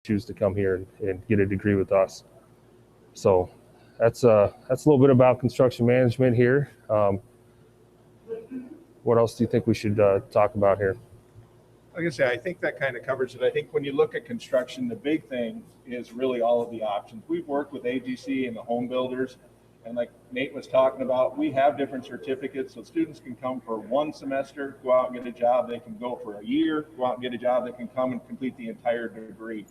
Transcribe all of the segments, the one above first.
choose to come here and get a degree with us. So that's a little bit about construction management here. What else do you think we should talk about here? Like I say, I think that kind of covers it. I think when you look at construction, the big thing is really all of the options. We've worked with AGC and the home builders, and like Nate was talking about, we have different certificates, so students can come for one semester, go out and get a job. They can go for a year, go out and get a job. They can come and complete the entire degree.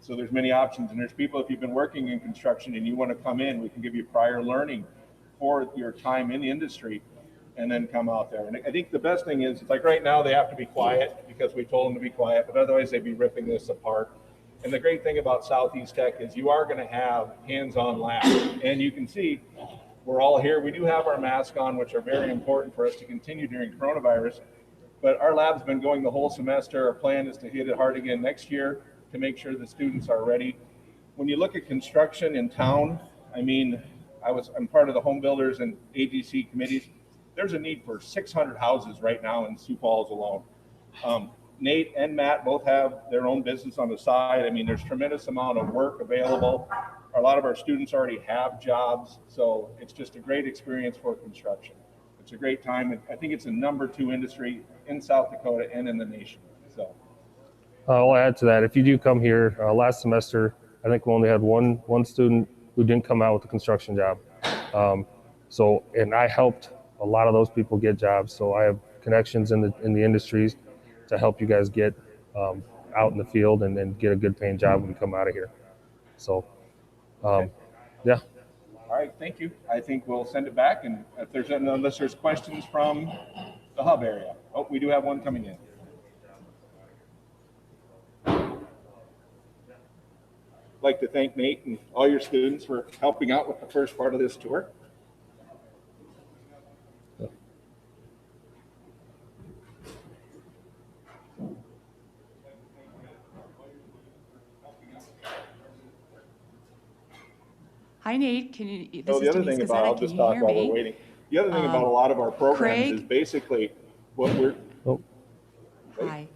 So there's many options, and there's people, if you've been working in construction and you want to come in, we can give you prior learning for your time in the industry and then come out there. And I think the best thing is, it's like right now they have to be quiet because we told them to be quiet, but otherwise they'd be ripping this apart. And the great thing about Southeast Tech is you are going to have hands-on labs, and you can see we're all here. We do have our masks on, which are very important for us to continue during coronavirus, but our lab's been going the whole semester. Our plan is to hit it hard again next year to make sure the students are ready. When you look at construction in town, I mean, I'm part of the home builders and AGC committees. There's a need for 600 houses right now in Sioux Falls alone. Nate and Matt both have their own business on the side. I mean, there's tremendous amount of work available. A lot of our students already have jobs, so it's just a great experience for construction. It's a great time. I think it's the #2 industry in South Dakota and in the nation. So I'll add to that. If you do come here, last semester, I think we only had one student who didn't come out with a construction job. And I helped a lot of those people get jobs. So I have connections in the industries to help you guys get out in the field and get a good paying job when you come out of here. So, yeah. All right, thank you. I think we'll send it back, and unless there's questions from the hub area. Oh, we do have one coming in. I'd like to thank Nate and all your students for helping out with the first part of this tour. Hi, Nate. Can you? So the other thing about, I'll just talk while we're waiting. The other thing about a lot of our programs Craig? is basically what we're. Oh. Hi.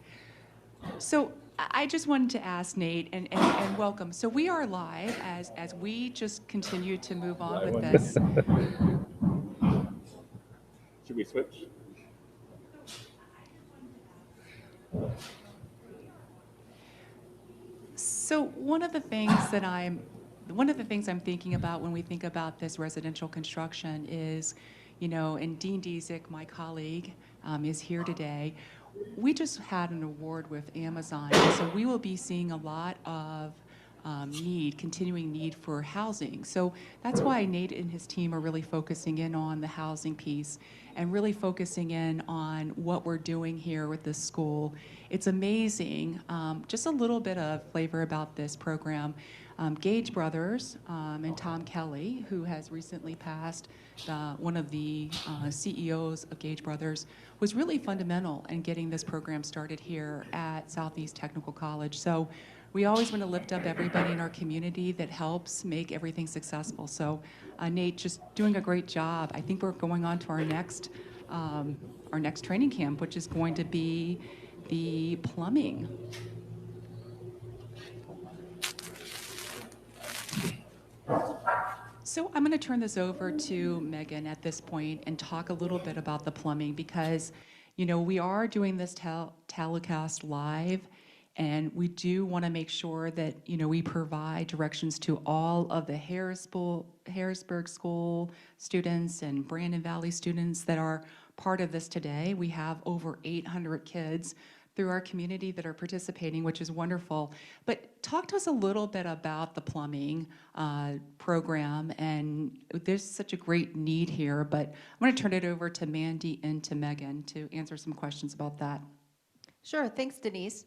So I just wanted to ask Nate and welcome. So we are live as we just continue to move on with this. Should we switch? So one of the things I'm thinking about when we think about this residential construction is, and Dean Dezek, my colleague, is here today. We just had an award with Amazon, so we will be seeing a lot of continuing need for housing. So that's why Nate and his team are really focusing in on the housing piece and really focusing in on what we're doing here with this school. It's amazing. Just a little bit of flavor about this program. Gage Brothers and Tom Kelly, who has recently passed, one of the CEOs of Gage Brothers, was really fundamental in getting this program started here at Southeast Technical College. So we always want to lift up everybody in our community that helps make everything successful. So Nate, just doing a great job. I think we're going on to our next training camp, which is going to be the plumbing. So I'm going to turn this over to Megan at this point and talk a little bit about the plumbing because, we are doing this telecast live, and we do want to make sure that, we provide directions to all of the Harrisburg School students and Brandon Valley students that are part of this today. We have over 800 kids through our community that are participating, which is wonderful. But talk to us a little bit about the plumbing program, and there's such a great need here, but I'm gonna turn it over to Mandy and to Megan to answer some questions about that. Sure, thanks Denise.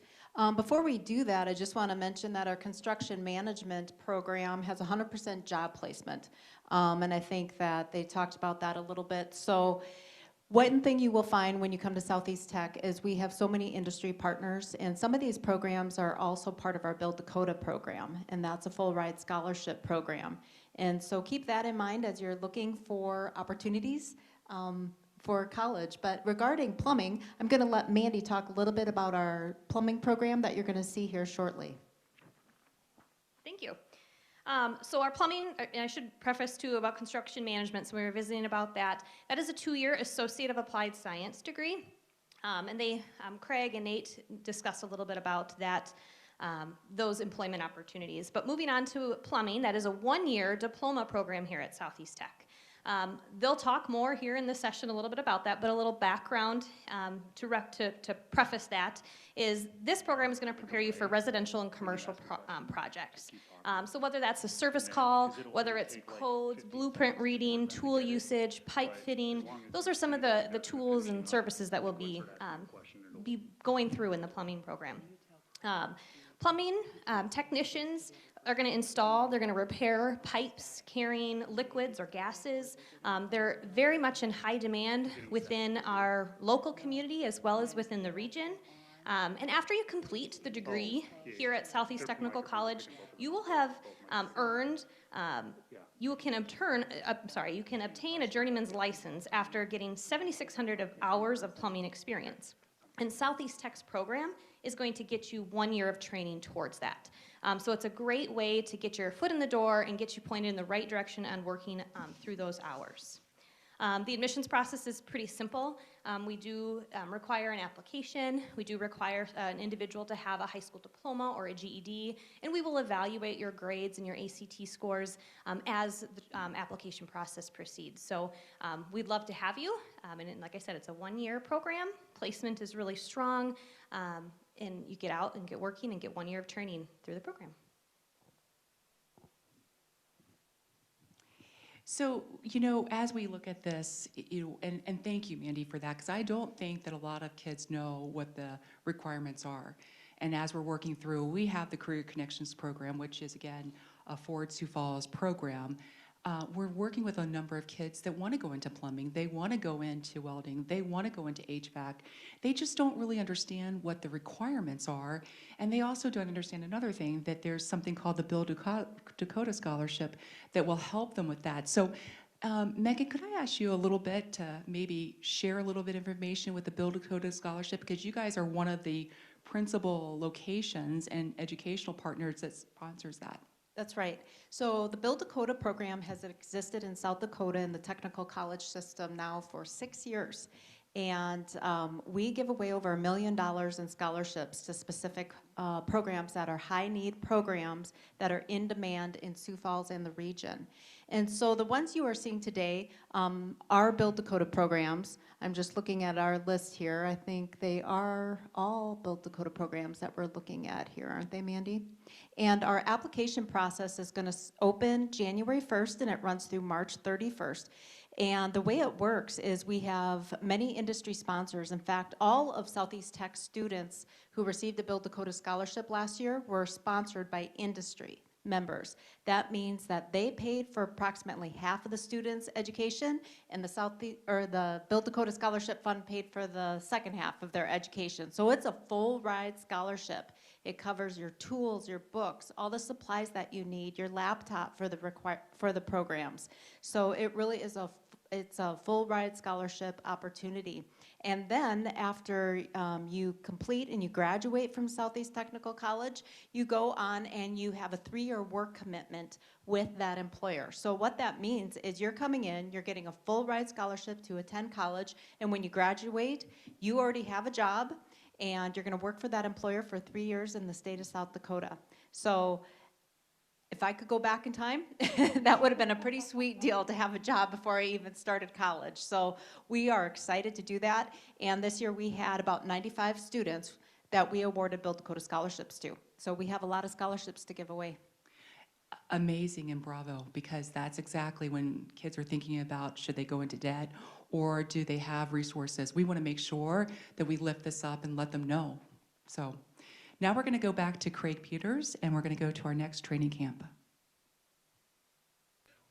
Before we do that, I just want to mention that our construction management program has 100% job placement. And I think that they talked about that a little bit. So one thing you will find when you come to Southeast Tech is we have so many industry partners, and some of these programs are also part of our Build Dakota program, and that's a full ride scholarship program. And so keep that in mind as you're looking for opportunities for college. But regarding plumbing, I'm going to let Mandy talk a little bit about our plumbing program that you're going to see here shortly. Thank you. So our plumbing, and I should preface too about construction management, so we were visiting about that. That is a 2-year Associate of Applied Science degree. And Craig and Nate discussed a little bit about that, those employment opportunities. But moving on to plumbing, that is a 1-year diploma program here at Southeast Tech. They'll talk more here in this session a little bit about that, but a little background to preface that is this program is going to prepare you for residential and commercial projects. So whether that's a service call, whether it's codes, blueprint reading, tool usage, pipe fitting, those are some of the tools and services that will be going through in the plumbing program. Plumbing technicians are going to install, they're going to repair pipes carrying liquids or gases. They're very much in high demand within our local community as well as within the region. And after you complete the degree here at Southeast Technical College, you will have earned, you can obtain a journeyman's license after getting 7,600 hours of plumbing experience. And Southeast Tech's program is going to get you 1 year of training towards that. So it's a great way to get your foot in the door and get you pointed in the right direction on working through those hours. The admissions process is pretty simple. We do require an application. We do require an individual to have a high school diploma or a GED, and we will evaluate your grades and your ACT scores as the application process proceeds. So we'd love to have you, and like I said, it's a 1-year program. Placement is really strong, and you get out and get working and get 1 year of training through the program. So, as we look at this, and thank you, Mandy, for that, because I don't think that a lot of kids know what the requirements are. And as we're working through, we have the Career Connections program, which is, again, a Ford Sioux Falls program. We're working with a number of kids that want to go into plumbing, they want to go into welding, they want to go into HVAC. They just don't really understand what the requirements are, and they also don't understand another thing, that there's something called the Bill Dakota Scholarship that will help them with that. So, Megan, could I ask you a little bit to maybe share a little bit of information with the Bill Dakota Scholarship, because you guys are one of the principal locations and educational partners that sponsors that. That's right. So the Build Dakota program has existed in South Dakota in the technical college system now for 6 years. And we give away over $1 million in scholarships to specific programs that are high-need programs that are in demand in Sioux Falls and the region. And so the ones you are seeing today are Build Dakota programs. I'm just looking at our list here. I think they are all Build Dakota programs that we're looking at here, aren't they, Mandy? And our application process is going to open January 1st, and it runs through March 31st. And the way it works is we have many industry sponsors. In fact, all of Southeast Tech students who received the Build Dakota Scholarship last year were sponsored by industry members. That means that they paid for approximately half of the students' education, and the Build Dakota Scholarship Fund paid for the second half of their education. So it's a full ride scholarship. It covers your tools, your books, all the supplies that you need, your laptop for the programs. So it really is it's a full ride scholarship opportunity. And then after you complete and you graduate from Southeast Technical College, you go on and you have a 3-year work commitment with that employer. So what that means is you're coming in, you're getting a full ride scholarship to attend college, and when you graduate, you already have a job, and you're going to work for that employer for 3 years in the state of South Dakota. So if I could go back in time, that would have been a pretty sweet deal to have a job before I even started college. So we are excited to do that. And this year we had about 95 students that we awarded Build Dakota scholarships to. So we have a lot of scholarships to give away. Amazing, and bravo, because that's exactly when kids are thinking about, should they go into debt or do they have resources? We want to make sure that we lift this up and let them know. So now we're going to go back to Craig Peters, and we're going to go to our next training camp.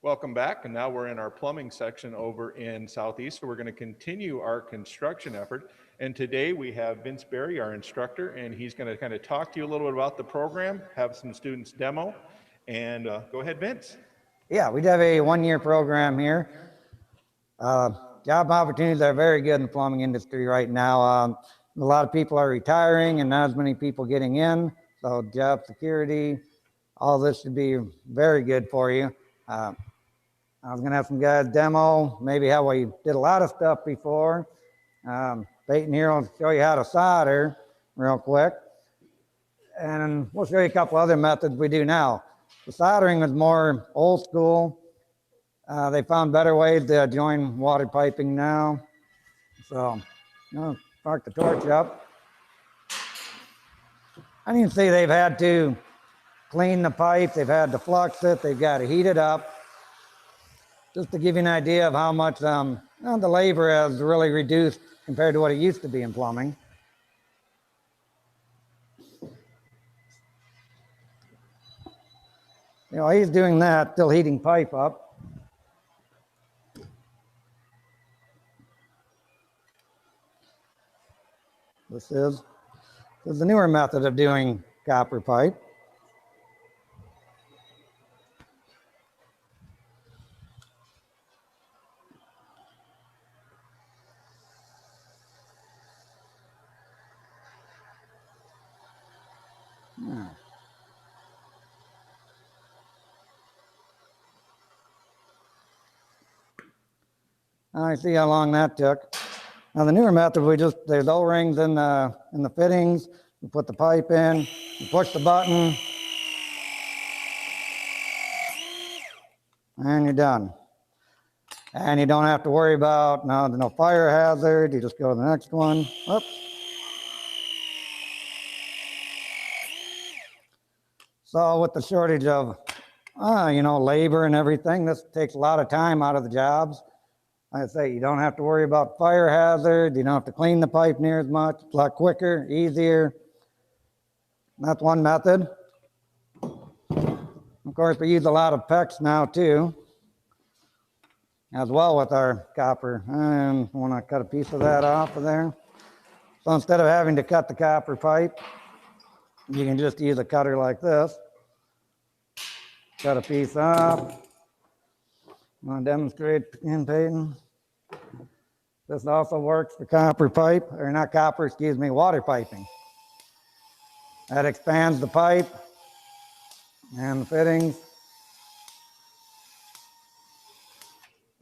Welcome back, and now we're in our plumbing section over in Southeast. So we're going to continue our construction effort. And today we have Vince Berry, our instructor, and he's going to kind of talk to you a little bit about the program, have some students demo, and go ahead, Vince. Yeah, we have a 1-year program here. Job opportunities are very good in the plumbing industry right now. A lot of people are retiring and not as many people getting in, so job security, all this should be very good for you. I was gonna have some guys demo maybe how we did a lot of stuff before. Peyton here will show you how to solder real quick. And we'll show you a couple other methods we do now. The soldering is more old school. They found better ways to join water piping now. So, spark the torch up. And you can see they've had to clean the pipe, they've had to flux it, they've got to heat it up. Just to give you an idea of how much the labor has really reduced compared to what it used to be in plumbing. He's doing that, still heating pipe up. This is the newer method of doing copper pipe. I see how long that took. Now the newer method, there's O-rings in the fittings. We put the pipe in, you push the button, and you're done. And you don't have to worry about, no fire hazard. You just go to the next one. Oops. So with the shortage of, labor and everything, this takes a lot of time out of the jobs. Like I say, you don't have to worry about fire hazard. You don't have to clean the pipe near as much. It's a lot quicker, easier. That's one method. Of course, we use a lot of PEX now too, as well with our copper. And I want to cut a piece of that off of there. So instead of having to cut the copper pipe, you can just use a cutter like this. Cut a piece off. You want to demonstrate in Peyton? This also works for copper pipe, or not copper, excuse me, water piping. That expands the pipe and the fittings.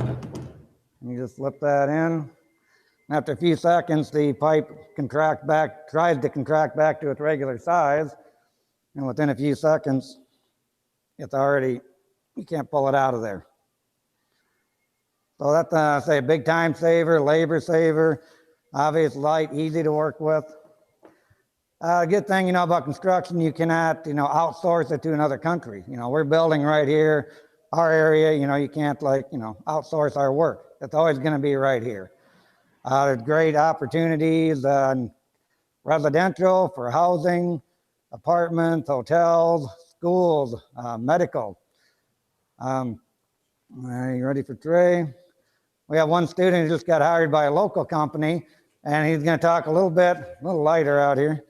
You just slip that in. After a few seconds, the pipe tries to contract back to its regular size. And within a few seconds, you can't pull it out of there. So that's, a big time saver, labor saver, obvious, light, easy to work with. Good thing, about construction, you cannot, outsource it to another country. We're building right here, our area, you can't outsource our work. It's always going to be right here. There's great opportunities residential, for housing, apartments, hotels, schools, medical. Are you ready for Trey? We have one student who just got hired by a local company, and he's going to talk a little lighter out here,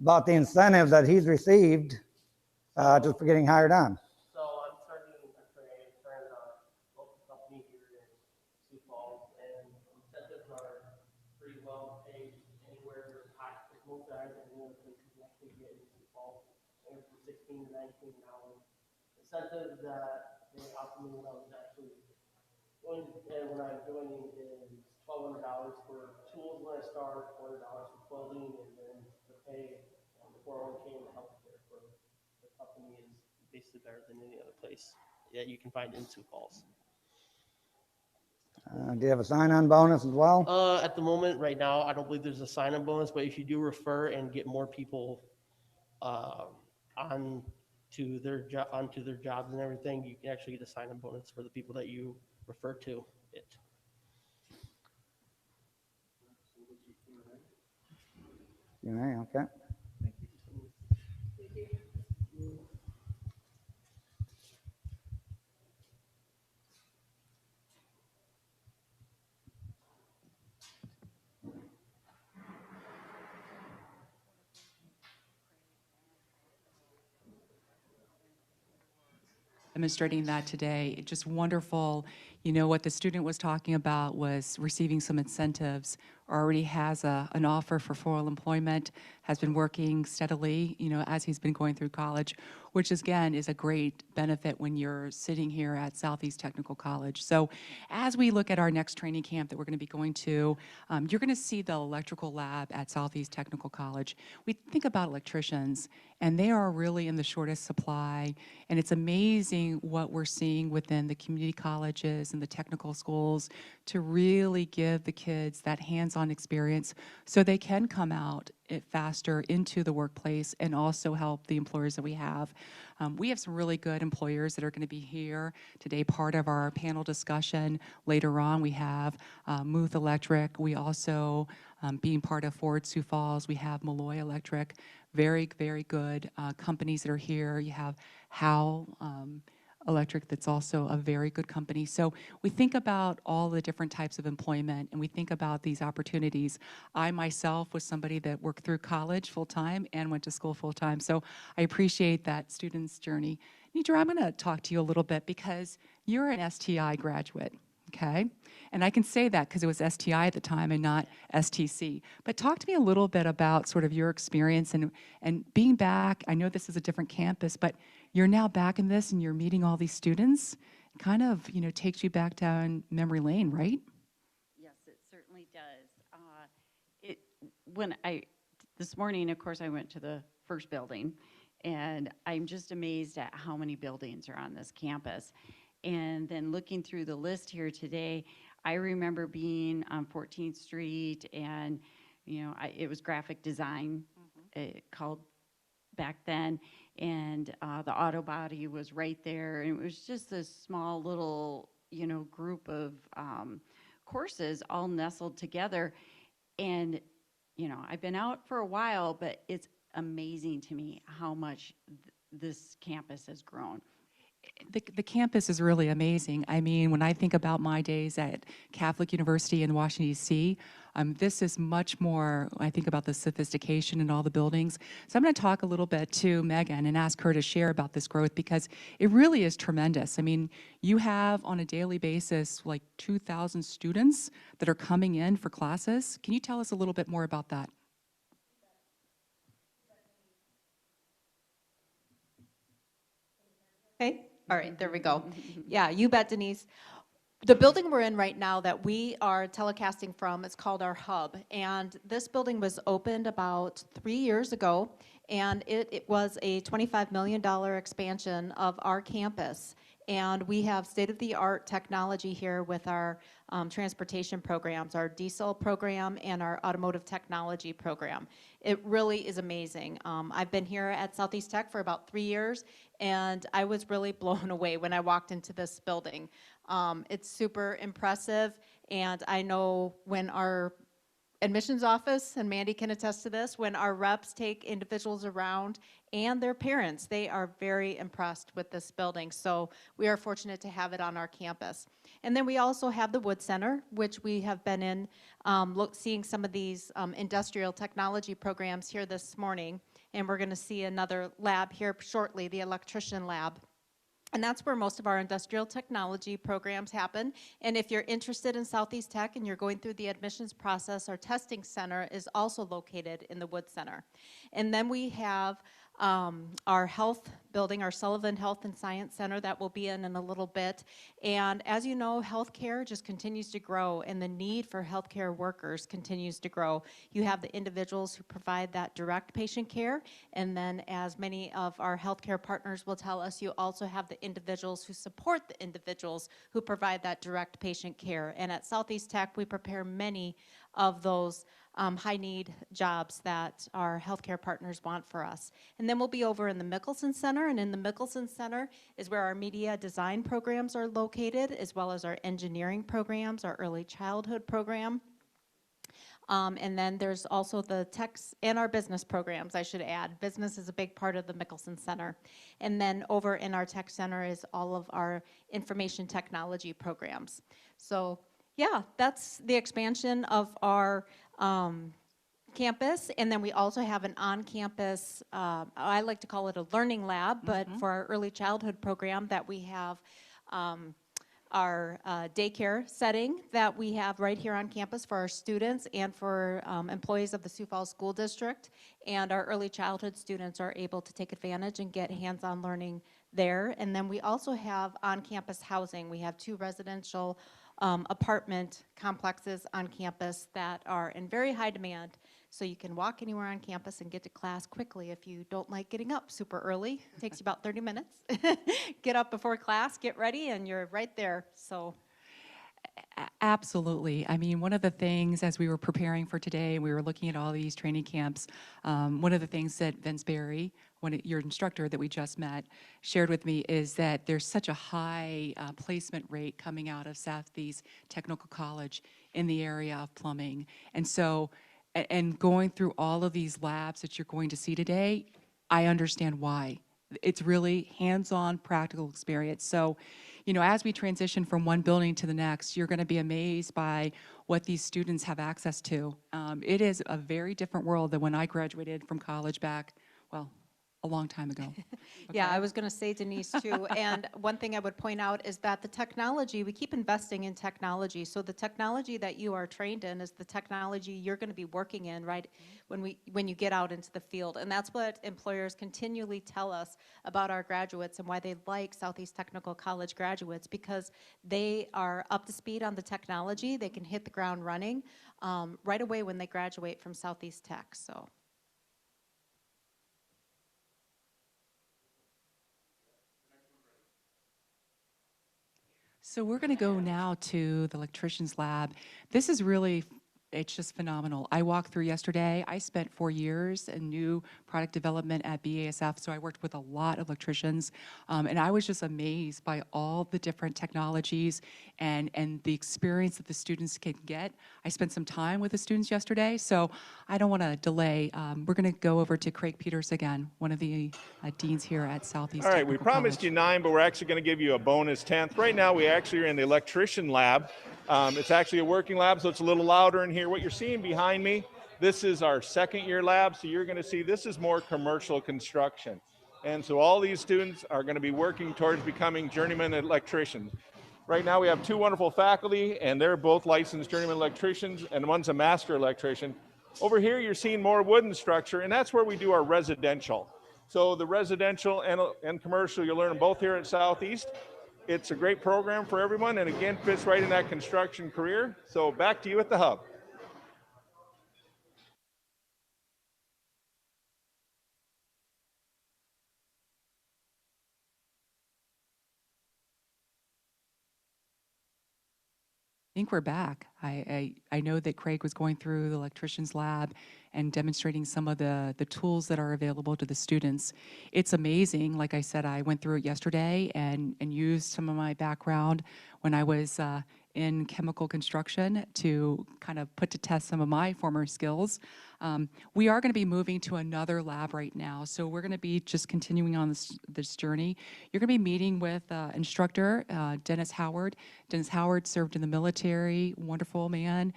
about the incentives that he's received just for getting hired on. So I'm starting a local company here in Sioux Falls, and incentives are pretty well paid anywhere high. Most guys in the places actually get in Sioux Falls, and from $16 to $19 an hour. Incentives that they offer me when I was actually when I'm joining is $1,200 for tools when I start, $400 for clothing, and then the pay on the 401k and the healthcare for the company is basically better than any other place that you can find in Sioux Falls. Do you have a sign-on bonus as well? At the moment, right now, I don't believe there's a sign-on bonus, but if you do refer and get more people onto their jobs and everything, you can actually get a sign-on bonus for the people that you refer to it. Okay. Demonstrating that today. Just wonderful. What the student was talking about was receiving some incentives, or already has an offer for full employment. has been working steadily, as he's been going through college, which again is a great benefit when you're sitting here at Southeast Technical College. So as we look at our next training camp that we're going to be going to, you're going to see the electrical lab at Southeast Technical College. We think about electricians, and they are really in the shortest supply, and it's amazing what we're seeing within the community colleges and the technical schools to really give the kids that hands-on experience so they can come out faster into the workplace and also help the employers that we have. We have some really good employers that are going to be here today, part of our panel discussion. Later on, we have Muth Electric. We also, being part of Ford Sioux Falls, we have Malloy Electric. Very, very good companies that are here. You have Howell Electric, that's also a very good company. So we think about all the different types of employment, and we think about these opportunities. I myself was somebody that worked through college full-time and went to school full-time, so I appreciate that student's journey. Nidra, I'm gonna talk to you a little bit because you're an STI graduate, okay? And I can say that because it was STI at the time and not STC. But talk to me a little bit about sort of your experience and being back. I know this is a different campus, but you're now back in this and you're meeting all these students. It kind of, takes you back down memory lane, right? Yes, it certainly does. This morning, of course, I went to the first building, and I'm just amazed at how many buildings are on this campus. And then looking through the list here today, I remember being on 14th Street, and it was graphic design called back then, and the auto body was right there, and it was just this small little group of courses all nestled together. And I've been out for a while, but it's amazing to me how much this campus has grown. The campus is really amazing. I mean, when I think about my days at Catholic University in Washington, D.C., this is much more, I think about the sophistication in all the buildings. So I'm going to talk a little bit to Megan and ask her to share about this growth because it really is tremendous. I mean, you have on a daily basis like 2,000 students that are coming in for classes. Can you tell us a little bit more about that? Okay, all right, there we go. Yeah, you bet, Denise. The building we're in right now that we are telecasting from is called our hub, and this building was opened about 3 years ago, and it was a $25 million expansion of our campus. And we have state-of-the-art technology here with our transportation programs, our diesel program and our automotive technology program. It really is amazing. I've been here at Southeast Tech for about 3 years, and I was really blown away when I walked into this building. It's super impressive, and I know when our admissions office, and Mandy can attest to this, when our reps take individuals around and their parents, they are very impressed with this building. So we are fortunate to have it on our campus. And then we also have the Wood Center, which we have been in seeing some of these industrial technology programs here this morning. And we're going to see another lab here shortly, the electrician lab. And that's where most of our industrial technology programs happen. And if you're interested in Southeast Tech and you're going through the admissions process, our testing center is also located in the Wood Center. And then we have our health building, our Sullivan Health and Science Center that we'll be in a little bit. And as you know, healthcare just continues to grow, and the need for healthcare workers continues to grow. You have the individuals who provide that direct patient care, and then as many of our healthcare partners will tell us, you also have the individuals who support the individuals who provide that direct patient care. And at Southeast Tech, we prepare many of those high-need jobs that our healthcare partners want for us. And then we'll be over in the Mickelson Center, and in the Mickelson Center is where our media design programs are located, as well as our engineering programs, our early childhood program. And then there's also the techs and our business programs, I should add. Business is a big part of the Mickelson Center. And then over in our tech center is all of our information technology programs. So yeah, that's the expansion of our campus. And then we also have an on-campus, I like to call it a learning lab, but for our early childhood program that we have our daycare setting that we have right here on campus for our students and for employees of the Sioux Falls School District. And our early childhood students are able to take advantage and get hands-on learning there. And then we also have on-campus housing. We have 2 residential apartment complexes on campus that are in very high demand. So you can walk anywhere on campus and get to class quickly if you don't like getting up super early. It takes you about 30 minutes. Get up before class, get ready, and you're right there. So Absolutely. I mean, one of the things as we were preparing for today, we were looking at all these training camps. One of the things that Vince Barry, your instructor that we just met, shared with me is that there's such a high placement rate coming out of Southeast Technical College in the area of plumbing. And so, and going through all of these labs that you're going to see today, I understand why. It's really hands-on practical experience. So, you know, as we transition from one building to the next, you're going to be amazed by what these students have access to. It is a very different world than when I graduated from college back, well, a long time ago. yeah, Okay? I was going to say, Denise, too. And one thing I would point out is that the technology, we keep investing in technology. So the technology that you are trained in is the technology you're going to be working in, right, when you get out into the field. And that's what employers continually tell us about our graduates and why they like Southeast Technical College graduates, because they are up to speed on the technology. They can hit the ground running right away when they graduate from Southeast Tech. So. So we're going to go now to the electrician's lab. This is really, it's just phenomenal. I walked through yesterday. I spent 4 years in new product development at BASF, so I worked with a lot of electricians, and I was just amazed by all the different technologies and the experience that the students can get. I spent some time with the students yesterday, so I don't want to delay. We're going to go over to Craig Peters again, one of the deans here at Southeast All right, we Technical promised College. you 9, but we're actually going to give you a bonus 10th. Right now, we actually are in the electrician lab. It's actually a working lab, so it's a little louder in here. What you're seeing behind me, this is our second year lab, so you're going to see this is more commercial construction. And so all these students are going to be working towards becoming journeyman electricians. Right now, we have 2 wonderful faculty, and they're both licensed journeyman electricians, and one's a master electrician. Over here, you're seeing more wooden structure, and that's where we do our residential. So the residential and commercial, you'll learn them both here at Southeast. It's a great program for everyone, and again, fits right in that construction career. So back to you at the hub. I think we're back. I know that Craig was going through the electrician's lab and demonstrating some of the tools that are available to the students. It's amazing. Like I said, I went through it yesterday and used some of my background when I was in chemical construction to kind of put to test some of my former skills. We are going to be moving to another lab right now, so we're going to be just continuing on this journey. You're going to be meeting with instructor Dennis Howard. Dennis Howard served in the military, wonderful man,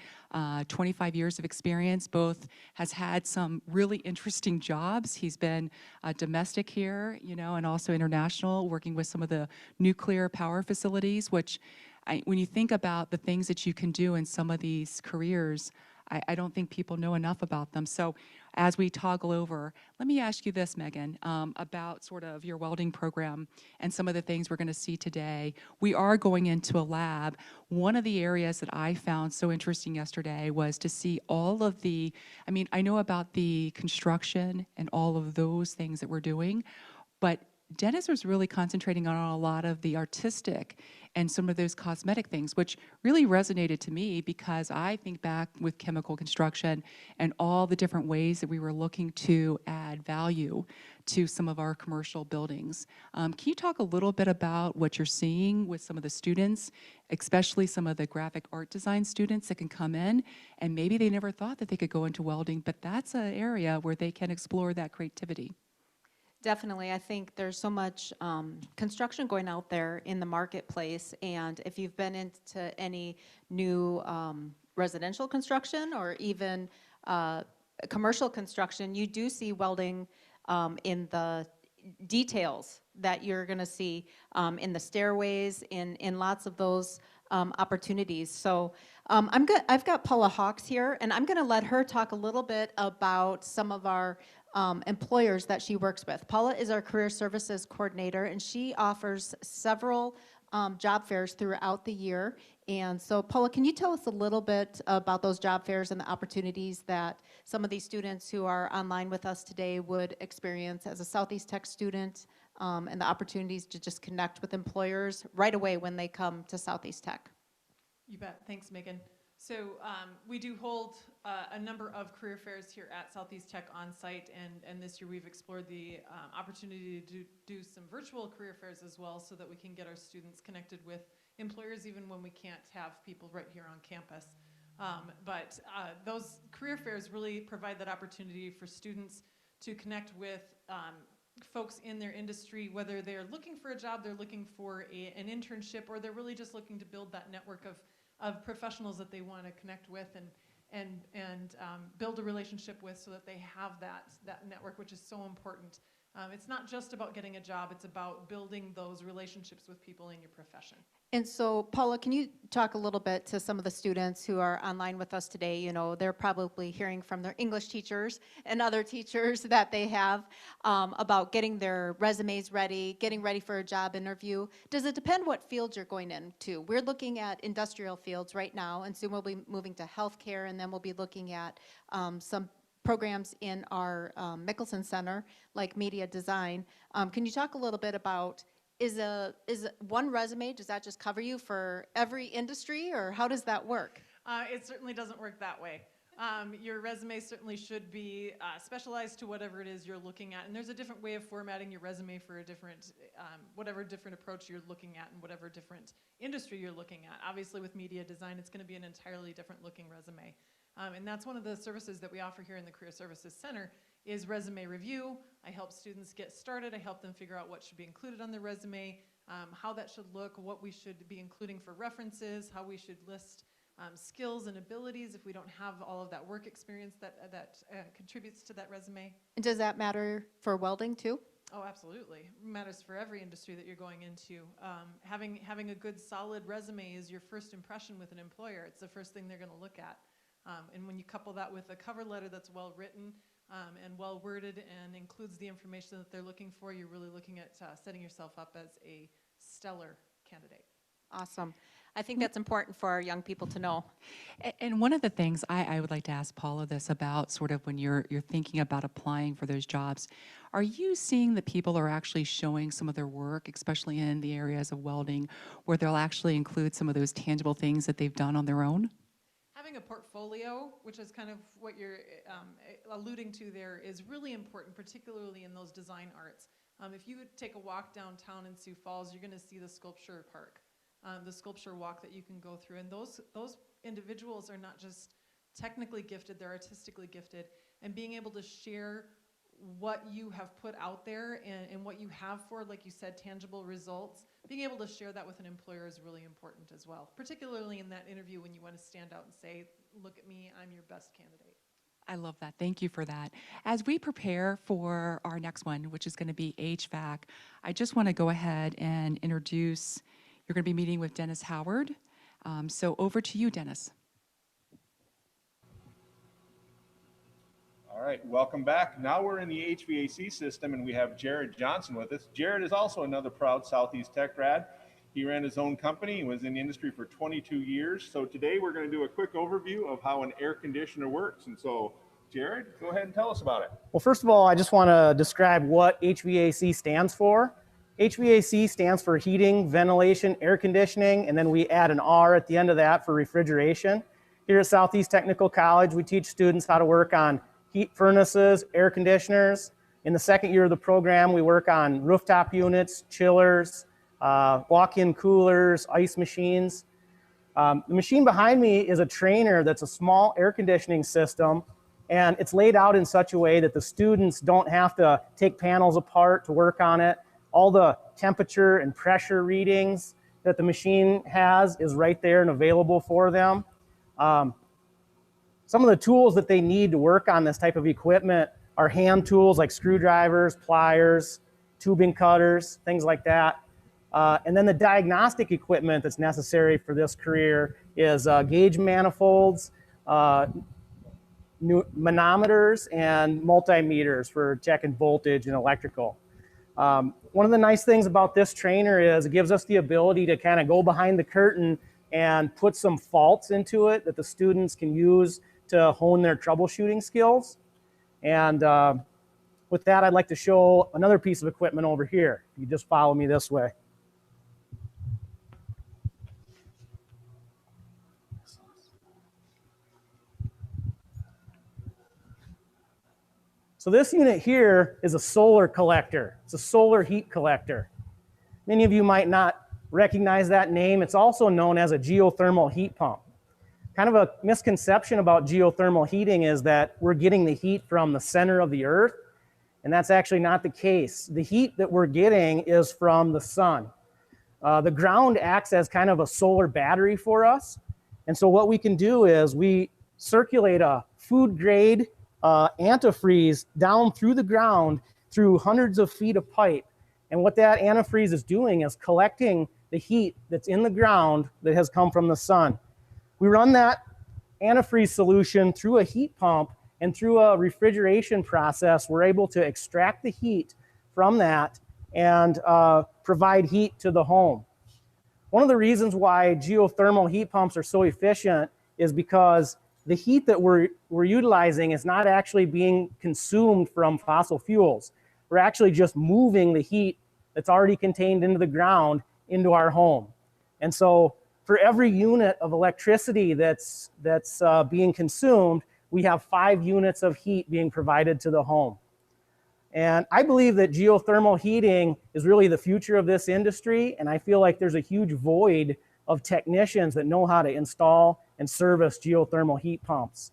25 years of experience, both has had some really interesting jobs. He's been domestic here, you know, and also international, working with some of the nuclear power facilities, which when you think about the things that you can do in some of these careers, I don't think people know enough about them. So as we toggle over, let me ask you this, Megan, about sort of your welding program and some of the things we're going to see today. We are going into a lab. One of the areas that I found so interesting yesterday was to see all of the, I mean, I know about the construction and all of those things that we're doing, but Dennis was really concentrating on a lot of the artistic and some of those cosmetic things, which really resonated to me because I think back with chemical construction and all the different ways that we were looking to add value to some of our commercial buildings. Can you talk a little bit about what you're seeing with some of the students, especially some of the graphic art design students that can come in and maybe they never thought that they could go into welding, but that's an area where they can explore that creativity. Definitely. I think there's so much construction going out there in the marketplace, and if you've been into any new residential construction or even commercial construction, you do see welding in the details that you're going to see in the stairways, in lots of those opportunities. So I've got Paula Hawks here, and I'm going to let her talk a little bit about some of our employers that she works with. Paula is our career services coordinator, and she offers several job fairs throughout the year. And so, Paula, can you tell us a little bit about those job fairs and the opportunities that some of these students who are online with us today would experience as a Southeast Tech student, and the opportunities to just connect with employers right away when they come to Southeast Tech? You bet. Thanks, Megan. So we do hold a number of career fairs here at Southeast Tech on site, and this year we've explored the opportunity to do some virtual career fairs as well, so that we can get our students connected with employers even when we can't have people right here on campus. But those career fairs really provide that opportunity for students to connect with folks in their industry, whether they're looking for a job, they're looking for an internship, or they're really just looking to build that network of professionals that they want to connect with and build a relationship with, so that they have that network, which is so important. It's not just about getting a job, it's about building those relationships with people in your profession. And so, Paula, can you talk a little bit to some of the students who are online with us today? You know, they're probably hearing from their English teachers and other teachers that they have about getting their resumes ready, getting ready for a job interview. Does it depend what field you're going into? We're looking at industrial fields right now, and soon we'll be moving to healthcare, and then we'll be looking at some programs in our Mickelson Center, like media design. Can you talk a little bit about, is one resume, does that just cover you for every industry, or how does that work? It certainly doesn't work that way. Your resume certainly should be specialized to whatever it is you're looking at, and there's a different way of formatting your resume for a different, whatever different approach you're looking at and whatever different industry you're looking at. Obviously with media design, it's going to be an entirely different looking resume. And that's one of the services that we offer here in the Career Services Center is resume review. I help students get started. I help them figure out what should be included on their resume, how that should look, what we should be including for references, how we should list skills and abilities if we don't have all of that work experience that contributes to that resume. And does that matter for welding too? Oh, absolutely. It matters for every industry that you're going into. Having a good, solid resume is your first impression with an employer. It's the first thing they're going to look at. And when you couple that with a cover letter that's well written and well worded and includes the information that they're looking for, you're really looking at setting yourself up as a stellar candidate. Awesome. I think that's important for our young people to know. And one of the things I would like to ask Paula this about, sort of when you're thinking about applying for those jobs, are you seeing that people are actually showing some of their work, especially in the areas of welding, where they'll actually include some of those tangible things that they've done on their own? Having a portfolio, which is kind of what you're alluding to there, is really important, particularly in those design arts. If you would take a walk downtown in Sioux Falls, you're going to see the sculpture park, the sculpture walk that you can go through. And those individuals are not just technically gifted, they're artistically gifted. And being able to share what you have put out there and what you have for, like you said, tangible results, being able to share that with an employer is really important as well, particularly in that interview when you want to stand out and say, look at me, I'm your best candidate. I love that. Thank you for that. As we prepare for our next one, which is going to be HVAC, I just want to go ahead and introduce, you're going to be meeting with Dennis Howard. So over to you, Dennis. All right, welcome back. Now we're in the HVAC system and we have Jared Johnson with us. Jared is also another proud Southeast Tech grad. He ran his own company and was in the industry for 22 years. So today we're going to do a quick overview of how an air conditioner works. And so, Jared, go ahead and tell us about it. Well, first of all, I just want to describe what HVAC stands for. HVAC stands for heating, ventilation, air conditioning, and then we add an R at the end of that for refrigeration. Here at Southeast Technical College, we teach students how to work on heat furnaces, air conditioners. In the second year of the program, we work on rooftop units, chillers, walk-in coolers, ice machines. The machine behind me is a trainer that's a small air conditioning system, and it's laid out in such a way that the students don't have to take panels apart to work on it. All the temperature and pressure readings that the machine has is right there and available for them. Some of the tools that they need to work on this type of equipment are hand tools like screwdrivers, pliers, tubing cutters, things like that. And then the diagnostic equipment that's necessary for this career is gauge manifolds, manometers, and multimeters for checking voltage and electrical. One of the nice things about this trainer is it gives us the ability to kind of go behind the curtain and put some faults into it that the students can use to hone their troubleshooting skills. And with that, I'd like to show another piece of equipment over here. You just follow me this way. So this unit here is a solar collector. It's a solar heat collector. Many of you might not recognize that name. It's also known as a geothermal heat pump. Kind of a misconception about geothermal heating is that we're getting the heat from the center of the earth, and that's actually not the case. The heat that we're getting is from the sun. The ground acts as kind of a solar battery for us. And so what we can do is we circulate a food grade antifreeze down through the ground through hundreds of feet of pipe. And what that antifreeze is doing is collecting the heat that's in the ground that has come from the sun. We run that antifreeze solution through a heat pump, and through a refrigeration process, we're able to extract the heat from that and provide heat to the home. One of the reasons why geothermal heat pumps are so efficient is because the heat that we're utilizing is not actually being consumed from fossil fuels. We're actually just moving the heat that's already contained into the ground into our home. And so for every unit of electricity that's being consumed, we have 5 units of heat being provided to the home. And I believe that geothermal heating is really the future of this industry, and I feel like there's a huge void of technicians that know how to install and service geothermal heat pumps.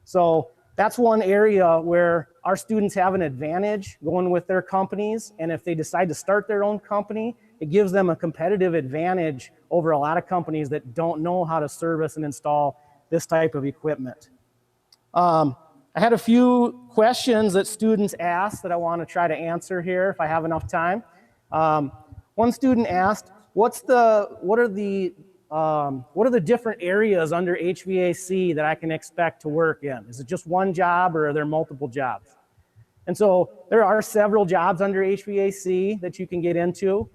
So that's one area where our students have an advantage going with their companies, and if they decide to start their own company, it gives them a competitive advantage over a lot of companies that don't know how to service and install this type of equipment. I had a few questions that students asked that I want to try to answer here if I have enough time. One student asked, what are the different areas under HVAC that I can expect to work in? Is it just one job, or are there multiple jobs? And so there are several jobs under HVAC that you can get into.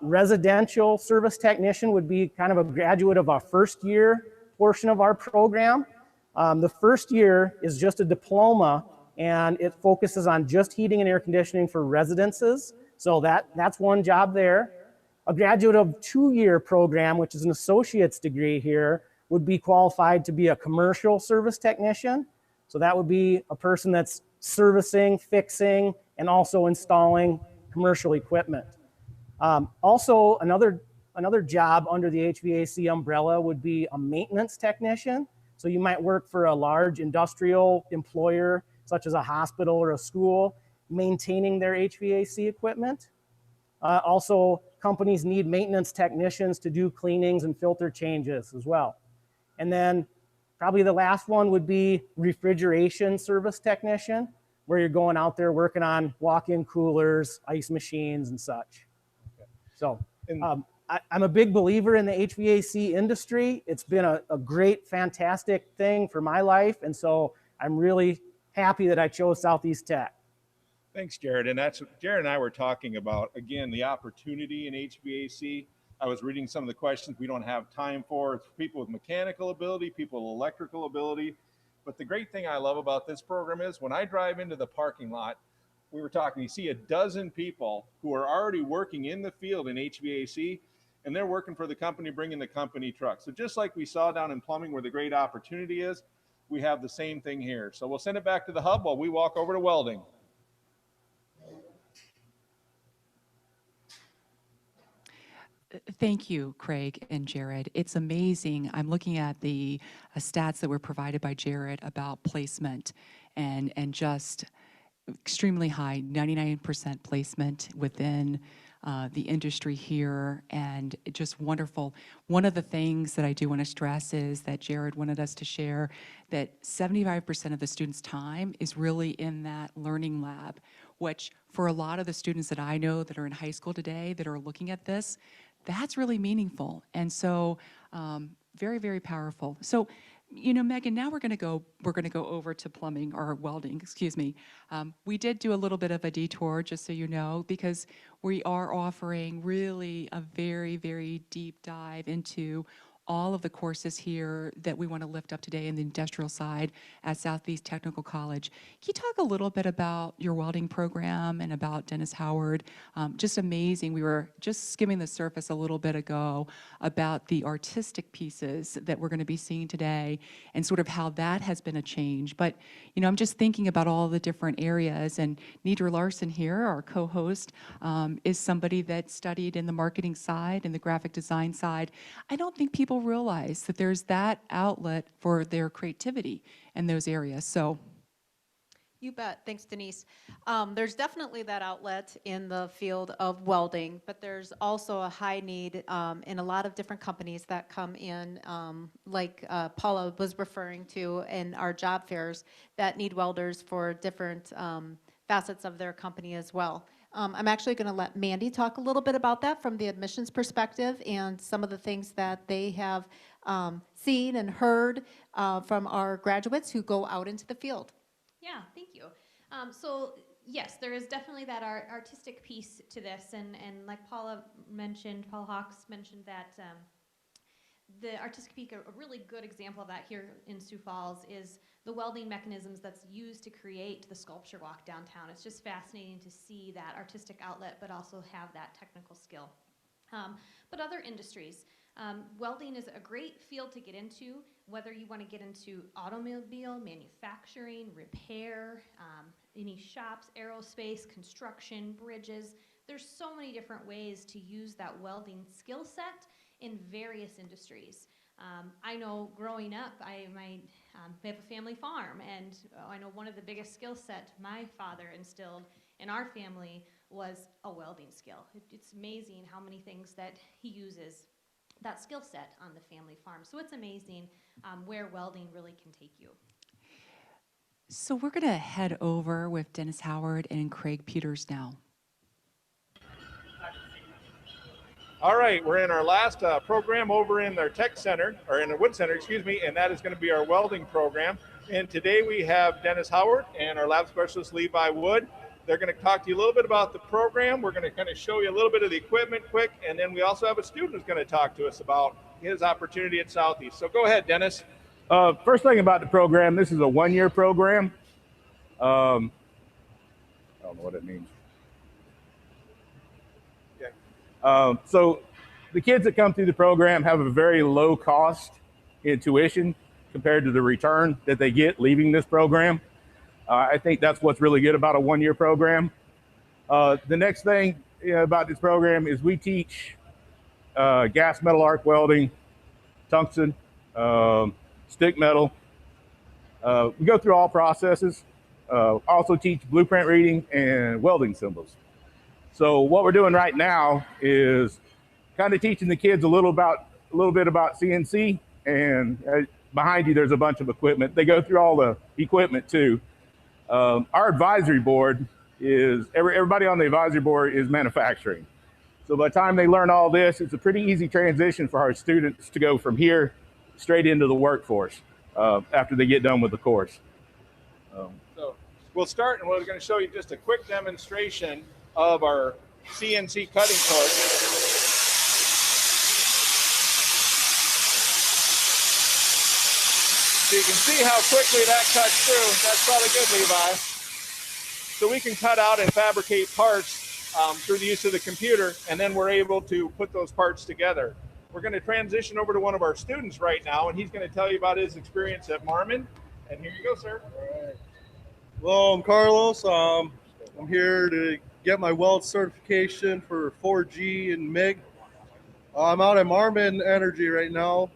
Residential service technician would be kind of a graduate of our first year portion of our program. The first year is just a diploma, and it focuses on just heating and air conditioning for residences. So that's one job there. A graduate of 2-year program, which is an associate's degree here, would be qualified to be a commercial service technician. So that would be a person that's servicing, fixing, and also installing commercial equipment. Also, another job under the HVAC umbrella would be a maintenance technician. So you might work for a large industrial employer, such as a hospital or a school, maintaining their HVAC equipment. Also, companies need maintenance technicians to do cleanings and filter changes as well. And then probably the last one would be refrigeration service technician, where you're going out there working on walk-in coolers, ice machines, and such. Okay. So I'm a big believer in the HVAC industry. It's been a great, fantastic thing for my life. And so I'm really happy that I chose Southeast Tech. Thanks, Jared. And that's what Jared and I were talking about, again, the opportunity in HVAC. I was reading some of the questions we don't have time for. It's people with mechanical ability, people with electrical ability. But the great thing I love about this program is when I drive into the parking lot, we were talking, you see a dozen people who are already working in the field in HVAC, and they're working for the company, bringing the company truck. So just like we saw down in plumbing where the great opportunity is, we have the same thing here. So we'll send it back to the hub while we walk over to welding. Thank you, Craig and Jared. It's amazing. I'm looking at the stats that were provided by Jared about placement and just extremely high, 99% placement within the industry here, and just wonderful. One of the things that I do want to stress is that Jared wanted us to share that 75% of the students' time is really in that learning lab, which for a lot of the students that I know that are in high school today that are looking at this, that's really meaningful. And so very, very powerful. So, Megan, now we're going to go over to plumbing or welding, excuse me. We did do a little bit of a detour, just so you know, because we are offering really a very, very deep dive into all of the courses here that we want to lift up today in the industrial side at Southeast Technical College. Can you talk a little bit about your welding program and about Dennis Howard? Just amazing. We were just skimming the surface a little bit ago about the artistic pieces that we're going to be seeing today and sort of how that has been a change. But, I'm just thinking about all the different areas, and Nidra Larson here, our co-host, is somebody that studied in the marketing side and the graphic design side. I don't think people realize that there's that outlet for their creativity in those areas. So You bet. Thanks, Denise. There's definitely that outlet in the field of welding, but there's also a high need in a lot of different companies that come in, like Paula was referring to in our job fairs, that need welders for different facets of their company as well. I'm actually going to let Mandy talk a little bit about that from the admissions perspective and some of the things that they have seen and heard from our graduates who go out into the field. Yeah, thank you. So yes, there is definitely that artistic piece to this, and like Paula Hawks mentioned that the artistic piece, a really good example of that here in Sioux Falls is the welding mechanisms that's used to create the sculpture walk downtown. It's just fascinating to see that artistic outlet, but also have that technical skill. But other industries, welding is a great field to get into, whether you want to get into automobile, manufacturing, repair, any shops, aerospace, construction, bridges. There's so many different ways to use that welding skill set in various industries. I know growing up, we have a family farm, and I know one of the biggest skill set my father instilled in our family was a welding skill. It's amazing how many things that he uses that skill set on the family farm. So it's amazing where welding really can take you. So we're going to head over with Dennis Howard and Craig Peters now. All right, we're in our last program over in their tech center, or in the Wood Center, excuse me, and that is going to be our welding program. And today we have Dennis Howard and our lab specialist, Levi Wood. They're going to talk to you a little bit about the program. We're going to kind of show you a little bit of the equipment quick, and then we also have a student who's going to talk to us about his opportunity at Southeast. So go ahead, Dennis. First thing about the program, this is a one-year program. I don't know what it means. Okay. So the kids that come through the program have a very low cost in tuition compared to the return that they get leaving this program. I think that's what's really good about a one-year program. The next thing about this program is we teach gas metal arc welding, tungsten, stick metal. We go through all processes. Also teach blueprint reading and welding symbols. So what we're doing right now is kind of teaching the kids a little bit about CNC, and behind you there's a bunch of equipment. They go through all the equipment too. Our advisory board is, everybody on the advisory board is manufacturing. So by the time they learn all this, it's a pretty easy transition for our students to go from here straight into the workforce after they get done with the course. So we'll start, and we're going to show you just a quick demonstration of our CNC cutting course. So you can see how quickly that cuts through. That's probably good, Levi. So we can cut out and fabricate parts through the use of the computer, and then we're able to put those parts together. We're going to transition over to one of our students right now, and he's going to tell you about his experience at Marmon. And here you go, sir. All right. Hello, I'm Carlos. I'm here to get my weld certification for 4G and MIG. I'm out at Marmon Energy right now.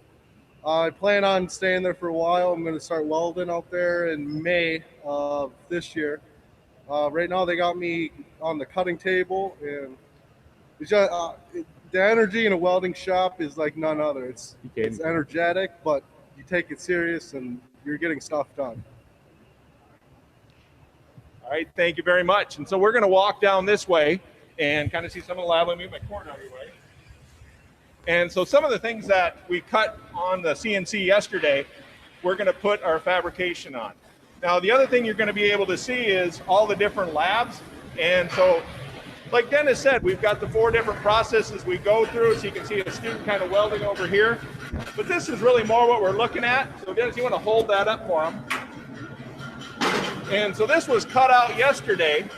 I plan on staying there for a while. I'm going to start welding out there in May of this year. Right now they got me on the cutting table, and it's just, the energy in a welding shop is like none other. It's energetic, but you take it serious and you're getting stuff done. All right, thank you very much. And so we're going to walk down this way and kind of see some of the lab. Let me move my cord out of your way. And so some of the things that we cut on the CNC yesterday, we're going to put our fabrication on. Now, the other thing you're going to be able to see is all the different labs. And so, like Dennis said, we've got the 4 different processes we go through. So you can see a student kind of welding over here. But this is really more what we're looking at. So Dennis, you want to hold that up for him. And so this was cut out yesterday.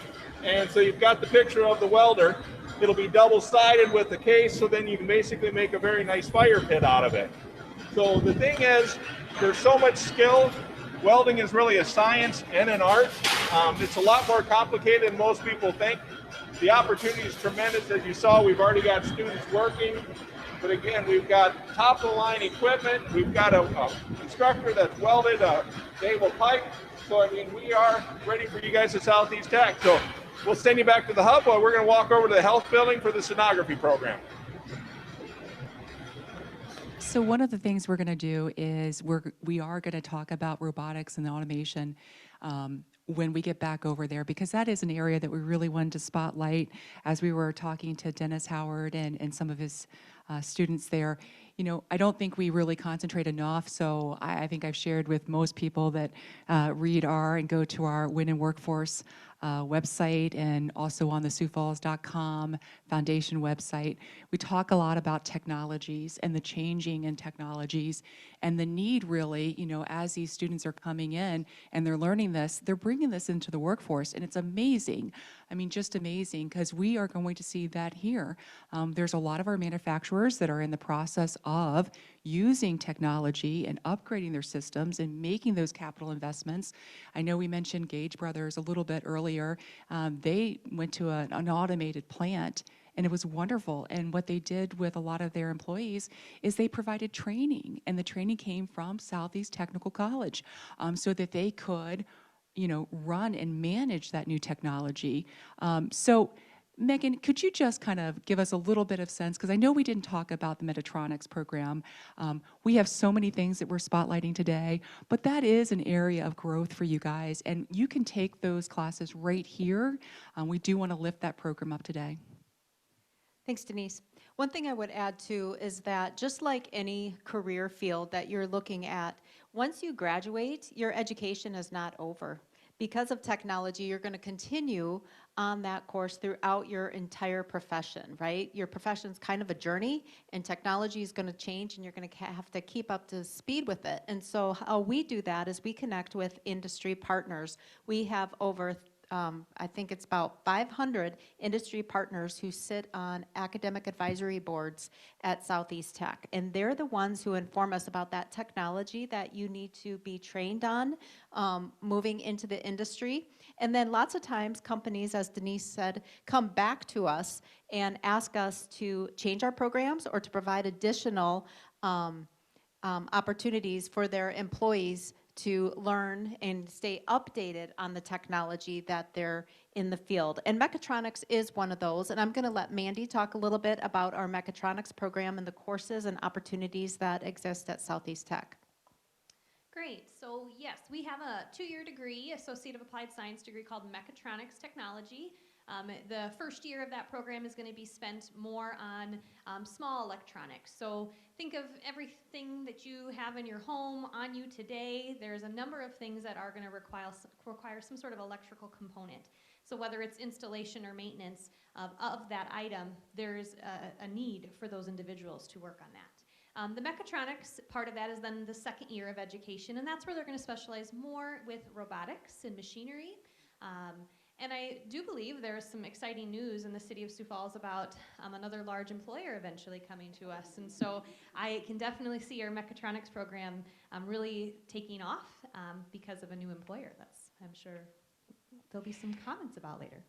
And so you've got the picture of the welder. It'll be double-sided with the case, so then you can basically make a very nice fire pit out of it. So the thing is, there's so much skill. Welding is really a science and an art. It's a lot more complicated than most people think. The opportunity is tremendous. As you saw, we've already got students working. But again, we've got top-of-the-line equipment. We've got a instructor that's welded a naval pipe. So, I mean, we are ready for you guys at Southeast Tech. So we'll send you back to the hub while we're going to walk over to the health building for the sonography program. So one of the things we're going to do is we are going to talk about robotics and automation when we get back over there, because that is an area that we really wanted to spotlight as we were talking to Dennis Howard and some of his students there. You know, I don't think we really concentrate enough, so I think I've shared with most people that read and go to our Win in Workforce website, and also on the SiouxFalls.com Foundation website. We talk a lot about technologies and the changing in technologies and the need, really, you know, as these students are coming in and they're learning this, they're bringing this into the workforce, and it's amazing. I mean, just amazing, because we are going to see that here. There's a lot of our manufacturers that are in the process of using technology and upgrading their systems and making those capital investments. I know we mentioned Gage Brothers a little bit earlier. They went to an automated plant, and it was wonderful. And what they did with a lot of their employees is they provided training, and the training came from Southeast Technical College, so that they could, you know, run and manage that new technology. So Megan, could you just kind of give us a little bit of sense? Because I know we didn't talk about the Metatronics program. We have so many things that we're spotlighting today, but that is an area of growth for you guys, and you can take those classes right here. We do want to lift that program up today. Thanks, Denise. One thing I would add too is that just like any career field that you're looking at, once you graduate, your education is not over. Because of technology, you're going to continue on that course throughout your entire profession, right? Your profession's kind of a journey, and technology is going to change, and you're going to have to keep up to speed with it. And so how we do that is we connect with industry partners. We have over I think it's about 500 industry partners who sit on academic advisory boards at Southeast Tech. And they're the ones who inform us about that technology that you need to be trained on moving into the industry. And then lots of times companies, as Denise said, come back to us and ask us to change our programs or to provide additional opportunities for their employees to learn and stay updated on the technology that they're in the field. And mechatronics is one of those. And I'm going to let Mandy talk a little bit about our mechatronics program and the courses and opportunities that exist at Southeast Tech. Great. So yes, we have a 2-year degree, Associate of Applied Science degree called Mechatronics Technology. The first year of that program is going to be spent more on small electronics. So think of everything that you have in your home on you today. There's a number of things that are going to require some sort of electrical component. So whether it's installation or maintenance of that item, there's a need for those individuals to work on that. The mechatronics part of that is then the second year of education, and that's where they're going to specialize more with robotics and machinery. And I do believe there's some exciting news in the city of Sioux Falls about another large employer eventually coming to us. And so I can definitely see our mechatronics program really taking off because of a new employer. That's, I'm sure there'll be some comments about later.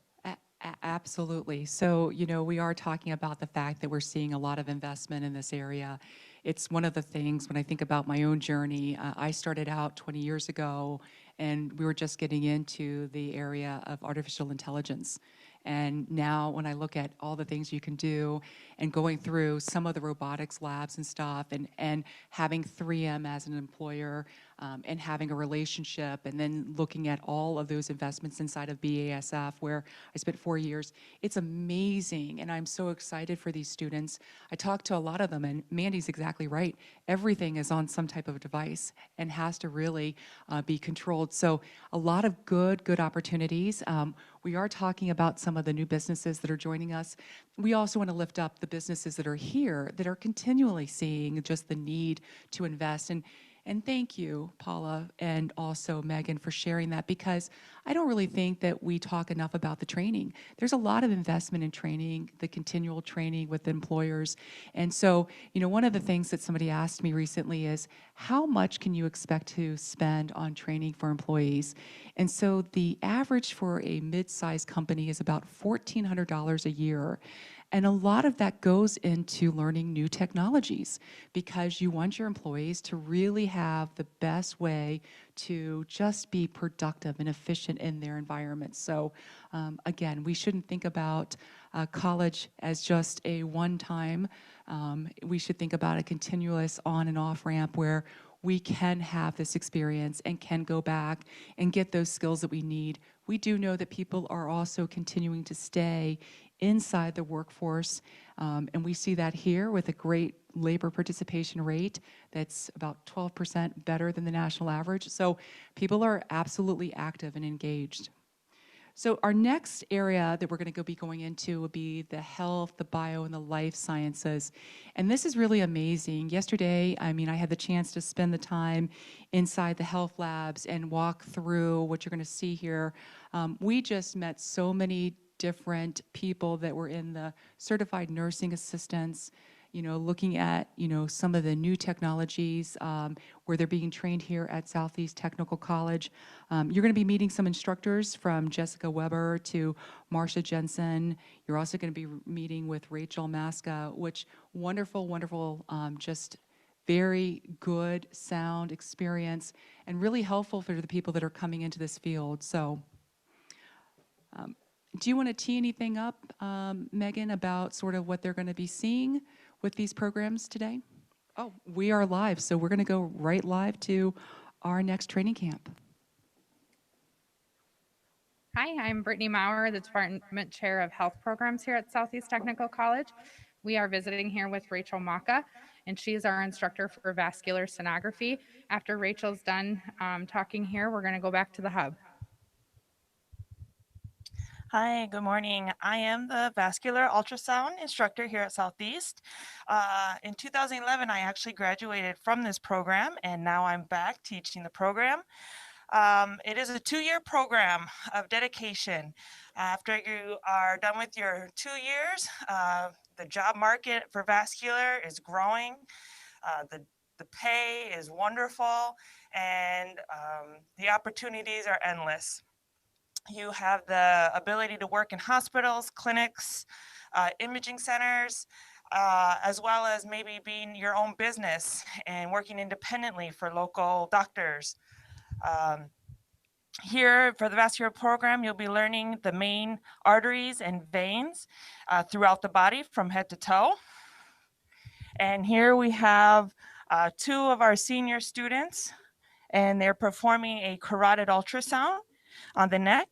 Absolutely. So, you know, we are talking about the fact that we're seeing a lot of investment in this area. It's one of the things when I think about my own journey. I started out 20 years ago, and we were just getting into the area of artificial intelligence. And now when I look at all the things you can do and going through some of the robotics labs and stuff, and having 3M as an employer, and having a relationship, and then looking at all of those investments inside of BASF, where I spent 4 years. It's amazing, and I'm so excited for these students. I talked to a lot of them, and Mandy's exactly right. Everything is on some type of device and has to really be controlled. So a lot of good opportunities. We are talking about some of the new businesses that are joining us. We also want to lift up the businesses that are here that are continually seeing just the need to invest. And thank you, Paula, and also Megan, for sharing that, because I don't really think that we talk enough about the training. There's a lot of investment in training, the continual training with employers. And so, one of the things that somebody asked me recently is, how much can you expect to spend on training for employees? And so the average for a mid-sized company is about $1,400 a year. And a lot of that goes into learning new technologies, because you want your employees to really have the best way to just be productive and efficient in their environment. So again, we shouldn't think about college as just a one-time. We should think about a continuous on and off ramp where we can have this experience and can go back and get those skills that we need. We do know that people are also continuing to stay inside the workforce, and we see that here with a great labor participation rate that's about 12% better than the national average. So people are absolutely active and engaged. So our next area that we're going to be going into will be the health, the bio, and the life sciences. And this is really amazing. Yesterday, I had the chance to spend the time inside the health labs and walk through what you're going to see here. We just met so many different people that were in the certified nursing assistants, looking at, some of the new technologies where they're being trained here at Southeast Technical College. You're going to be meeting some instructors from Jessica Weber to Marcia Jensen. You're also going to be meeting with Rachel Masca, which wonderful, just very good sound experience and really helpful for the people that are coming into this field. So do you want to tee anything up, Megan, about sort of what they're going to be seeing with these programs today? Oh, we are live, so we're going to go right live to our next training camp. Hi, I'm Brittany Maurer, the Department Chair of Health Programs here at Southeast Technical College. We are visiting here with Rachel Maka, and she is our instructor for vascular sonography. After Rachel's done talking here, we're going to go back to the hub. Hi, good morning. I am the vascular ultrasound instructor here at Southeast. In 2011, I actually graduated from this program, and now I'm back teaching the program. It is a 2-year program of dedication. After you are done with your 2 years, the job market for vascular is growing. The pay is wonderful, and the opportunities are endless. You have the ability to work in hospitals, clinics, imaging centers, as well as maybe being your own business and working independently for local doctors. Here for the vascular program, you'll be learning the main arteries and veins throughout the body from head to toe. And here we have 2 of our senior students, and they're performing a carotid ultrasound on the neck.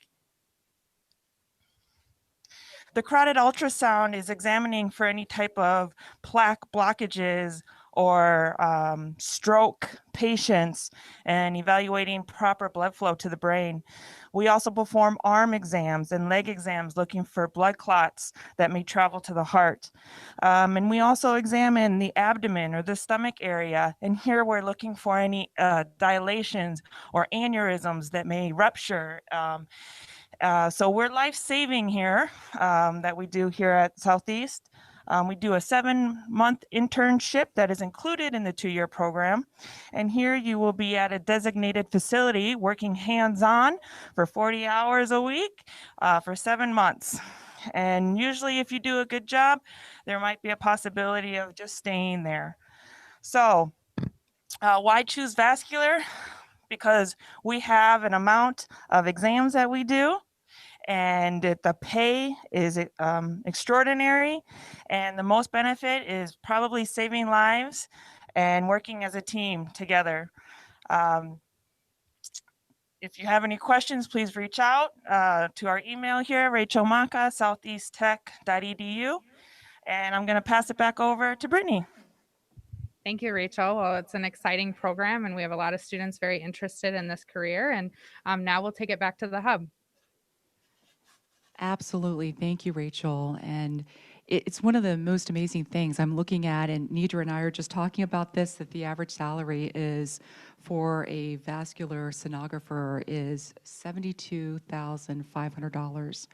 The carotid ultrasound is examining for any type of plaque blockages or stroke patients and evaluating proper blood flow to the brain. We also perform arm exams and leg exams looking for blood clots that may travel to the heart. And we also examine the abdomen or the stomach area. And here we're looking for any dilations or aneurysms that may rupture. So we're life-saving here that we do here at Southeast. We do a 7-month internship that is included in the 2-year program. And here you will be at a designated facility working hands-on for 40 hours a week for 7 months. And usually if you do a good job, there might be a possibility of just staying there. So why choose vascular? Because we have an amount of exams that we do, and the pay is extraordinary, and the most benefit is probably saving lives and working as a team together. If you have any questions, please reach out to our email here, Rachel Maka, southeasttech.edu. And I'm going to pass it back over to Brittany. Thank you, Rachel. Well, it's an exciting program, and we have a lot of students very interested in this career. And now we'll take it back to the hub. Absolutely. Thank you, Rachel. And it's one of the most amazing things I'm looking at, and Nidra and I are just talking about this, that the average salary is for a vascular sonographer is $72,500.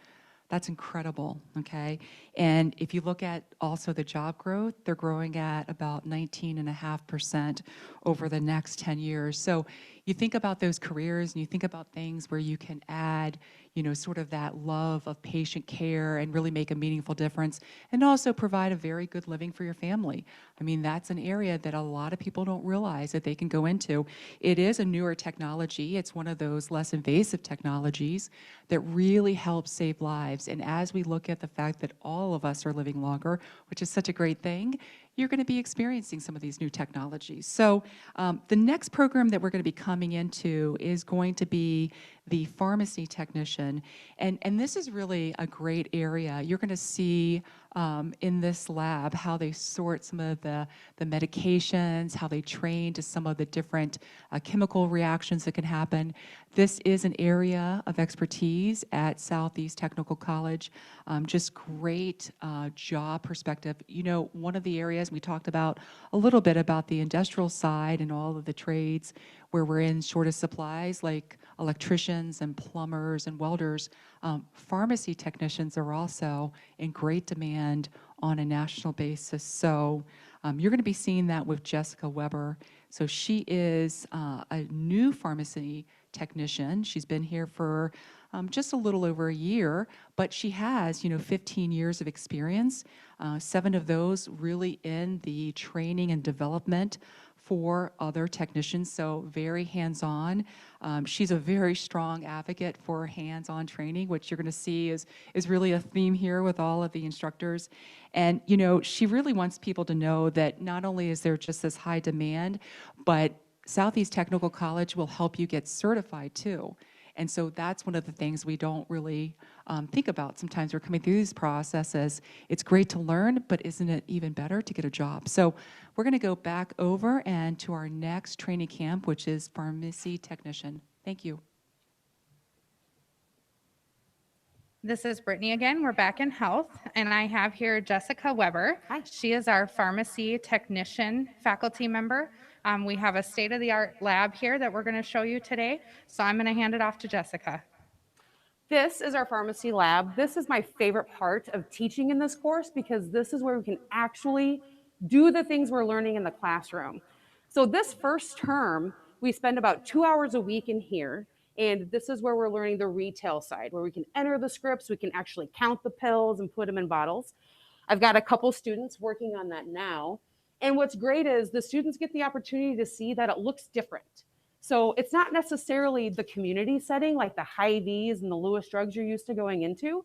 That's incredible, okay? And if you look at also the job growth, they're growing at about 19.5% over the next 10 years. So you think about those careers and you think about things where you can add, you know, sort of that love of patient care and really make a meaningful difference, and also provide a very good living for your family. I mean, that's an area that a lot of people don't realize that they can go into. It is a newer technology. It's one of those less invasive technologies that really helps save lives. And as we look at the fact that all of us are living longer, which is such a great thing, you're going to be experiencing some of these new technologies. So the next program that we're going to be coming into is going to be the pharmacy technician. And this is really a great area. You're going to see in this lab how they sort some of the medications, how they train to some of the different chemical reactions that can happen. This is an area of expertise at Southeast Technical College. Just great job perspective. You know, one of the areas we talked about a little bit about the industrial side and all of the trades where we're in short of supplies, like electricians and plumbers and welders. Pharmacy technicians are also in great demand on a national basis. So you're going to be seeing that with Jessica Weber. So she is a new pharmacy technician. She's been here for just a little over a year, but she has, 15 years of experience, 7 of those really in the training and development for other technicians, so very hands-on. She's a very strong advocate for hands-on training, which you're going to see is really a theme here with all of the instructors. And she really wants people to know that not only is there just this high demand, but Southeast Technical College will help you get certified too. And so that's one of the things we don't really think about. Sometimes we're coming through these processes. It's great to learn, but isn't it even better to get a job? So we're going to go back over and to our next training camp, which is pharmacy technician. Thank you. This is Brittany again. We're back in health, and I have here Jessica Weber. Hi. She is our pharmacy technician faculty member. We have a state-of-the-art lab here that we're going to show you today. So I'm going to hand it off to Jessica. This is our pharmacy lab. This is my favorite part of teaching in this course because this is where we can actually do the things we're learning in the classroom. So this first term, we spend about 2 hours a week in here. And this is where we're learning the retail side, where we can enter the scripts, we can actually count the pills and put them in bottles. I've got a couple students working on that now. And what's great is the students get the opportunity to see that it looks different. So it's not necessarily the community setting like the Hy-Vees and the Lewis drugs you're used to going into,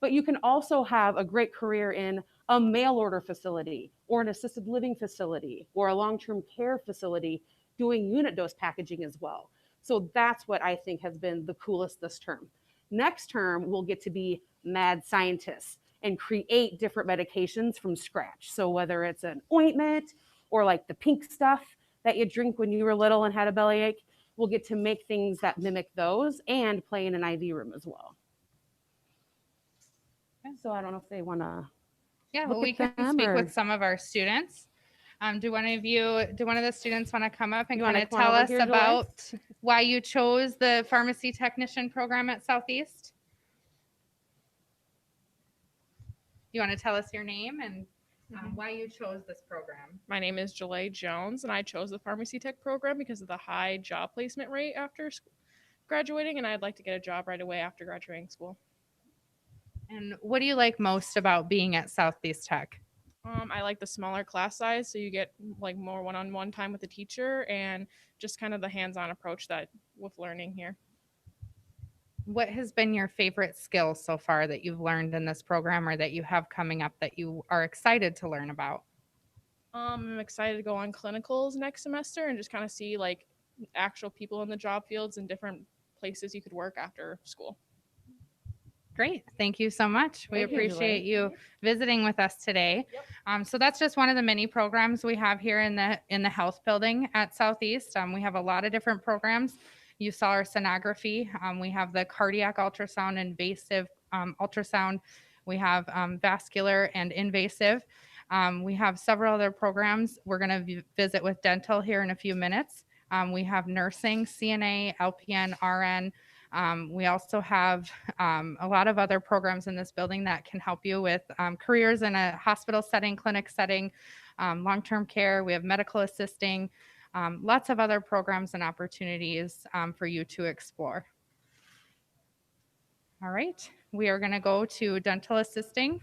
but you can also have a great career in a mail order facility or an assisted living facility or a long-term care facility doing unit dose packaging as well. So that's what I think has been the coolest this term. Next term, we'll get to be mad scientists and create different medications from scratch. So whether it's an ointment or like the pink stuff that you drink when you were little and had a bellyache, we'll get to make things that mimic those and play in an IV room as well. So I don't know if they want to. Yeah, well, we can speak with some of our students. Do one of the students want to come up and kind of tell us about why you chose the pharmacy technician program at Southeast? You want to tell us your name and why you chose this program? My name is Jalay Jones, and I chose the pharmacy tech program because of the high job placement rate after graduating, and I'd like to get a job right away after graduating school. And what do you like most about being at Southeast Tech? I like the smaller class size, so you get like more one-on-one time with the teacher and just kind of the hands-on approach that with learning here. What has been your favorite skill so far that you've learned in this program or that you have coming up that you are excited to learn about? I'm excited to go on clinicals next semester and just kind of see like actual people in the job fields and different places you could work after school. Great. Thank you so much. We Thank you, appreciate you visiting with us today. So that's just one of the many programs we have here in the health building at Southeast. We have a lot of different programs. You saw our sonography. We have the cardiac ultrasound, invasive ultrasound. We have vascular and invasive. We have several other programs. We're going to visit with dental here in a few minutes. We have nursing, CNA, LPN, RN. We also have a lot of other programs in this building that can help you with careers in a hospital setting, clinic setting, long-term care. We have medical assisting, lots of other programs and opportunities for you to explore. All right, we are going to go to dental assisting.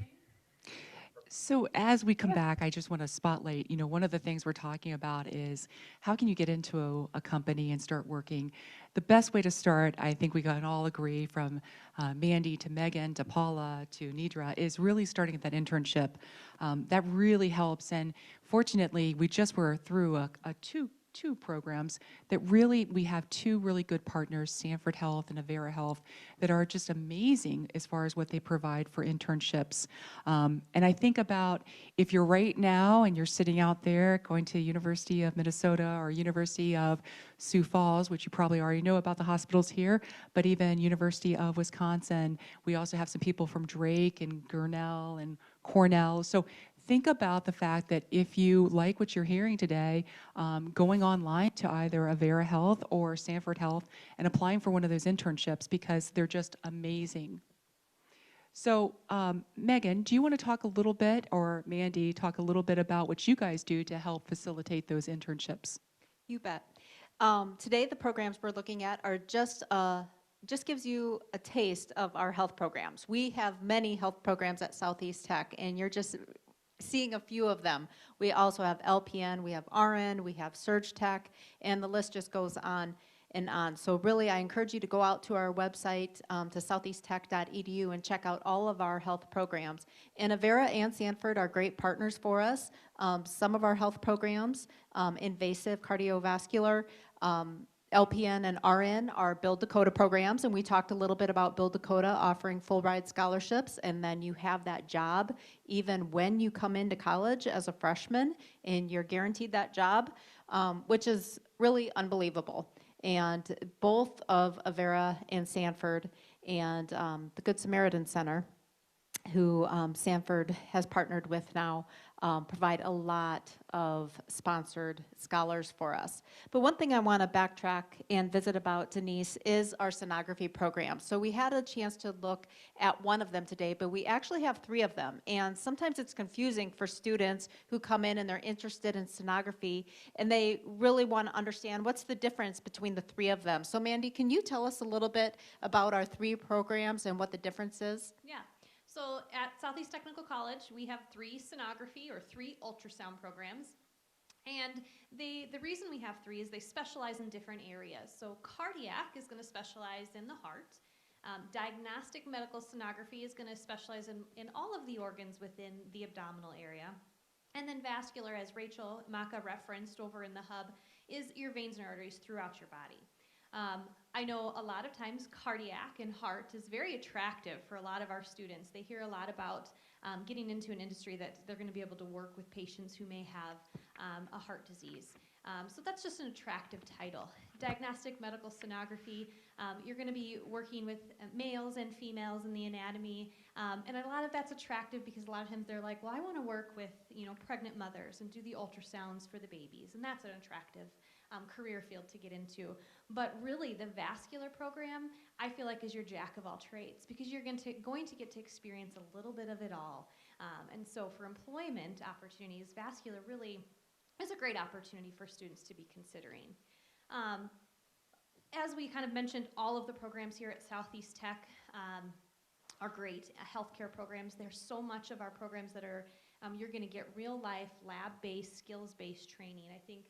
So as we come back, I just want to spotlight, one of the things we're talking about is how can you get into a company and start working? The best way to start, I think we can all agree, from Mandy to Megan to Paula to Nidra, is really starting at that internship. That really helps. And fortunately, we just were through a two programs that really, we have two really good partners, Sanford Health and Avera Health, that are just amazing as far as what they provide for internships. And I think about if you're right now and you're sitting out there going to University of Minnesota or University of Sioux Falls, which you probably already know about the hospitals here, but even University of Wisconsin, we also have some people from Drake and Grinnell and Cornell. So think about the fact that if you like what you're hearing today, going online to either Avera Health or Sanford Health and applying for one of those internships, because they're just amazing. So Megan, do you want to talk a little bit, or Mandy, talk a little bit about what you guys do to help facilitate those internships? You bet. Today, the programs we're looking at are just gives you a taste of our health programs. We have many health programs at Southeast Tech, and you're just seeing a few of them. We also have LPN, we have RN, we have Surge Tech, and the list just goes on and on. So really, I encourage you to go out to our website, to southeasttech.edu, and check out all of our health programs. And Avera and Sanford are great partners for us. Some of our health programs, invasive cardiovascular, LPN and RN are Build Dakota programs, and we talked a little bit about Build Dakota offering full ride scholarships, and then you have that job even when you come into college as a freshman, and you're guaranteed that job, which is really unbelievable. And both of Avera and Sanford and the Good Samaritan Center, who Sanford has partnered with now, provide a lot of sponsored scholars for us. But one thing I want to backtrack and visit about, Denise, is our sonography program. So we had a chance to look at one of them today, but we actually have 3 of them. And sometimes it's confusing for students who come in and they're interested in sonography, and they really want to understand what's the difference between the 3 of them. So Mandy, can you tell us a little bit about our 3 programs and what the difference is? Yeah. So at Southeast Technical College, we have 3 sonography or 3 ultrasound programs. And the reason we have 3 is they specialize in different areas. So cardiac is going to specialize in the heart. Diagnostic medical sonography is going to specialize in all of the organs within the abdominal area. And then vascular, as Rachel Maka referenced over in the hub, is your veins and arteries throughout your body. I know a lot of times cardiac and heart is very attractive for a lot of our students. They hear a lot about getting into an industry that they're going to be able to work with patients who may have a heart disease. So that's just an attractive title. Diagnostic medical sonography, you're going to be working with males and females in the anatomy, and a lot of that's attractive because a lot of times they're like, well, I want to work with pregnant mothers and do the ultrasounds for the babies, and that's an attractive career field to get into. But really, the vascular program, I feel like, is your jack of all trades, because you're going to get to experience a little bit of it all. And so for employment opportunities, vascular really is a great opportunity for students to be considering. As we kind of mentioned, all of the programs here at Southeast Tech are great healthcare programs. There's so much of our programs that are, you're going to get real life, lab-based, skills-based training. I think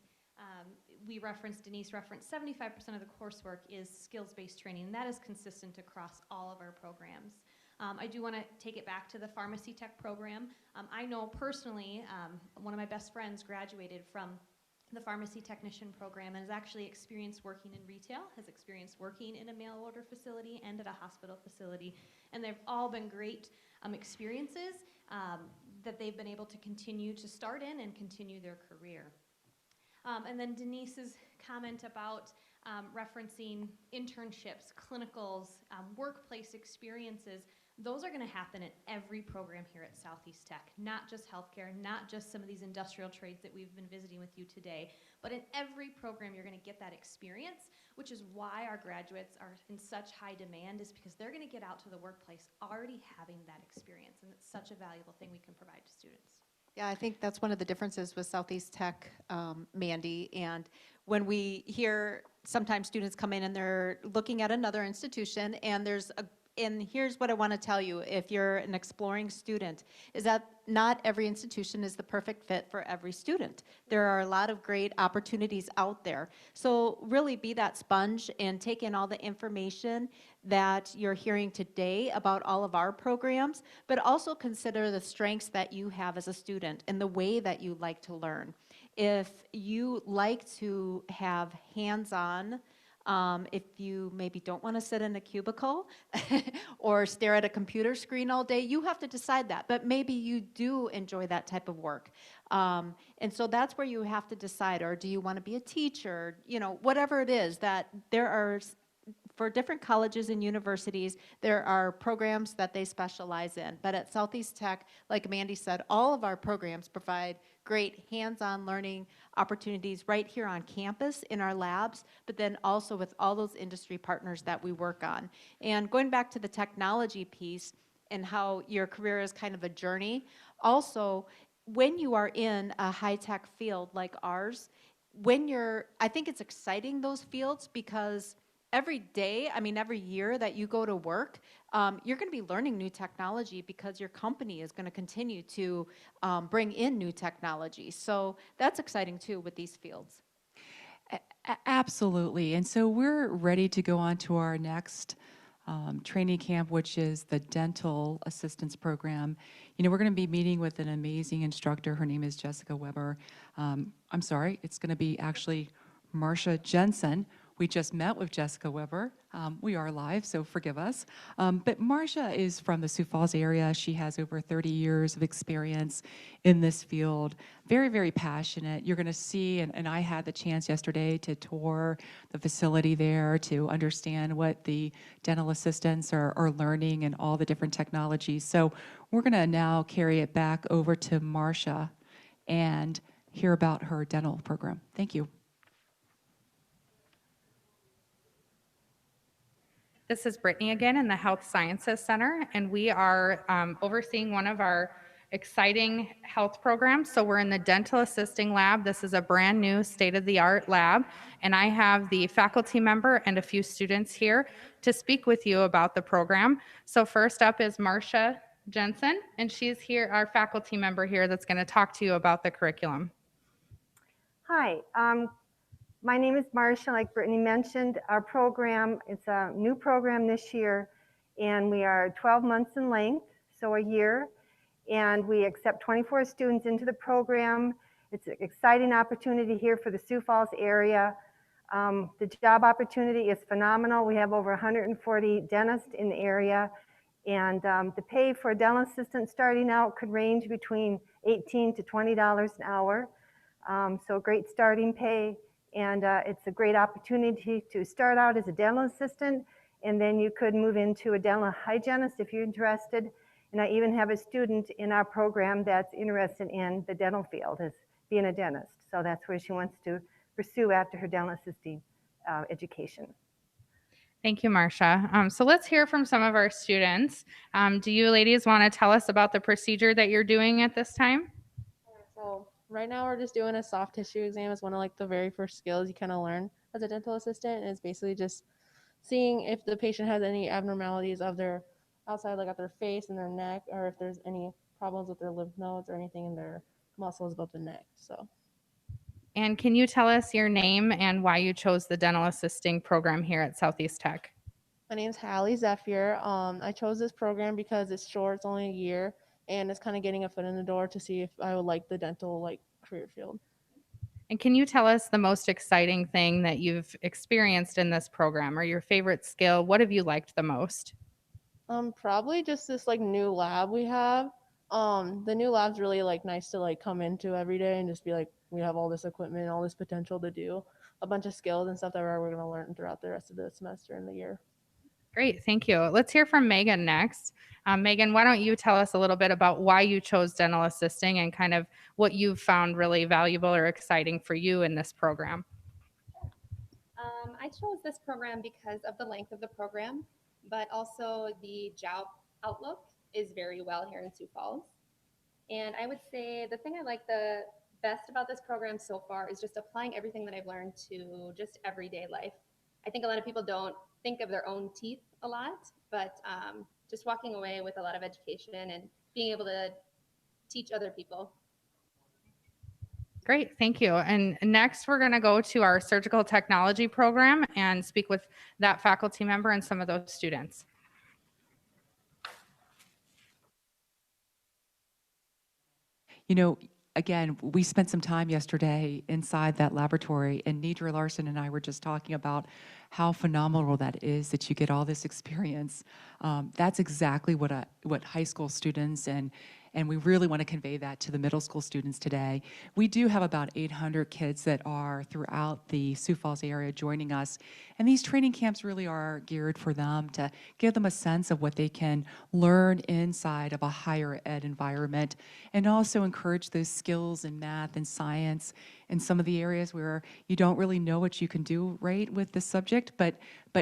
Denise referenced 75% of the coursework is skills-based training, and that is consistent across all of our programs. I do want to take it back to the pharmacy tech program. I know personally, one of my best friends graduated from the pharmacy technician program and has actually experienced working in retail, has experienced working in a mail order facility and at a hospital facility. And they've all been great experiences that they've been able to continue to start in and continue their career. And then Denise's comment about referencing internships, clinicals, workplace experiences, those are going to happen in every program here at Southeast Tech, not just healthcare, not just some of these industrial trades that we've been visiting with you today, but in every program you're going to get that experience, which is why our graduates are in such high demand, is because they're going to get out to the workplace already having that experience, and it's such a valuable thing we can provide to students. Yeah, I think that's one of the differences with Southeast Tech, Mandy. And when we hear sometimes students come in and they're looking at another institution, and and here's what I want to tell you, if you're an exploring student, is that not every institution is the perfect fit for every student. There are a lot of great opportunities out there. So really be that sponge and take in all the information that you're hearing today about all of our programs, but also consider the strengths that you have as a student and the way that you like to learn. If you like to have hands-on, if you maybe don't want to sit in a cubicle or stare at a computer screen all day, you have to decide that. But maybe you do enjoy that type of work. And so that's where you have to decide, or do you want to be a teacher? You know, whatever it is, that there are, for different colleges and universities, there are programs that they specialize in. But at Southeast Tech, like Mandy said, all of our programs provide great hands-on learning opportunities right here on campus in our labs, but then also with all those industry partners that we work on. And going back to the technology piece and how your career is kind of a journey, also, when you are in a high-tech field like ours, I think it's exciting, those fields, because every day, I mean, every year that you go to work, you're going to be learning new technology because your company is going to continue to bring in new technology. So that's exciting too with these fields. Absolutely. And so we're ready to go on to our next training camp, which is the dental assistance program. You know, we're going to be meeting with an amazing instructor. Her name is Jessica Weber. I'm sorry, it's going to be actually Marcia Jensen. We just met with Jessica Weber. We are live, so forgive us. But Marcia is from the Sioux Falls area. She has over 30 years of experience in this field. Very, very passionate. You're going to see, and I had the chance yesterday to tour the facility there to understand what the dental assistants are learning and all the different technologies. So we're going to now carry it back over to Marcia and hear about her dental program. Thank you. This is Brittany again in the Health Sciences Center, and we are overseeing one of our exciting health programs. So we're in the dental assisting lab. This is a brand new state-of-the-art lab, and I have the faculty member and a few students here to speak with you about the program. So first up is Marcia Jensen, and she's here, our faculty member here, that's going to talk to you about the curriculum. Hi. My name is Marcia. Like Brittany mentioned, our program, it's a new program this year, and we are 12 months in length, so a year, and we accept 24 students into the program. It's an exciting opportunity here for the Sioux Falls area. The job opportunity is phenomenal. We have over 140 dentists in the area, and the pay for a dental assistant starting out could range between $18 to $20 an hour, so great starting pay. And it's a great opportunity to start out as a dental assistant, and then you could move into a dental hygienist if you're interested. And I even have a student in our program that's interested in the dental field, as being a dentist. So that's where she wants to pursue after her dental assisting education. Thank you, Marcia. So let's hear from some of our students. Do you ladies want to tell us about the procedure that you're doing at this time? So right now we're just doing a soft tissue exam. It's one of like the very first skills you kind of learn as a dental assistant. And it's basically just seeing if the patient has any abnormalities of their outside, like at their face and their neck, or if there's any problems with their lymph nodes or anything in their muscles above the neck. So. And can you tell us your name and why you chose the dental assisting program here at Southeast Tech? My name's Hallie Zephyr. I chose this program because it's short, it's only a year, and it's kind of getting a foot in the door to see if I would like the dental career field. And can you tell us the most exciting thing that you've experienced in this program, or your favorite skill? What have you liked the most? Probably just this like new lab we have. The new lab's really like nice to like come into every day and just be like, we have all this equipment, all this potential to do a bunch of skills and stuff that we're going to learn throughout the rest of the semester and the year. Great, thank you. Let's hear from Megan next. Megan, why don't you tell us a little bit about why you chose dental assisting and kind of what you've found really valuable or exciting for you in this program? I chose this program because of the length of the program, but also the job outlook is very well here in Sioux Falls. And I would say the thing I like the best about this program so far is just applying everything that I've learned to just everyday life. I think a lot of people don't think of their own teeth a lot, but just walking away with a lot of education and being able to teach other people. Great, thank you. And next we're going to go to our surgical technology program and speak with that faculty member and some of those students. You know, again, we spent some time yesterday inside that laboratory, and Nidra Larson and I were just talking about how phenomenal that is that you get all this experience. That's exactly what high school students and we really want to convey that to the middle school students today. We do have about 800 kids that are throughout the Sioux Falls area joining us, and these training camps really are geared for them to give them a sense of what they can learn inside of a higher ed environment, and also encourage those skills in math and science in some of the areas where you don't really know what you can do right with this subject, but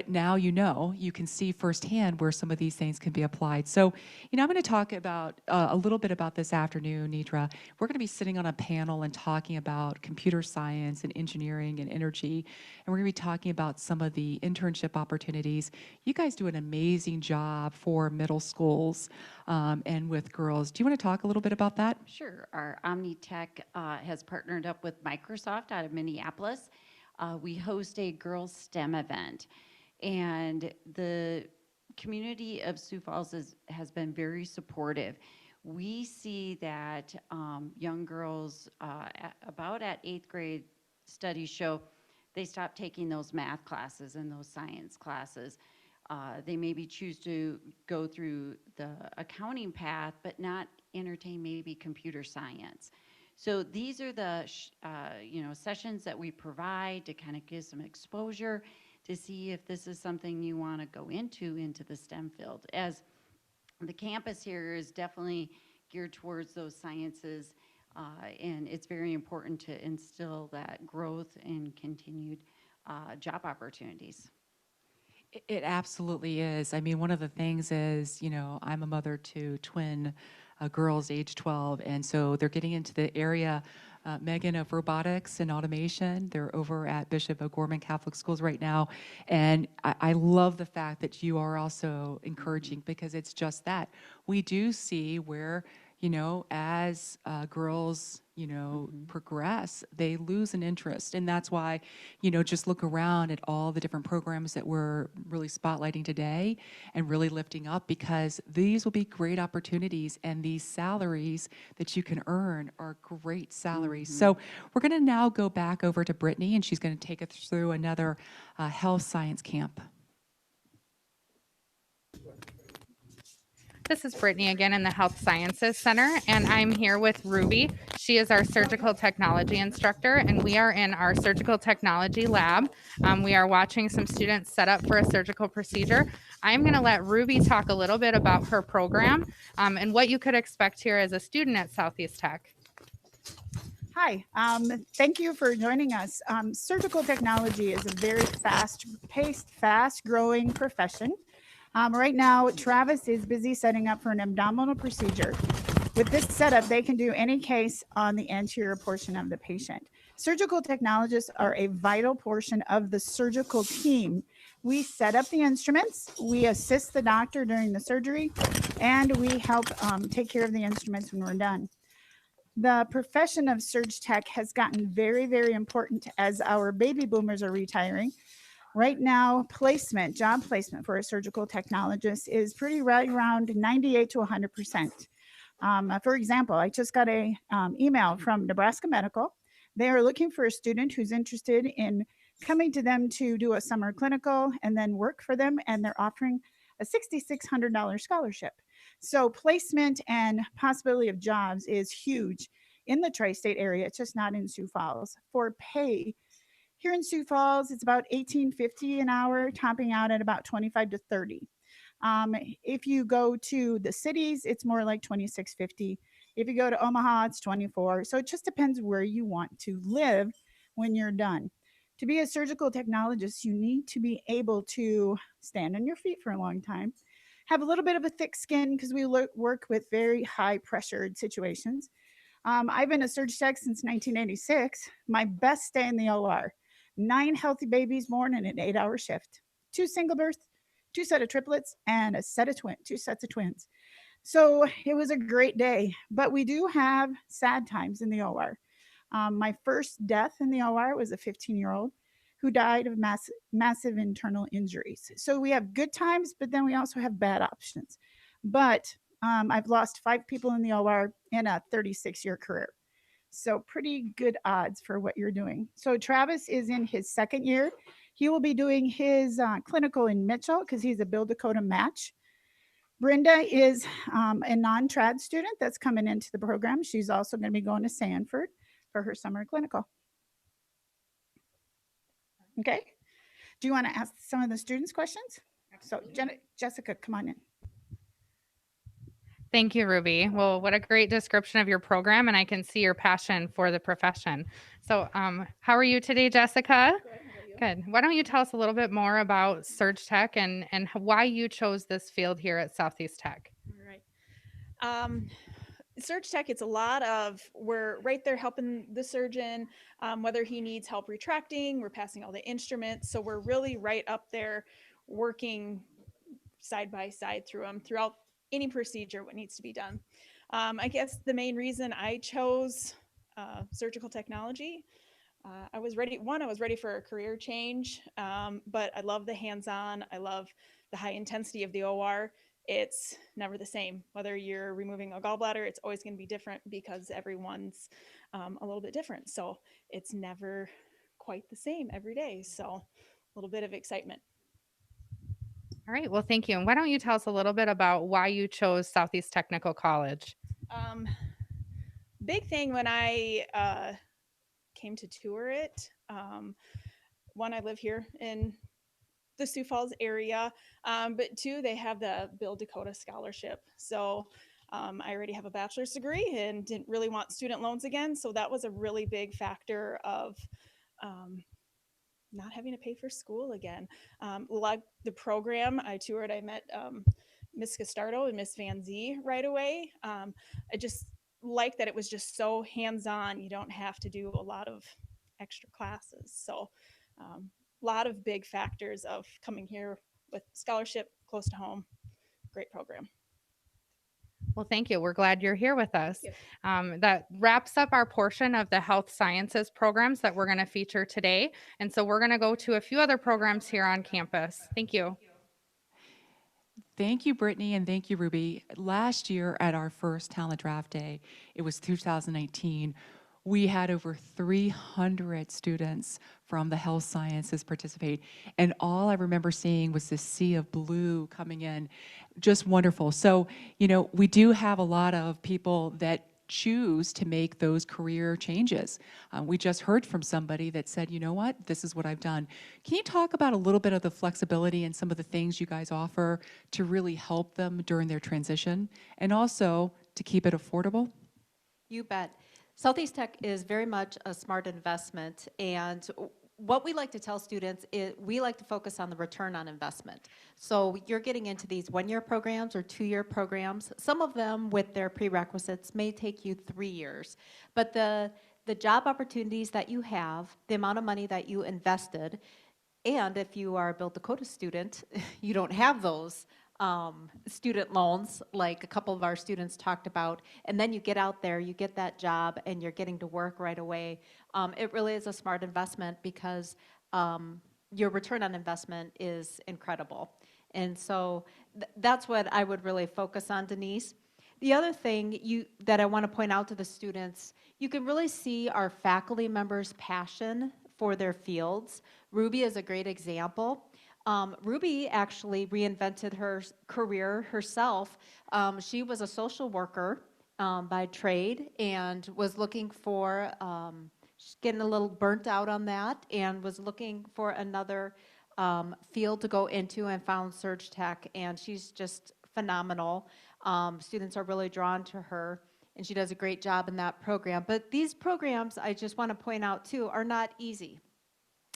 now you can see firsthand where some of these things can be applied. So, I'm going to talk about a little bit about this afternoon, Nidra. We're going to be sitting on a panel and talking about computer science and engineering and energy, and we're going to be talking about some of the internship opportunities. You guys do an amazing job for middle schools and with girls. Do you want to talk a little bit about that? Sure. Our OmniTech has partnered up with Microsoft out of Minneapolis. We host a girls STEM event, and the community of Sioux Falls has been very supportive. We see that young girls about at 8th grade, studies show they stop taking those math classes and those science classes. They maybe choose to go through the accounting path, but not entertain maybe computer science. So these are the sessions that we provide to kind of give some exposure to see if this is something you want to go into the STEM field. As the campus here is definitely geared towards those sciences, and it's very important to instill that growth and continued job opportunities. It absolutely is. I mean, one of the things is, I'm a mother to twin girls age 12, and so they're getting into the area, Megan, of robotics and automation. They're over at Bishop O'Gorman Catholic Schools right now, and I love the fact that you are also encouraging, because it's just that. We do see where, as girls, progress, they lose an interest. And that's why, just look around at all the different programs that we're really spotlighting today and really lifting up, because these will be great opportunities, and these salaries that you can earn are great salaries. So we're going to now go back over to Brittany, and she's going to take us through another health science camp. This is Brittany again in the Health Sciences Center, and I'm here with Ruby. She is our surgical technology instructor, and we are in our surgical technology lab. We are watching some students set up for a surgical procedure. I'm going to let Ruby talk a little bit about her program and what you could expect here as a student at Southeast Tech. Hi, thank you for joining us. Surgical technology is a very fast-paced, fast-growing profession. Right now, Travis is busy setting up for an abdominal procedure. With this setup, they can do any case on the anterior portion of the patient. Surgical technologists are a vital portion of the surgical team. We set up the instruments, we assist the doctor during the surgery, and we help take care of the instruments when we're done. The profession of Surg Tech has gotten very, very important as our baby boomers are retiring. Right now, job placement for a surgical technologist is pretty right around 98 to 100%. For example, I just got a email from Nebraska Medical. They are looking for a student who's interested in coming to them to do a summer clinical and then work for them, and they're offering a $6,600 scholarship. So placement and possibility of jobs is huge in the tri-state area. It's just not in Sioux Falls. For pay, here in Sioux Falls, it's about $18.50 an hour, topping out at about $25 to $30. If you go to the cities, it's more like $26.50. If you go to Omaha, it's $24. So it just depends where you want to live when you're done. To be a surgical technologist, you need to be able to stand on your feet for a long time, have a little bit of a thick skin because we work with very high pressured situations. I've been a surg tech since 1986. My best day in the OR, 9 healthy babies born in an 8-hour shift, 2 single births, 2 set of triplets, and a set of 2 sets of twins. So it was a great day, but we do have sad times in the OR. My first death in the OR was a 15-year-old who died of massive internal injuries. So we have good times, but then we also have bad options. But I've lost 5 people in the OR in a 36-year career. So pretty good odds for what you're doing. So Travis is in his 2nd year. He will be doing his clinical in Mitchell because he's a Build Dakota match. Brenda is a non-trad student that's coming into the program. She's also going to be going to Sanford for her summer clinical. Okay. Do you want to ask some of the students questions? So Jessica, come on in. Thank you, Ruby. Well, what a great description of your program, and I can see your passion for the profession. So how are you today, Jessica? Good. Why don't you tell us a little bit more about Surg Tech and why you chose this field here at Southeast Tech? All right. Surg Tech, it's a lot of, we're right there helping the surgeon, whether he needs help retracting, we're passing all the instruments. So we're really right up there working side by side through them throughout any procedure, what needs to be done. I guess the main reason I chose surgical technology, I was ready for a career change, but I love the hands-on. I love the high intensity of the OR. It's never the same. Whether you're removing a gallbladder, it's always going to be different because everyone's a little bit different. So it's never quite the same every day. So a little bit of excitement. All right. Well, thank you. And why don't you tell us a little bit about why you chose Southeast Technical College? Big thing when I came to tour it. One, I live here in the Sioux Falls area, but 2, they have the Build Dakota scholarship. So I already have a bachelor's degree and didn't really want student loans again. So that was a really big factor of not having to pay for school again. Like the program I toured, I met Miss Castardo and Miss Van Zee right away. I just like that it was just so hands-on. You don't have to do a lot of extra classes. So a lot of big factors of coming here with scholarship close to home. Great program. Well, thank you. We're glad you're here with us. That wraps up our portion of the health sciences programs that we're going to feature today. And so we're going to go to a few other programs here on campus. Thank you. Thank you, Brittany, and thank you, Ruby. Last year at our first Talent Draft Day, it was 2019, we had over 300 students from the health sciences participate, and all I remember seeing was this sea of blue coming in. Just wonderful. So, you know, we do have a lot of people that choose to make those career changes. We just heard from somebody that said, you know what, this is what I've done. Can you talk about a little bit of the flexibility and some of the things you guys offer to really help them during their transition and also to keep it affordable? You bet. Southeast Tech is very much a smart investment, and what we like to tell students is we like to focus on the return on investment. So you're getting into these 1-year programs or 2-year programs. Some of them with their prerequisites may take you 3 years, but the job opportunities that you have, the amount of money that you invested, and if you are a Build Dakota student, you don't have those student loans like a couple of our students talked about, and then you get out there, you get that job, and you're getting to work right away. It really is a smart investment because your return on investment is incredible. And so that's what I would really focus on, Denise. The other thing that I want to point out to the students, you can really see our faculty members' passion for their fields. Ruby is a great example. Ruby actually reinvented her career herself. She was a social worker by trade and was looking for, getting a little burnt out on that, and was looking for another field to go into, and found Surge Tech, and she's just phenomenal. Students are really drawn to her, and she does a great job in that program. But these programs, I just want to point out too, are not easy.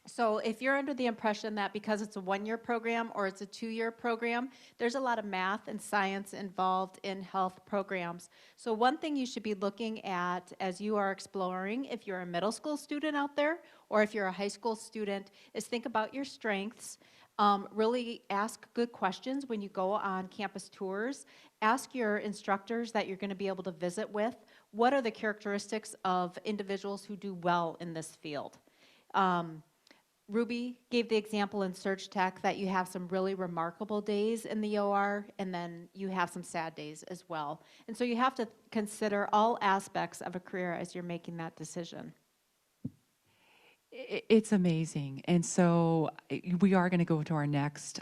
So if you're under the impression that because it's a one-year program or it's a two-year program, there's a lot of math and science involved in health programs. So one thing you should be looking at as you are exploring, if you're a middle school student out there, or if you're a high school student, is think about your strengths. Really ask good questions when you go on campus tours. Ask your instructors that you're going to be able to visit with, what are the characteristics of individuals who do well in this field? Ruby gave the example in Surge Tech that you have some really remarkable days in the OR, and then you have some sad days as well. And so you have to consider all aspects of a career as you're making that decision. It's amazing. And so we are going to go to our next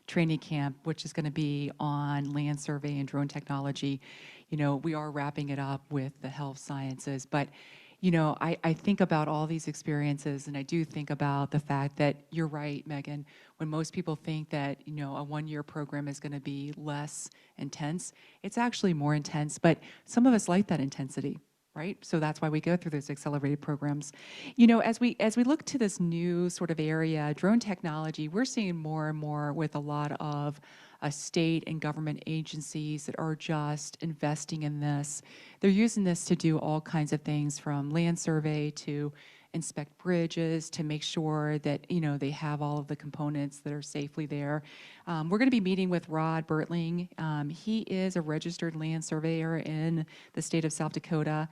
training camp, which is going to be on land survey and drone technology. You know, we are wrapping it up with the health sciences, but you know, I think about all these experiences, and I do think about the fact that you're right, Megan, when most people think that, you know, a one-year program is going to be less intense, it's actually more intense, but some of us like that intensity, right? So that's why we go through those accelerated programs. You know, as we look to this new sort of area, drone technology, we're seeing more and more with a lot of state and government agencies that are just investing in this. They're using this to do all kinds of things, from land survey to inspect bridges, to make sure that, you know, they have all of the components that are safely there. We're going to be meeting with Rod Bertling. He is a registered land surveyor in the state of South Dakota.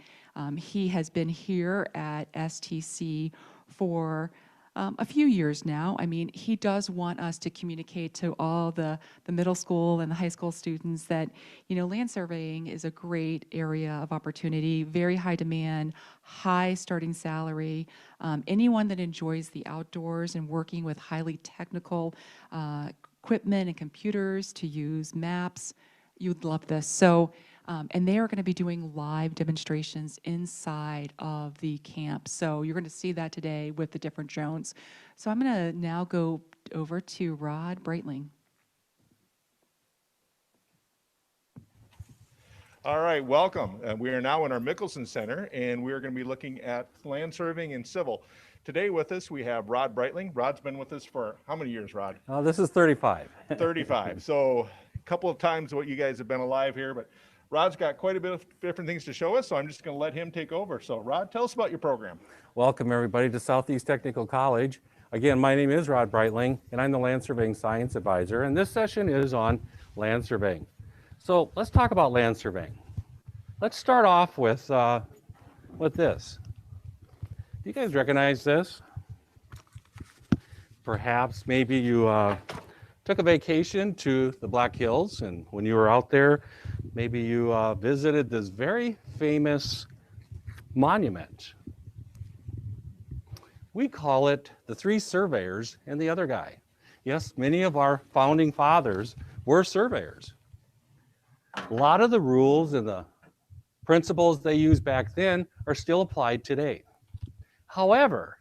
He has been here at STC for a few years now. I mean, he does want us to communicate to all the middle school and the high school students that, you know, land surveying is a great area of opportunity, very high demand, high starting salary. Anyone that enjoys the outdoors and working with highly technical equipment and computers to use maps, you'd love this. So, and they are going to be doing live demonstrations inside of the camp. So you're going to see that today with the different drones. So I'm going to now go over to Rod Breitling. All right, welcome. We are now in our Mickelson Center, and we are going to be looking at land surveying and civil. Today with us, we have Rod Breitling. Rod's been with us for how many years, Rod? This is 35. 35. So a couple of times what you guys have been alive here, but Rod's got quite a bit of different things to show us, so I'm just going to let him take over. So Rod, tell us about your program. Welcome everybody to Southeast Technical College. Again, my name is Rod Breitling, and I'm the Land Surveying Science Advisor, and this session is on land surveying. So let's talk about land surveying. Let's start off with this. Do you guys recognize this? Perhaps maybe you took a vacation to the Black Hills, and when you were out there, maybe you visited this very famous monument. We call it the Three Surveyors and the Other Guy. Yes, many of our founding fathers were surveyors. A lot of the rules and the principles they used back then are still applied today. However,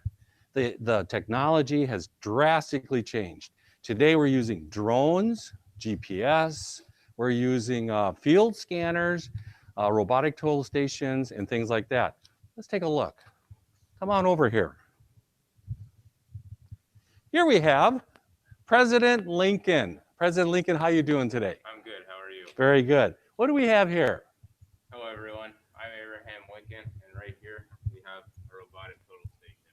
the technology has drastically changed. Today we're using drones, GPS, we're using field scanners, robotic total stations, and things like that. Let's take a look. Come on over here. Here we have President Lincoln. President Lincoln, how you doing today? I'm good. How are you? Very good. What do we have here? Hello, everyone. I'm Abraham Lincoln, and right here we have a robotic total station.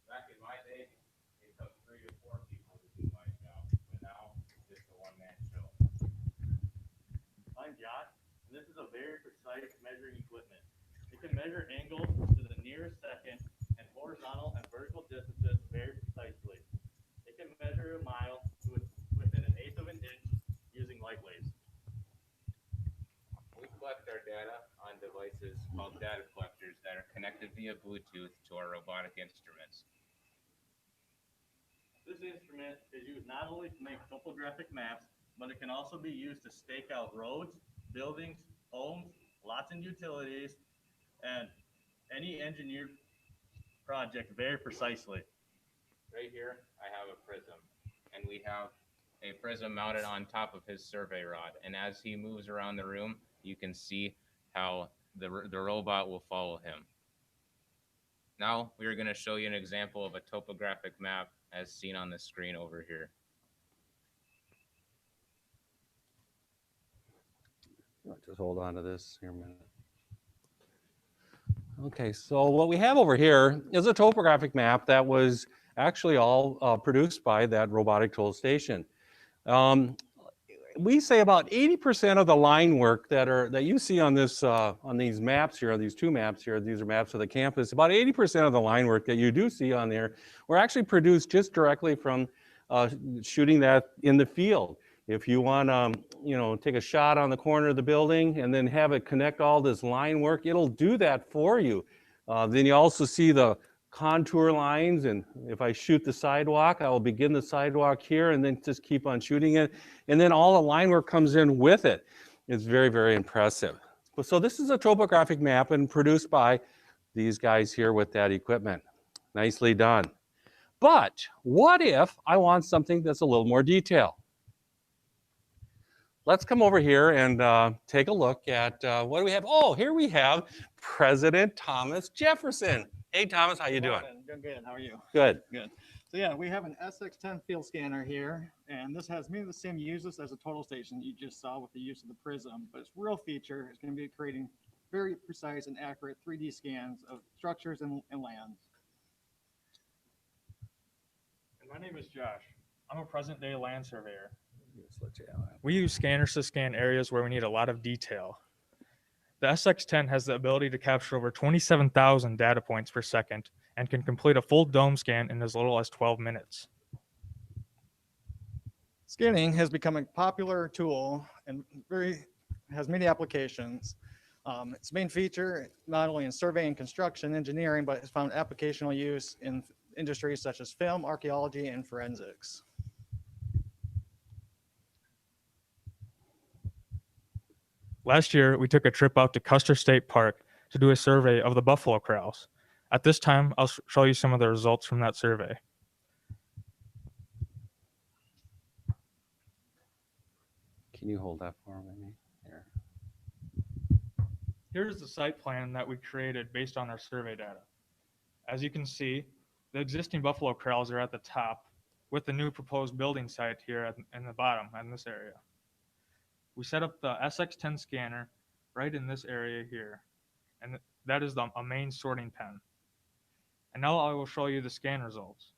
Back in my day, it took 3 to 4 people to do my job, but now it's just a one-man show. I'm Josh, and this is a very precise measuring equipment. It can measure angles to the nearest second and horizontal and vertical distances very precisely. It can measure a mile to within 1/8 of an inch using light waves. connected via Bluetooth to our robotic instruments. This instrument is used not only to make topographic maps, but it can also be used to stake out roads, buildings, homes, lots and utilities, and any engineered project very precisely. Right here, I have a prism, and we have a prism mounted on top of his survey rod. And as he moves around the room, you can see how the robot will follow him. Now we are going to show you an example of a topographic map as seen on the screen over here. Just hold on to this here a minute. Okay, so what we have over here is a topographic map that was actually all produced by that robotic toll station. We say about 80% of the line work that you see on this on these maps here, these two maps here, these are maps of the campus. About 80% of the line work that you do see on there were actually produced just directly from shooting that in the field. If you want to, take a shot on the corner of the building and then have it connect all this line work, it'll do that for you. Then you also see the contour lines, and if I shoot the sidewalk, I will begin the sidewalk here and then just keep on shooting it. And then all the line work comes in with it. It's very, very impressive. So this is a topographic map and produced by these guys here with that equipment. Nicely done. But what if I want something that's a little more detailed? Let's come over here and take a look at what do we have? Oh, here we have President Thomas Jefferson. Hey, Thomas, how you doing? Doing good. How are you? Good. Good. So yeah, we have an SX10 field scanner here, and this has many of the same uses as a total station you just saw with the use of the prism, but its real feature is going to be creating very precise and accurate 3D scans of structures and lands. And my name is Josh. I'm a present-day land surveyor. We use scanners to scan areas where we need a lot of detail. The SX10 has the ability to capture over 27,000 data points per second and can complete a full dome scan in as little as 12 minutes. Scanning has become a popular tool and has many applications. Its main feature, not only in survey and construction engineering, but has found applicational use in industries such as film, archaeology, and forensics. Last year, we took a trip out to Custer State Park to do a survey of the buffalo corrals. At this time, I'll show you some of the results from that survey. Can you hold that for me? Here. Here's the site plan that we created based on our survey data. As you can see, the existing buffalo corrals are at the top, with the new proposed building site here in the bottom in this area. We set up the SX10 scanner right in this area here, and that is a main sorting pen. And now I will show you the scan results.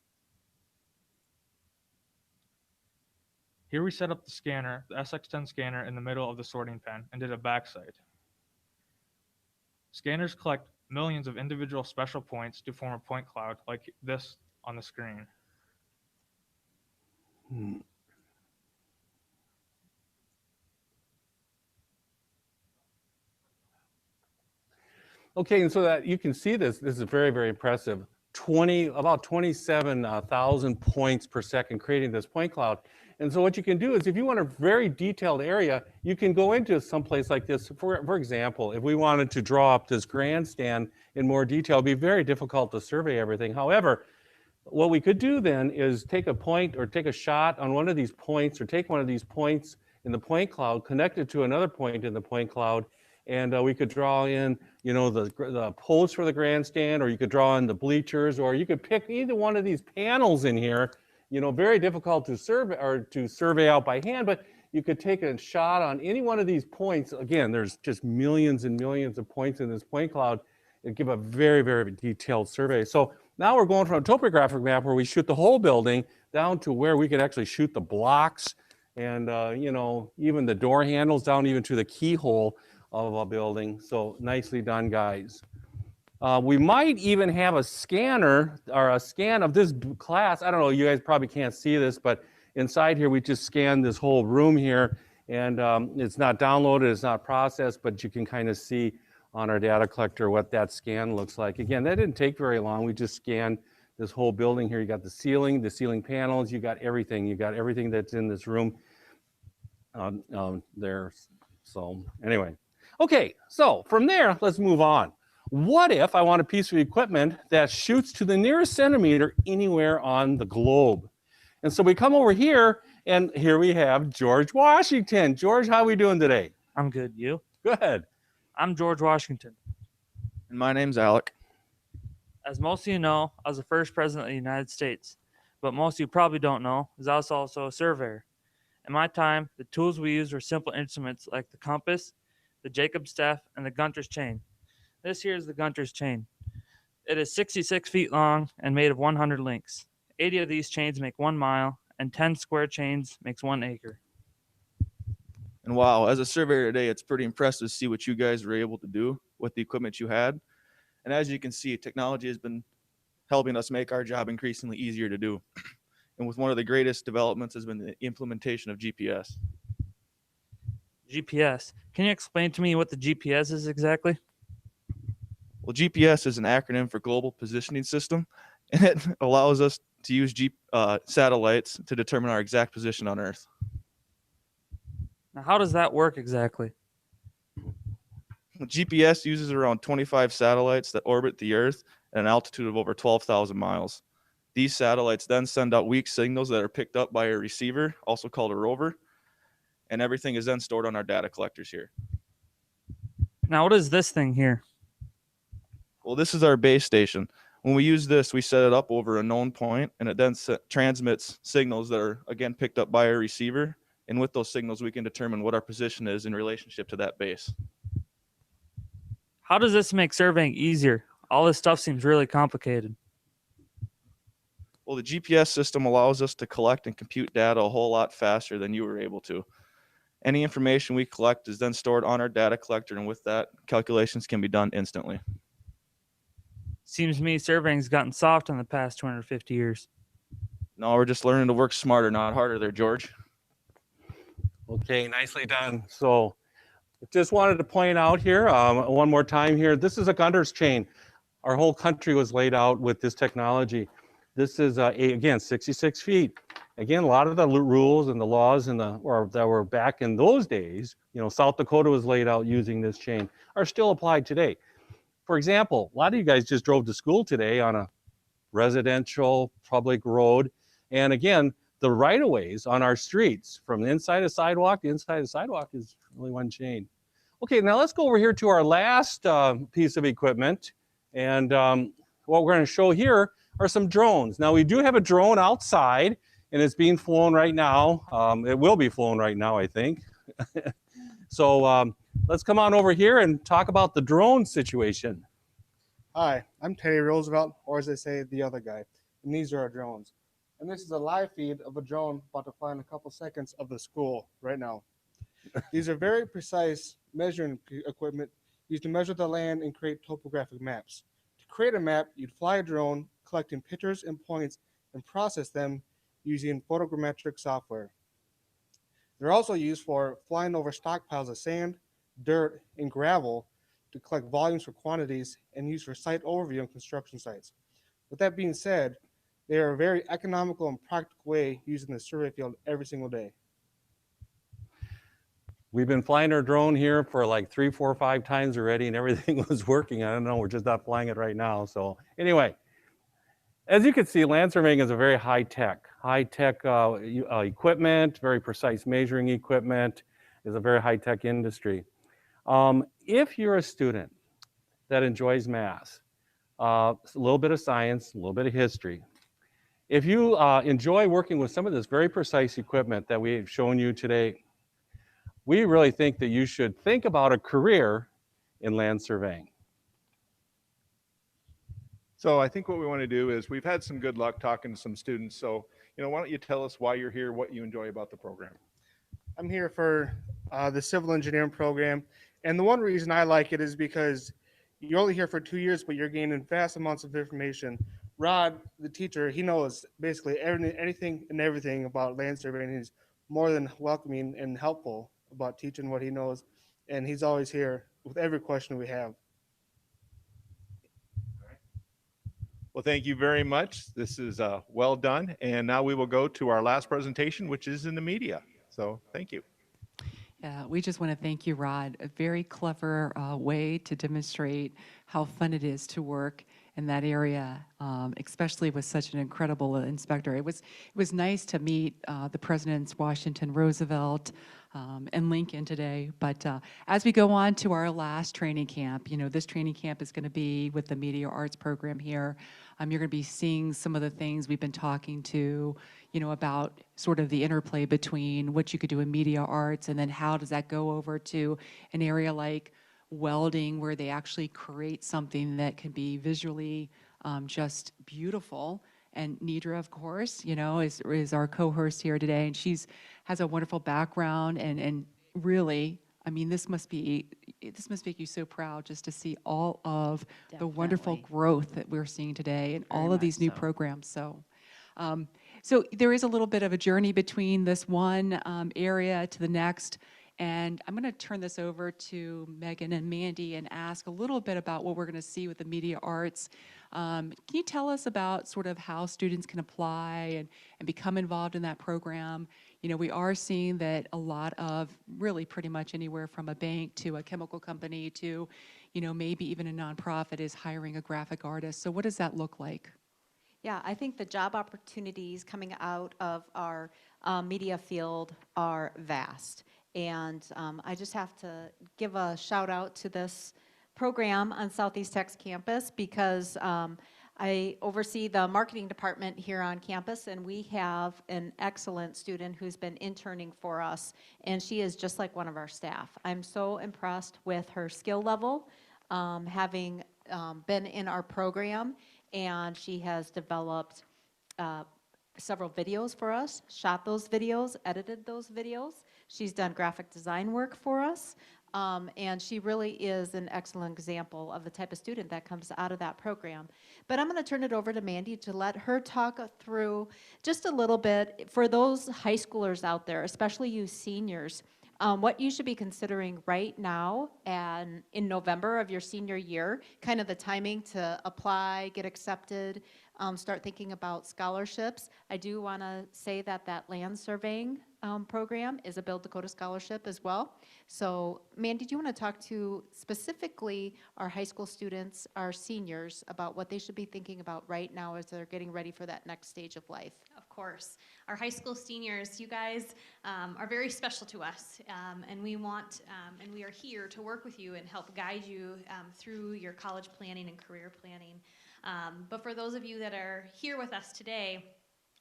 Here we set up the scanner, the SX10 scanner, in the middle of the sorting pen and did a backside. Scanners collect millions of individual special points to form a point cloud like this on the screen. Okay, and so that you can see this is very, very impressive. About 27,000 points per second creating this point cloud. And so what you can do is if you want a very detailed area, you can go into some place like this. For example, if we wanted to draw up this grandstand in more detail, it'd be very difficult to survey everything. However, what we could do then is take a point or take a shot on one of these points or take one of these points in the point cloud, connect it to another point in the point cloud, and we could draw in, the posts for the grandstand, or you could draw in the bleachers, or you could pick either one of these panels in here. Very difficult to survey out by hand, but you could take a shot on any one of these points. Again, there's just millions and millions of points in this point cloud and give a very, very detailed survey. So now we're going from a topographic map where we shoot the whole building down to where we could actually shoot the blocks and, even the door handles down even to the keyhole of a building. So nicely done, guys. We might even have a scanner or a scan of this class. I don't know, you guys probably can't see this, but inside here we just scanned this whole room here, and it's not downloaded, it's not processed, but you can kind of see on our data collector what that scan looks like. Again, that didn't take very long. We just scanned this whole building here. You got the ceiling panels, you got everything. You got everything that's in this room there. So anyway, okay, so from there, let's move on. What if I want a piece of equipment that shoots to the nearest centimeter anywhere on the globe? And so we come over here, and here we have George Washington. George, how are we doing today? I'm good. You? Good. I'm George Washington. And my name's Alec. As most of you know, I was the first president of the United States. But most of you probably don't know is I was also a surveyor. In my time, the tools we used were simple instruments like the compass, the Jacob's staff, and the Gunter's chain. This here is the Gunter's chain. It is 66 feet long and made of 100 links. 80 of these chains make 1 mile, and 10 square chains makes 1 acre. And wow, as a surveyor today, it's pretty impressive to see what you guys were able to do with the equipment you had. And as you can see, technology has been helping us make our job increasingly easier to do. And with one of the greatest developments has been the implementation of GPS. GPS. Can you explain to me what the GPS is exactly? Well, GPS is an acronym for Global Positioning System, and it allows us to use satellites to determine our exact position on Earth. Now, how does that work exactly? GPS uses around 25 satellites that orbit the Earth at an altitude of over 12,000 miles. These satellites then send out weak signals that are picked up by a receiver, also called a rover, and everything is then stored on our data collectors here. Now, what is this thing here? Well, this is our base station. When we use this, we set it up over a known point, and it then transmits signals that are, again, picked up by a receiver. And with those signals, we can determine what our position is in relationship to that base. How does this make surveying easier? All this stuff seems really complicated. Well, the GPS system allows us to collect and compute data a whole lot faster than you were able to. Any information we collect is then stored on our data collector, and with that, calculations can be done instantly. Seems to me surveying's gotten soft in the past 250 years. No, we're just learning to work smarter, not harder there, George. Okay, nicely done. So just wanted to point out here one more time here, this is a Gunter's chain. Our whole country was laid out with this technology. This is, again, 66 feet. Again, a lot of the rules and the laws that were back in those days, you know, South Dakota was laid out using this chain, are still applied today. For example, a lot of you guys just drove to school today on a residential public road. And again, the right-of-ways on our streets from the inside of sidewalk to inside of sidewalk is only one chain. Okay, now let's go over here to our last piece of equipment. And what we're going to show here are some drones. Now we do have a drone outside and it's being flown right now. It will be flown right now, I think. So let's come on over here and talk about the drone situation. Hi, I'm Teddy Roosevelt, or as they say, the other guy. And these are our drones. And this is a live feed of a drone about to fly in a couple seconds of the school right now. These are very precise measuring equipment used to measure the land and create topographic maps. To create a map, you'd fly a drone, collecting pictures and points, and process them using photogrammetric software. They're also used for flying over stockpiles of sand, dirt, and gravel to collect volumes for quantities and used for site overview on construction sites. With that being said, they are a very economical and practical way using the survey field every single day. We've been flying our drone here for like 3, 4, 5 times already and everything was working. I don't know, we're just not flying it right now. So anyway, as you can see, land surveying is a very high-tech equipment, very precise measuring equipment, is a very high-tech industry. If you're a student that enjoys math, a little bit of science, a little bit of history, if you enjoy working with some of this very precise equipment that we've shown you today, we really think that you should think about a career in land surveying. So I think what we want to do is we've had some good luck talking to some students. So, you know, why don't you tell us why you're here, what you enjoy about the program? I'm here for the civil engineering program. And the one reason I like it is because you're only here for 2 years, but you're gaining vast amounts of information. Rod, the teacher, he knows basically anything and everything about land surveying. He's more than welcoming and helpful about teaching what he knows. And he's always here with every question we have. Well, thank you very much. This is well done. And now we will go to our last presentation, which is in the media. So thank you. Yeah, we just want to thank you, Rod. A very clever way to demonstrate how fun it is to work in that area, especially with such an incredible inspector. It was nice to meet the presidents Washington, Roosevelt, and Lincoln today. But as we go on to our last training camp, you know, this training camp is going to be with the Media Arts program here. You're going to be seeing some of the things we've been talking to, you know, about sort of the interplay between what you could do in media arts and then how does that go over to an area like welding where they actually create something that can be visually just beautiful. And Nidra, of course, you know, is our co-host here today, and she's has a wonderful background and really, I mean, this must make you so proud just to see all of the wonderful growth that we're seeing today and all of these new programs. So, so there is a little bit of a journey between this one area to the next. And I'm going to turn this over to Megan and Mandy and ask a little bit about what we're going to see with the media arts. Can you tell us about sort of how students can apply and become involved in that program? You know, we are seeing that a lot of really pretty much anywhere from a bank to a chemical company to, you know, maybe even a nonprofit is hiring a graphic artist. So what does that look like? Yeah, I think the job opportunities coming out of our media field are vast. And I just have to give a shout out to this program on Southeast Tech's campus because I oversee the marketing department here on campus, and we have an excellent student who's been interning for us, and she is just like one of our staff. I'm so impressed with her skill level, having been in our program, and she has developed several videos for us, shot those videos, edited those videos. She's done graphic design work for us, and she really is an excellent example of the type of student that comes out of that program. But I'm going to turn it over to Mandy to let her talk through just a little bit for those high schoolers out there, especially you seniors, what you should be considering right now and in November of your senior year, kind of the timing to apply, get accepted, start thinking about scholarships. I do want to say that that land surveying program is a Build Dakota scholarship as well. So Mandy, do you want to talk to specifically our high school students, our seniors, about what they should be thinking about right now as they're getting ready for that next stage of life? Of course. Our high school seniors, you guys are very special to us, and we want, and we are here to work with you and help guide you through your college planning and career planning. But for those of you that are here with us today,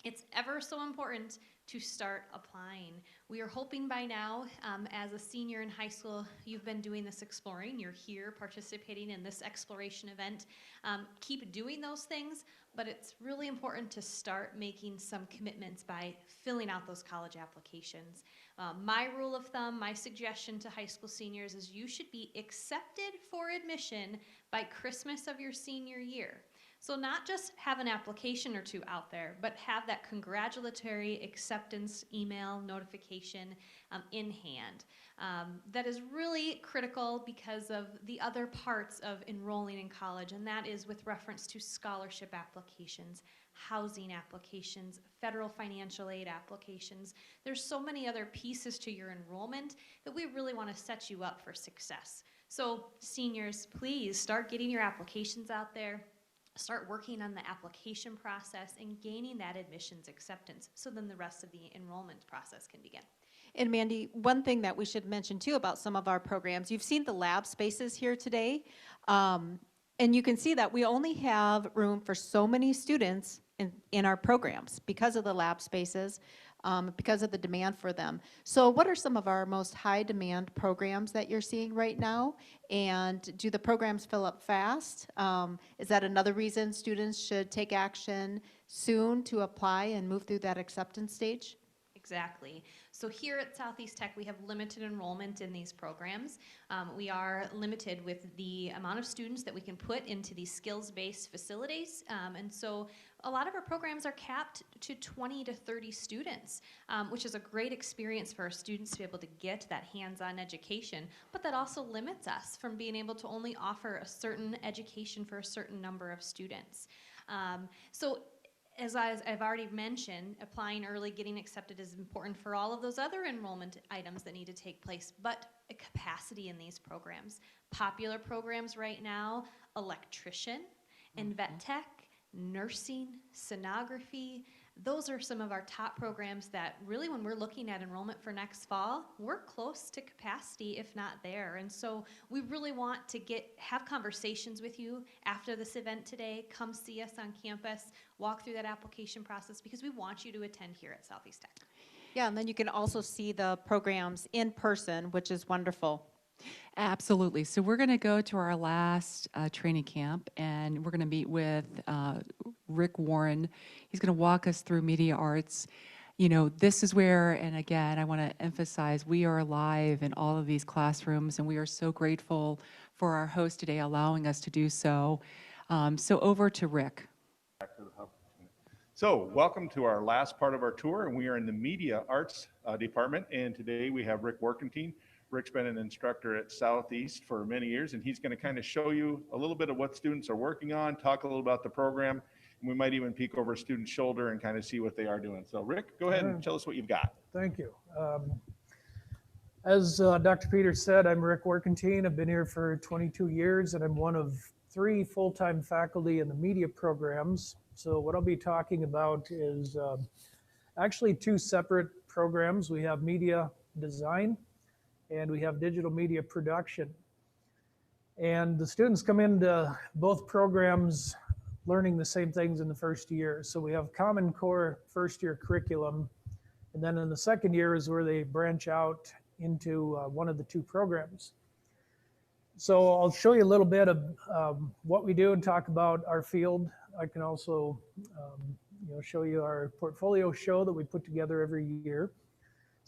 it's ever so important to start applying. We are hoping by now, as a senior in high school, you've been doing this exploring. You're here participating in this exploration event. Keep doing those things, but it's really important to start making some commitments by filling out those college applications. My rule of thumb, my suggestion to high school seniors is you should be accepted for admission by Christmas of your senior year. So not just have an application or two out there, but have that congratulatory acceptance email notification in hand. That is really critical because of the other parts of enrolling in college, and that is with reference to scholarship applications, housing applications, federal financial aid applications. There's so many other pieces to your enrollment that we really want to set you up for success. So seniors, please start getting your applications out there. Start working on the application process and gaining that admissions acceptance so then the rest of the enrollment process can begin. And Mandy, one thing that we should mention too about some of our programs, you've seen the lab spaces here today, and you can see that we only have room for so many students in our programs because of the lab spaces, because of the demand for them. So what are some of our most high demand programs that you're seeing right now? And do the programs fill up fast? Is that another reason students should take action soon to apply and move through that acceptance stage? Exactly. So here at Southeast Tech, we have limited enrollment in these programs. We are limited with the amount of students that we can put into these skills-based facilities. And so a lot of our programs are capped to 20 to 30 students, which is a great experience for our students to be able to get that hands-on education, but that also limits us from being able to only offer a certain education for a certain number of students. So as I've already mentioned, applying early, getting accepted is important for all of those other enrollment items that need to take place, but a capacity in these programs. Popular programs right now, electrician and vet tech, nursing, sonography. Those are some of our top programs that really, when we're looking at enrollment for next fall, we're close to capacity, if not there. And so we really want to have conversations with you after this event today. Come see us on campus, walk through that application process, because we want you to attend here at Southeast Tech. Yeah, and then you can also see the programs in person, which is wonderful. Absolutely. So we're going to go to our last training camp, and we're going to meet with Rick Warren. He's going to walk us through media arts. You know, this is where, and again, I want to emphasize, we are live in all of these classrooms, and we are so grateful for our host today allowing us to do so. So over to Rick. So welcome to our last part of our tour, and we are in the media arts department, and today we have Rick Warkentine. Rick's been an instructor at Southeast for many years, and he's going to kind of show you a little bit of what students are working on, talk a little about the program, and we might even peek over a student's shoulder and kind of see what they are doing. So Rick, go ahead and tell us what you've got. Thank you. As Dr. Peters said, I'm Rick Warkentine. I've been here for 22 years, and I'm one of 3 full-time faculty in the media programs. So what I'll be talking about is actually 2 separate programs. We have media design, and we have digital media production. And the students come into both programs learning the same things in the first year. So we have Common Core first year curriculum, and then in the second year is where they branch out into one of the 2 programs. So I'll show you a little bit of what we do and talk about our field. I can also show you our portfolio show that we put together every year.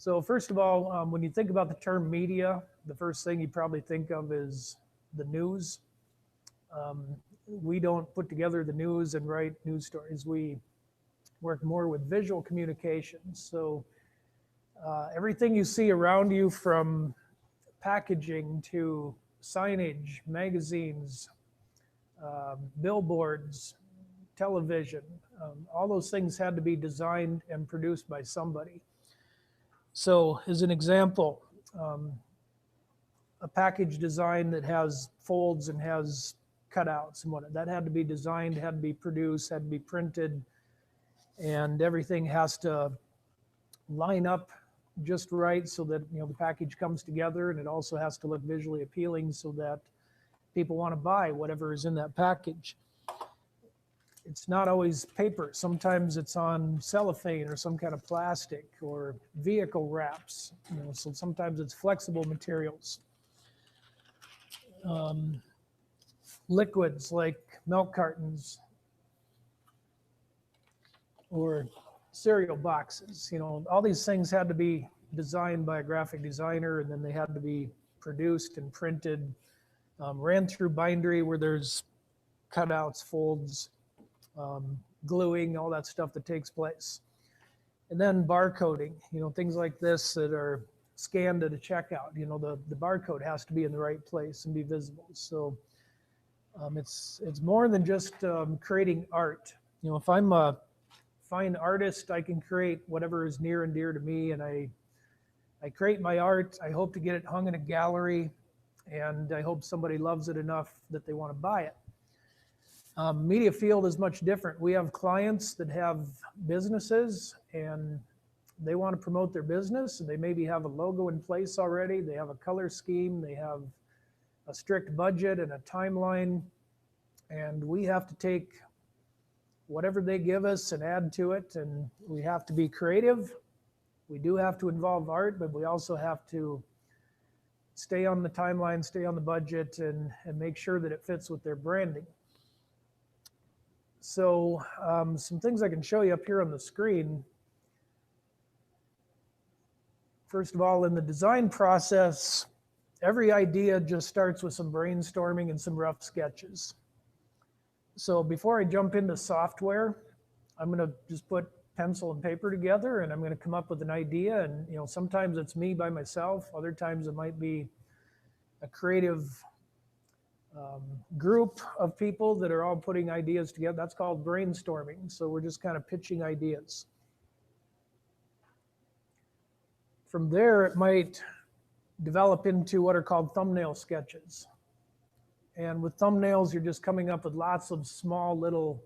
So first of all, when you think about the term media, the first thing you probably think of is the news. We don't put together the news and write news stories. We work more with visual communications. So everything you see around you, from packaging to signage, magazines, billboards, television, all those things had to be designed and produced by somebody. So as an example, a package design that has folds and has cutouts and whatnot, that had to be designed, had to be produced, had to be printed, and everything has to line up just right so that the package comes together, and it also has to look visually appealing so that people want to buy whatever is in that package. It's not always paper. Sometimes it's on cellophane or some kind of plastic or vehicle wraps. So sometimes it's flexible materials. Liquids like milk cartons or cereal boxes. All these things had to be designed by a graphic designer, and then they had to be produced and printed, ran through bindery where there's cutouts, folds, gluing, all that stuff that takes place. And then barcoding, things like this that are scanned at a checkout. The barcode has to be in the right place and be visible. So it's more than just creating art. If I'm a fine artist, I can create whatever is near and dear to me, and I create my art. I hope to get it hung in a gallery, and I hope somebody loves it enough that they want to buy it. Media field is much different. We have clients that have businesses, and they want to promote their business, and they maybe have a logo in place already. They have a color scheme. They have a strict budget and a timeline, and we have to take whatever they give us and add to it, and we have to be creative. We do have to involve art, but we also have to stay on the timeline, stay on the budget, and make sure that it fits with their branding. So some things I can show you up here on the screen. First of all, in the design process, every idea just starts with some brainstorming and some rough sketches. So before I jump into software, I'm going to just put pencil and paper together, and I'm going to come up with an idea. And sometimes it's me by myself. Other times it might be a creative group of people that are all putting ideas together. That's called brainstorming. So we're just kind of pitching ideas. From there, it might develop into what are called thumbnail sketches. And with thumbnails, you're just coming up with lots of small little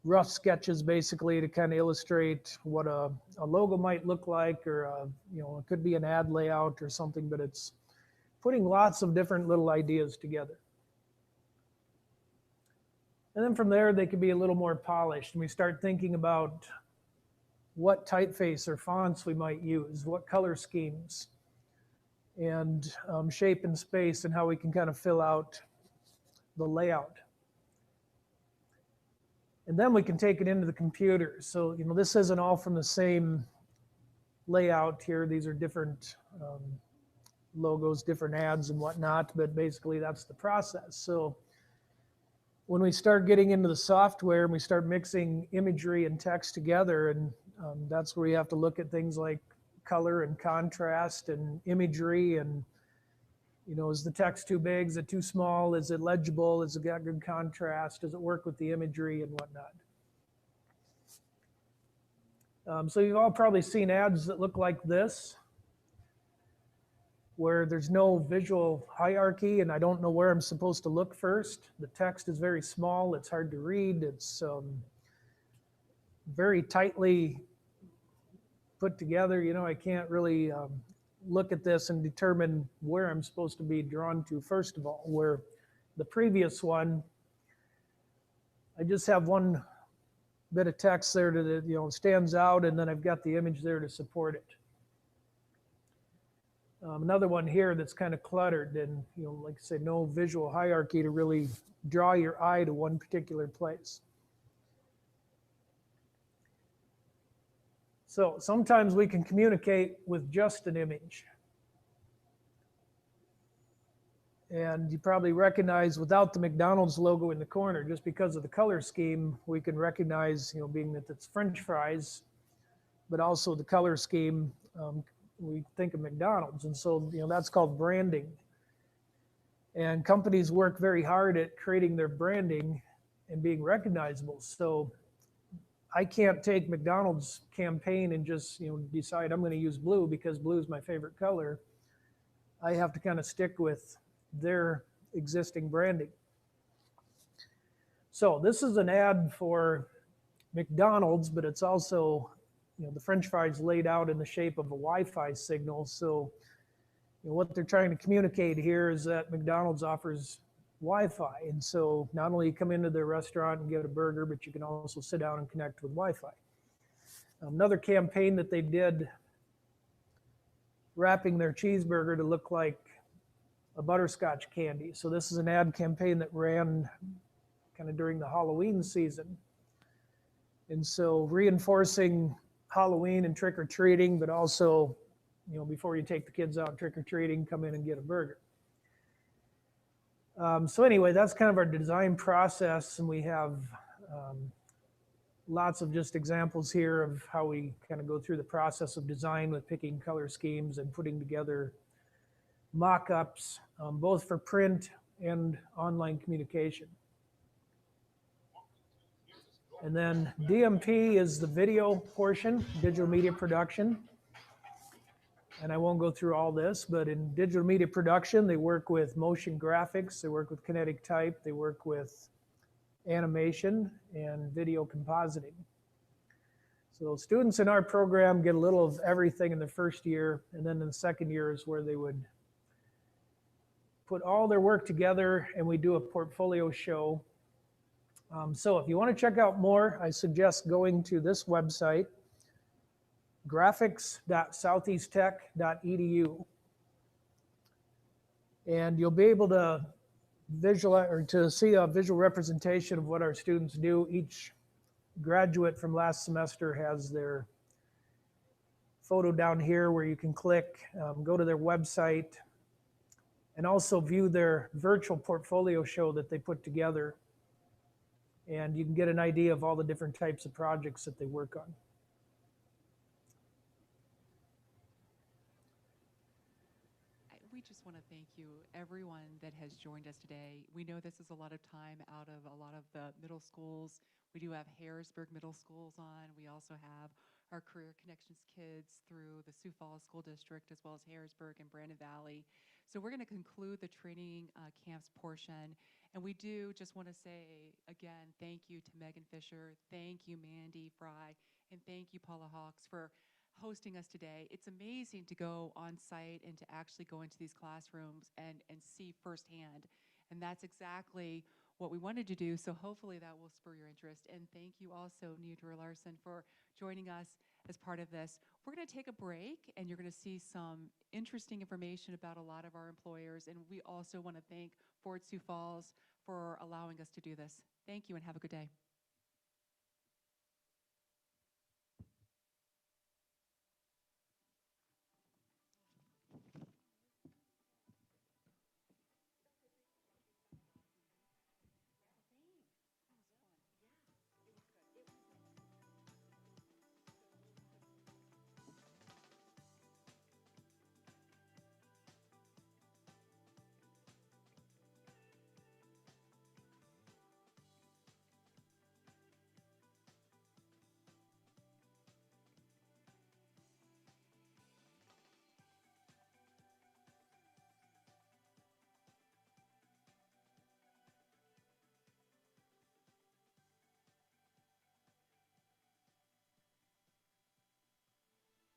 rough sketches basically to kind of illustrate what a logo might look like, or it could be an ad layout or something, but it's putting lots of different little ideas together. And then from there, they could be a little more polished, and we start thinking about what typeface or fonts we might use, what color schemes, and shape and space, and how we can kind of fill out the layout. And then we can take it into the computer. So, this isn't all from the same layout here. These are different logos, different ads and whatnot, but basically that's the process. So when we start getting into the software and we start mixing imagery and text together, and that's where you have to look at things like color and contrast and imagery, and is the text too big, is it too small, is it legible, is it got good contrast, does it work with the imagery and whatnot. So you've all probably seen ads that look like this, where there's no visual hierarchy and I don't know where I'm supposed to look first. The text is very small, it's hard to read, it's very tightly put together. I can't really look at this and determine where I'm supposed to be drawn to first of all, where the previous one, I just have one bit of text there that stands out, and then I've got the image there to support it. Another one here that's kind of cluttered, and like I said, no visual hierarchy to really draw your eye to one particular place. So sometimes we can communicate with just an image. And you probably recognize without the McDonald's logo in the corner, just because of the color scheme, we can recognize, being that it's French fries, but also the color scheme, we think of McDonald's. And so, that's called branding. And companies work very hard at creating their branding and being recognizable. So I can't take McDonald's campaign and just, decide I'm going to use blue because blue is my favorite color. I have to kind of stick with their existing branding. So this is an ad for McDonald's, but it's also, the French fries laid out in the shape of a Wi-Fi signal. So what they're trying to communicate here is that McDonald's offers Wi-Fi. And so not only you come into their restaurant and get a burger, but you can also sit down and connect with Wi-Fi. Another campaign that they did, wrapping their cheeseburger to look like a butterscotch candy. So this is an ad campaign that ran kind of during the Halloween season. And so reinforcing Halloween and trick-or-treating, but also, before you take the kids out trick-or-treating, come in and get a burger. So anyway, that's kind of our design process, and we have lots of just examples here of how we kind of go through the process of design with picking color schemes and putting together mock-ups, both for print and online communication. And then DMP is the video portion, digital media production. And I won't go through all this, but in digital media production, they work with motion graphics, they work with kinetic type, they work with animation and video compositing. So students in our program get a little of everything in the first year, and then in the second year is where they would put all their work together and we do a portfolio show. So if you want to check out more, I suggest going to this website, graphics.southeasttech.edu. And you'll be able to visualize or to see a visual representation of what our students do. Each graduate from last semester has their photo down here where you can click, go to their website, and also view their virtual portfolio show that they put together. And you can get an idea of all the different types of projects that they work on. We just want to thank you, everyone that has joined us today. We know this is a lot of time out of a lot of the middle schools. We do have Harrisburg Middle Schools on. We also have our Career Connections kids through the Sioux Falls School District, as well as Harrisburg and Brandon Valley. So we're going to conclude the training camps portion. And we do just want to say, again, thank you to Megan Fisher, thank you, Mandy Fry, and thank you, Paula Hawks, for hosting us today. It's amazing to go on site and to actually go into these classrooms and see firsthand. And that's exactly what we wanted to do. So hopefully that will spur your interest. And thank you also, Neodra Larson, for joining us as part of this. We're going to take a break and you're going to see some interesting information about a lot of our employers. And we also want to thank Ford Sioux Falls for allowing us to do this. Thank you and have a good day.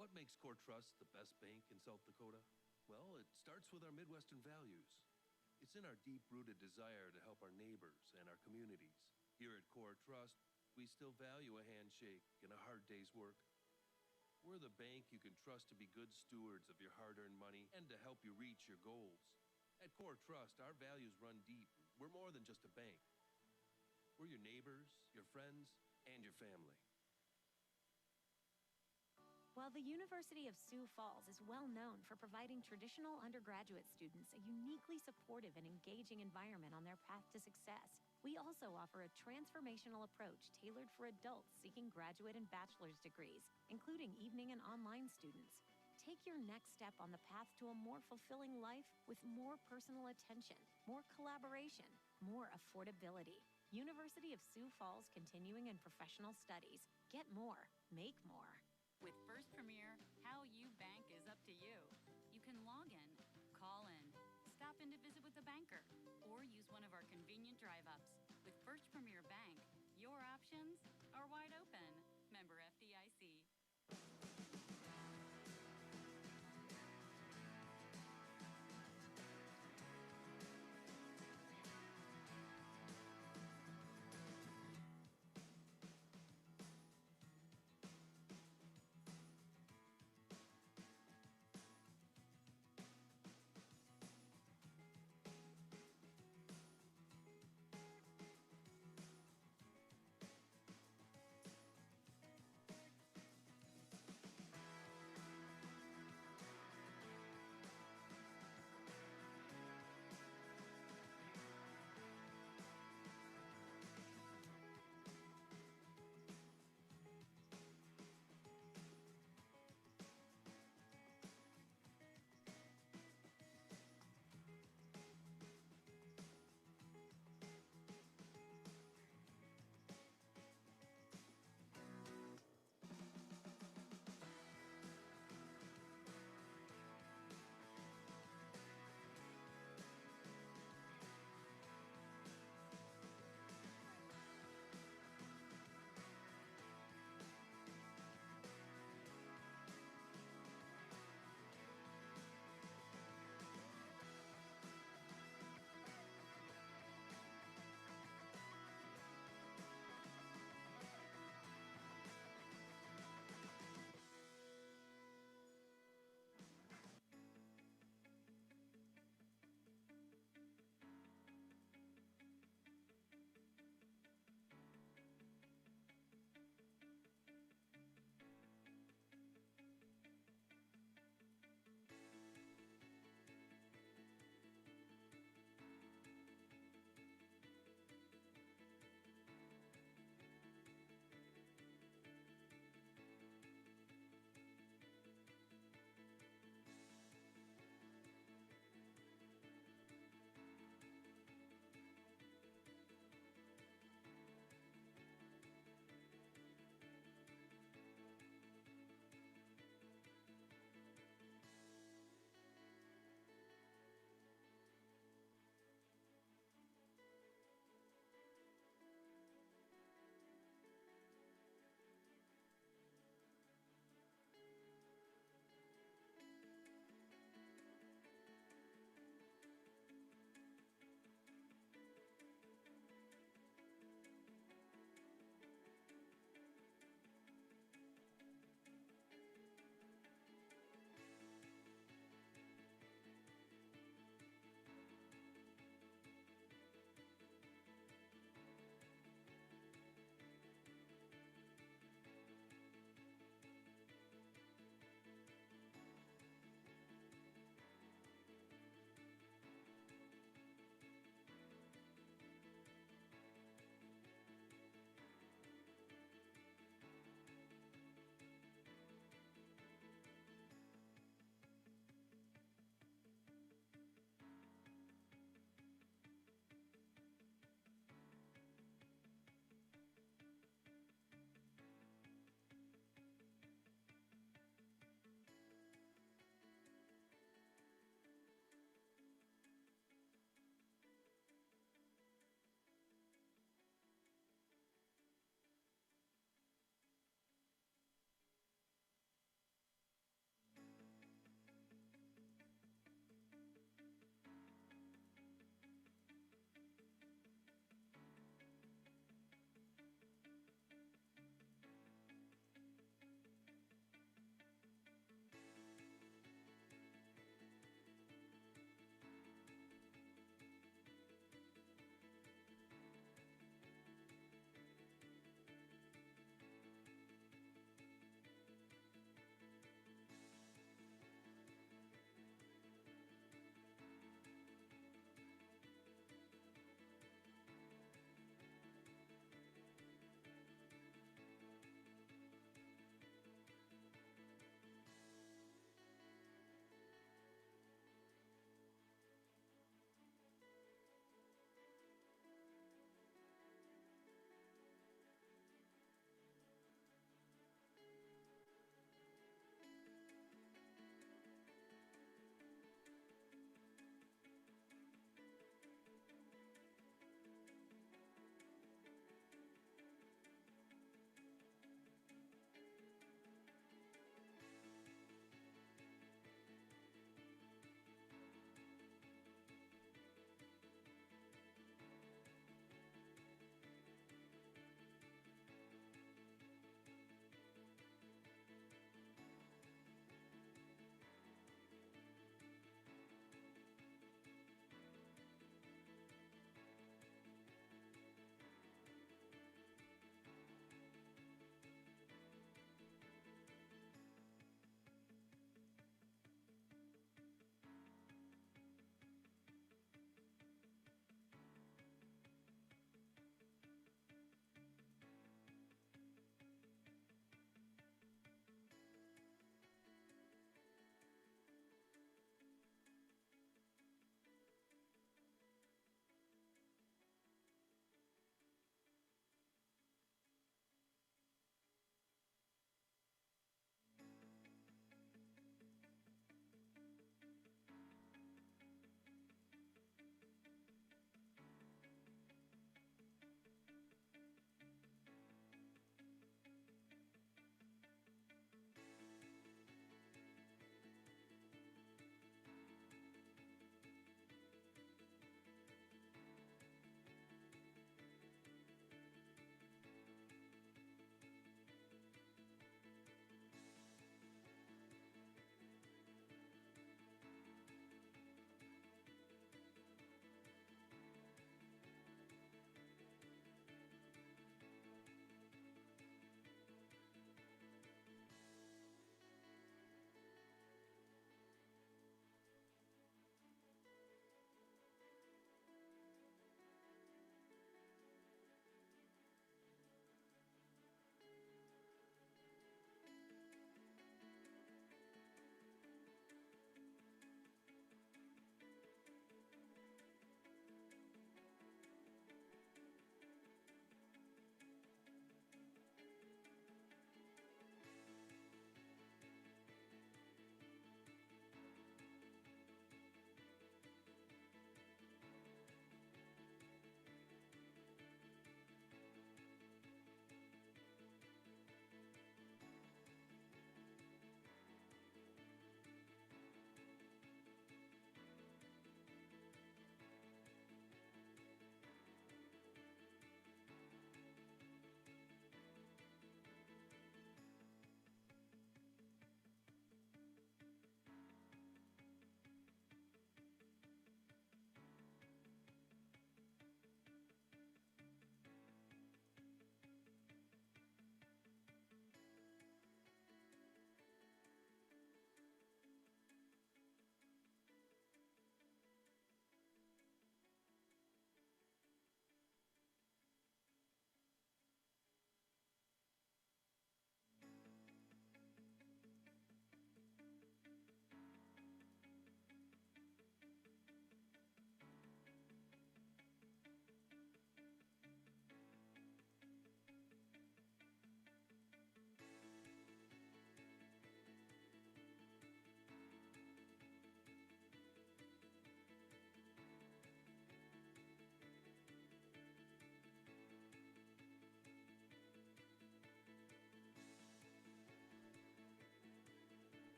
What makes Core Trust the best bank in South Dakota? Well, it starts with our Midwestern values. It's in our deep-rooted desire to help our neighbors and our communities. Here at Core Trust, we still value a handshake and a hard day's work. We're the bank you can trust to be good stewards of your hard-earned money and to help you reach your goals. At Core Trust, our values run deep. We're more than just a bank. We're your neighbors, your friends, and your family. While the University of Sioux Falls is well known for providing traditional undergraduate students a uniquely supportive and engaging environment on their path to success, we also offer a transformational approach tailored for adults seeking graduate and bachelor's degrees, including evening and online students. Take your next step on the path to a more fulfilling life with more personal attention, more collaboration, more affordability. University of Sioux Falls Continuing and Professional Studies. Get more, make more. With First Premier, how you bank is up to you. You can log in, call in, stop in to visit with a banker, or use one of our convenient drive-ups. With First Premier Bank, your options are wide open. Member FDIC.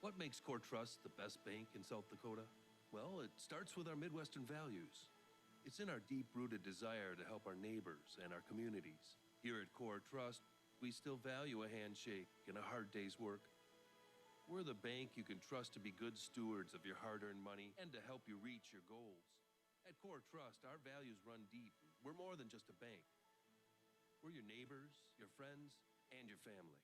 What makes Core Trust the best bank in South Dakota? Well, it starts with our Midwestern values. It's in our deep-rooted desire to help our neighbors and our communities. Here at Core Trust, we still value a handshake and a hard day's work. We're the bank you can trust to be good stewards of your hard-earned money and to help you reach your goals. At Core Trust, our values run deep. We're more than just a bank. We're your neighbors, your friends, and your family.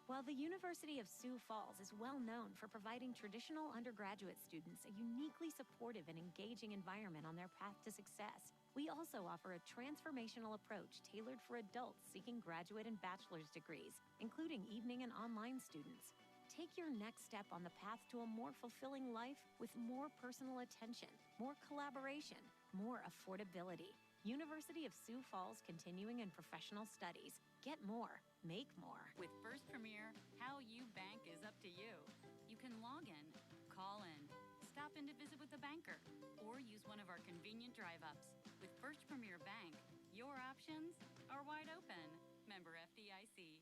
While the University of Sioux Falls is well known for providing traditional undergraduate students a uniquely supportive and engaging environment on their path to success, we also offer a transformational approach tailored for adults seeking graduate and bachelor's degrees, including evening and online students. Take your next step on the path to a more fulfilling life with more personal attention, more collaboration, more affordability. University of Sioux Falls Continuing and Professional Studies. Get more, make more. With First Premier, how you bank is up to you. You can log in, call in, stop in to visit with a banker, or use one of our convenient drive-ups. With First Premier Bank, your options are wide open. Member FDIC.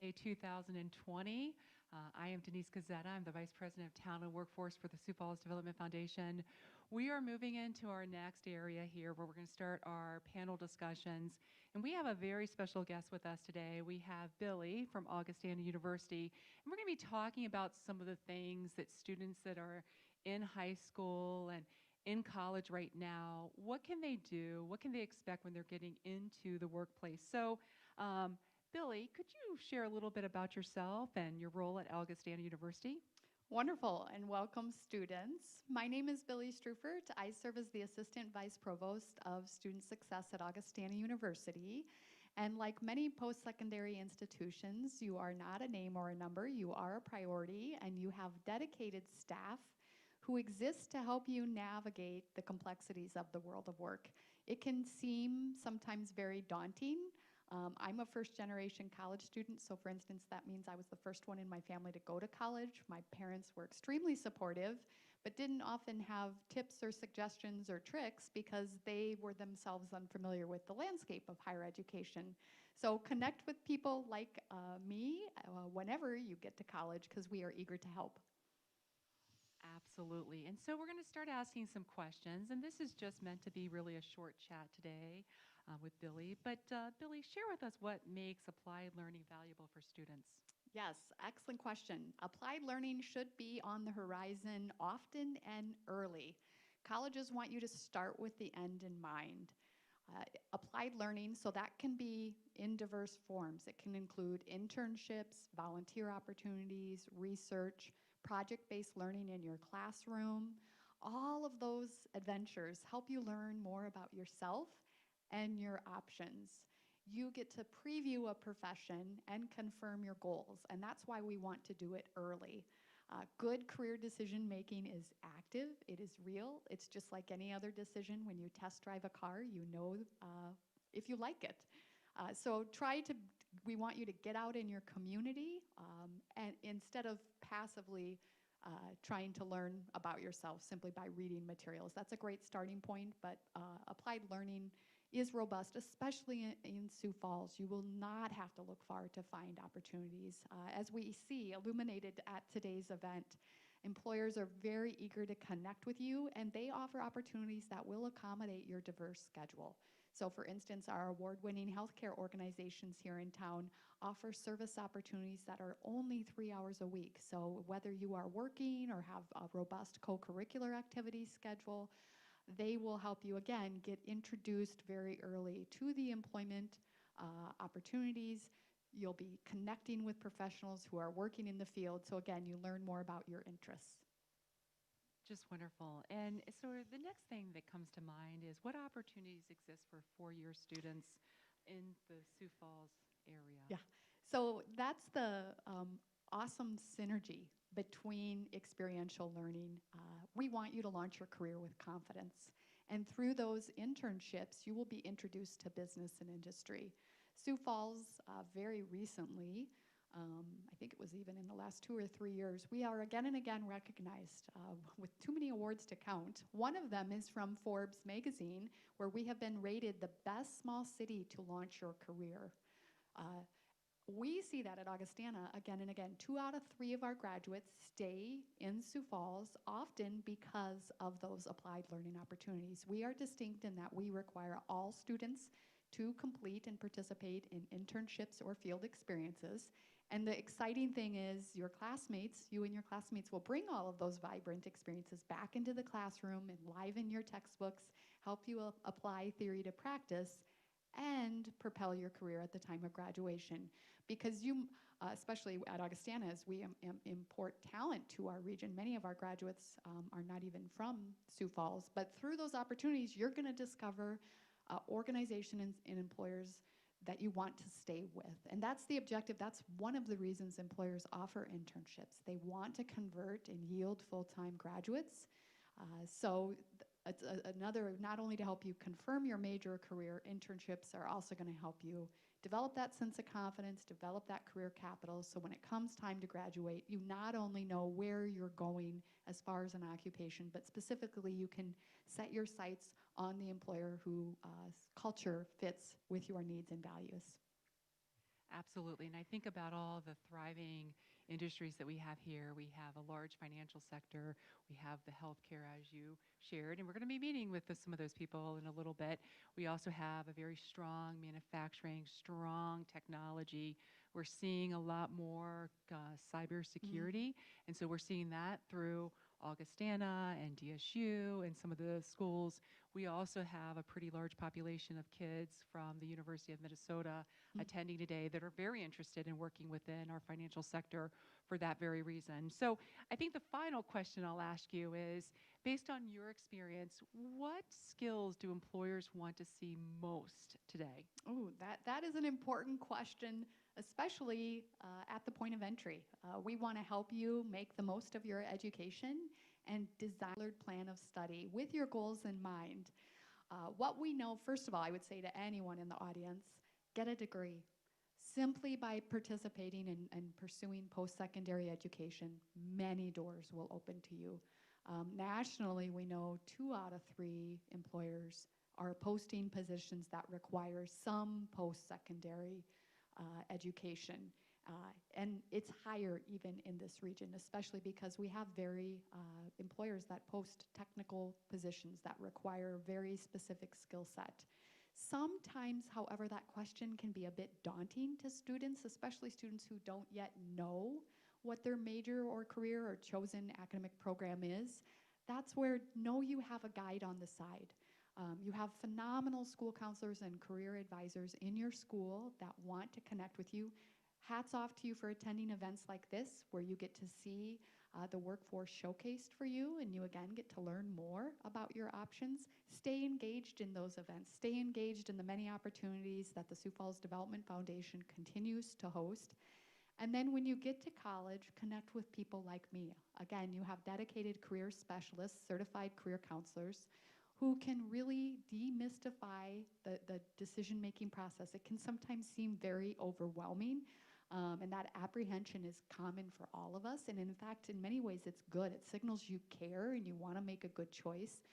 Day 2020. I am Denise Gazetta. I'm the Vice President of Talent and Workforce for the Sioux Falls Development Foundation. We are moving into our next area here where we're going to start our panel discussions. And we have a very special guest with us today. We have Billy from Augustana University. And we're going to be talking about some of the things that students that are in high school and in college right now, what can they do? What can they expect when they're getting into the workplace? So, Billy, could you share a little bit about yourself and your role at Augustana University? Wonderful, and welcome students. My name is Billy Strufert. I serve as the Assistant Vice Provost of Student Success at Augustana University. And like many post-secondary institutions, you are not a name or a number, you are a priority, and you have dedicated staff who exist to help you navigate the complexities of the world of work. It can seem sometimes very daunting. I'm a first-generation college student, so for instance, that means I was the first one in my family to go to college. My parents were extremely supportive, but didn't often have tips or suggestions or tricks because they were themselves unfamiliar with the landscape of higher education. So connect with people like me whenever you get to college, because we are eager to help. Absolutely. And so we're going to start asking some questions. And this is just meant to be really a short chat today with Billy. But Billy, share with us what makes applied learning valuable for students. Yes, excellent question. Applied learning should be on the horizon often and early. Colleges want you to start with the end in mind. Applied learning, so that can be in diverse forms. It can include internships, volunteer opportunities, research, project-based learning in your classroom. All of those adventures help you learn more about yourself and your options. You get to preview a profession and confirm your goals, and that's why we want to do it early. Good career decision making is active, it is real. It's just like any other decision. When you test drive a car, you know if you like it. So we want you to get out in your community and instead of passively trying to learn about yourself simply by reading materials. That's a great starting point, but applied learning is robust, especially in Sioux Falls. You will not have to look far to find opportunities. As we see illuminated at today's event, employers are very eager to connect with you, and they offer opportunities that will accommodate your diverse schedule. So for instance, our award-winning healthcare organizations here in town offer service opportunities that are only 3 hours a week. So whether you are working or have a robust co-curricular activity schedule, they will help you, again, get introduced very early to the employment opportunities. You'll be connecting with professionals who are working in the field. So again, you learn more about your interests. Just wonderful. And so the next thing that comes to mind is what opportunities exist for four-year students in the Sioux Falls area? Yeah, so that's the awesome synergy between experiential learning. We want you to launch your career with confidence. And through those internships, you will be introduced to business and industry. Sioux Falls, very recently, I think it was even in the last 2 or 3 years, we are again and again recognized with too many awards to count. One of them is from Forbes magazine, where we have been rated the best small city to launch your career. We see that at Augustana again and again. 2 out of 3 of our graduates stay in Sioux Falls, often because of those applied learning opportunities. We are distinct in that we require all students to complete and participate in internships or field experiences. And the exciting thing is you and your classmates will bring all of those vibrant experiences back into the classroom, enliven your textbooks, help you apply theory to practice, and propel your career at the time of graduation. Because you, especially at Augustana, as we import talent to our region, many of our graduates are not even from Sioux Falls, but through those opportunities, you're gonna discover organizations and employers that you want to stay with. And that's the objective. That's one of the reasons employers offer internships. They want to convert and yield full-time graduates. So it's another, not only to help you confirm your major career, internships are also going to help you develop that sense of confidence, develop that career capital, so when it comes time to graduate, you not only know where you're going as far as an occupation, but specifically you can set your sights on the employer whose culture fits with your needs and values. Absolutely. And I think about all the thriving industries that we have here. We have a large financial sector. We have the healthcare, as you shared, and we're going to be meeting with some of those people in a little bit. We also have a very strong manufacturing, strong technology. We're seeing a lot more cybersecurity, and so we're seeing that through Augustana and DSU and some of the schools. We also have a pretty large population of kids from the University of Minnesota attending today that are very interested in working within our financial sector for that very reason. So I think the final question I'll ask you is, based on your experience, what skills do employers want to see most today? Oh, that is an important question, especially at the point of entry. We want to help you make the most of your education and design a tailored plan of study with your goals in mind. What we know, first of all, I would say to anyone in the audience, get a degree. Simply by participating and pursuing post-secondary education, many doors will open to you. Nationally, we know 2 out of 3 employers are posting positions that require some post-secondary education. And it's higher even in this region, especially because we have very employers that post technical positions that require very specific skill set. Sometimes, however, that question can be a bit daunting to students, especially students who don't yet know what their major or career or chosen academic program is. That's where know you have a guide on the side. You have phenomenal school counselors and career advisors in your school that want to connect with you. Hats off to you for attending events like this, where you get to see the workforce showcased for you, and you again get to learn more about your options. Stay engaged in those events. Stay engaged in the many opportunities that the Sioux Falls Development Foundation continues to host. And then when you get to college, connect with people like me. Again, you have dedicated career specialists, certified career counselors, who can really demystify the decision-making process. It can sometimes seem very overwhelming, and that apprehension is common for all of us. And in fact, in many ways, it's good. It signals you care and you want to make a good choice.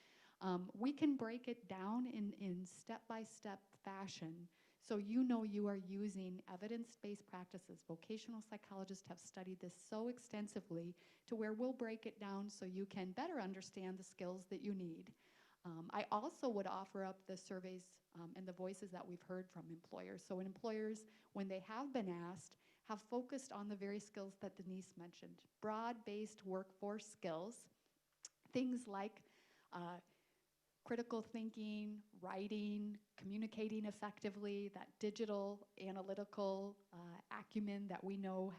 We can break it down in step-by-step fashion, so you know you are using evidence-based practices. Vocational psychologists have studied this so extensively to where we'll break it down so you can better understand the skills that you need. I also would offer up the surveys and the voices that we've heard from employers. So employers, when they have been asked, have focused on the very skills that Denise mentioned. Broad-based workforce skills, things like critical thinking, writing, communicating effectively, that digital analytical acumen that we know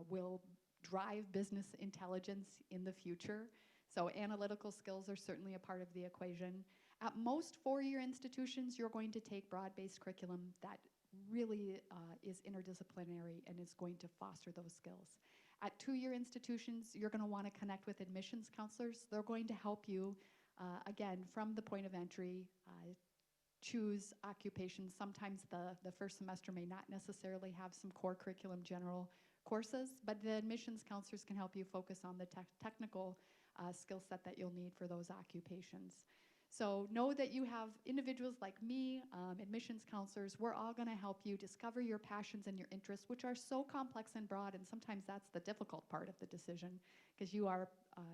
will drive business intelligence in the future. So analytical skills are certainly a part of the equation. At most four-year institutions, you're going to take broad-based curriculum that really is interdisciplinary and is going to foster those skills. At two-year institutions, you're going to want to connect with admissions counselors. They're going to help you, again, from the point of entry, choose occupations. Sometimes the first semester may not necessarily have some core curriculum general courses, but the admissions counselors can help you focus on the technical skill set that you'll need for those occupations. So know that you have individuals like me, admissions counselors. We're all going to help you discover your passions and your interests, which are so complex and broad, and sometimes that's the difficult part of the decision, because you are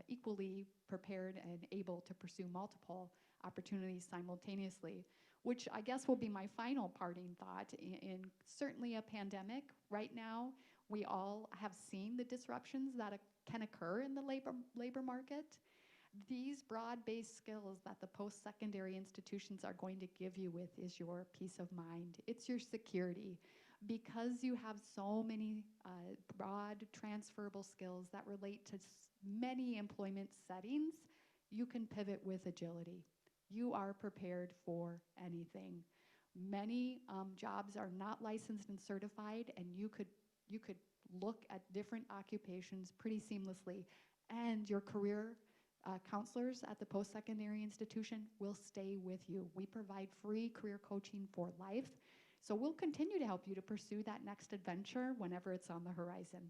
equally prepared and able to pursue multiple opportunities simultaneously, which I guess will be my final parting thought. In certainly a pandemic right now, we all have seen the disruptions that can occur in the labor market. These broad-based skills that the post-secondary institutions are going to give you with is your peace of mind. It's your security. Because you have so many broad transferable skills that relate to many employment settings, you can pivot with agility. You are prepared for anything. Many jobs are not licensed and certified, and you could look at different occupations pretty seamlessly, and your career counselors at the post-secondary institution will stay with you. We provide free career coaching for life, so we'll continue to help you to pursue that next adventure whenever it's on the horizon.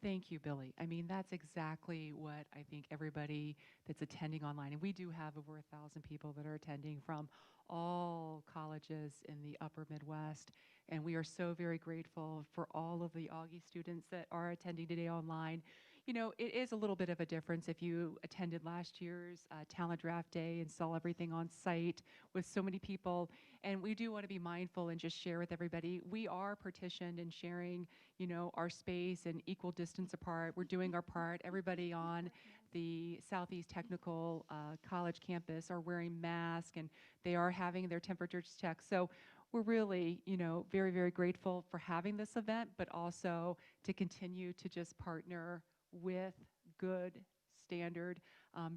Thank you, Billy. I mean, that's exactly what I think everybody that's attending online, and we do have over 1,000 people that are attending from all colleges in the upper Midwest, and we are so very grateful for all of the Augie students that are attending today online. You know, it is a little bit of a difference if you attended last year's Talent Draft Day and saw everything on site with so many people. And we do want to be mindful and just share with everybody, we are partitioned and sharing, you know, our space and equal distance apart. We're doing our part. Everybody on the Southeast Technical College campus are wearing masks, and they are having their temperatures checked. So we're really, you know, very, very grateful for having this event, but also to continue to just partner with good standard,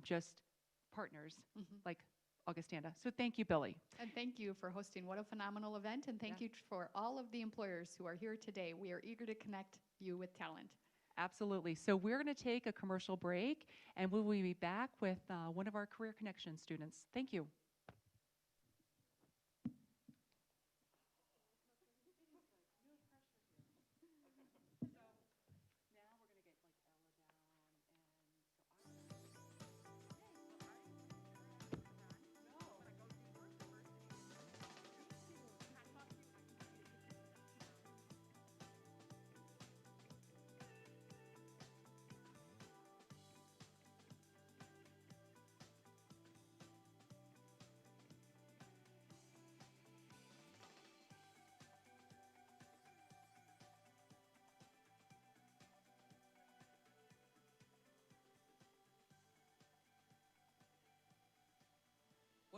just partners like Augustana. So thank you, Billy. And thank you for hosting. What a phenomenal event. And thank you for all of the employers who are here today. We are eager to connect you with talent. Absolutely. So we're going to take a commercial break, and we will be back with one of our Career Connection students. Thank you.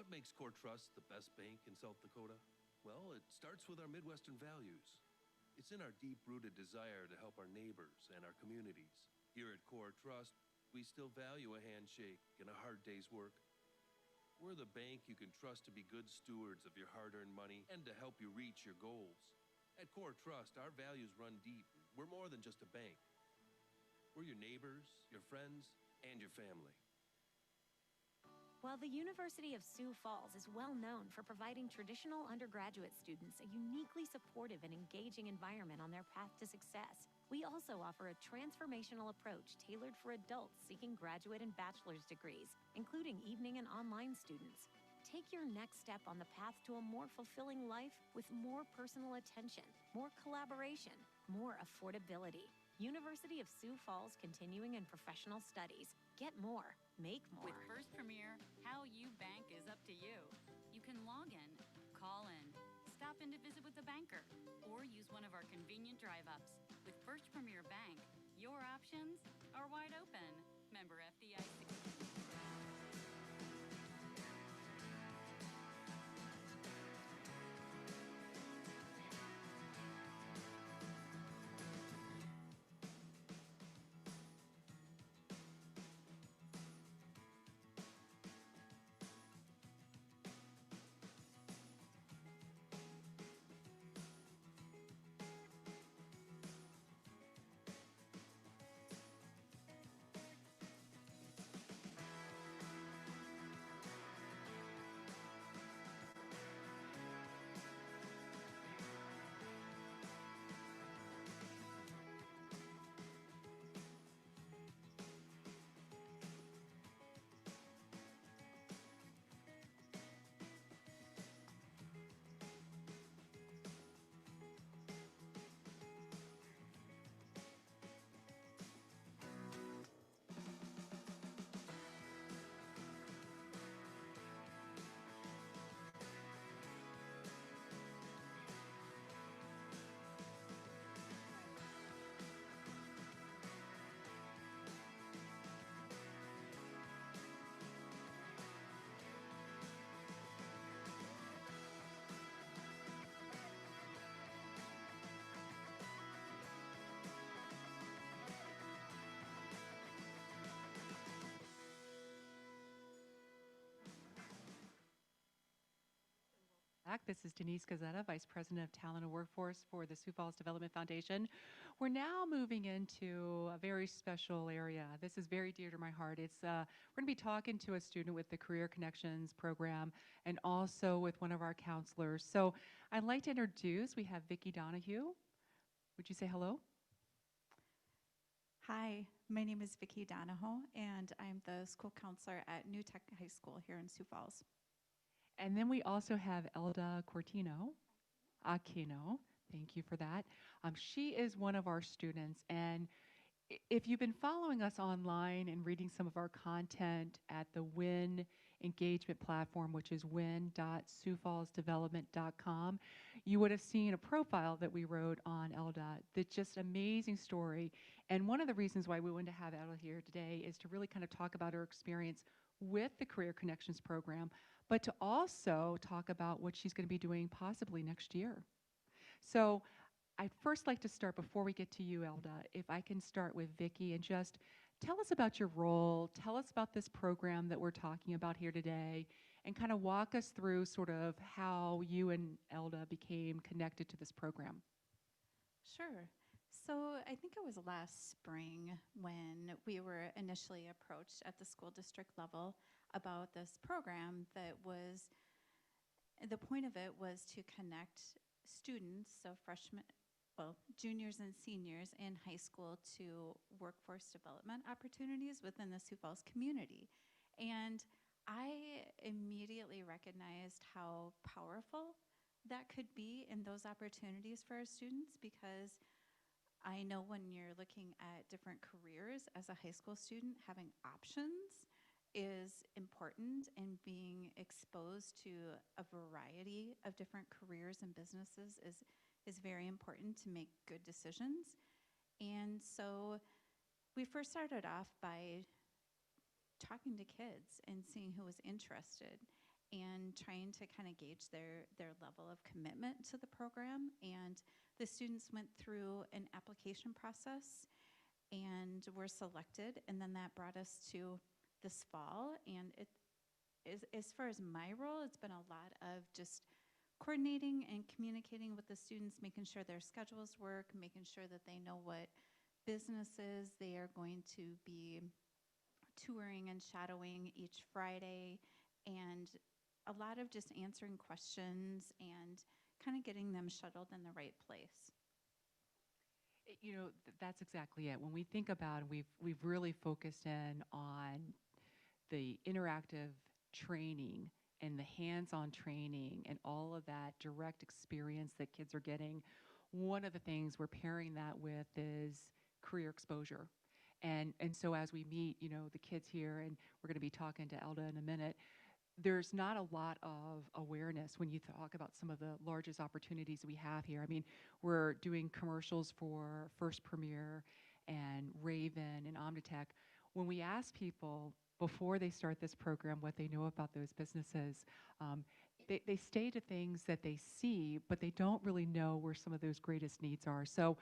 What makes Core Trust the best bank in South Dakota? Well, it starts with our Midwestern values. It's in our deep-rooted desire to help our neighbors and our communities. Here at Core Trust, we still value a handshake and a hard day's work. We're the bank you can trust to be good stewards of your hard-earned money and to help you reach your goals. At Core Trust, our values run deep. We're more than just a bank. We're your neighbors, your friends, and your family. While the University of Sioux Falls is well known for providing traditional undergraduate students a uniquely supportive and engaging environment on their path to success, we also offer a transformational approach tailored for adults seeking graduate and bachelor's degrees, including evening and online students. Take your next step on the path to a more fulfilling life with more personal attention, more collaboration, more affordability. University of Sioux Falls Continuing and Professional Studies. Get more, make more. With First Premier, how you bank is up to you. You can log in, call in, stop in to visit with the banker, or use one of our convenient drive-ups. With First Premier Bank, your options are wide open. Member FDIC. This is Denise Gazetta, Vice President of Talent and Workforce for the Sioux Falls Development Foundation. We're now moving into a very special area. This is very dear to my heart. We're going to be talking to a student with the Career Connections program and also with one of our counselors. So I'd like to introduce, we have Vicki Donahue. Would you say hello? Hi, my name is Vicki Donahoe, and I'm the school counselor at New Tech High School here in Sioux Falls. And then we also have Elda Aquino. Thank you for that. She is one of our students, and if you've been following us online and reading some of our content at the WIN engagement platform, which is win.siouxfallsdevelopment.com, you would have seen a profile that we wrote on Elda. That's just amazing story. And one of the reasons why we wanted to have Elda here today is to really kind of talk about her experience with the Career Connections program, but to also talk about what she's going to be doing possibly next year. So I'd first like to start, before we get to you, Elda, if I can start with Vicki and just tell us about your role, tell us about this program that we're talking about here today, and kind of walk us through sort of how you and Elda became connected to this program. Sure. So I think it was last spring when we were initially approached at the school district level about this program that was, the point of it was to connect students, so juniors and seniors in high school, to workforce development opportunities within the Sioux Falls community. And I immediately recognized how powerful that could be in those opportunities for our students, because I know when you're looking at different careers as a high school student, having options is important, and being exposed to a variety of different careers and businesses is very important to make good decisions. And so we first started off by talking to kids and seeing who was interested. and trying to kind of gauge their level of commitment to the program. And the students went through an application process and were selected, and then that brought us to this fall. And it is, as far as my role, it's been a lot of just coordinating and communicating with the students, making sure their schedules work, making sure that they know what businesses they are going to be touring and shadowing each Friday, and a lot of just answering questions and kind of getting them shuttled in the right place. You know, that's exactly it. When we think about it, we've really focused in on the interactive training and the hands-on training and all of that direct experience that kids are getting. One of the things we're pairing that with is career exposure. And so as we meet, you know, the kids here, and we're going to be talking to Elda in a minute, there's not a lot of awareness when you talk about some of the largest opportunities we have here. I mean, we're doing commercials for First Premier and Raven and Omnitech. When we ask people before they start this program what they know about those businesses, they stay to things that they see, but they don't really know where some of those greatest needs are. So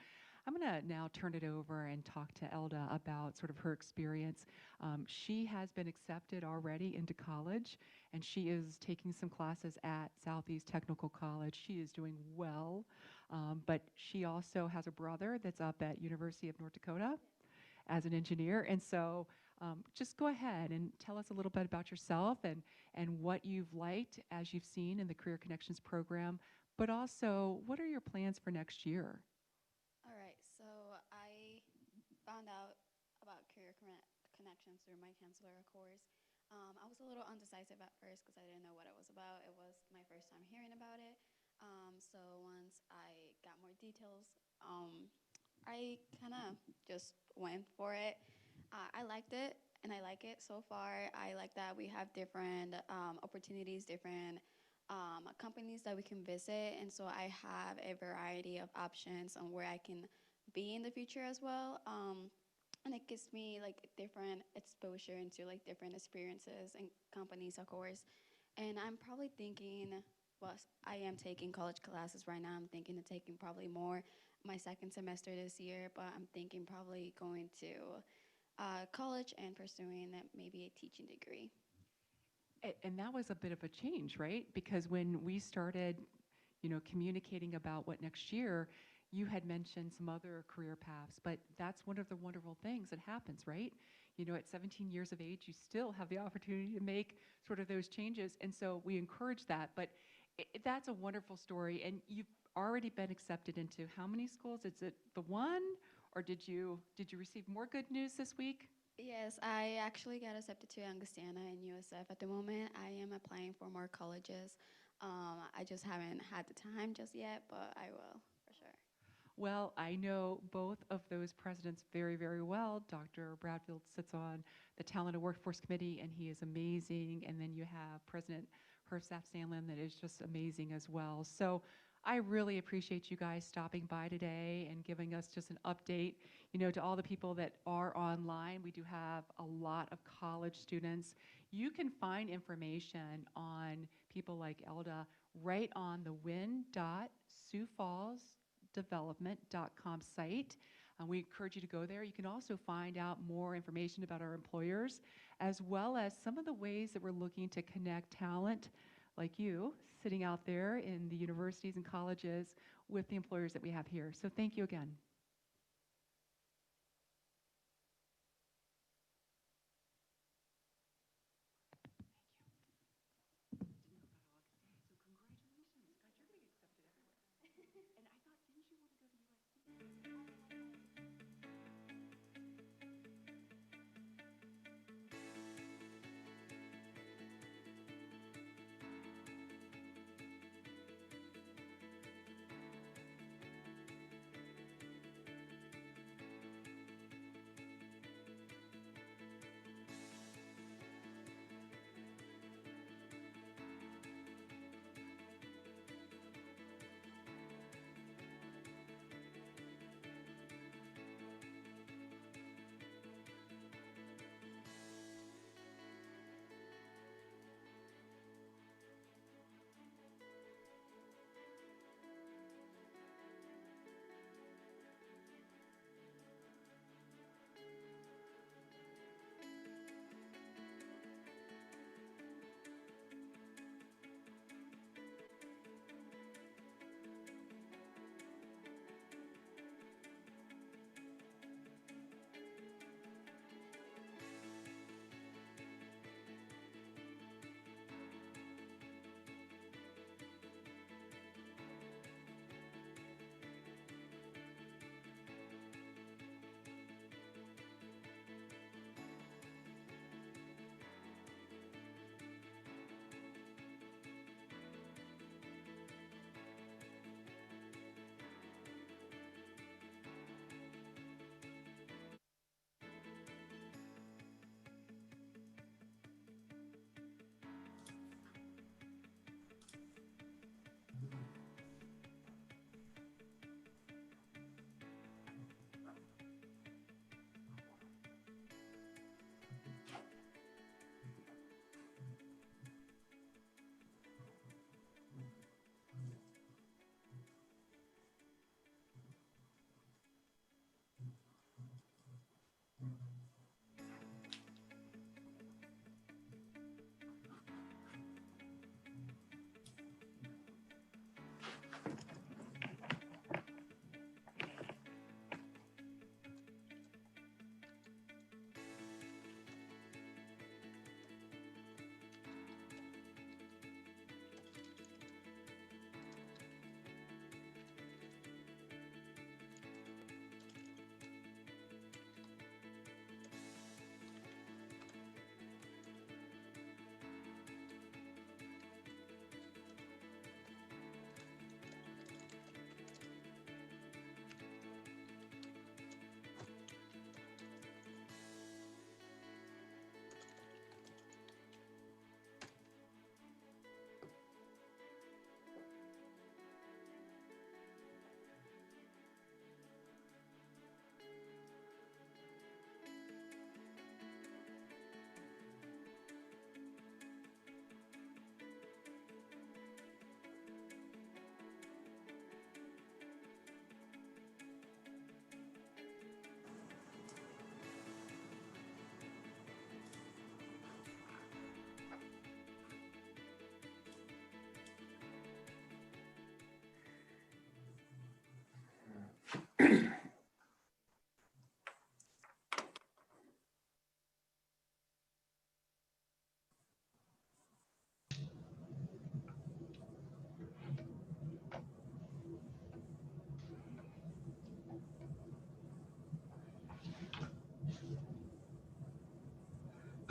I'm going to now turn it over and talk to Elda about sort of her experience. She has been accepted already into college, and she is taking some classes at Southeast Technical College. She is doing well, but she also has a brother that's up at University of North Dakota as an engineer. And so just go ahead and tell us a little bit about yourself and what you've liked as you've seen in the Career Connections program, but also what are your plans for next year? All right, so I found out about Career Connections through my counselor course. I was a little undecisive at first because I didn't know what it was about. It was my first time hearing about it. So once I got more details, I kind of just went for it. I liked it, and I like it so far. I like that we have different opportunities, different companies that we can visit, and so I have a variety of options on where I can be in the future as well. And it gives me like different exposure into like different experiences and companies, of course. And I'm probably thinking, well, I am taking college classes right now. I'm thinking of taking probably more my second semester this year, but I'm thinking probably going to college and pursuing maybe a teaching degree. And that was a bit of a change, right? Because when we started, you know, communicating about what next year, you had mentioned some other career paths, but that's one of the wonderful things that happens, right? You know, at 17 years of age, you still have the opportunity to make sort of those changes. And so we encourage that, but that's a wonderful story. And you've already been accepted into how many schools? Is it the one, or did you receive more good news this week? Yes, I actually got accepted to Augustana and USF at the moment. I am applying for more colleges. I just haven't had the time just yet, but I will for sure. Well, I know both of those presidents very, very well. Dr. Bradfield sits on the Talent and Workforce Committee, and he is amazing. And then you have President Herseth Sandlin that is just amazing as well. So I really appreciate you guys stopping by today and giving us just an update. You know, to all the people that are online, we do have a lot of college students. You can find information on people like Elda right on the win.siouxfallsdevelopment.com site. We encourage you to go there. You can also find out more information about our employers, as well as some of the ways that we're looking to connect talent like you sitting out there in the universities and colleges with the employers that we have here. So thank you again.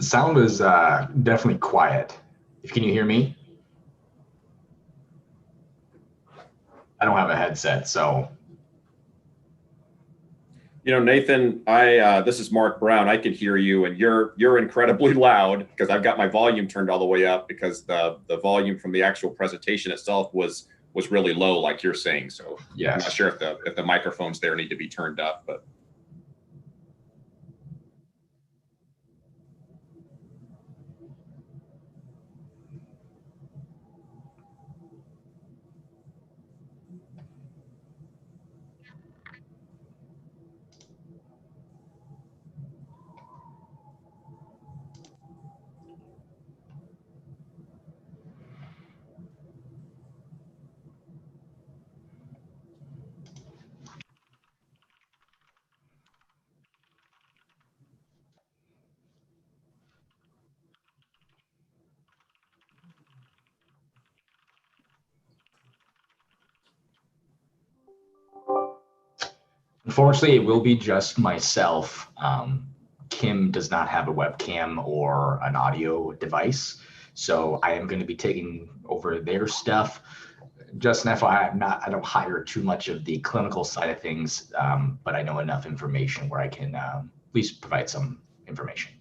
sound is definitely quiet. Can you hear me? I don't have a headset, so. You know, Nathan, this is Mark Brown. I can hear you, and you're incredibly loud because I've got my volume turned all the way up because the volume from the actual presentation itself was really low, like you're saying. So yeah, I'm not sure if the microphones there need to be turned up, but. Unfortunately, it will be just myself. Kim does not have a webcam or an audio device, so I am going to be taking over their stuff. Just an FYI, I don't hire too much of the clinical side of things, but I know enough information where I can at least provide some information.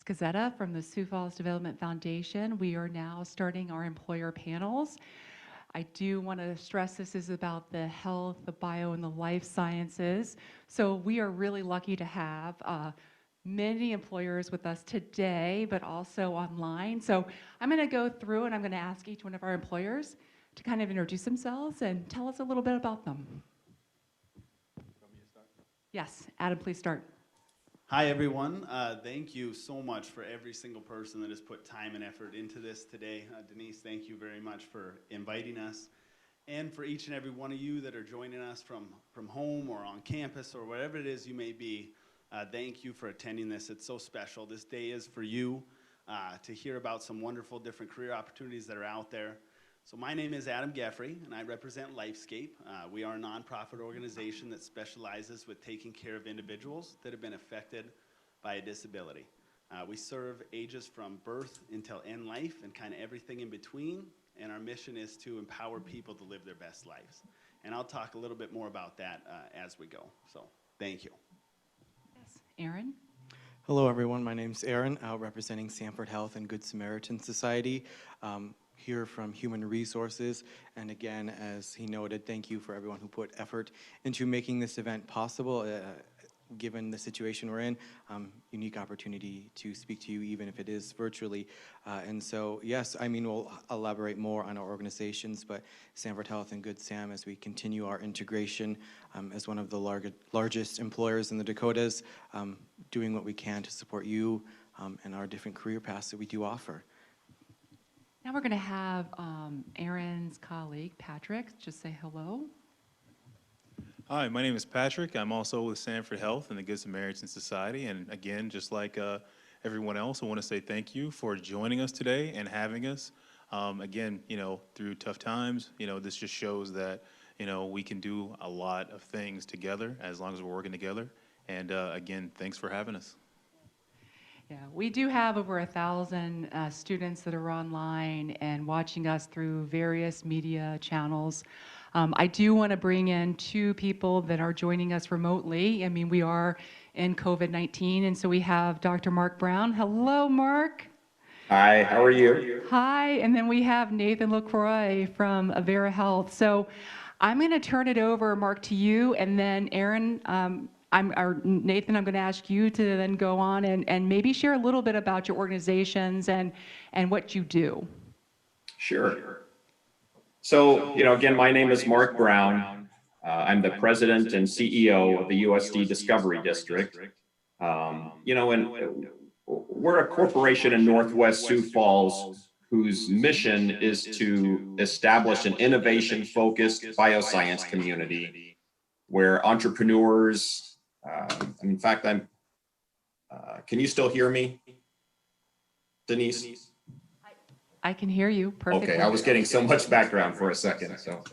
Gazetta from the Sioux Falls Development Foundation. We are now starting our employer panels. I do want to stress this is about the health, the bio, and the life sciences. So we are really lucky to have many employers with us today, but also online. So I'm going to go through and I'm going to ask each one of our employers to kind of introduce themselves and tell us a little bit about them. Yes, Adam, please start. Hi, everyone. Thank you so much for every single person that has put time and effort into this today. Denise, thank you very much for inviting us. And for each and every one of you that are joining us from home or on campus or wherever it is you may be, thank you for attending this. It's so special. This day is for you to hear about some wonderful different career opportunities that are out there. So my name is Adam Geffrey, and I represent Lifescape. We are a nonprofit organization that specializes with taking care of individuals that have been affected by a disability. We serve ages from birth until end life and kind of everything in between, and our mission is to empower people to live their best lives. And I'll talk a little bit more about that as we go. So thank you. Yes, Aaron. Hello, everyone. My name's Aaron, representing Sanford Health and Good Samaritan Society. Here from Human Resources, and again, as he noted, thank you for everyone who put effort into making this event possible. Given the situation we're in, unique opportunity to speak to you, even if it is virtually. And so, yes, I mean, we'll elaborate more on our organizations, but Sanford Health and Good Sam, as we continue our integration as one of the largest employers in the Dakotas, doing what we can to support you and our different career paths that we do offer. Now we're going to have Aaron's colleague, Patrick, just say hello. Hi, my name is Patrick. I'm also with Sanford Health and the Good Samaritan Society. And again, just like everyone else, I want to say thank you for joining us today and having us. Again, through tough times, this just shows that, we can do a lot of things together as long as we're working together. And again, thanks for having us. Yeah, we do have over 1,000 students that are online and watching us through various media channels. I do want to bring in two people that are joining us remotely. I mean, we are in COVID-19, and so we have Dr. Mark Brown. Hello, Mark. Hi, how are you? Hi, and then we have Nathan LaCroix from Avera Health. So I'm going to turn it over, Mark, to you, and then Aaron, Nathan, I'm going to ask you to then go on and maybe share a little bit about your organizations and what you do. Sure. So, again, my name is Mark Brown. I'm the president and CEO of the USD Discovery District. And we're a corporation in Northwest Sioux Falls whose mission is to establish an innovation-focused bioscience community where entrepreneurs, in fact, can you still hear me, Denise? I can hear you perfectly. Okay, I was getting so much background for a second. So,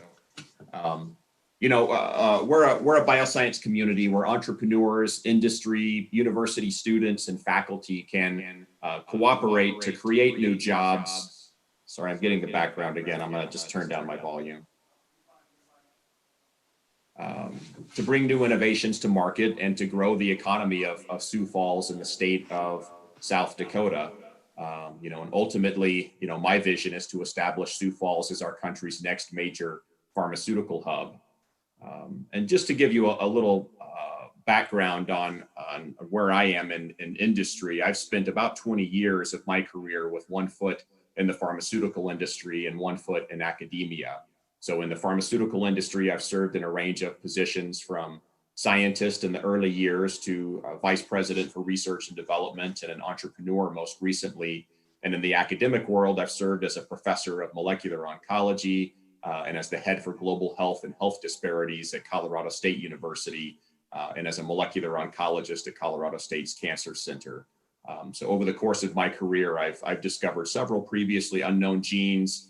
we're a bioscience community where entrepreneurs, industry, university students, and faculty can cooperate to create new jobs. Sorry, I'm getting the background again. I'm going to just turn down my volume. To bring new innovations to market and to grow the economy of Sioux Falls and the state of South Dakota. And ultimately, my vision is to establish Sioux Falls as our country's next major pharmaceutical hub. And just to give you a little background on where I am in industry, I've spent about 20 years of my career with one foot in the pharmaceutical industry and one foot in academia. So in the pharmaceutical industry, I've served in a range of positions from scientist in the early years to vice president for research and development and an entrepreneur most recently. And in the academic world, I've served as a professor of molecular oncology and as the head for global health and health disparities at Colorado State University and as a molecular oncologist at Colorado State's Cancer Center. So over the course of my career, I've discovered several previously unknown genes,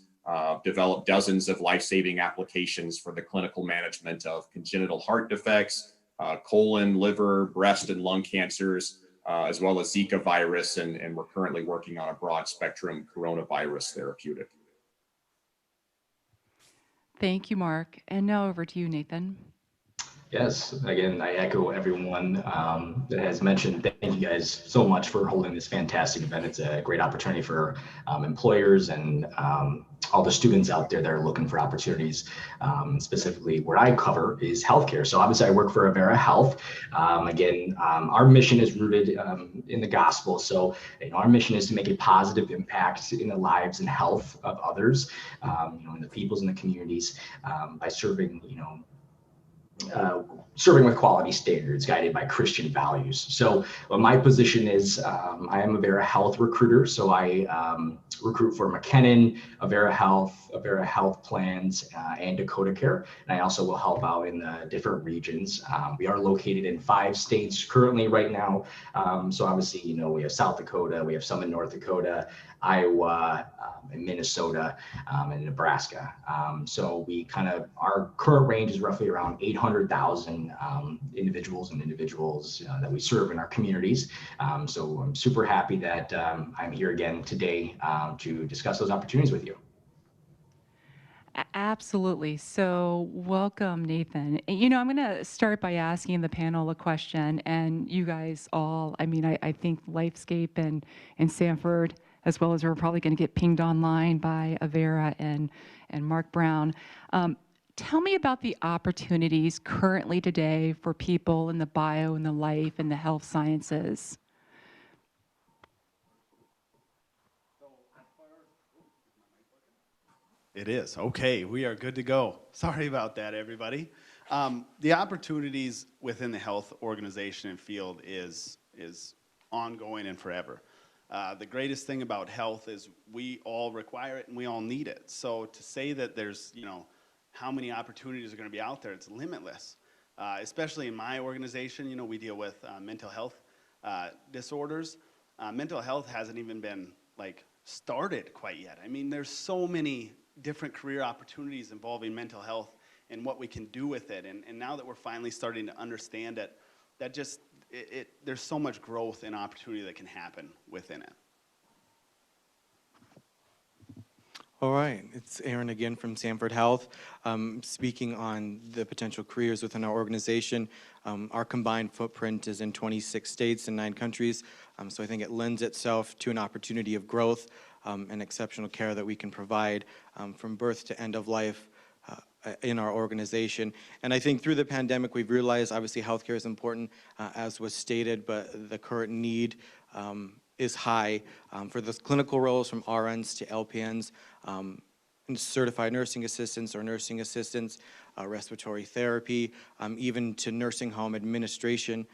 developed dozens of life-saving applications for the clinical management of congenital heart defects, colon, liver, breast, and lung cancers, as well as Zika virus, and we're currently working on a broad-spectrum coronavirus therapeutic. Thank you, Mark. And now over to you, Nathan. Yes, again, I echo everyone that has mentioned. Thank you guys so much for holding this fantastic event. It's a great opportunity for employers and all the students out there that are looking for opportunities. Specifically, where I cover is healthcare. So obviously, I work for Avera Health. Our mission is rooted in the gospel. So our mission is to make a positive impact in the lives and health of others, in the peoples and the communities by serving, serving with quality standards guided by Christian values. So my position is I am a Avera Health recruiter. So I recruit for McKinnon, Avera Health Plans, and Dakota Care. And I also will help out in the different regions. We are located in 5 states currently right now. So obviously, we have South Dakota, we have some in North Dakota, Iowa, and Minnesota, and Nebraska. So we our current range is roughly around 800,000 individuals that we serve in our communities. So I'm super happy that I'm here again today to discuss those opportunities with you. Absolutely. So welcome, Nathan. I'm going to start by asking the panel a question, and you guys all, I think Lifescape and Sanford, as well as we're probably going to get pinged online by Avera and Mark Brown. Tell me about the opportunities currently today for people in the bio and the life and the health sciences. It is. Okay, we are good to go. Sorry about that, everybody. The opportunities within the health organization and field is ongoing and forever. The greatest thing about health is we all require it and we all need it. So to say that there's, how many opportunities are going to be out there, it's limitless. Especially in my organization, we deal with mental health disorders. Mental health hasn't even been started quite yet. There's so many different career opportunities involving mental health and what we can do with it. And now that we're finally starting to understand it, that just, there's so much growth and opportunity that can happen within it. All right, it's Aaron again from Sanford Health. Speaking on the potential careers within our organization, our combined footprint is in 26 states and 9 countries. So I think it lends itself to an opportunity of growth and exceptional care that we can provide from birth to end of life in our organization. And I think through the pandemic, we've realized obviously healthcare is important, as was stated, but the current need is high for those clinical roles from RNs to LPNs, and certified nursing assistants or nursing assistants, respiratory therapy, even to nursing home administration,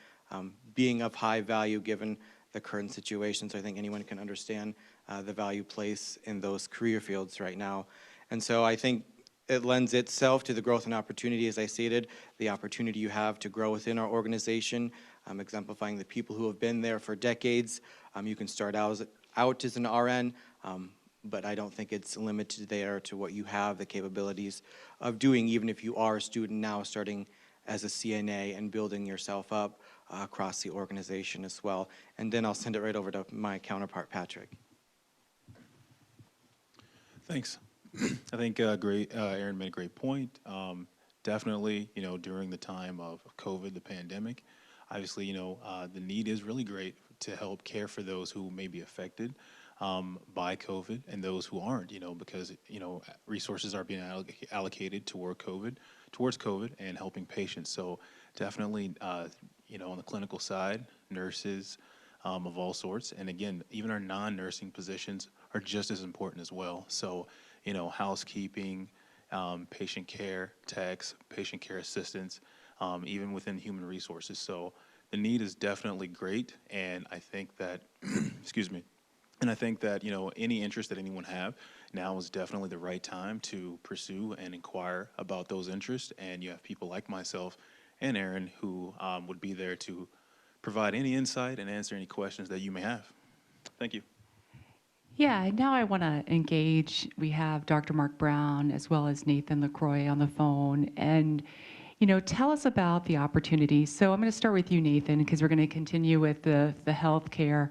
being of high value given the current situation. So I think anyone can understand the value placed in those career fields right now. And so I think it lends itself to the growth and opportunity, as I stated, the opportunity you have to grow within our organization, exemplifying the people who have been there for decades. You can start out as an RN, but I don't think it's limited there to what you have the capabilities of doing, even if you are a student now starting as a CNA and building yourself up across the organization as well. And then I'll send it right over to my counterpart, Patrick. Thanks. I think Aaron made a great point. Definitely, during the time of COVID, the pandemic, obviously, the need is really great to help care for those who may be affected by COVID and those who aren't, because, resources are being allocated toward towards COVID and helping patients. So definitely, on the clinical side, nurses of all sorts. And again, even our non-nursing positions are just as important as well. So, housekeeping, patient care techs, patient care assistants, even within human resources. So the need is definitely great. And I think that, excuse me, and I think that, any interest that anyone have, now is definitely the right time to pursue and inquire about those interests. And you have people like myself and Aaron who would be there to provide any insight and answer any questions that you may have. Thank you. Yeah, now I want to engage. We have Dr. Mark Brown as well as Nathan LaCroix on the phone. And, tell us about the opportunities. So I'm going to start with you, Nathan, because we're going to continue with the healthcare.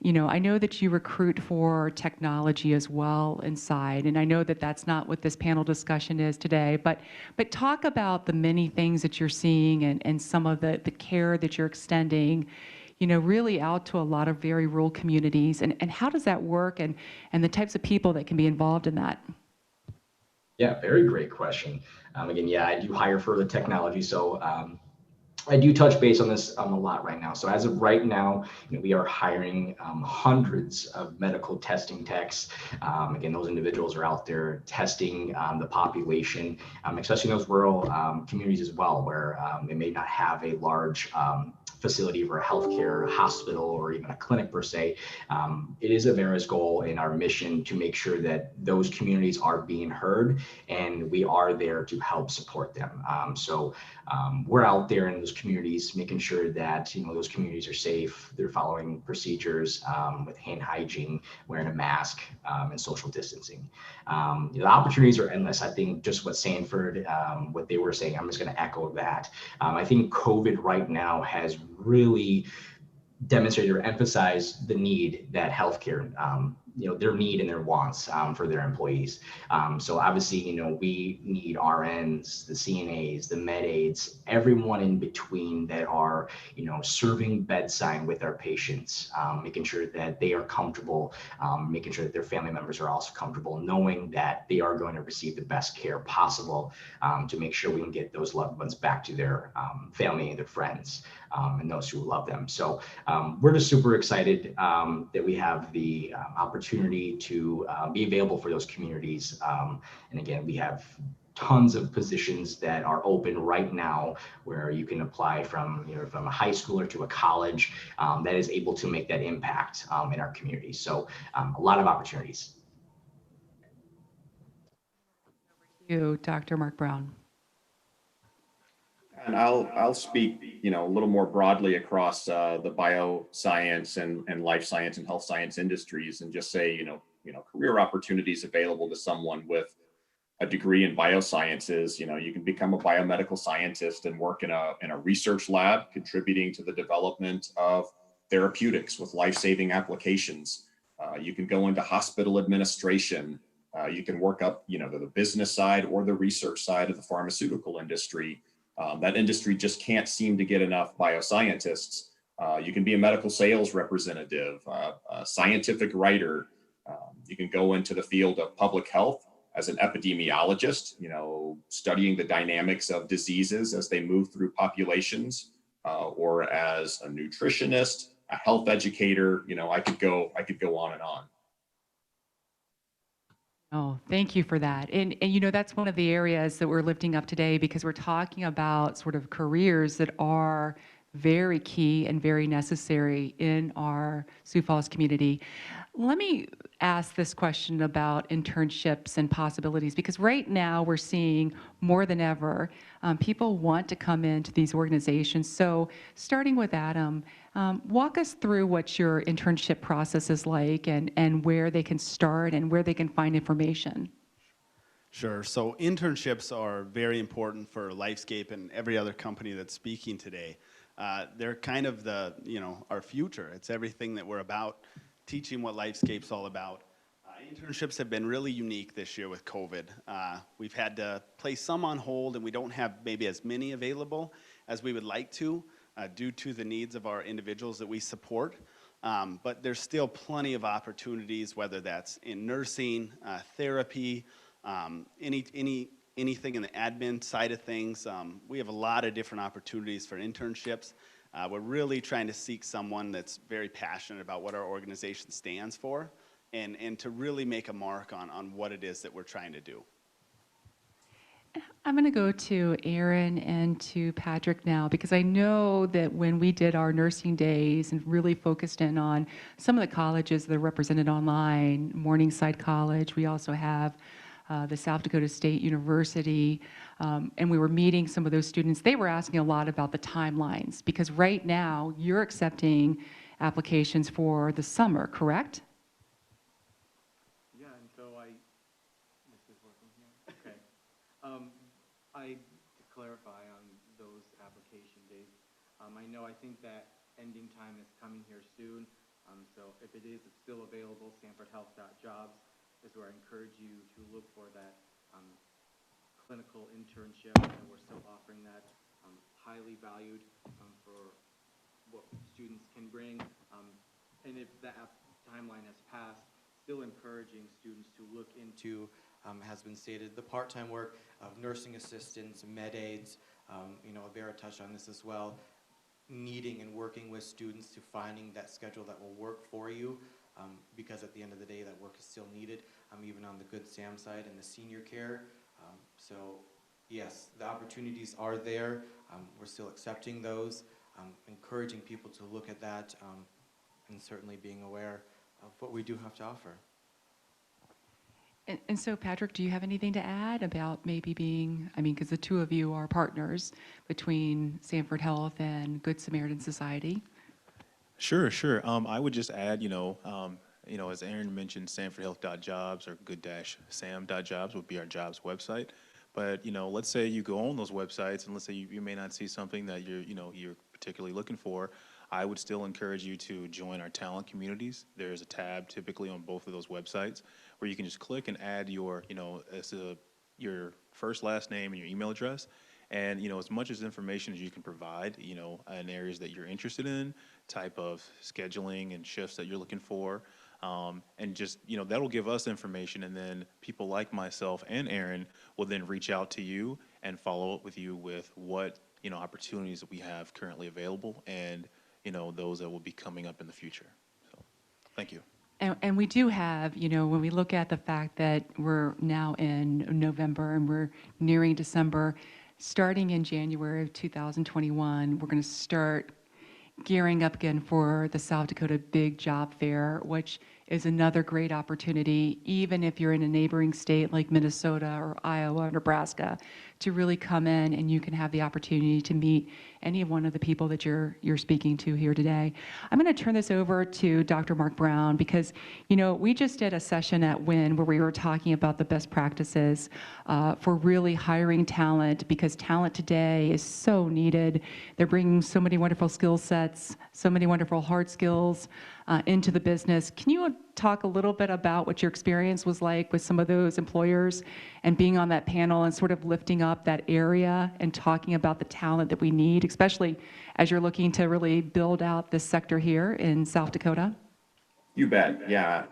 you know, I know that you recruit for technology as well inside, and I know that that's not what this panel discussion is today, but talk about the many things that you're seeing and some of the care that you're extending, you know, really out to a lot of very rural communities, and how does that work, and the types of people that can be involved in that? Yeah, very great question. Again, yeah, I do hire for the technology, so I do touch base on this a lot right now. So as of right now, you know, we are hiring hundreds of medical testing techs. Again, those individuals are out there testing the population, especially in those rural communities as well, where they may not have a large facility for a healthcare hospital or even a clinic per se. It is Avera's goal and our mission to make sure that those communities are being heard, and we are there to help support them. We're out there in those communities, making sure that, you know, those communities are safe. They're following procedures with hand hygiene, wearing a mask, and social distancing. The opportunities are endless. I think just what Sanford, what they were saying, I'm just going to echo that. I think COVID right now has really demonstrated or emphasized the need that healthcare, you know, their need and their wants for their employees. So obviously, you know, we need RNs, the CNAs, the med aides, everyone in between that are, you know, serving bedside with our patients, making sure that they are comfortable, making sure that their family members are also comfortable, knowing that they are going to receive the best care possible to make sure we can get those loved ones back to their family and their friends and those who love them. So we're just super excited that we have the opportunity to be available for those communities. And again, we have tons of positions that are open right now where you can apply from, you know, from a high schooler to a college that is able to make that impact in our community. So a lot of opportunities. You, Dr. Mark Brown. And I'll speak, you know, a little more broadly across the bioscience and life science and health science industries, and just say, you know, career opportunities available to someone with a degree in biosciences. You know, you can become a biomedical scientist and work in a research lab, contributing to the development of therapeutics with life-saving applications. You can go into hospital administration. You can work up, you know, the business side or the research side of the pharmaceutical industry. That industry just can't seem to get enough bioscientists. You can be a medical sales representative, a scientific writer. You can go into the field of public health as an epidemiologist, you know, studying the dynamics of diseases as they move through populations, or as a nutritionist, a health educator. You know, I could go on and on. Oh, thank you for that. And you know, that's one of the areas that we're lifting up today, because we're talking about sort of careers that are very key and very necessary in our Sioux Falls community. Let me ask this question about internships and possibilities, because right now we're seeing more than ever, people want to come into these organizations. So starting with Adam, walk us through what your internship process is like, and where they can start and where they can find information. Sure. So internships are very important for LifeScape and every other company that's speaking today. They're kind of the, you know, our future. It's everything that we're about, teaching what LifeScape's all about. Internships have been really unique this year with COVID. We've had to place some on hold, and we don't have maybe as many available as we would like to, due to the needs of our individuals that we support. But there's still plenty of opportunities, whether that's in nursing, therapy, anything in the admin side of things. We have a lot of different opportunities for internships. We're really trying to seek someone that's very passionate about what our organization stands for, and to really make a mark on what it is that we're trying to do. I'm going to go to Aaron and to Patrick now, because I know that when we did our nursing days and really focused in on some of the colleges that are represented online, Morningside College, we also have the South Dakota State University, and we were meeting some of those students. They were asking a lot about the timelines, because right now you're accepting applications for the summer, correct? Yeah, and so this is working here? Okay. To clarify on those application dates, I think that ending time is coming here soon. So if it is, it's still available. SanfordHealth.jobs is where I encourage you to look for that clinical internship, and we're still offering that. Highly valued for what students can bring. And if that timeline has passed, still encouraging students to look into, has been stated, the part-time work of nursing assistants, med aides, Avera touched on this as well, needing and working with students to finding that schedule that will work for you, because at the end of the day, that work is still needed, even on the Good Sam side and the senior care. So yes, the opportunities are there. We're still accepting those, encouraging people to look at that, and certainly being aware of what we do have to offer. And so, Patrick, do you have anything to add about maybe being, I mean, because the two of you are partners between Sanford Health and Good Samaritan Society? Sure. I would just add, as Aaron mentioned, SanfordHealth.jobs or good-sam.jobs would be our jobs website. But, let's say you go on those websites and let's say you may not see something that you're particularly looking for. I would still encourage you to join our talent communities. There's a tab typically on both of those websites where you can just click and add your, your first, last name and your email address. And, as much as information as you can provide, in areas that you're interested in, type of scheduling and shifts that you're looking for, and just, that'll give us information. And then people like myself and Aaron will then reach out to you and follow up with you with what, opportunities that we have currently available and, those that will be coming up in the future. So, thank you. And we do have, when we look at the fact that we're now in November and we're nearing December, starting in January of 2021, we're going to start gearing up again for the South Dakota Big Job Fair, which is another great opportunity, even if you're in a neighboring state like Minnesota or Iowa or Nebraska, to really come in and you can have the opportunity to meet any one of the people that you're speaking to here today. I'm going to turn this over to Dr. Mark Brown because, we just did a session at WIN where we were talking about the best practices for really hiring talent, because talent today is so needed. They're bringing so many wonderful skill sets, so many wonderful hard skills into the business. Can you talk a little bit about what your experience was like with some of those employers and being on that panel and sort of lifting up that area and talking about the talent that we need, especially as you're looking to really build out this sector here in South Dakota? You bet. Yeah.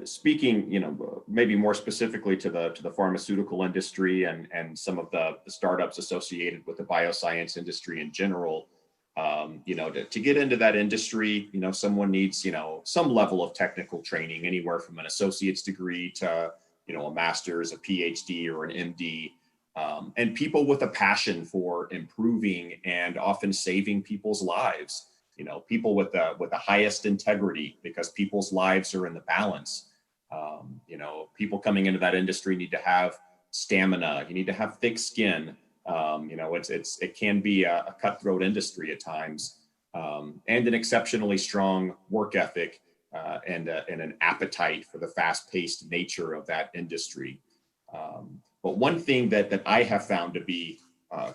Speaking, maybe more specifically to the pharmaceutical industry and some of the startups associated with the bioscience industry in general, to get into that industry, someone needs, some level of technical training, anywhere from an associate's degree to, a master's, a PhD, or an MD, and people with a passion for improving and often saving people's lives. People with the highest integrity, because people's lives are in the balance. People coming into that industry need to have stamina. You need to have thick skin. It can be a cutthroat industry at times, and an exceptionally strong work ethic and an appetite for the fast-paced nature of that industry. But one thing that I have found to be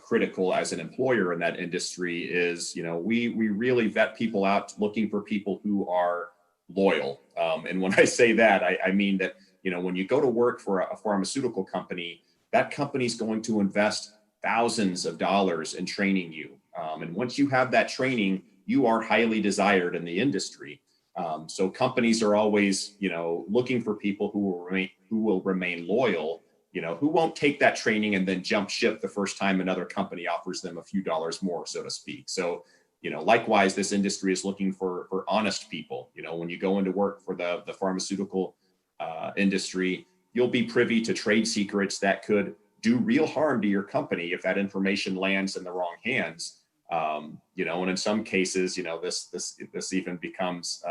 critical as an employer in that industry is, we really vet people out looking for people who are loyal. And when I say that, I mean that, when you go to work for a pharmaceutical company, that company's going to invest thousands of dollars in training you. And once you have that training, you are highly desired in the industry. So companies are always, looking for people who will remain loyal, who won't take that training and then jump ship the first time another company offers them a few dollars more, so to speak. So, likewise, this industry is looking for honest people. When you go into work for the pharmaceutical industry, you'll be privy to trade secrets that could do real harm to your company if that information lands in the wrong hands. And in some cases, this even becomes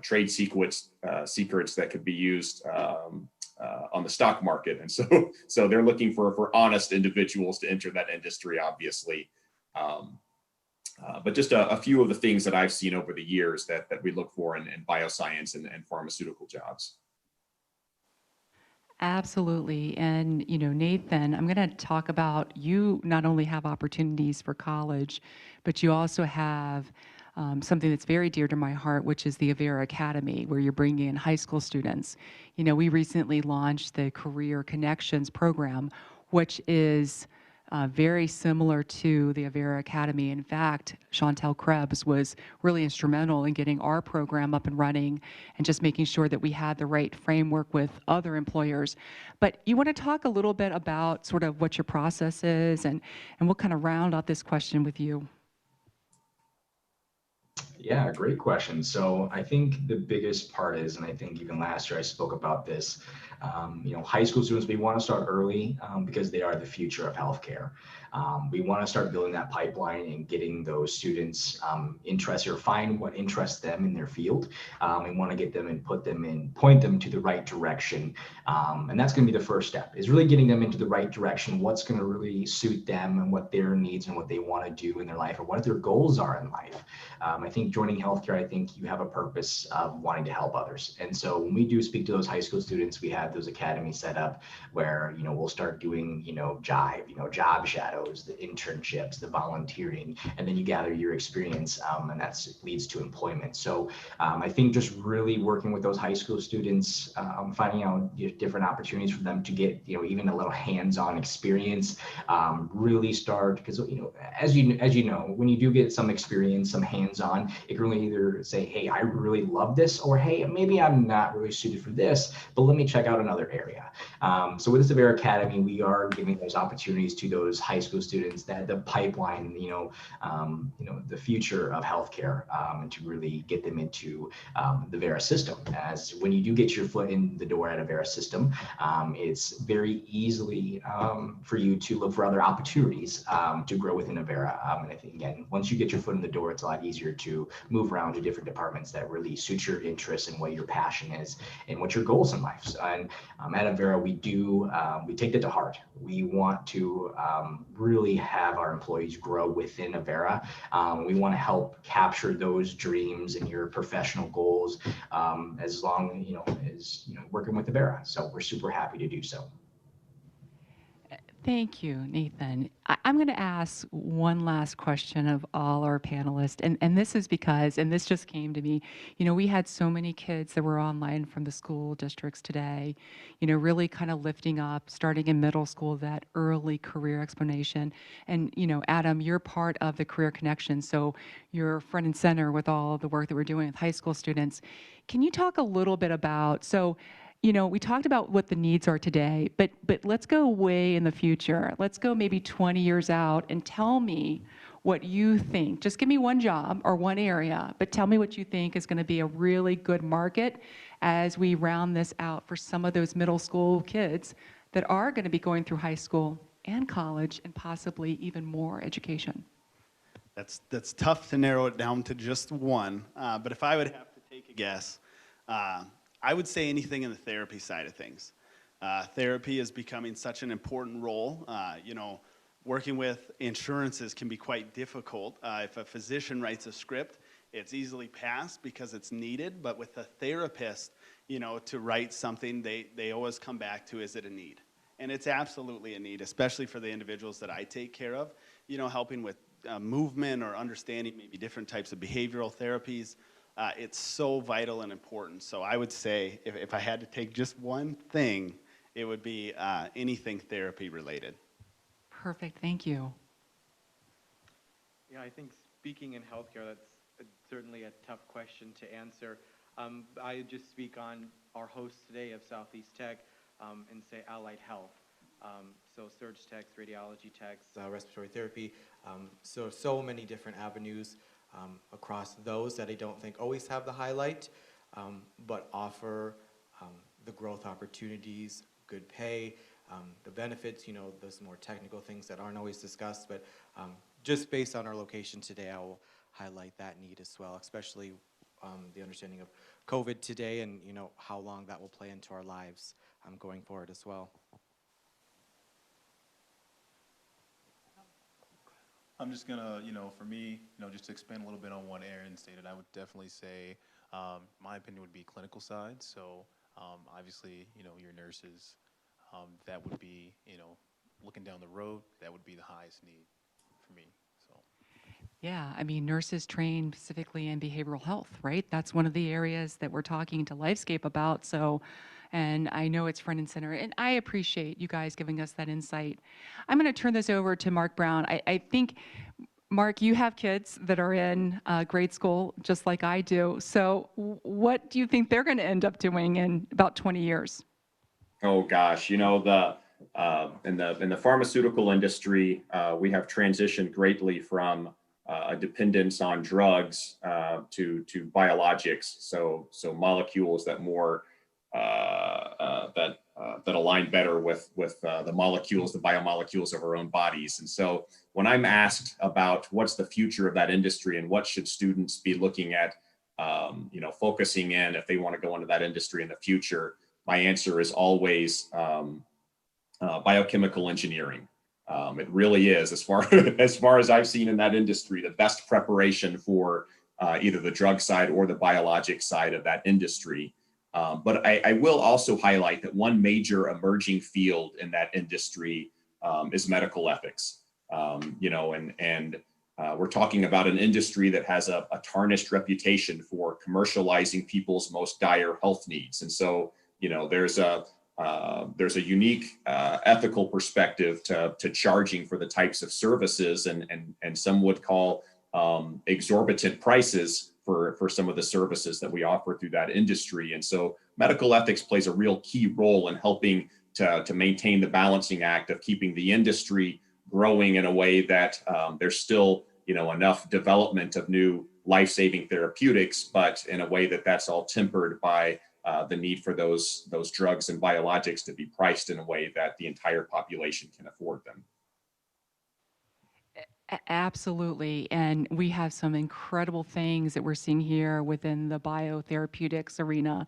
trade secrets that could be used on the stock market. And so they're looking for honest individuals to enter that industry, obviously. But just a few of the things that I've seen over the years that we look for in bioscience and pharmaceutical jobs. Absolutely. And, Nathan, I'm going to talk about, you not only have opportunities for college, but you also have something that's very dear to my heart, which is the Avera Academy, where you're bringing in high school students. You know, we recently launched the Career Connections program, which is very similar to the Avera Academy. In fact, Chantel Krebs was really instrumental in getting our program up and running and just making sure that we had the right framework with other employers. But you want to talk a little bit about sort of what your process is, and we'll kind of round out this question with you. Yeah, great question. So I think the biggest part is, and I think even last year I spoke about this, high school students, we want to start early because they are the future of healthcare. We want to start building that pipeline and getting those students interested or find what interests them in their field. We want to get them and point them to the right direction. And that's going to be the first step, is really getting them into the right direction, what's going to really suit them and what their needs and what they want to do in their life or what their goals are in life. I think joining healthcare, I think you have a purpose of wanting to help others. And so when we do speak to those high school students, we have those academies set up where, we'll start doing, jive, job shadows, the internships, the volunteering, and then you gather your experience and that leads to employment. So I think just really working with those high school students, finding out different opportunities for them to get, even a little hands-on experience, really start, because, as you know, when you do get some experience, some hands-on, it can really either say, hey, I really love this, or hey, maybe I'm not really suited for this, but let me check out another area. So with this Avera Academy, we are giving those opportunities to those high school students that the pipeline, the future of healthcare, and to really get them into the Avera system. As when you do get your foot in the door at a Avera system, it's very easily for you to look for other opportunities to grow within Avera. And I think, again, once you get your foot in the door, it's a lot easier to move around to different departments that really suit your interests and what your passion is and what your goals in life. And at Avera, we take that to heart. We want to really have our employees grow within Avera. We want to help capture those dreams and your professional goals as long as working with Avera. So we're super happy to do so. Thank you, Nathan. I'm going to ask one last question of all our panelists, and this is because, and this just came to me, we had so many kids that were online from the school districts today, really kind of lifting up, starting in middle school, that early career explanation. And, Adam, you're part of the Career Connection, so you're front and center with all the work that we're doing with high school students. Can you talk a little bit about, we talked about what the needs are today, but let's go way in the future. Let's go maybe 20 years out and tell me what you think. Just give me one job or one area, but tell me what you think is going to be a really good market as we round this out for some of those middle school kids that are going to be going through high school and college and possibly even more education. That's tough to narrow it down to just one, but if I would have to take a guess, I would say anything in the therapy side of things. Therapy is becoming such an important role. Working with insurances can be quite difficult. If a physician writes a script, it's easily passed because it's needed, but with a therapist, to write something, they always come back to, is it a need? And it's absolutely a need, especially for the individuals that I take care of, helping with movement or understanding maybe different types of behavioral therapies. It's so vital and important. So I would say if I had to take just one thing, it would be anything therapy related. Perfect, thank you. Yeah, I think speaking in healthcare, that's certainly a tough question to answer. I just speak on our host today of Southeast Tech and say allied health. So surge techs, radiology techs, respiratory therapy. So many different avenues across those that I don't think always have the highlight, but offer the growth opportunities, good pay, the benefits, those more technical things that aren't always discussed, but just based on our location today, I will highlight that need as well, especially the understanding of COVID today and how long that will play into our lives going forward as well. I'm just gonna, for me, just to expand a little bit on what Aaron stated, I would definitely say, my opinion would be clinical side. So obviously, your nurses, that would be, looking down the road, that would be the highest need for me. So. Yeah, I mean, nurses train specifically in behavioral health, right? That's one of the areas that we're talking to Lifescape about. So, and I know it's front and center, and I appreciate you guys giving us that insight. I'm going to turn this over to Mark Brown. I think, Mark, you have kids that are in grade school just like I do. So, what do you think they're going to end up doing in about 20 years? Oh gosh, you know, in the pharmaceutical industry, we have transitioned greatly from a dependence on drugs to biologics. So molecules that more that align better with the molecules, the biomolecules of our own bodies. And so when I'm asked about what's the future of that industry and what should students be looking at, focusing in if they want to go into that industry in the future, my answer is always biochemical engineering. It really is, as far as I've seen in that industry, the best preparation for either the drug side or the biologic side of that industry. But I will also highlight that one major emerging field in that industry is medical ethics. We're talking about an industry that has a tarnished reputation for commercializing people's most dire health needs. And so, there's a unique ethical perspective to charging for the types of services, and some would call exorbitant prices for some of the services that we offer through that industry. And so medical ethics plays a real key role in helping to maintain the balancing act of keeping the industry growing in a way that there's still enough development of new life-saving therapeutics, but in a way that's all tempered by the need for those drugs and biologics to be priced in a way that the entire population can afford them. Absolutely. And we have some incredible things that we're seeing here within the biotherapeutics arena,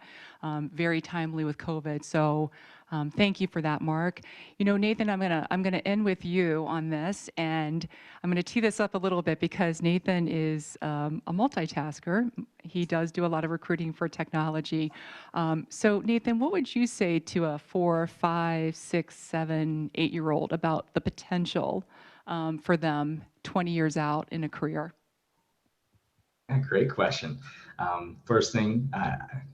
very timely with COVID. So thank you for that, Mark. Nathan, I'm gonna end with you on this, and I'm gonna tee this up a little bit because Nathan is a multitasker. He does do a lot of recruiting for technology. So Nathan, what would you say to a 4, 5, 6, 7, 8-year-old about the potential for them 20 years out in a career? Great question. First thing,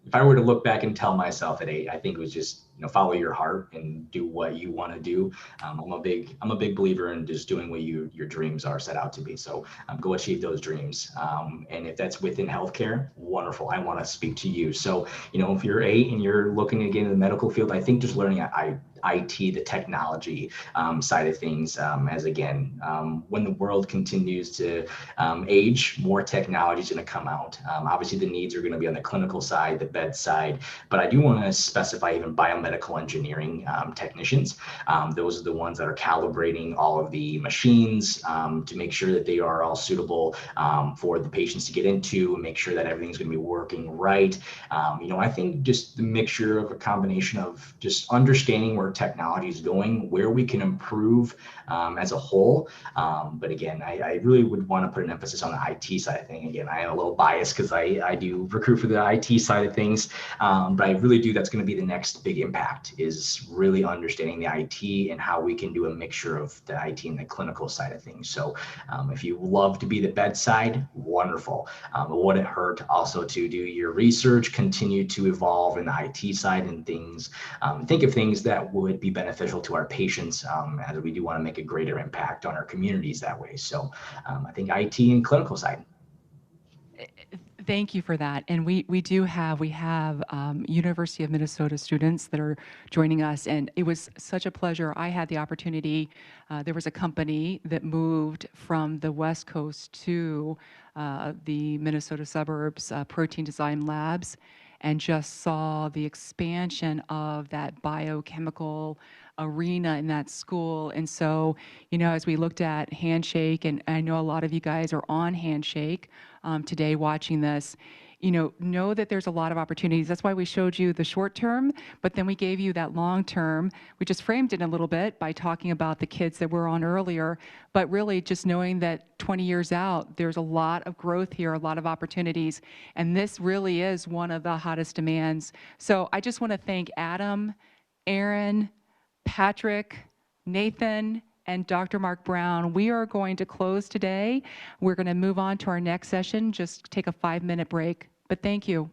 if I were to look back and tell myself at 8, I think it was just follow your heart and do what you want to do. I'm a big believer in just doing what your dreams are set out to be. So go achieve those dreams. And if that's within healthcare, wonderful. I want to speak to you. So if you're 8 and you're looking to get into the medical field, I think just learning IT, the technology side of things, as again, when the world continues to age, more technology is going to come out. Obviously, the needs are going to be on the clinical side, the bedside, but I do want to specify even biomedical engineering technicians. Those are the ones that are calibrating all of the machines to make sure that they are all suitable for the patients to get into, and make sure that everything's going to be working right. I think just the mixture of a combination of just understanding where technology is going, where we can improve as a whole. But again, I really would want to put an emphasis on the IT side of things. Again, I am a little biased because I do recruit for the IT side of things, but I really do. That's going to be the next big impact, is really understanding the IT and how we can do a mixture of the IT and the clinical side of things. So if you love to be the bedside, wonderful. But would it hurt also to do your research, continue to evolve in the IT side and things, think of things that would be beneficial to our patients, as we do want to make a greater impact on our communities that way. So I think IT and clinical side. Thank you for that. And we have University of Minnesota students that are joining us, and it was such a pleasure. I had the opportunity, there was a company that moved from the West Coast to the Minnesota suburbs, Protein Design Labs, and just saw the expansion of that biochemical arena in that school. And so, as we looked at Handshake, and I know a lot of you guys are on Handshake today watching this, know that there's a lot of opportunities. That's why we showed you the short term, but then we gave you that long term. We just framed it a little bit by talking about the kids that were on earlier, but really just knowing that 20 years out, there's a lot of growth here, a lot of opportunities, and this really is one of the hottest demands. So I just want to thank Adam, Aaron, Patrick, Nathan, and Dr. Mark Brown. We are going to close today. We're going to move on to our next session, just take a 5-minute break. But thank you.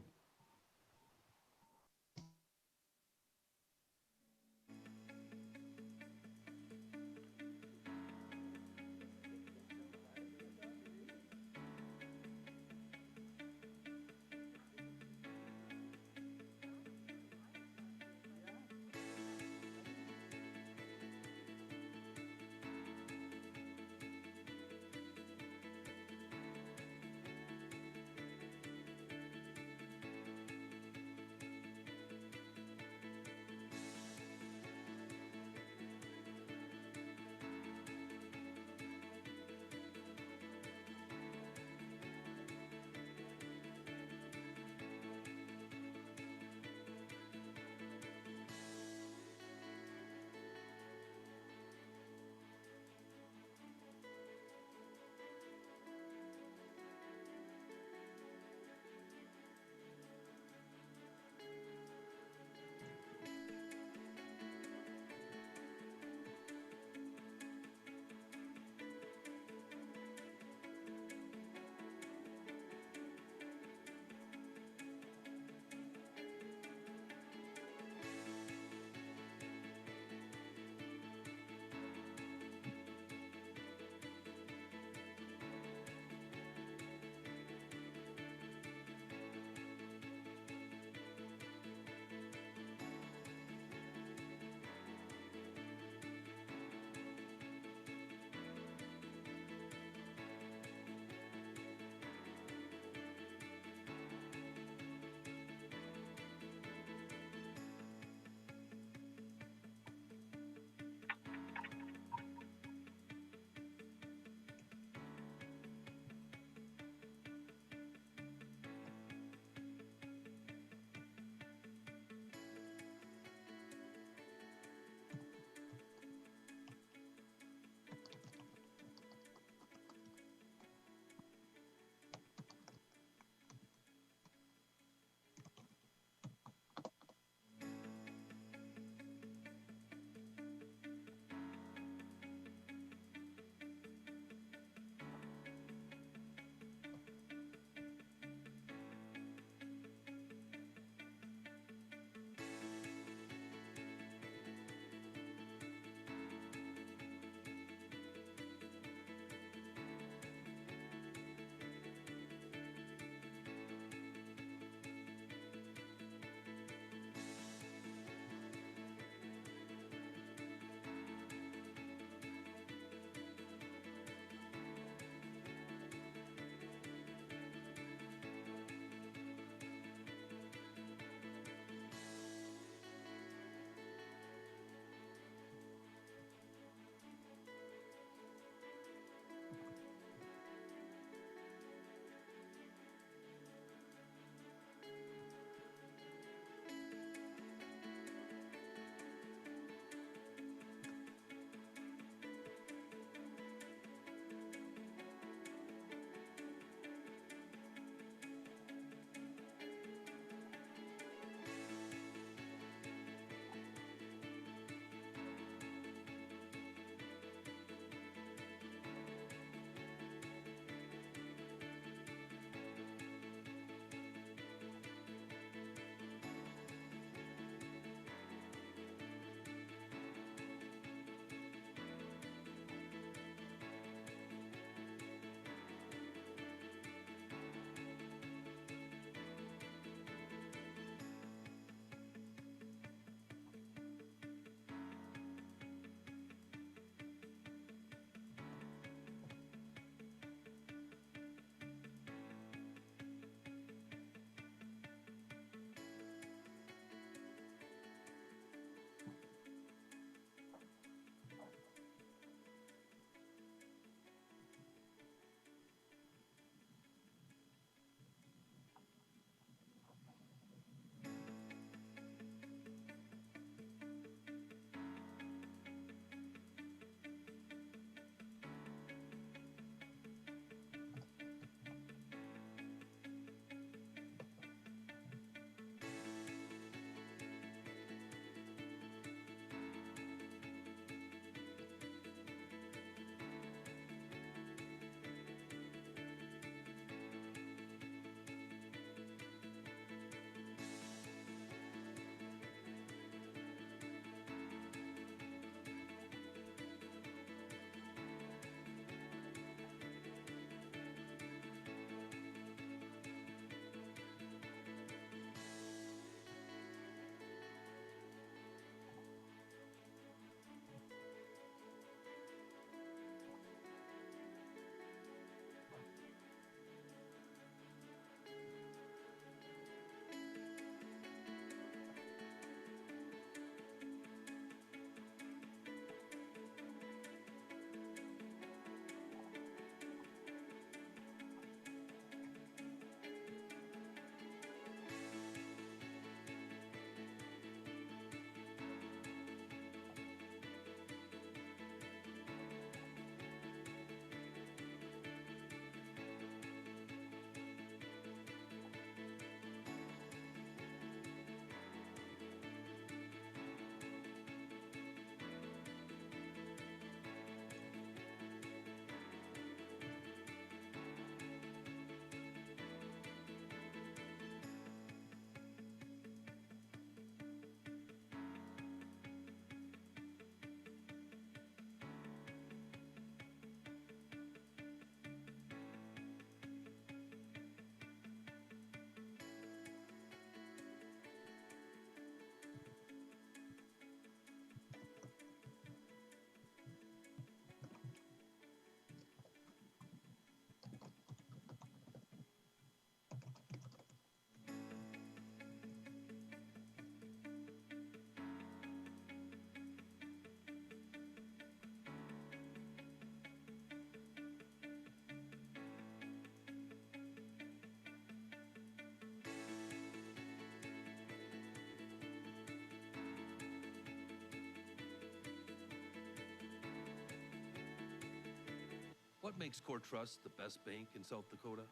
What makes Core Trust the best bank in South Dakota?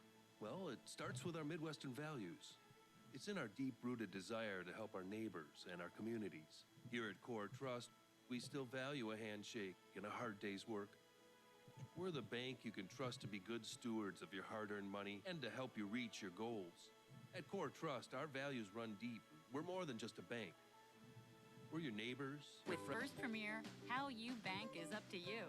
Well, it starts with our Midwestern values. It's in our deep-rooted desire to help our neighbors and our communities. Here at Core Trust, we still value a handshake and a hard day's work. We're the bank you can trust to be good stewards of your hard-earned money and to help you reach your goals. At Core Trust, our values run deep. We're more than just a bank. We're your neighbors. With First Premier, how you bank is up to you.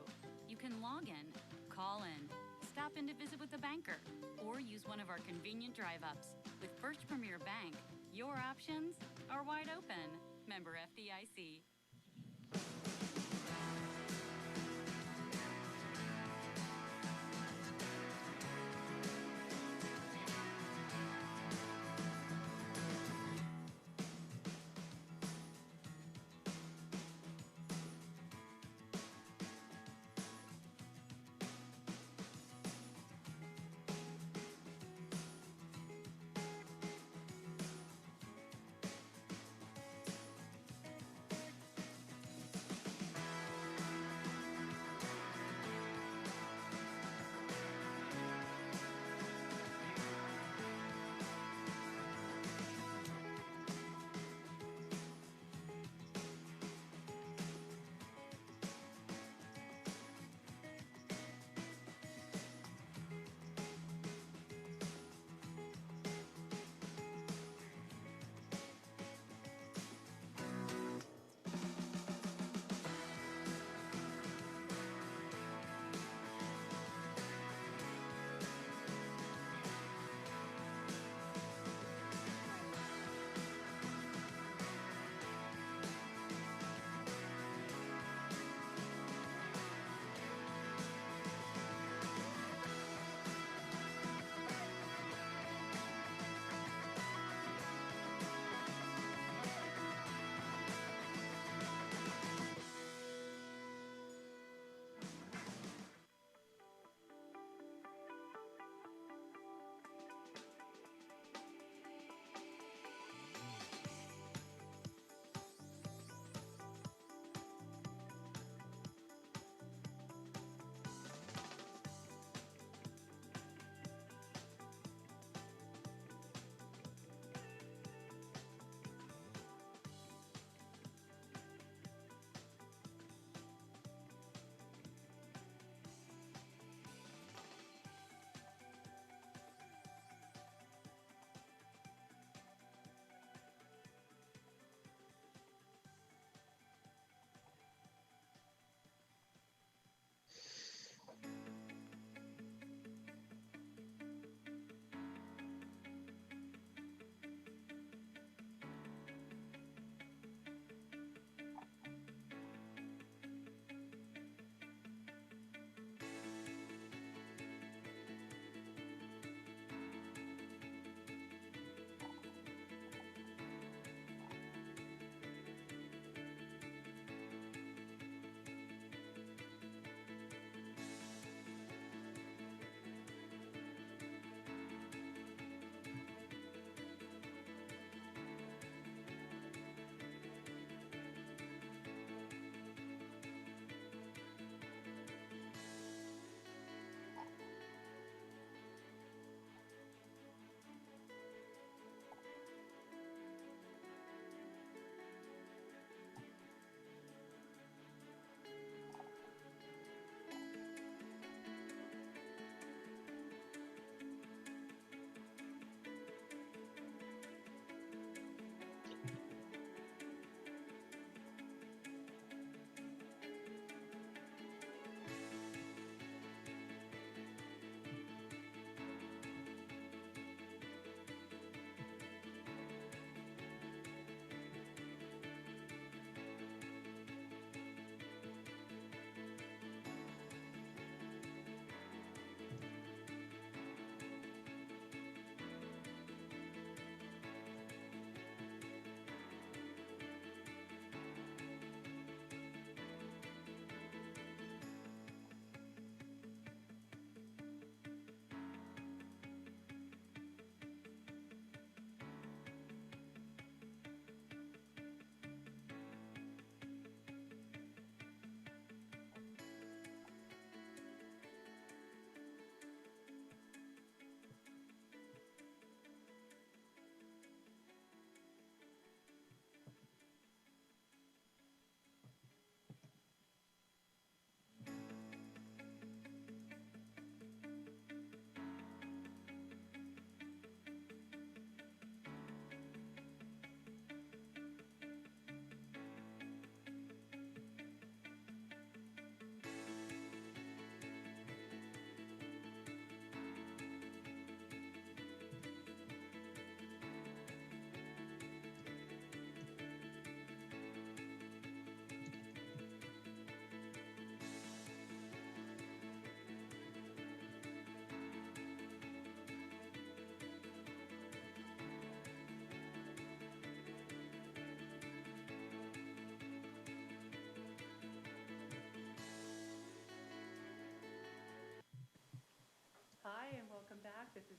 You can log in, call in, stop in to visit with the banker, or use one of our convenient drive-ups. With First Premier Bank, your options are wide open. Member FDIC.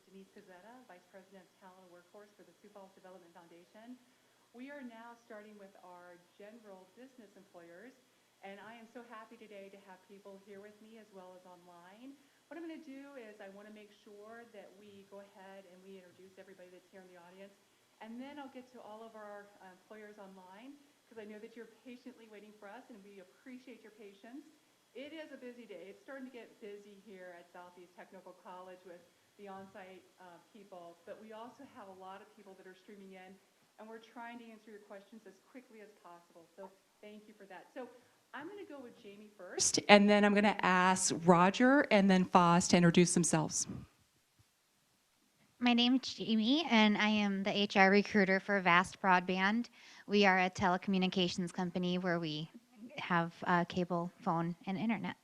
Denise Pizzetta, Vice President of Talent and Workforce for the Sioux Falls Development Foundation. We are now starting with our general business employers, and I am so happy today to have people here with me as well as online. What I'm going to do is I want to make sure that we go ahead and we introduce everybody that's here in the audience, and then I'll get to all of our employers online, because I know that you're patiently waiting for us, and we appreciate your patience. It is a busy day. It's starting to get busy here at Southeast Technical College with the on-site people, but we also have a lot of people that are streaming in, and we're trying to answer your questions as quickly as possible. So thank you for that. So I'm going to go with Jamie first, and then I'm going to ask Roger and then Foz to introduce themselves. My name's Jamie, and I am the HR recruiter for Vast Broadband. We are a telecommunications company where we have cable, phone, and internet.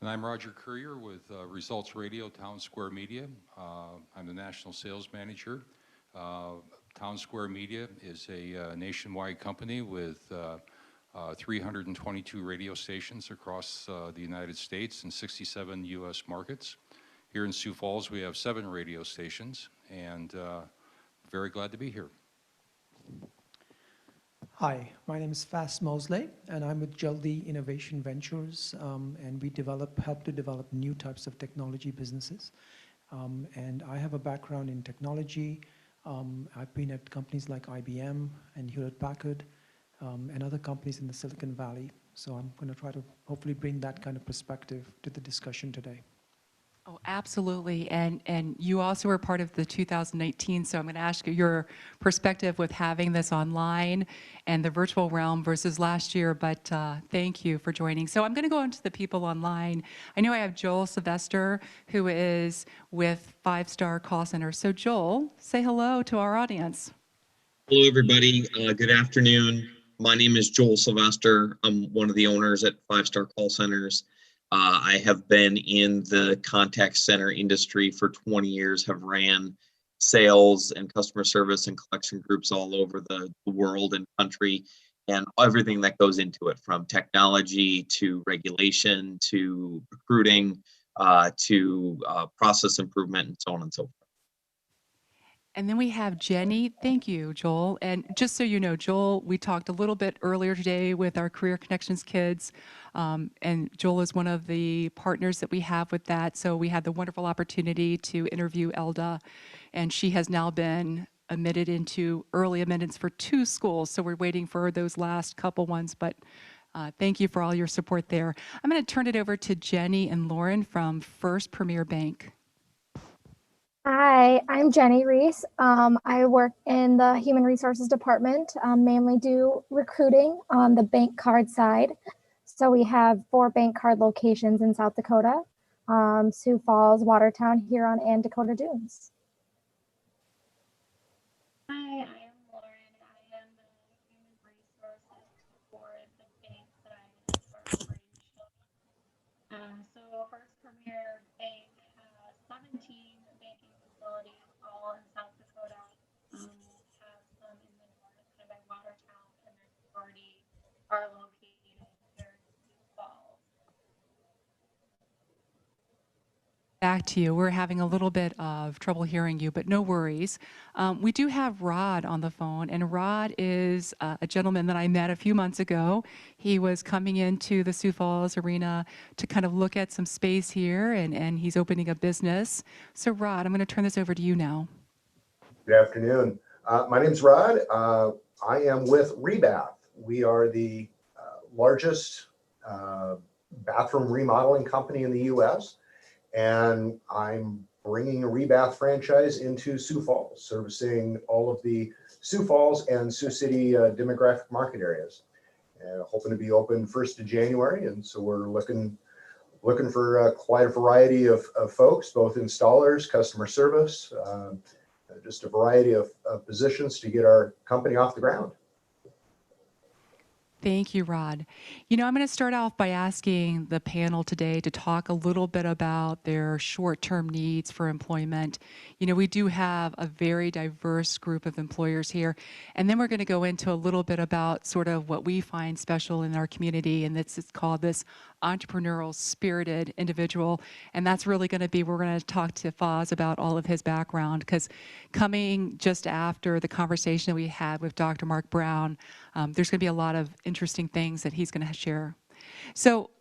And I'm Roger Courier with Results Radio, Town Square Media. I'm the National Sales Manager. Town Square Media is a nationwide company with 322 radio stations across the United States and 67 U.S. markets. Here in Sioux Falls, we have 7 radio stations, and very glad to be here. Hi, my name is Fas Mosley, and I'm with Jaldi Innovation Ventures, and we help to develop new types of technology businesses. And I have a background in technology. I've been at companies like IBM and Hewlett-Packard and other companies in the Silicon Valley. So I'm going to try to hopefully bring that kind of perspective to the discussion today. Oh, absolutely. And you also were part of the 2019, so I'm going to ask you your perspective with having this online and the virtual realm versus last year, but thank you for joining. So I'm going to go into the people online. I know I have Joel Sylvester, who is with 5 Star Call Center. So Joel, say hello to our audience. Hello, everybody. Good afternoon. My name is Joel Sylvester. I'm one of the owners at 5 Star Call Centers. I have been in the contact center industry for 20 years, have ran sales and customer service and collection groups all over the world and country, and everything that goes into it, from technology to regulation to recruiting to process improvement and so on and so forth. And then we have Jenny. Thank you, Joel. And just so you know, Joel, we talked a little bit earlier today with our Career Connections kids, and Joel is one of the partners that we have with that. So we had the wonderful opportunity to interview Elda, and she has now been admitted into early admittance for 2 schools. So we're waiting for those last couple ones, but thank you for all your support there. I'm going to turn it over to Jenny and Lauren from First Premier Bank. Hi, I'm Jenny Reese. I work in the Human Resources Department, mainly do recruiting on the bank card side. So we have 4 bank card locations in South Dakota, Sioux Falls, Watertown, Huron, and Dakota Dunes. Hi, I am Lauren. I am the Human Resources for the bank that I'm in at First Branch. So First Premier Bank has 17 banking facilities, all in South Dakota. We have some in the north, kind of by Watertown, and then the majority are located here in Sioux Falls. Back to you. We're having a little bit of trouble hearing you, but no worries. We do have Rod on the phone, and Rod is a gentleman that I met a few months ago. He was coming into the Sioux Falls arena to kind of look at some space here, and he's opening a business. So Rod, I'm going to turn this over to you now. Good afternoon. My name's Rod. I am with Rebath. We are the largest bathroom remodeling company in the U.S., and I'm bringing a Rebath franchise into Sioux Falls, servicing all of the Sioux Falls and Sioux City demographic market areas. And hoping to be open 1st of January, and so we're looking for quite a variety of folks, both installers, customer service, just a variety of positions to get our company off the ground. Thank you, Rod. You know, I'm going to start off by asking the panel today to talk a little bit about their short-term needs for employment. You know, we do have a very diverse group of employers here, and then we're going to go into a little bit about sort of what we find special in our community, and it's called this entrepreneurial spirited individual. And that's really going to be, we're going to talk to Foz about all of his background, because coming just after the conversation that we had with Dr. Mark Brown, there's going to be a lot of interesting things that he's going to share. So,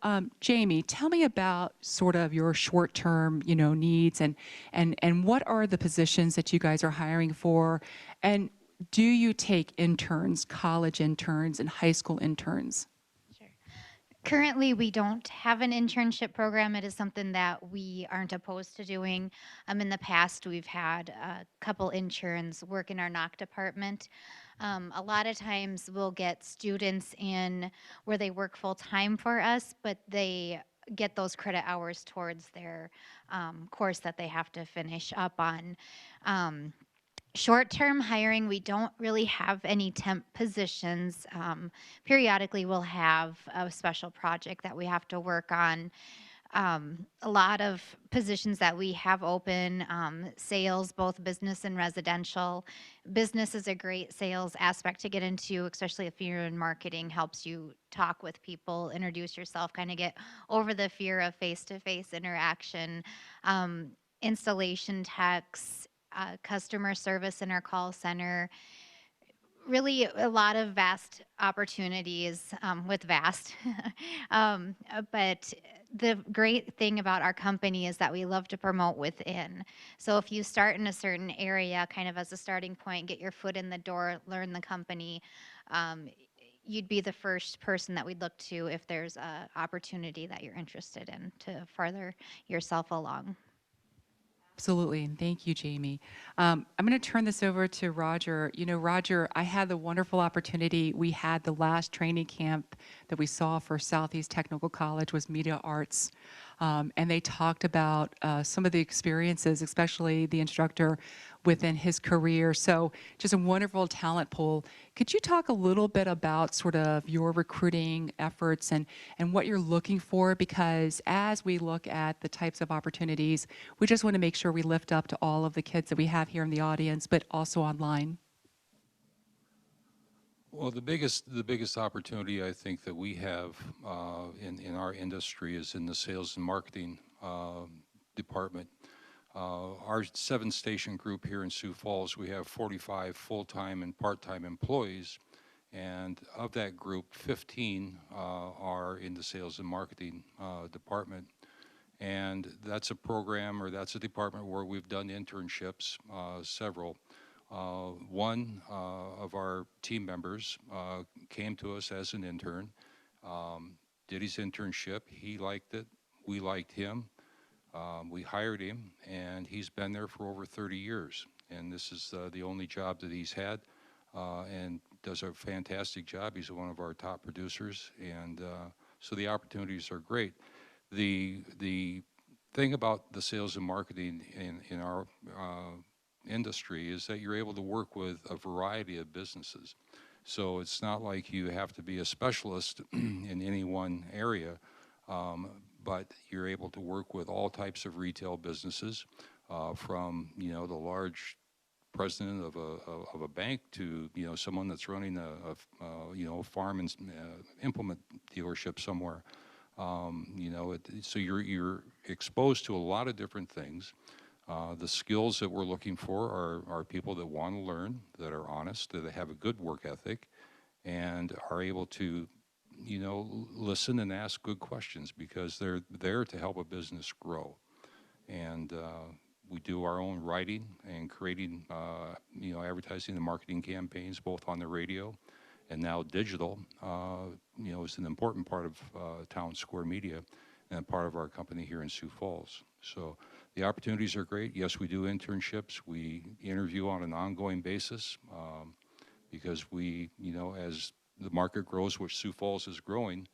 Jamie, tell me about sort of your short-term, needs, and what are the positions that you guys are hiring for, and do you take interns, college interns, and high school interns? Currently, we don't have an internship program. It is something that we aren't opposed to doing. In the past, we've had a couple interns work in our NOC department. A lot of times we'll get students in where they work full time for us, but they get those credit hours towards their course that they have to finish up on. Short-term hiring, we don't really have any temp positions. Periodically, we'll have a special project that we have to work on. A lot of positions that we have open, sales, both business and residential. Business is a great sales aspect to get into, especially if you're in marketing, helps you talk with people, introduce yourself, kind of get over the fear of face-to-face interaction. Installation techs, customer service in our call center, really a lot of vast opportunities with vast. But the great thing about our company is that we love to promote within. So if you start in a certain area kind of as a starting point, get your foot in the door, learn the company, you'd be the first person that we'd look to if there's an opportunity that you're interested in to further yourself along. Absolutely, and thank you, Jamie. I'm going to turn this over to Roger. Roger, I had the wonderful opportunity. We had the last training camp that we saw for Southeast Technical College was Media Arts, and they talked about some of the experiences, especially the instructor within his career. So just a wonderful talent pool. Could you talk a little bit about sort of your recruiting efforts and what you're looking for? Because as we look at the types of opportunities, we just want to make sure we lift up to all of the kids that we have here in the audience, but also online. Well, the biggest opportunity I think that we have in our industry is in the sales and marketing department. Our 7-station group here in Sioux Falls, we have 45 full-time and part-time employees, and of that group, 15 are in the sales and marketing department. And that's a program, or that's a department where we've done internships, several. One of our team members came to us as an intern, did his internship, he liked it, we liked him. We hired him, and he's been there for over 30 years. And this is the only job that he's had, and does a fantastic job. He's one of our top producers, and so the opportunities are great. The thing about the sales and marketing in our industry is that you're able to work with a variety of businesses. So it's not like you have to be a specialist in any one area. But you're able to work with all types of retail businesses, from the large president of a bank to someone that's running a farm and implement dealership somewhere. So you're exposed to a lot of different things. The skills that we're looking for are people that want to learn, that are honest, that have a good work ethic, and are able to listen and ask good questions, because they're there to help a business grow. And we do our own writing and creating, advertising and marketing campaigns, both on the radio and now digital, is an important part of Town Square Media and part of our company here in Sioux Falls. So the opportunities are great. Yes, we do internships. We interview on an ongoing basis, because we, as the market grows, which Sioux Falls is growing,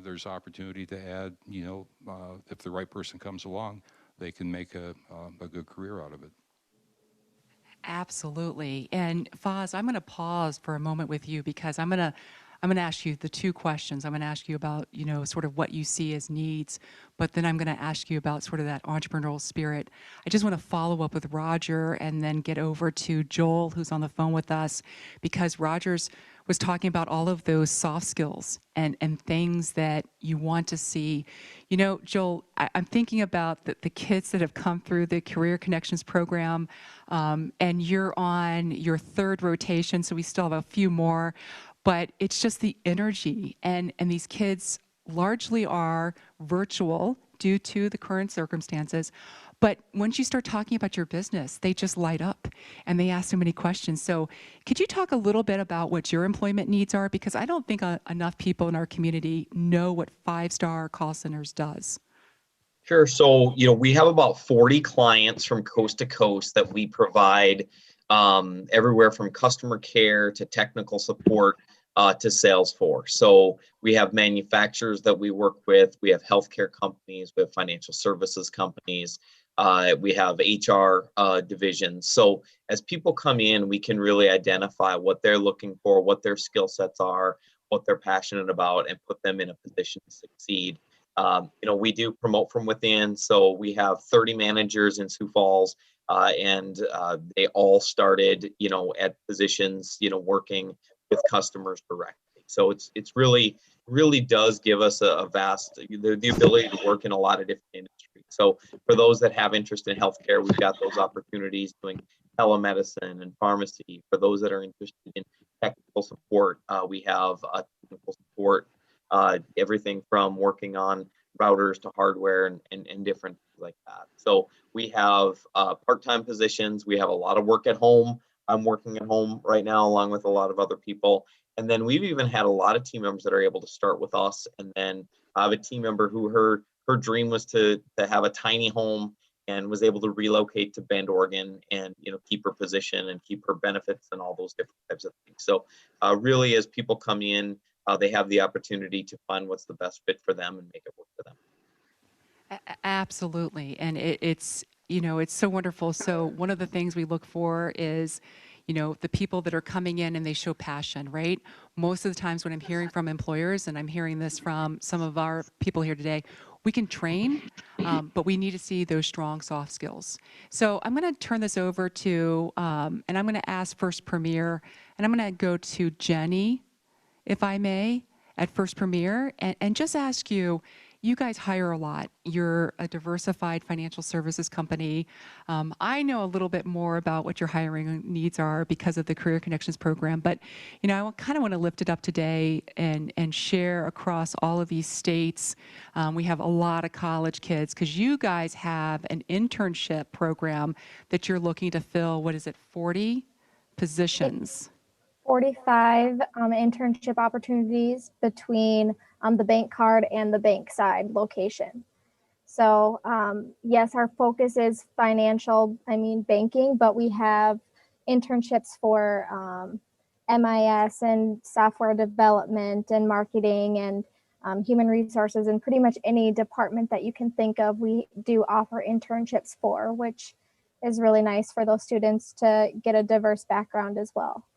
there's opportunity to add, if the right person comes along, they can make a good career out of it. Absolutely. And Foz, I'm going to pause for a moment with you, because I'm going to ask you the two questions. I'm going to ask you about, sort of what you see as needs, but then I'm going to ask you about sort of that entrepreneurial spirit. I just want to follow up with Roger and then get over to Joel, who's on the phone with us, because Roger's was talking about all of those soft skills and things that you want to see. You know, Joel, I'm thinking about the kids that have come through the Career Connections program, and you're on your third rotation, so we still have a few more, but it's just the energy, and these kids largely are virtual due to the current circumstances. But once you start talking about your business, they just light up and they ask so many questions. So could you talk a little bit about what your employment needs are? Because I don't think enough people in our community know what 5-Star Call Centers does. Sure. So, we have about 40 clients from coast to coast that we provide everywhere from customer care to technical support to sales for. So we have manufacturers that we work with. We have healthcare companies. We have financial services companies. We have HR divisions. So as people come in, we can really identify what they're looking for, what their skill sets are, what they're passionate about, and put them in a position to succeed. We do promote from within. So we have 30 managers in Sioux Falls, and they all started, at positions, working with customers directly. So it's really does give us a vast, the ability to work in a lot of different industries. So for those that have interest in healthcare, we've got those opportunities doing telemedicine and pharmacy. For those that are interested in technical support, we have technical support, everything from working on routers to hardware and different things like that. So we have part-time positions. We have a lot of work at home. I'm working at home right now along with a lot of other people. And then we've even had a lot of team members that are able to start with us. And then I have a team member who her dream was to have a tiny home and was able to relocate to Bend, Oregon, and keep her position and keep her benefits and all those different types of things. So really, as people come in, they have the opportunity to find what's the best fit for them and make it work for them. Absolutely, and it's so wonderful. So one of the things we look for is, the people that are coming in and they show passion, right? Most of the times when I'm hearing from employers, and I'm hearing this from some of our people here today, we can train, but we need to see those strong soft skills. So I'm going to turn this over to, and I'm going to ask First Premier, and I'm going to go to Jenny, if I may, at First Premier, and just ask you, you guys hire a lot. You're a diversified financial services company. I know a little bit more about what your hiring needs are because of the Career Connections program, but I kind of want to lift it up today and share across all of these states. We have a lot of college kids because you guys have an internship program that you're looking to fill, 40 positions? 45 internship opportunities between the bank card and the bank side location. So yes, our focus is banking, but we have internships for MIS and software development and marketing and human resources, and pretty much any department that you can think of, we do offer internships for, which is really nice for those students to get a diverse background as well.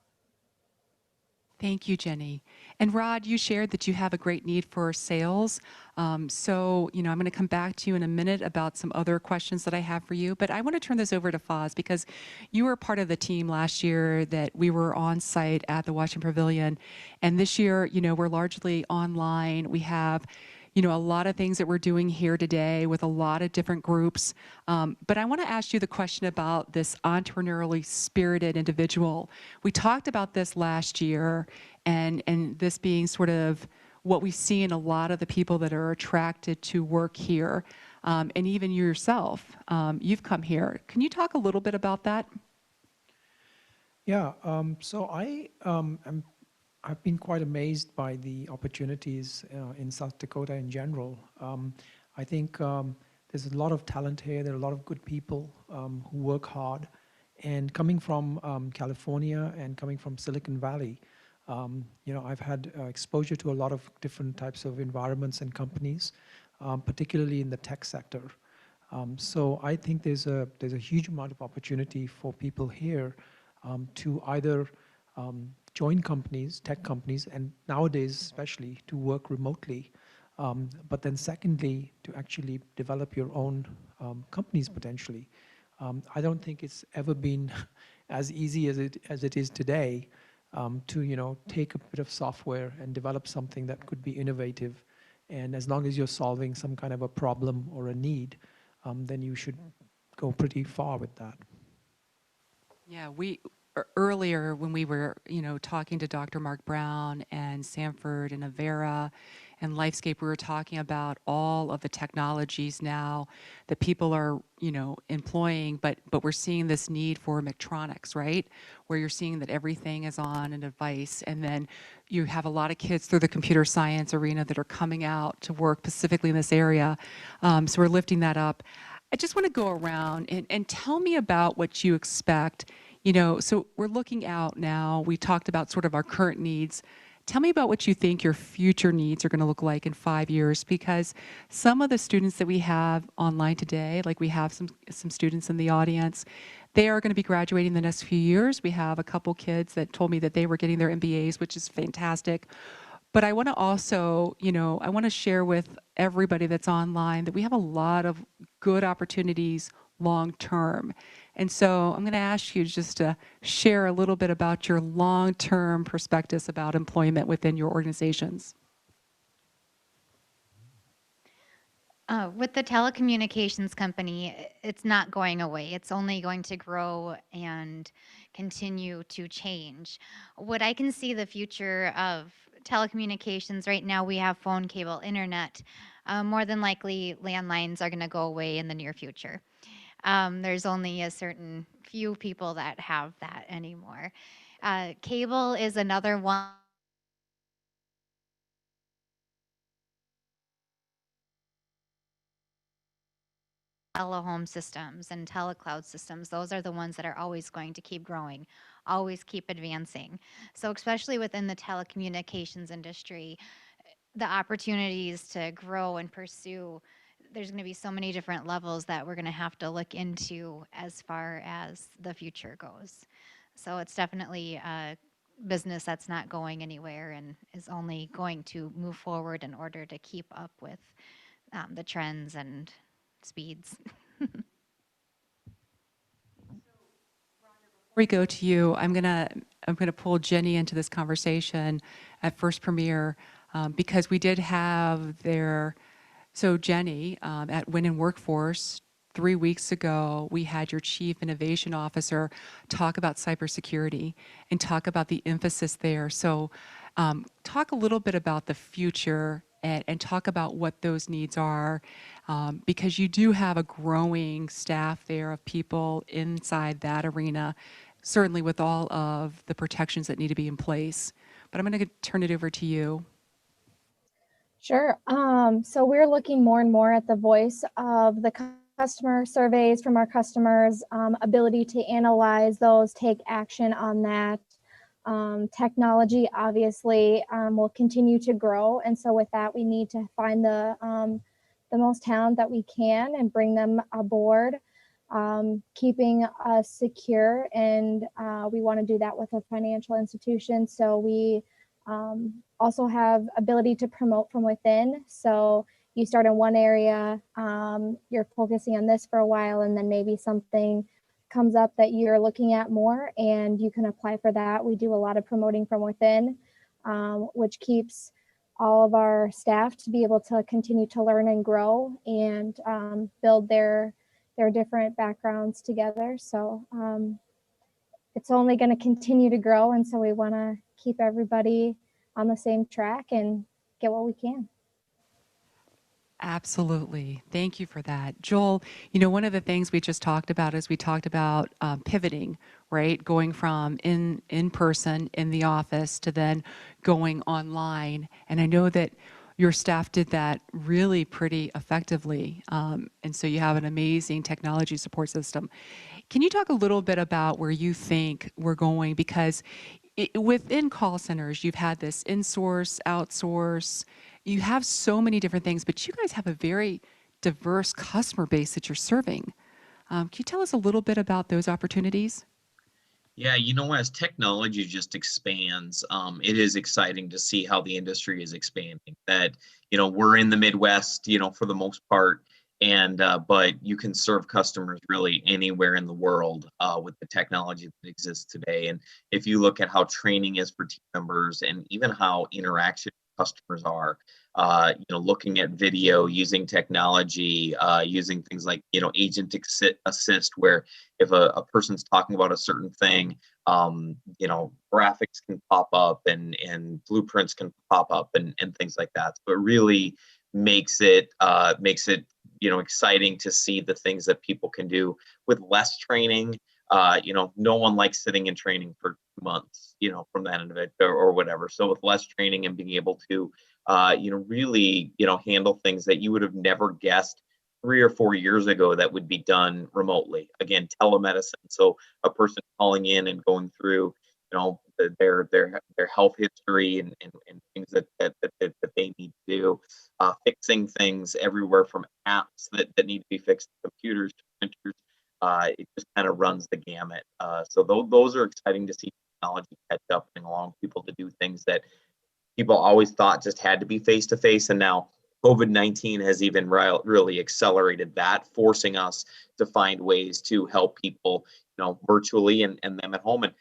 Thank you, Jenny. And Rod, you shared that you have a great need for sales. So, I'm going to come back to you in a minute about some other questions that I have for you. But I want to turn this over to Foz because you were part of the team last year that we were on site at the Washington Pavilion. And this year, we're largely online. We have a lot of things that we're doing here today with a lot of different groups. But I want to ask you the question about this entrepreneurially spirited individual. We talked about this last year, and this being sort of what we see in a lot of the people that are attracted to work here. And even you yourself, you've come here. Can you talk a little bit about that? Yeah, so I've been quite amazed by the opportunities in South Dakota in general. I think there's a lot of talent here. There are a lot of good people who work hard. And coming from California and coming from Silicon Valley, I've had exposure to a lot of different types of environments and companies, particularly in the tech sector. So I think there's a huge amount of opportunity for people here to either join companies, tech companies, and nowadays especially to work remotely. But then secondly, to actually develop your own companies potentially. I don't think it's ever been as easy as it is today. to take a bit of software and develop something that could be innovative. And as long as you're solving some kind of a problem or a need, then you should go pretty far with that. Yeah, earlier when we were, talking to Dr. Mark Brown and Sanford and Avera and Lifescape, we were talking about all of the technologies now that people are, employing, but we're seeing this need for Medtronics, right? Where you're seeing that everything is on a device, and then you have a lot of kids through the computer science arena that are coming out to work specifically in this area. So we're lifting that up. I just want to go around and tell me about what you expect. So we're looking out now. We talked about sort of our current needs. Tell me about what you think your future needs are going to look like in 5 years, because some of the students that we have online today, like we have some students in the audience, they are going to be graduating the next few years. We have a couple kids that told me that they were getting their MBAs, which is fantastic. But I want to also, I want to share with everybody that's online that we have a lot of good opportunities long term. And so I'm going to ask you just to share a little bit about your long-term perspectives about employment within your organizations. With the telecommunications company, it's not going away. It's only going to grow and continue to change. What I can see the future of telecommunications right now, we have phone, cable, internet. More than likely, landlines are going to go away in the near future. There's only a certain few people that have that anymore. Cable is another one. Telehome systems and telecloud systems, those are the ones that are always going to keep growing, always keep advancing. So especially within the telecommunications industry, the opportunities to grow and pursue, there's going to be so many different levels that we're going to have to look into as far as the future goes. So it's definitely a business that's not going anywhere and is only going to move forward in order to keep up with the trends and speeds. Before we go to you, I'm gonna pull Jenny into this conversation at First Premier because we did have so Jenny, at Win in Workforce 3 weeks ago, we had your Chief Innovation Officer talk about cybersecurity and talk about the emphasis there. So talk a little bit about the future and talk about what those needs are, because you do have a growing staff there of people inside that arena, certainly with all of the protections that need to be in place. But I'm going to turn it over to you. Sure. So we're looking more and more at the voice of the customer surveys from our customers, ability to analyze those, take action on that. Technology obviously will continue to grow, and so with that we need to find the most talent that we can and bring them aboard, keeping us secure, and we want to do that with a financial institution. So we also have ability to promote from within. So you start in one area, you're focusing on this for a while, and then maybe something comes up that you're looking at more and you can apply for that. We do a lot of promoting from within, which keeps all of our staff to be able to continue to learn and grow and build their different backgrounds together. So it's only going to continue to grow, and so we want to keep everybody on the same track and get what we can. Absolutely. Thank you for that. Joel, one of the things we just talked about is we talked about pivoting, right? Going from in person in the office to then going online. And I know that your staff did that really pretty effectively. And so you have an amazing technology support system. Can you talk a little bit about where you think we're going? Because within call centers, you've had this in-source, outsource. You have so many different things, but you guys have a very diverse customer base that you're serving. Can you tell us a little bit about those opportunities? Yeah, as technology just expands, it is exciting to see how the industry is expanding. That, we're in the Midwest, for the most part, And but you can serve customers really anywhere in the world with the technology that exists today. And if you look at how training is for team members and even how interaction customers are, looking at video, using technology, using things like, agent assist, where if a person's talking about a certain thing, graphics can pop up and blueprints can pop up and things like that. So it really makes it exciting to see the things that people can do with less training. No one likes sitting in training for 2 months, from that end of it or whatever. So with less training and being able to, really, handle things that you would have never guessed 3 or 4 years ago that would be done remotely. Again, telemedicine. So a person calling in and going through, their health history and things that they need to do, fixing things everywhere from apps that need to be fixed, computers to printers. It just kind of runs the gamut. So those are exciting to see technology catch up and along people to do things that people always thought just had to be face to face, and now COVID-19 has even really accelerated that, forcing us to find ways to help people, virtually and them at home. And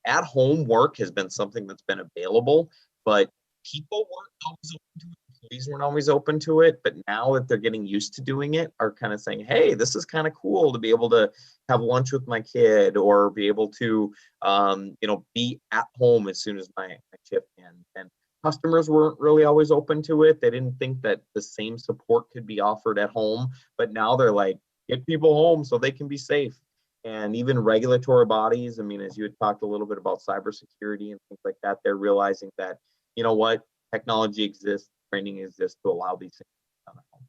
at home work has been something that's been available, but people weren't always open to it. Employees weren't always open to it, but now that they're getting used to doing it, are kind of saying, hey, this is kind of cool to be able to have lunch with my kid or be able to, be at home as soon as my shift ends. And customers weren't really always open to it. They didn't think that the same support could be offered at home, but now they're like, get people home so they can be safe. And even regulatory bodies, as you had talked a little bit about cybersecurity and things like that, they're realizing that, technology exists, training exists to allow these things to be done at home.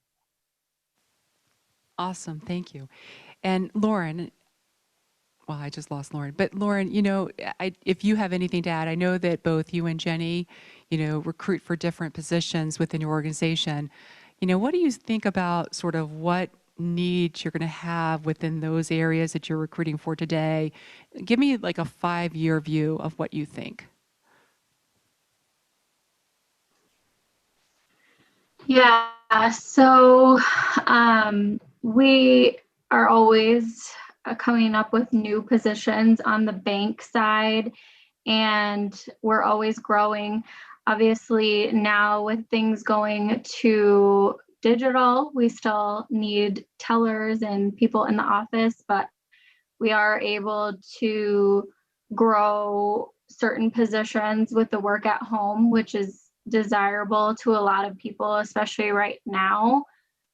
Awesome, thank you. And Lauren, well, I just lost Lauren, but Lauren, if you have anything to add, I know that both you and Jenny, recruit for different positions within your organization. What do you think about sort of what needs you're going to have within those areas that you're recruiting for today? Give me like a 5-year view of what you think. Yeah, so we are always coming up with new positions on the bank side, and we're always growing. Obviously, now with things going to digital, we still need tellers and people in the office, but we are able to grow certain positions with the work at home, which is desirable to a lot of people, especially right now.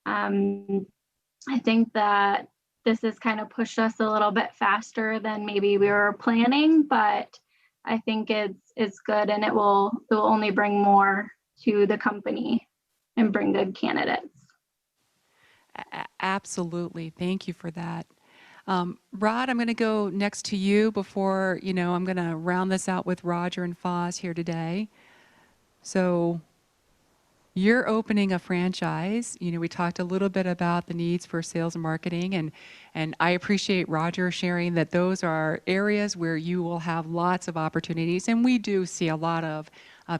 I think that this has kind of pushed us a little bit faster than maybe we were planning, but I think it's good, and it will only bring more to the company and bring good candidates. Absolutely. Thank you for that. Rod, I'm going to go next to you before, I'm going to round this out with Roger and Foz here today. So you're opening a franchise. We talked a little bit about the needs for sales and marketing, and I appreciate Roger sharing that those are areas where you will have lots of opportunities. And we do see a lot of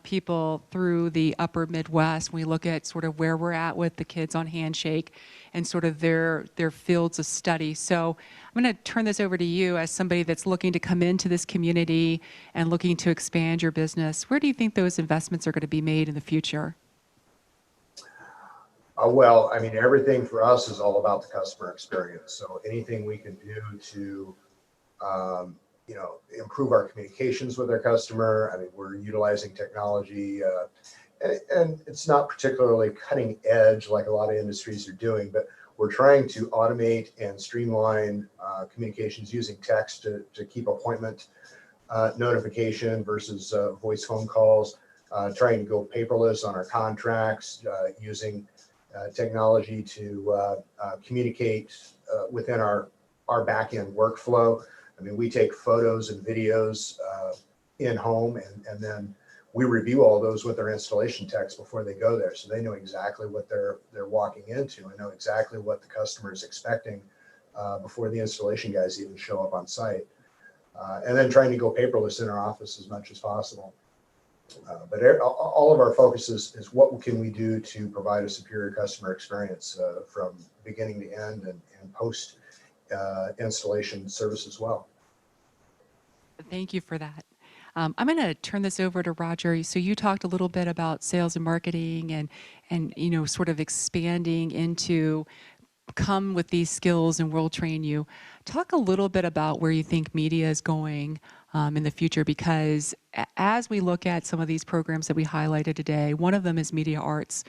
people through the upper Midwest. We look at sort of where we're at with the kids on Handshake and sort of their fields of study. So I'm going to turn this over to you as somebody that's looking to come into this community and looking to expand your business. Where do you think those investments are going to be made in the future? Well, everything for us is all about the customer experience. So anything we can do to, improve our communications with our customer. We're utilizing technology, and it's not particularly cutting edge like a lot of industries are doing, but we're trying to automate and streamline communications using text to keep appointment notification versus voice phone calls, trying to go paperless on our contracts, using technology to communicate within our back-end workflow. We take photos and videos in home, and then we review all those with our installation techs before they go there, so they know exactly what they're walking into and know exactly what the customer is expecting before the installation guys even show up on site. And then trying to go paperless in our office as much as possible. All of our focus is what can we do to provide a superior customer experience from beginning to end and post installation service as well. Thank you for that. I'm going to turn this over to Roger. So you talked a little bit about sales and marketing and you know, sort of expanding into come with these skills and we'll train you. Talk a little bit about where you think media is going in the future, because as we look at some of these programs that we highlighted today, one of them is media arts.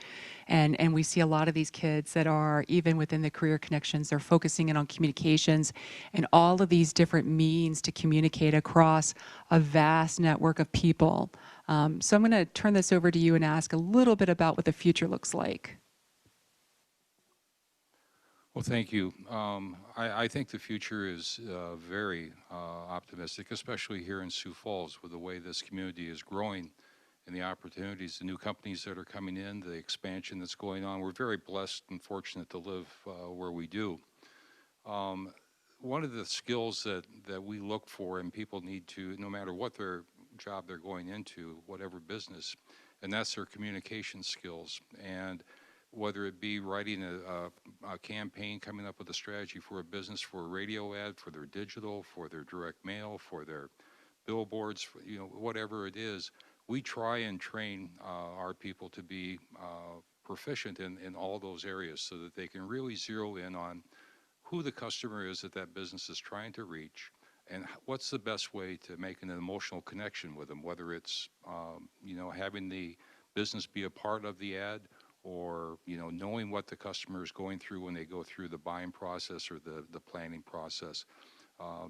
And we see a lot of these kids that are, even within the Career Connections, they're focusing in on communications and all of these different means to communicate across a vast network of people. So I'm going to turn this over to you and ask a little bit about what the future looks like. Well, thank you. I think the future is very optimistic, especially here in Sioux Falls with the way this community is growing and the opportunities, the new companies that are coming in, the expansion that's going on. We're very blessed and fortunate to live where we do. One of the skills that we look for and people need to, no matter what their job they're going into, whatever business, and that's their communication skills. And whether it be writing a campaign, coming up with a strategy for a business, for a radio ad, for their digital, for their direct mail, for their billboards, for, you know, whatever it is, we try and train our people to be proficient in all those areas so that they can really zero in on who the customer is that that business is trying to reach and what's the best way to make an emotional connection with them, whether it's, you know, having the business be a part of the ad, or, you know, knowing what the customer is going through when they go through the buying process or the planning process.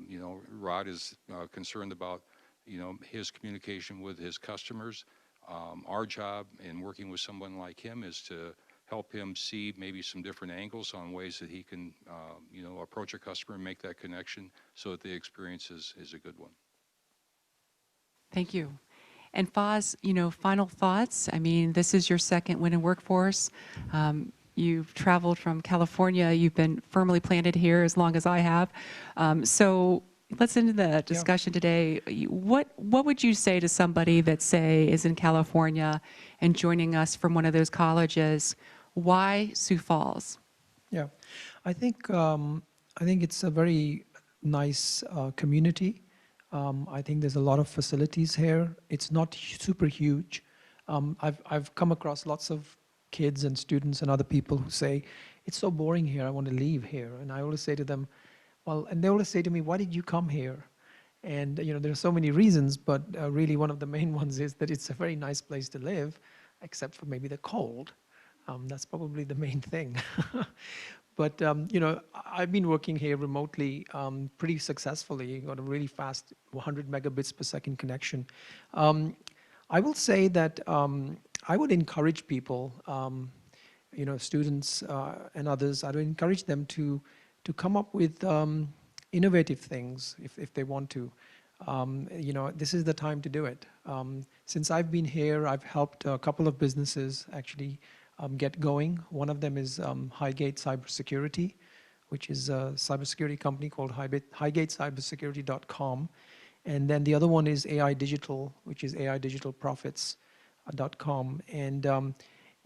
You know, Rod is concerned about, you know, his communication with his customers. Our job in working with someone like him is to help him see maybe some different angles on ways that he can, you know, approach a customer and make that connection so that the experience is a good one. Thank you. And Foz, you know, final thoughts. I mean, this is your second Win in Workforce. You've traveled from California. You've been firmly planted here as long as I have. So let's end the discussion today. What would you say to somebody that, say, is in California and joining us from one of those colleges? Why Sioux Falls? Yeah, I think it's a very nice community. I think there's a lot of facilities here. It's not super huge. I've come across lots of kids and students and other people who say, it's so boring here, I want to leave here. And I always say to them, well, and they always say to me, why did you come here? And, you know, there are so many reasons, but really one of the main ones is that it's a very nice place to live, except for maybe the cold. That's probably the main thing. But, you know, I've been working here remotely pretty successfully, got a really fast 100 megabits per second connection. I will say that I would encourage people, you know, students and others, I would encourage them to come up with innovative things if they want to. You know, this is the time to do it. Since I've been here, I've helped a couple of businesses actually get going. One of them is Highgate Cybersecurity, which is a cybersecurity company called highgatecybersecurity.com. And then the other one is AI Digital, which is aidigitalprofits.com.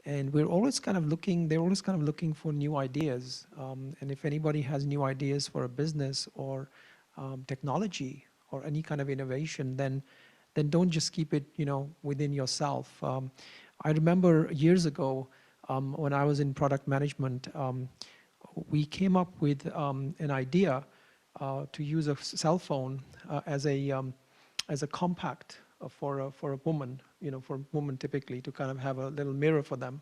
And we're always kind of looking, they're always kind of looking for new ideas. And if anybody has new ideas for a business or technology or any kind of innovation, then don't just keep it, you know, within yourself. I remember years ago when I was in product management, we came up with an idea to use a cell phone as a compact for a woman, you know, for a woman typically to kind of have a little mirror for them.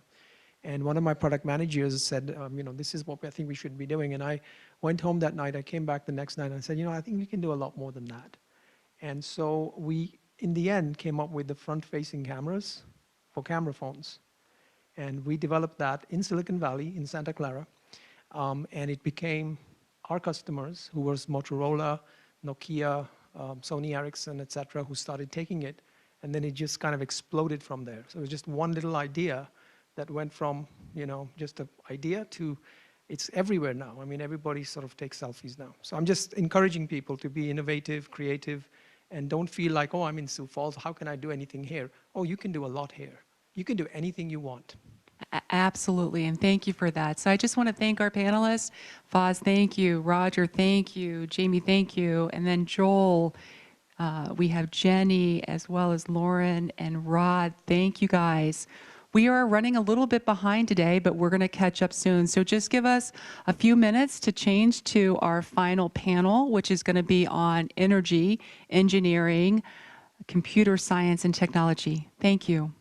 And one of my product managers said, you know, this is what I think we should be doing. And I went home that night. I came back the next night and I said, you know, I think we can do a lot more than that. And so we, in the end, came up with the front-facing cameras for camera phones. And we developed that in Silicon Valley, in Santa Clara. And it became our customers, who was Motorola, Nokia, Sony Ericsson, et cetera, who started taking it. And then it just kind of exploded from there. So it was just one little idea that went from, you know, just an idea to it's everywhere now. I mean, everybody sort of takes selfies now. So I'm just encouraging people to be innovative, creative, And don't feel like, oh, I'm in Sioux Falls, how can I do anything here? Oh, you can do a lot here. You can do anything you want. Absolutely, and thank you for that. So I just want to thank our panelists. Foz, thank you. Roger, thank you. Jamie, thank you. And then Joel, we have Jenny, as well as Lauren and Rod. Thank you, guys. We are running a little bit behind today, but we're going to catch up soon. So just give us a few minutes to change to our final panel, which is going to be on energy, engineering, computer science, and technology. Thank you.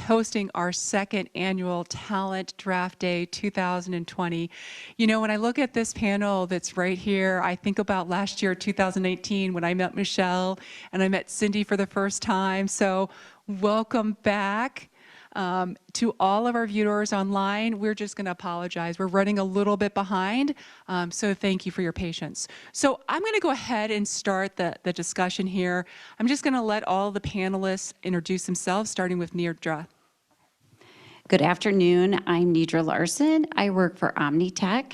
Hosting our second annual Talent Draft Day 2020. You know, when I look at this panel that's right here, I think about last year, 2018, when I met Michelle and I met Cindy for the first time. So welcome back. To all of our viewers online, we're just going to apologize. We're running a little bit behind, so thank you for your patience. So I'm going to go ahead and start the discussion here. I'm just going to let all the panelists introduce themselves, starting with Neerdra. Good afternoon. I'm Nidra Larson. I work for Omnitech.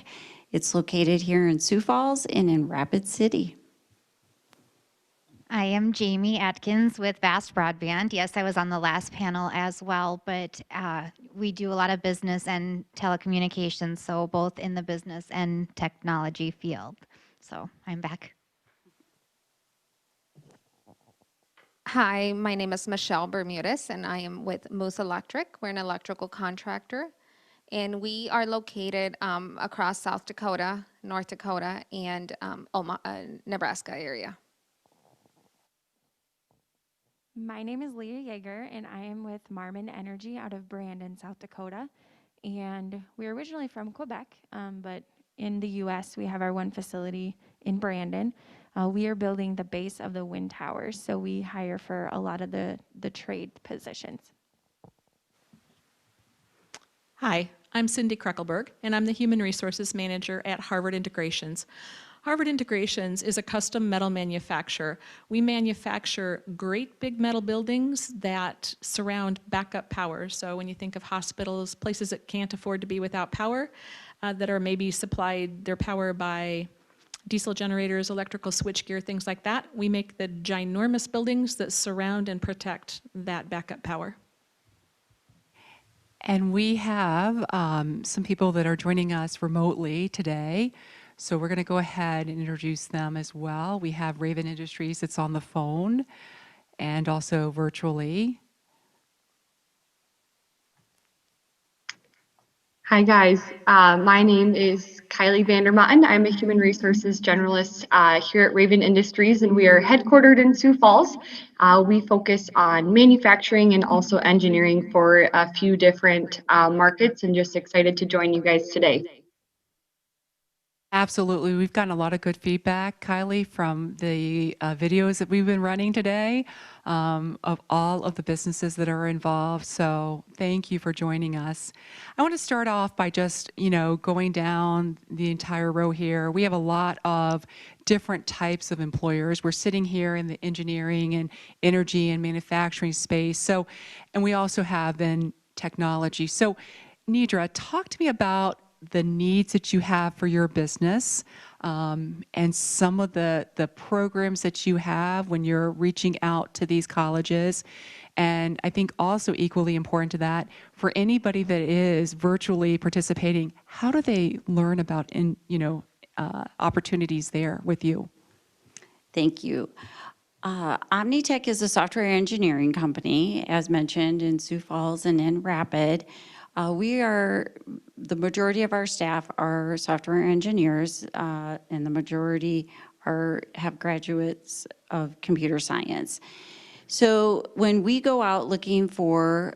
It's located here in Sioux Falls and in Rapid City. I am Jamie Atkins with Vast Broadband. Yes, I was on the last panel as well, but we do a lot of business and telecommunications, so both in the business and technology field. So I'm back. Hi, my name is Michelle Bermudez, and I am with Moose Electric. We're an electrical contractor, and we are located across South Dakota, North Dakota, and Nebraska area. My name is Leah Yeager, and I am with Marmon Energy out of Brandon, South Dakota. And we're originally from Quebec, but in the U.S., we have our one facility in Brandon. We are building the base of the wind towers, so we hire for a lot of the trade positions. Hi, I'm Cindy Kreckelberg, and I'm the Human Resources Manager at Harvard Integrations. Harvard Integrations is a custom metal manufacturer. We manufacture great big metal buildings that surround backup power. So when you think of hospitals, places that can't afford to be without power, that are maybe supplied their power by diesel generators, electrical switchgear, things like that, we make the ginormous buildings that surround and protect that backup power. And we have some people that are joining us remotely today. So we're going to go ahead and introduce them as well. We have Raven Industries that's on the phone and also virtually. Hi guys, my name is Kylie Vandermotten. I'm a human resources generalist here at Raven Industries, and we are headquartered in Sioux Falls. We focus on manufacturing and also engineering for a few different markets, and just excited to join you guys today. Absolutely. We've gotten a lot of good feedback, Kylie, from the videos that we've been running today of all of the businesses that are involved. So thank you for joining us. I want to start off by just, going down the entire row here. We have a lot of different types of employers. We're sitting here in the engineering and energy and manufacturing space. So, and we also have in technology. So Nidra, talk to me about the needs that you have for your business and some of the programs that you have when you're reaching out to these colleges. And I think also equally important to that, for anybody that is virtually participating, how do they learn about opportunities there with you? Thank you. Omnitech is a software engineering company, as mentioned, in Sioux Falls and in Rapid. The majority of our staff are software engineers, and the majority have graduates of computer science. So when we go out looking for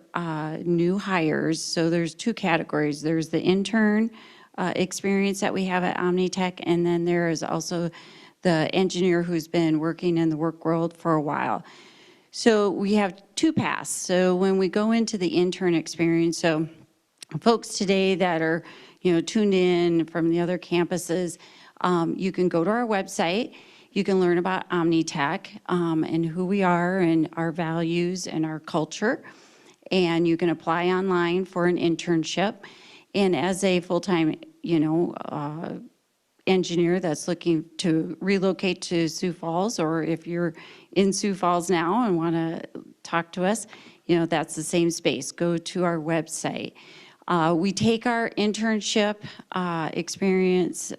new hires, so there's two categories. There's the intern experience that we have at Omnitech, and then there is also the engineer who's been working in the work world for a while. So we have two paths. So when we go into the intern experience, so folks today that are, tuned in from the other campuses, you can go to our website. You can learn about Omnitech and who we are and our values and our culture. And you can apply online for an internship. And as a full-time, engineer that's looking to relocate to Sioux Falls, or if you're in Sioux Falls now and want to talk to us, that's the same space. Go to our website. We take our internship experience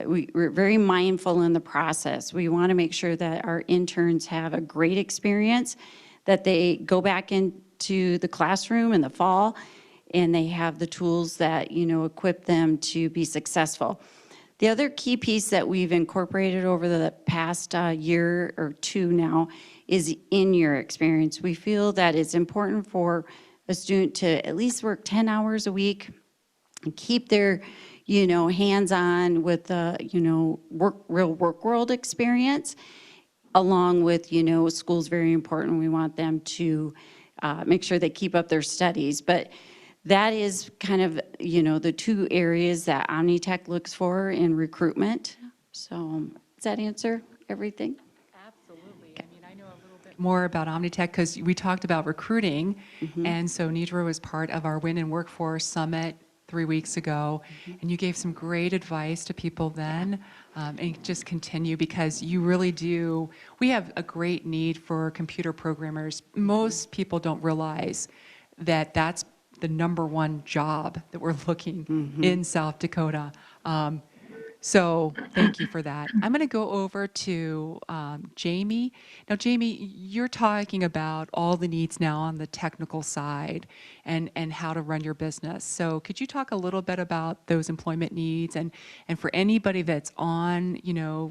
we're very mindful in the process. We want to make sure that our interns have a great experience, that they go back into the classroom in the fall, and they have the tools that, equip them to be successful. The other key piece that we've incorporated over the past year or two now is in-year experience. We feel that it's important for a student to at least work 10 hours a week and keep their, hands-on with the, real work world experience, along with, school's very important. We want them to make sure they keep up their studies. But that is kind of, the two areas that Omnitech looks for in recruitment. So does that answer everything? Absolutely. I mean, I know a little bit more about Omnitech because we talked about recruiting. And so Nidra was part of our Win in Workforce Summit 3 weeks ago. And you gave some great advice to people then. And just continue because you really do. We have a great need for computer programmers. Most people don't realize that that's the #1 job that we're looking in South Dakota. So thank you for that. I'm going to go over to Jamie. Now, Jamie, you're talking about all the needs now on the technical side and how to run your business. So could you talk a little bit about those employment needs and for anybody that's on,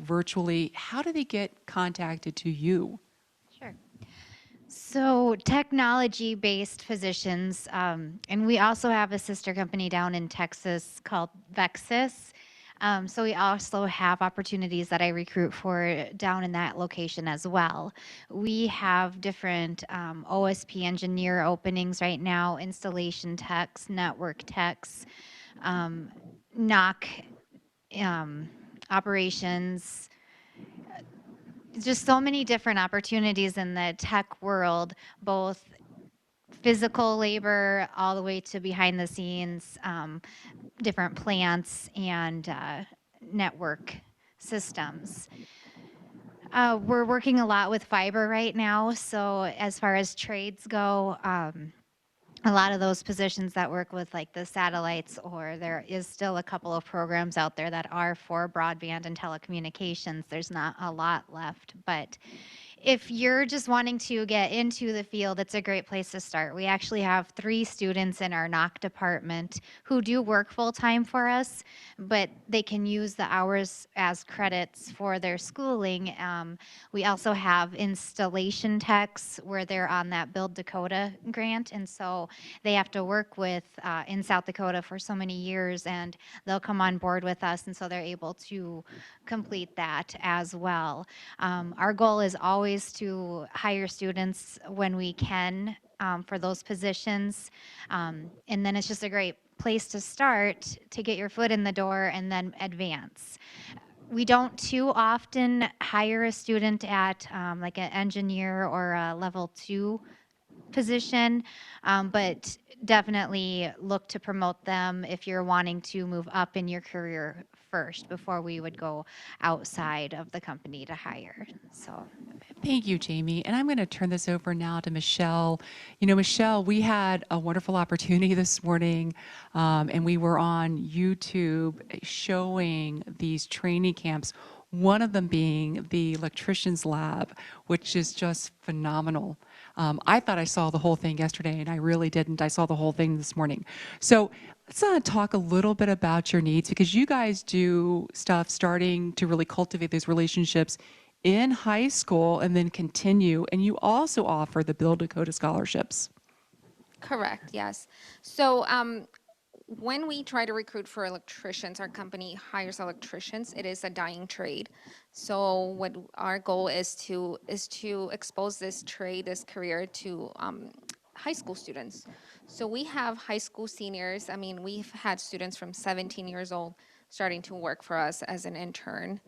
virtually, how do they get contacted to you? Sure. So technology-based positions, and we also have a sister company down in Texas called Vexus. So we also have opportunities that I recruit for down in that location as well. We have different OSP engineer openings right now, installation techs, network techs, NOC operations, just so many different opportunities in the tech world, both physical labor all the way to behind the scenes, different plants and network systems. We're working a lot with fiber right now. So as far as trades go, a lot of those positions that work with like the satellites, or there is still a couple of programs out there that are for broadband and telecommunications. There's not a lot left, but if you're just wanting to get into the field, it's a great place to start. We actually have 3 students in our NOC department who do work full-time for us, but they can use the hours as credits for their schooling. We also have installation techs where they're on that Build Dakota grant, and so they have to work with in South Dakota for so many years, and they'll come on board with us, and so they're able to complete that as well. Our goal is always to hire students when we can for those positions. And then it's just a great place to start to get your foot in the door and then advance. We don't too often hire a student at like an engineer or a level 2 position, but definitely look to promote them if you're wanting to move up in your career first before we would go outside of the company to hire. So Thank you, Jamie. And I'm going to turn this over now to Michelle. Michelle, we had a wonderful opportunity this morning, and we were on YouTube showing these training camps, one of them being the electrician's lab, which is just phenomenal. I thought I saw the whole thing yesterday, and I really didn't. I saw the whole thing this morning. So let's talk a little bit about your needs, because you guys do stuff starting to really cultivate those relationships in high school and then continue. And you also offer the Build Dakota scholarships. Correct, yes. So when we try to recruit for electricians, our company hires electricians. It is a dying trade. So what our goal is to expose this trade, this career to high school students. So we have high school seniors. I mean, we've had students from 17 years old starting to work for us as an intern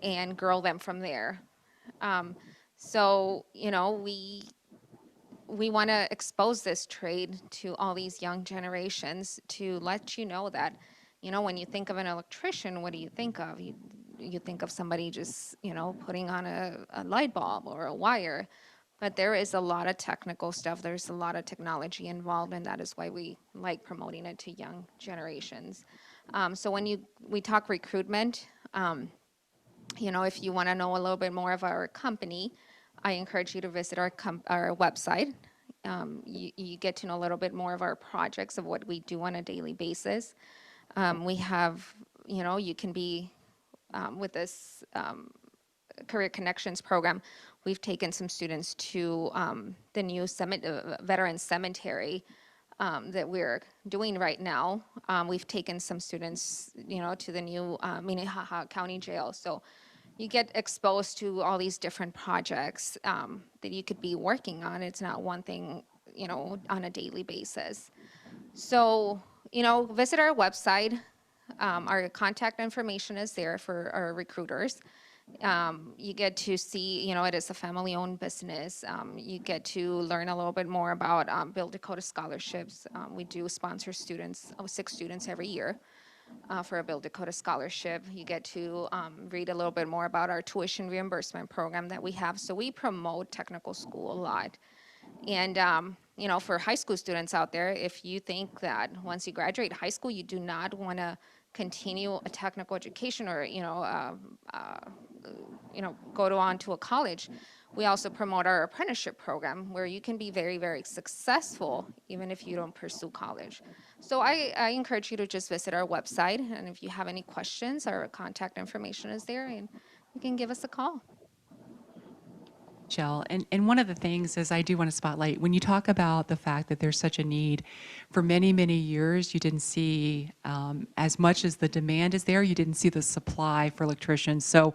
and grow them from there. So, we want to expose this trade to all these young generations to let you know that, when you think of an electrician, what do you think of? You think of somebody just, putting on a light bulb or a wire. But there is a lot of technical stuff. There's a lot of technology involved, and that is why we like promoting it to young generations. So when we talk recruitment, if you want to know a little bit more of our company, I encourage you to visit our website. You get to know a little bit more of our projects, of what we do on a daily basis. We have, you can be with this Career Connections program. We've taken some students to the new Veteran Cemetery that we're doing right now. We've taken some students, to the new Minnehaha County Jail. So you get exposed to all these different projects that you could be working on. It's not one thing, on a daily basis. So, visit our website. Our contact information is there for our recruiters. You get to see, it is a family-owned business. You get to learn a little bit more about Build Dakota scholarships. We do sponsor students, 6 students every year for a Build Dakota scholarship. You get to read a little bit more about our tuition reimbursement program that we have. So we promote technical school a lot. And, for high school students out there, if you think that once you graduate high school, you do not want to continue a technical education or, go on to a college, we also promote our apprenticeship program where you can be very, very successful even if you don't pursue college. So I encourage you to just visit our website, and if you have any questions, our contact information is there, and you can give us a call. Jill, and one of the things is I do want to spotlight, when you talk about the fact that there's such a need, for many, many years, you didn't see, as much as the demand is there, you didn't see the supply for electricians. So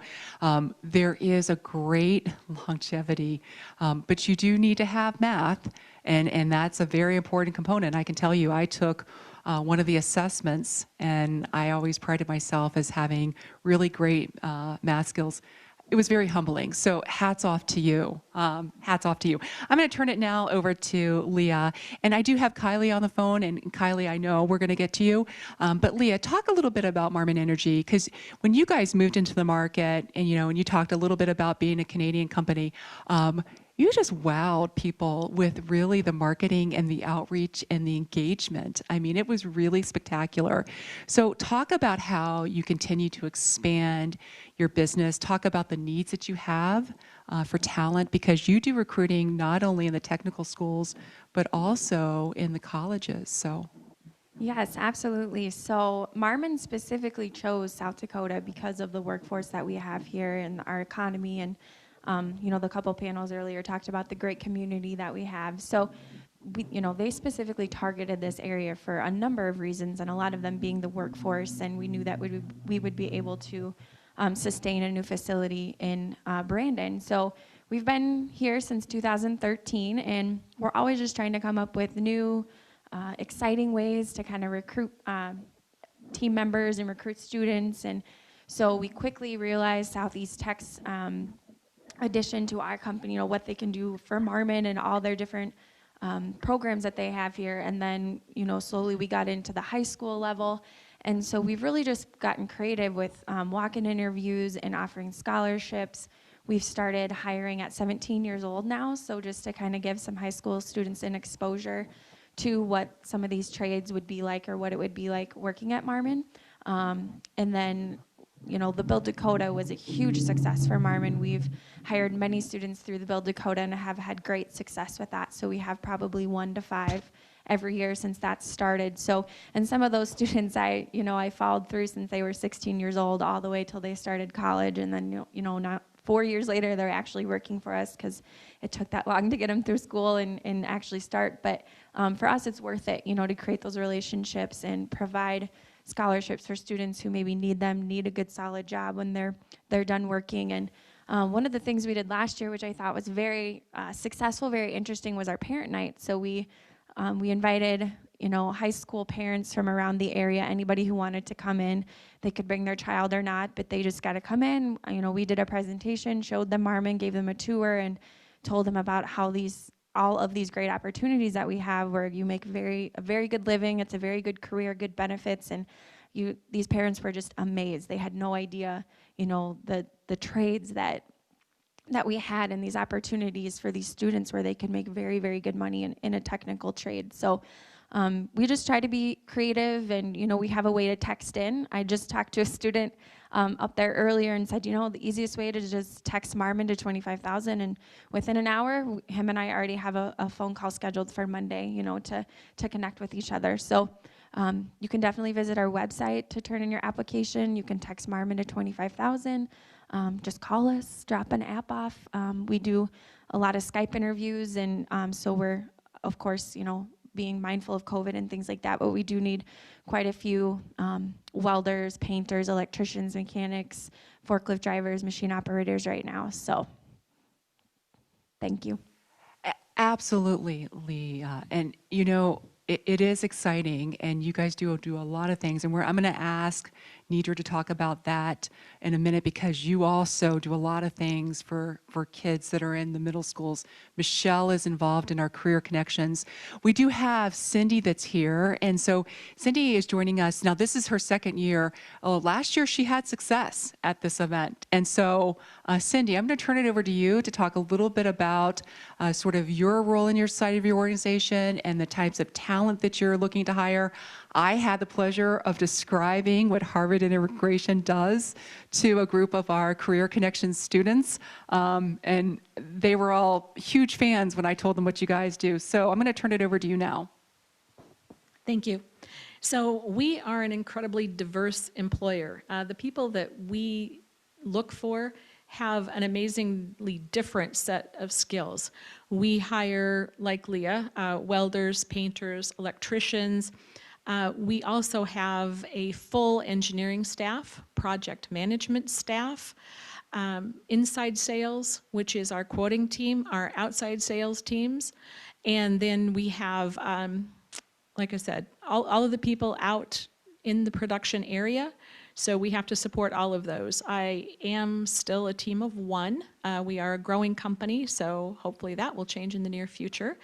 there is a great longevity, but you do need to have math, and that's a very important component. I can tell you, I took one of the assessments, and I always prided myself as having really great math skills. It was very humbling. So hats off to you. Hats off to you. I'm going to turn it now over to Leah. And I do have Kylie on the phone. And Kylie, I know we're going to get to you. But Leah, talk a little bit about Marmon Energy, because when you guys moved into the market and, and you talked a little bit about being a Canadian company, you just wowed people with really the marketing and the outreach and the engagement. I mean, it was really spectacular. So talk about how you continue to expand your business. Talk about the needs that you have for talent, because you do recruiting not only in the technical schools, but also in the colleges. So. Yes, absolutely. So Marmon specifically chose South Dakota because of the workforce that we have here and our economy, and the couple panels earlier talked about the great community that we have. So, they specifically targeted this area for a number of reasons, and a lot of them being the workforce. And we knew that we would be able to sustain a new facility in Brandon. So we've been here since 2013, and we're always just trying to come up with new, exciting ways to kind of recruit team members and recruit students. And so we quickly realized Southeast Tech's addition to our company, what they can do for Marmon and all their different programs that they have here. And then, slowly we got into the high school level. And so we've really just gotten creative with walk-in interviews and offering scholarships. We've started hiring at 17 years old now, so just to kind of give some high school students an exposure to what some of these trades would be like, or what it would be like working at Marmon. And then the Build Dakota was a huge success for Marmon. We've hired many students through the Build Dakota and have had great success with that. So we have probably 1 to 5 every year since that started. So, and some of those students I followed through since they were 16 years old all the way till they started college. And then, now 4 years later, they're actually working for us because it took that long to get them through school and actually start. But for us, it's worth it, to create those relationships and provide scholarships for students who maybe need a good solid job when they're done working. And one of the things we did last year, which I thought was very successful, very interesting, was our parent night. So we invited high school parents from around the area. Anybody who wanted to come in, they could bring their child or not, but they just got to come in. We did a presentation, showed them Marmon, gave them a tour, and told them about how all of these great opportunities that we have, where you make a very good living. It's a very good career, good benefits, and these parents were just amazed. They had no idea, the trades that we had and these opportunities for these students where they could make very, very good money in a technical trade. So we just try to be creative, and we have a way to text in. I just talked to a student up there earlier and said, the easiest way to just text Marmon to 25,000, and within an hour, him and I already have a phone call scheduled for Monday, to connect with each other. So you can definitely visit our website to turn in your application. You can text Marmon to 25,000. Just call us, drop an app off. We do a lot of Skype interviews, and so we're, of course, being mindful of COVID and things like that, but we do need quite a few welders, painters, electricians, mechanics, forklift drivers, machine operators right now. So thank you. Absolutely, Lee. And it is exciting, and you guys do a lot of things. And I'm going to ask need her to talk about that in a minute because you also do a lot of things for kids that are in the middle schools. Michelle is involved in our Career Connections. We do have Cindy that's here, and so Cindy is joining us. Now, this is her second year. Last year, she had success at this event. And so, Cindy, I'm going to turn it over to you to talk a little bit about sort of your role in your side of your organization and the types of talent that you're looking to hire. I had the pleasure of describing what Harvard Integration does to a group of our Career Connections students, and they were all huge fans when I told them what you guys do. So I'm going to turn it over to you now. Thank you. So we are an incredibly diverse employer. The people that we look for have an amazingly different set of skills. We hire, like Leah, welders, painters, electricians. We also have a full engineering staff, project management staff, inside sales, which is our quoting team, our outside sales teams, and then we have, like I said, all of the people out in the production area. So we have to support all of those. I am still a team of one. We are a growing company, so hopefully that will change in the near future.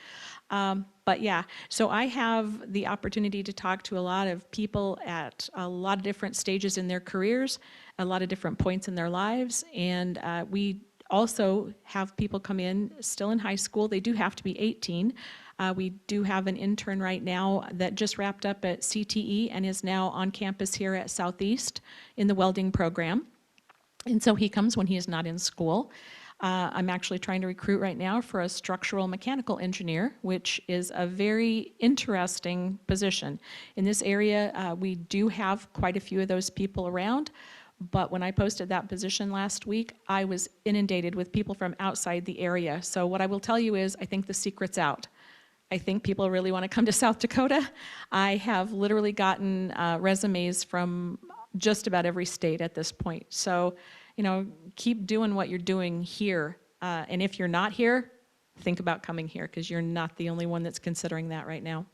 But yeah, so I have the opportunity to talk to a lot of people at a lot of different stages in their careers, a lot of different points in their lives, and we also have people come in still in high school. They do have to be 18. We do have an intern right now that just wrapped up at CTE and is now on campus here at Southeast in the welding program. And so he comes when he is not in school. I'm actually trying to recruit right now for a structural mechanical engineer, which is a very interesting position. In this area, we do have quite a few of those people around, but when I posted that position last week, I was inundated with people from outside the area. So what I will tell you is I think the secret's out. I think people really want to come to South Dakota. I have literally gotten resumes from just about every state at this point. So, you know, keep doing what you're doing here. And if you're not here, think about coming here because you're not the only one that's considering that right now.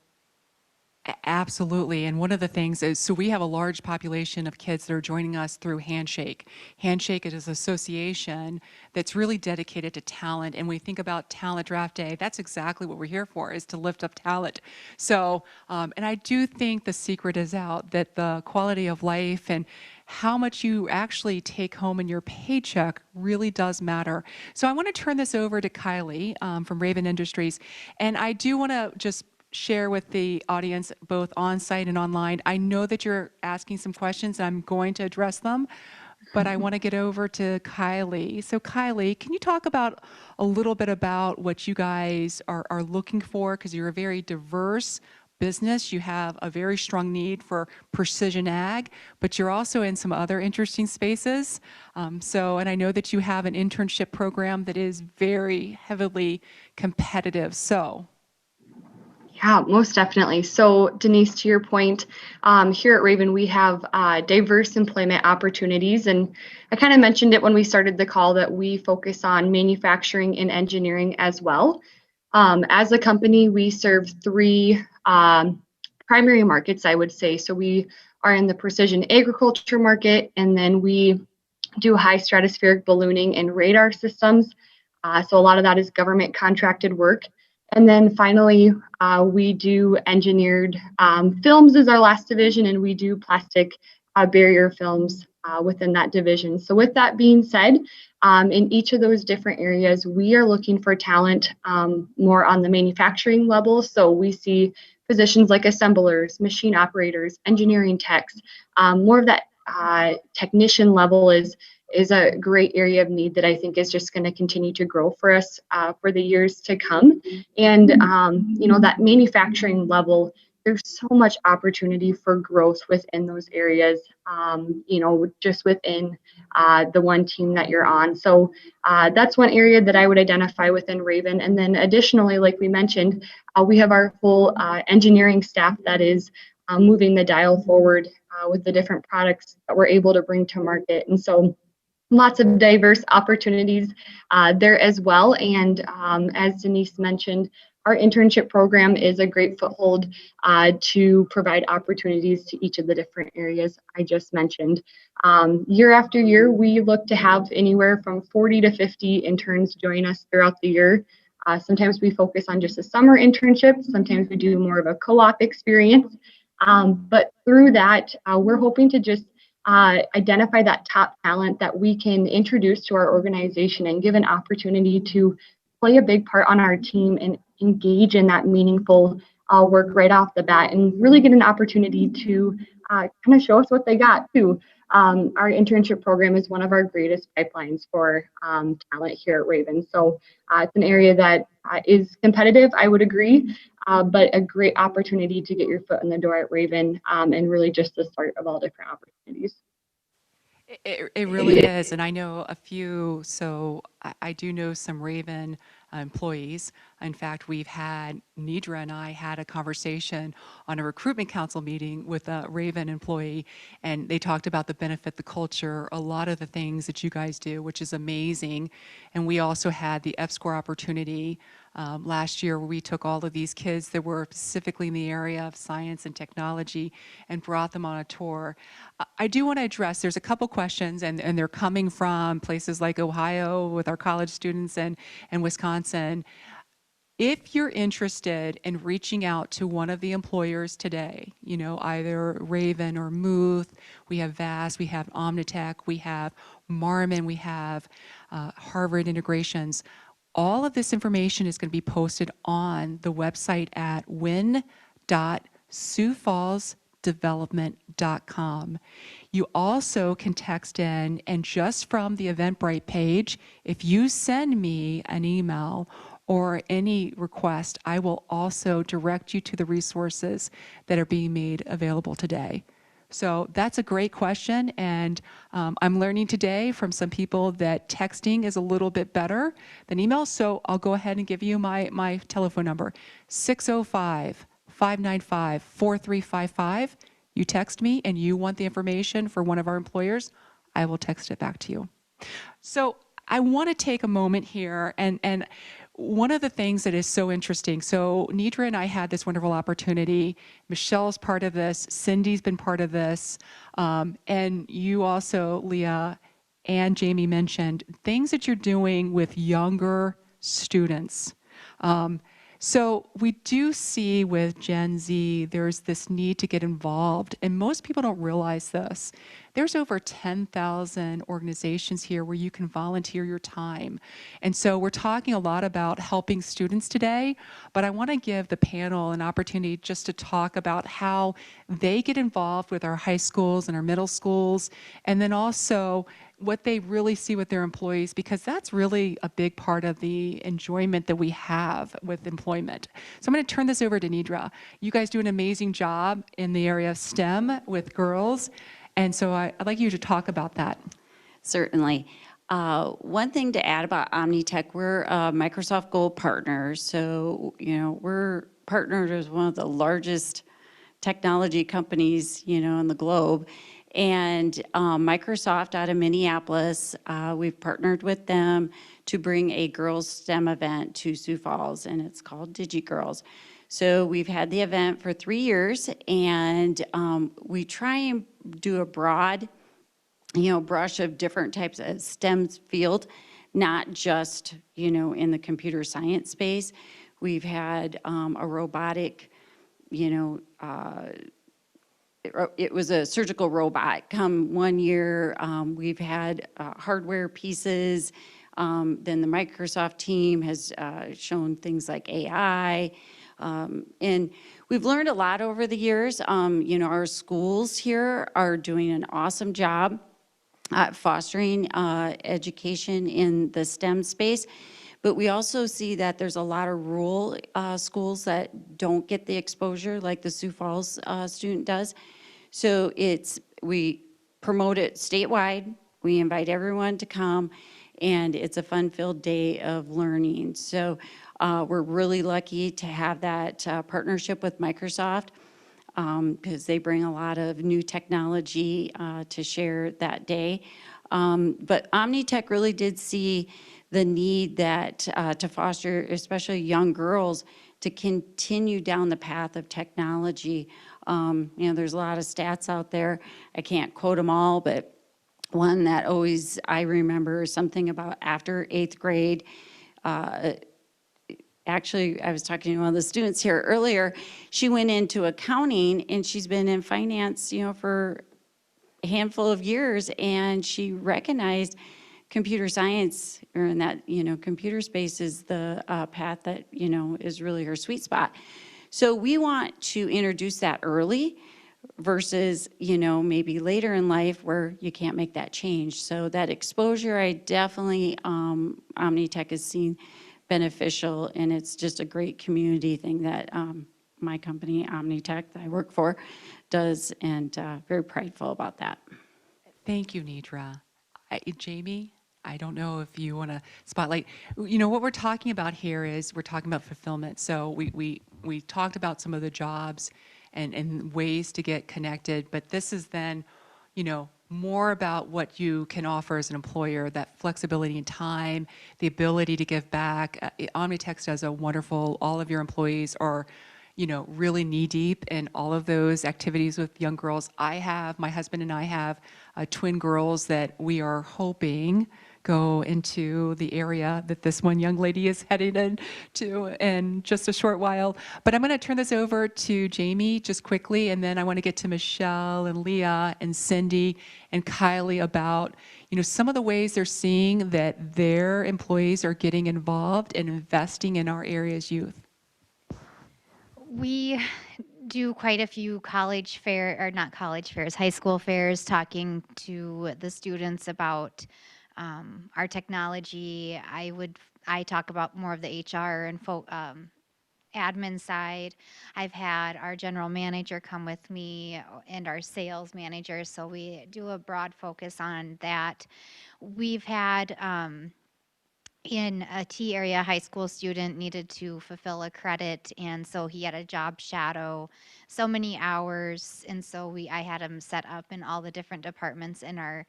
Absolutely. And one of the things is, so we have a large population of kids that are joining us through Handshake. Handshake is an association that's really dedicated to talent. And when we think about Talent Draft Day, that's exactly what we're here for, is to lift up talent. So, and I do think the secret is out, that the quality of life and how much you actually take home in your paycheck really does matter. So I want to turn this over to Kylie from Raven Industries. And I do want to just share with the audience, both on-site and online. I know that you're asking some questions, and I'm going to address them, but I want to get over to Kylie. So Kylie, can you talk about a little bit about what you guys are looking for? Because you're a very diverse business. You have a very strong need for precision ag, but you're also in some other interesting spaces. And I know that you have an internship program that is very heavily competitive. So. Yeah, most definitely. So Denise, to your point, here at Raven, we have diverse employment opportunities. And I kind of mentioned it when we started the call that we focus on manufacturing and engineering as well. As a company, we serve three primary markets, I would say. So we are in the precision agriculture market, and then we do high stratospheric ballooning and radar systems. So a lot of that is government contracted work. And then finally, we do engineered films as our last division, and we do plastic barrier films within that division. So with that being said, in each of those different areas, we are looking for talent more on the manufacturing level. So we see positions like assemblers, machine operators, engineering techs. More of that technician level is a great area of need that I think is just going to continue to grow for us for the years to come. And, you know, that manufacturing level, there's so much opportunity for growth within those areas, you know, just within the one team that you're on. So that's one area that I would identify within Raven. And then additionally, like we mentioned, we have our full engineering staff that is moving the dial forward with the different products that we're able to bring to market. And so lots of diverse opportunities there as well. And as Denise mentioned, our internship program is a great foothold to provide opportunities to each of the different areas I just mentioned. Year after year, we look to have anywhere from 40 to 50 interns join us throughout the year. Sometimes we focus on just a summer internship. Sometimes we do more of a co-op experience. But through that, we're hoping to just identify that top talent that we can introduce to our organization and give an opportunity to play a big part on our team and engage in that meaningful work right off the bat and really get an opportunity to kind of show us what they got too. Our internship program is one of our greatest pipelines for talent here at Raven. So it's an area that is competitive, I would agree, but a great opportunity to get your foot in the door at Raven and really just the start of all different opportunities. It really is, and I know a few, so I do know some Raven employees. In fact, Nidra and I had a conversation on a recruitment council meeting with a Raven employee, and they talked about the benefit, the culture, a lot of the things that you guys do, which is amazing. And we also had the F-Score opportunity last year where we took all of these kids that were specifically in the area of science and technology and brought them on a tour. I do want to address, there's a couple questions, and they're coming from places like Ohio with our college students and Wisconsin. If you're interested in reaching out to one of the employers today, you know, either Raven or Muth, we have VAST, we have Omnitech, we have Marmon, we have Harvard Integrations, all of this information is going to be posted on the website at win.siouxfallsdevelopment.com. You also can text in, and just from the Eventbrite page, if you send me an email or any request, I will also direct you to the resources that are being made available today. So that's a great question, and I'm learning today from some people that texting is a little bit better than email, so I'll go ahead and give you my telephone number, 605-595-4355. You text me and you want the information for one of our employers, I will text it back to you. So I want to take a moment here, and one of the things that is so interesting, so Nidra and I had this wonderful opportunity. Michelle's part of this, Cindy's been part of this, and you also, Leah and Jamie, mentioned things that you're doing with younger students. So we do see with Gen Z, there's this need to get involved, and most people don't realize this. There's over 10,000 organizations here where you can volunteer your time. And so we're talking a lot about helping students today, but I want to give the panel an opportunity just to talk about how they get involved with our high schools and our middle schools, and then also what they really see with their employees, because that's really a big part of the enjoyment that we have with employment. So I'm going to turn this over to Nidra. You guys do an amazing job in the area of STEM with girls, and so I'd like you to talk about that. Certainly. One thing to add about Omnitech, we're Microsoft Gold partners, so we're partnered with one of the largest technology companies in the globe. And Microsoft out of Minneapolis, we've partnered with them to bring a girls STEM event to Sioux Falls, and it's called DigiGirls. So we've had the event for 3 years, and we try and do a broad, brush of different types of STEM field, not just, in the computer science space. We've had a robotic, it was a surgical robot come 1 year. We've had hardware pieces. Then the Microsoft team has shown things like AI. And we've learned a lot over the years. Our schools here are doing an awesome job at fostering education in the STEM space. But we also see that there's a lot of rural schools that don't get the exposure like the Sioux Falls student does. So we promote it statewide. We invite everyone to come, and it's a fun-filled day of learning. So we're really lucky to have that partnership with Microsoft because they bring a lot of new technology to share that day. But Omnitech really did see the need that to foster, especially young girls, to continue down the path of technology. There's a lot of stats out there. I can't quote them all, but one that always I remember is something about after 8th grade. Actually, I was talking to one of the students here earlier. She went into accounting, and she's been in finance, for a handful of years, and she recognized computer science, or in that, computer space is the path that, is really her sweet spot. So we want to introduce that early versus, maybe later in life where you can't make that change. So that exposure, I definitely, Omnitech has seen beneficial, and it's just a great community thing that my company, Omnitech, that I work for, does, and very prideful about that. Thank you, Nidra. Jamie, I don't know if you want to spotlight. What we're talking about here is we're talking about fulfillment. So we talked about some of the jobs and ways to get connected, but this is then, more about what you can offer as an employer, that flexibility in time, the ability to give back. Omnitech does a wonderful, all of your employees are, really knee-deep in all of those activities with young girls. My husband and I have twin girls that we are hoping go into the area that this one young lady is headed into in just a short while. But I'm going to turn this over to Jamie just quickly, and then I want to get to Michelle and Leah and Cindy and Kylie about, some of the ways they're seeing that their employees are getting involved and investing in our area's youth. We do quite a few high school fairs, talking to the students about our technology. I talk about more of the HR and admin side. I've had our general manager come with me and our sales manager, so we do a broad focus on that. We've had in a T area, high school student needed to fulfill a credit, and so he had a job shadow so many hours, and so I had him set up in all the different departments in our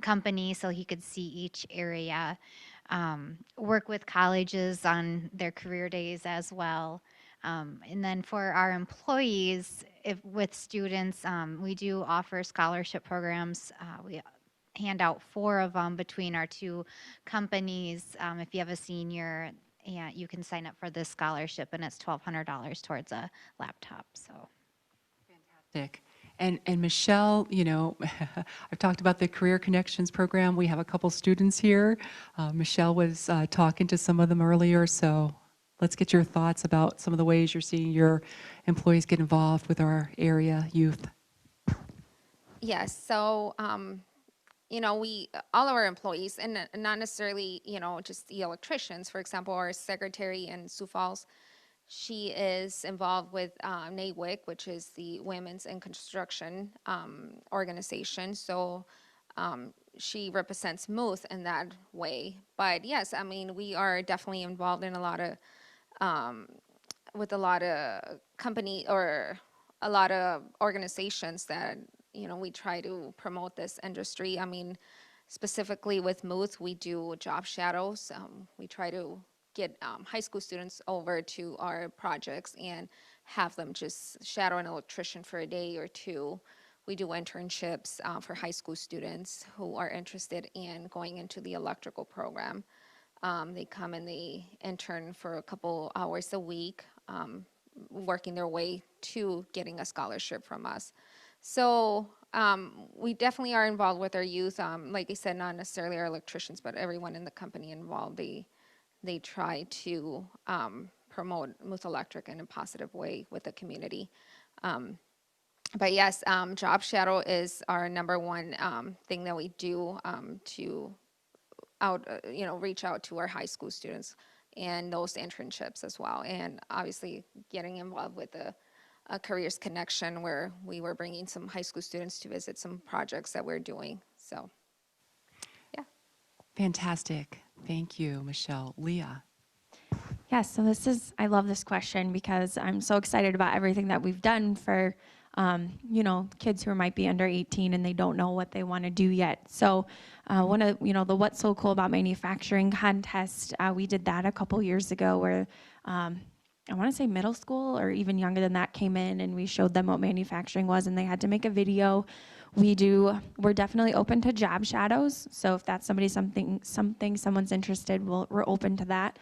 company so he could see each area. Work with colleges on their career days as well. And then for our employees, with students, we do offer scholarship programs. We hand out 4 of them between our 2 companies. If you have a senior, you can sign up for this scholarship, and it's $1,200 towards a laptop. So fantastic. And Michelle, I've talked about the Career Connections program. We have a couple students here. Michelle was talking to some of them earlier, so let's get your thoughts about some of the ways you're seeing your employees get involved with our area youth. Yes, so all of our employees, and not necessarily, just the electricians, for example, our secretary in Sioux Falls, she is involved with NAWIC, which is the Women's in Construction organization. So she represents MUTH in that way. But yes, we are definitely involved in a lot of, with a lot of company or a lot of organizations that, we try to promote this industry. Specifically with MUTH, we do job shadows. We try to get high school students over to our projects and have them just shadow an electrician for a day or 2. We do internships for high school students who are interested in going into the electrical program. They come and they intern for a couple hours a week, working their way to getting a scholarship from us. So we definitely are involved with our youth. Like I said, not necessarily our electricians, but everyone in the company involved. They try to promote MUTH Electric in a positive way with the community. But yes, Job Shadow is our number one thing that we do to reach out to our high school students and those internships as well. And obviously getting involved with the Careers Connection, where we were bringing some high school students to visit some projects that we're doing. So, yeah. Fantastic. Thank you, Michelle. Leah. Yes, so I love this question because I'm so excited about everything that we've done for, kids who might be under 18 and they don't know what they want to do yet. So one of, the What's So Cool About Manufacturing contest, we did that a couple years ago where I want to say middle school or even younger than that, came in and we showed them what manufacturing was, and they had to make a video. We're definitely open to job shadows. So if that's something someone's interested, we're open to that.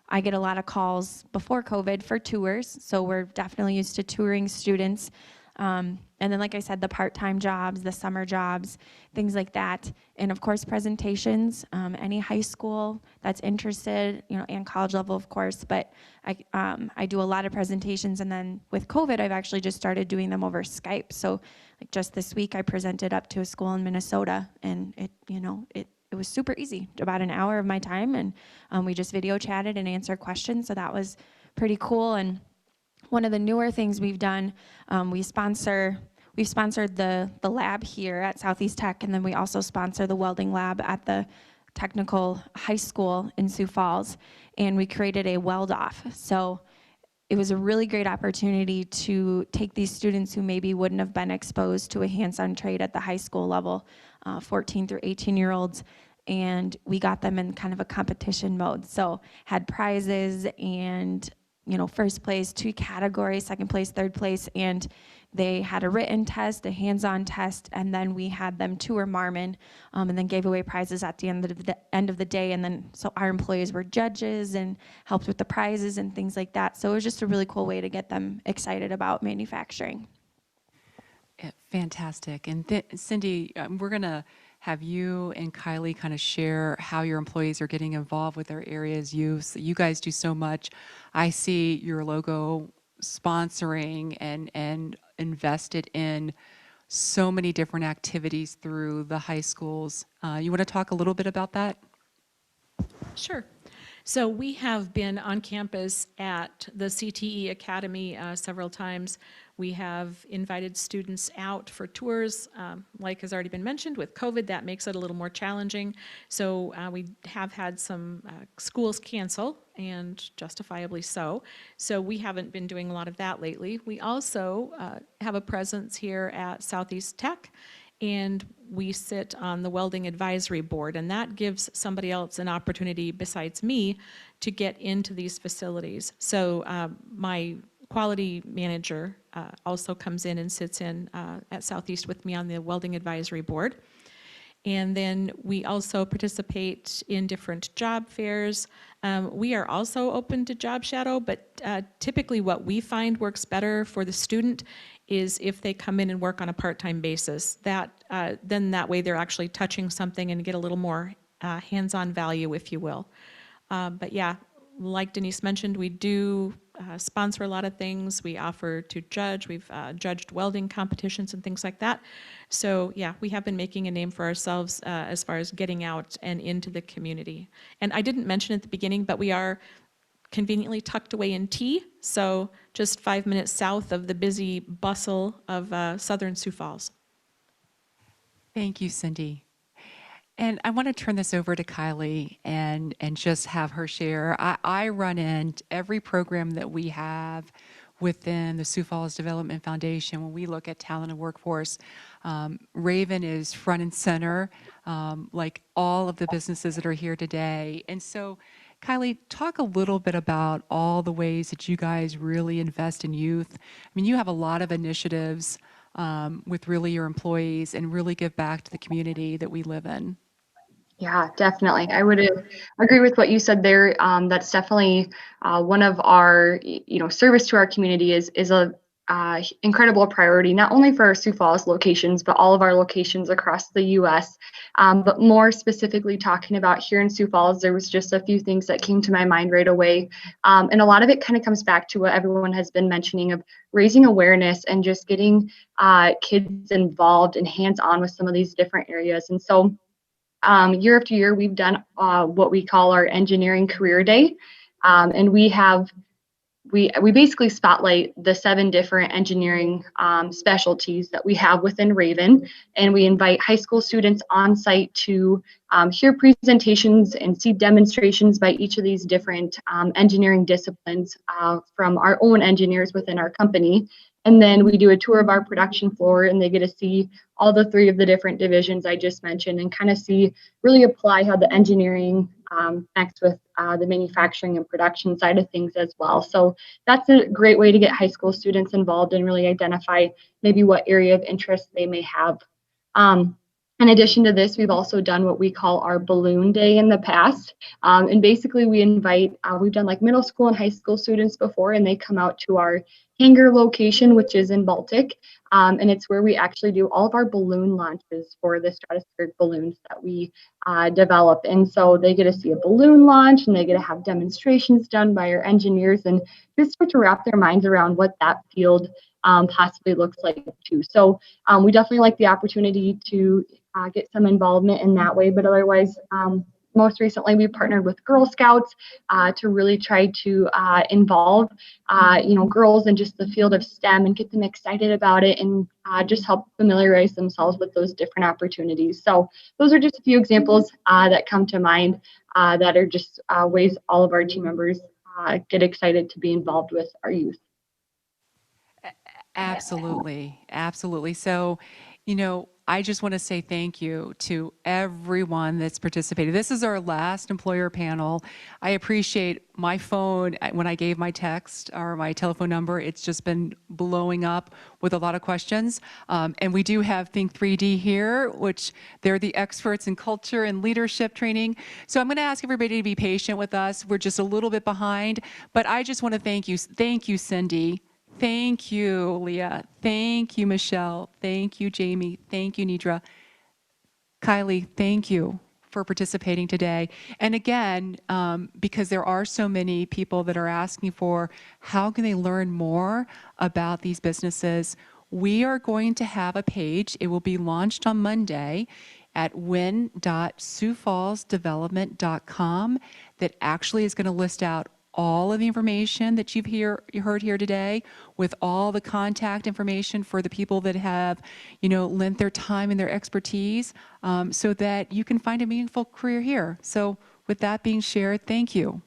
I get a lot of calls before COVID for tours, so we're definitely used to touring students. And then, like I said, the part-time jobs, the summer jobs, things like that. And of course, presentations, any high school that's interested, and college level, of course, but I do a lot of presentations. And then with COVID, I've actually just started doing them over Skype. So like just this week, I presented up to a school in Minnesota, and it was super easy, about an hour of my time. And we just video chatted and answered questions. So that was pretty cool. And one of the newer things we've done, we've sponsored the lab here at Southeast Tech, and then we also sponsor the welding lab at the technical high school in Sioux Falls, and we created a weld off. So it was a really great opportunity to take these students who maybe wouldn't have been exposed to a hands-on trade at the high school level, 14 through 18-year-olds, and we got them in kind of a competition mode. So had prizes and first place, 2 categories, second place, third place, and they had a written test, a hands-on test, and then we had them tour Marmon, and then gave away prizes at the end of the day. And then so our employees were judges and helped with the prizes and things like that. So it was just a really cool way to get them excited about manufacturing. Yeah, fantastic. And Cindy, we're going to have you and Kylie kind of share how your employees are getting involved with their area's use. You guys do so much. I see your logo sponsoring and invested in so many different activities through the high schools. You want to talk a little bit about that? Sure. So we have been on campus at the CTE Academy several times. We have invited students out for tours. Like has already been mentioned, with COVID, that makes it a little more challenging. So we have had some schools cancel, and justifiably so. So we haven't been doing a lot of that lately. We also have a presence here at Southeast Tech, and we sit on the Welding Advisory Board, and that gives somebody else an opportunity besides me to get into these facilities. So my quality manager also comes in and sits in at Southeast with me on the Welding Advisory Board. And then we also participate in different job fairs. We are also open to job shadow, but typically what we find works better for the student is if they come in and work on a part-time basis. Then that way they're actually touching something and get a little more hands-on value, if you will. But yeah, like Denise mentioned, we do sponsor a lot of things. We offer to judge. We've judged welding competitions and things like that. So yeah, we have been making a name for ourselves as far as getting out and into the community. And I didn't mention at the beginning, but we are conveniently tucked away in T, so just 5 minutes south of the busy bustle of southern Sioux Falls. Thank you, Cindy. And I want to turn this over to Kylie and just have her share. I run in every program that we have within the Sioux Falls Development Foundation. When we look at talent and workforce, Raven is front and center, like all of the businesses that are here today. And so, Kylie, talk a little bit about all the ways that you guys really invest in youth. I mean, you have a lot of initiatives with really your employees and really give back to the community that we live in. Yeah, definitely. I would agree with what you said there. That's definitely one of our, service to our community is a incredible priority, not only for our Sioux Falls locations, but all of our locations across the U.S. But more specifically talking about here in Sioux Falls, there was just a few things that came to my mind right away. And a lot of it kind of comes back to what everyone has been mentioning of raising awareness and just getting kids involved and hands-on with some of these different areas. And so year after year, we've done what we call our Engineering Career Day. And we basically spotlight the 7 different engineering specialties that we have within Raven. And we invite high school students on site to hear presentations and see demonstrations by each of these different engineering disciplines from our own engineers within our company. And then we do a tour of our production floor, and they get to see all the 3 of the different divisions I just mentioned and kind of really apply how the engineering connects with the manufacturing and production side of things as well. So that's a great way to get high school students involved and really identify maybe what area of interest they may have. In addition to this, we've also done what we call our balloon day in the past. And basically we invite, we've done like middle school and high school students before, and they come out to our hangar location, which is in Baltic. And it's where we actually do all of our balloon launches for the stratospheric balloons that we develop. And so they get to see a balloon launch and they get to have demonstrations done by our engineers and just start to wrap their minds around what that field possibly looks like too. So we definitely like the opportunity to get some involvement in that way, but otherwise, most recently we partnered with Girl Scouts to really try to involve girls in just the field of STEM and get them excited about it and just help familiarize themselves with those different opportunities. So those are just a few examples that come to mind that are just ways all of our team members get excited to be involved with our youth. Absolutely. Absolutely. So, I just want to say thank you to everyone that's participated. This is our last employer panel. I appreciate my phone. When I gave my text or my telephone number, it's just been blowing up with a lot of questions. And we do have Think 3D here, which they're the experts in culture and leadership training. So I'm going to ask everybody to be patient with us. We're just a little bit behind, but I just want to thank you. Thank you, Cindy. Thank you, Leah. Thank you, Michelle. Thank you, Jamie. Thank you, Nidra. Kylie, thank you for participating today. And again, because there are so many people that are asking for how can they learn more about these businesses, we are going to have a page. It will be launched on Monday at win.siouxfallsdevelopment.com that actually is going to list out all of the information that you heard here today, with all the contact information for the people that have, lent their time and their expertise, so that you can find a meaningful career here. So with that being shared, thank you.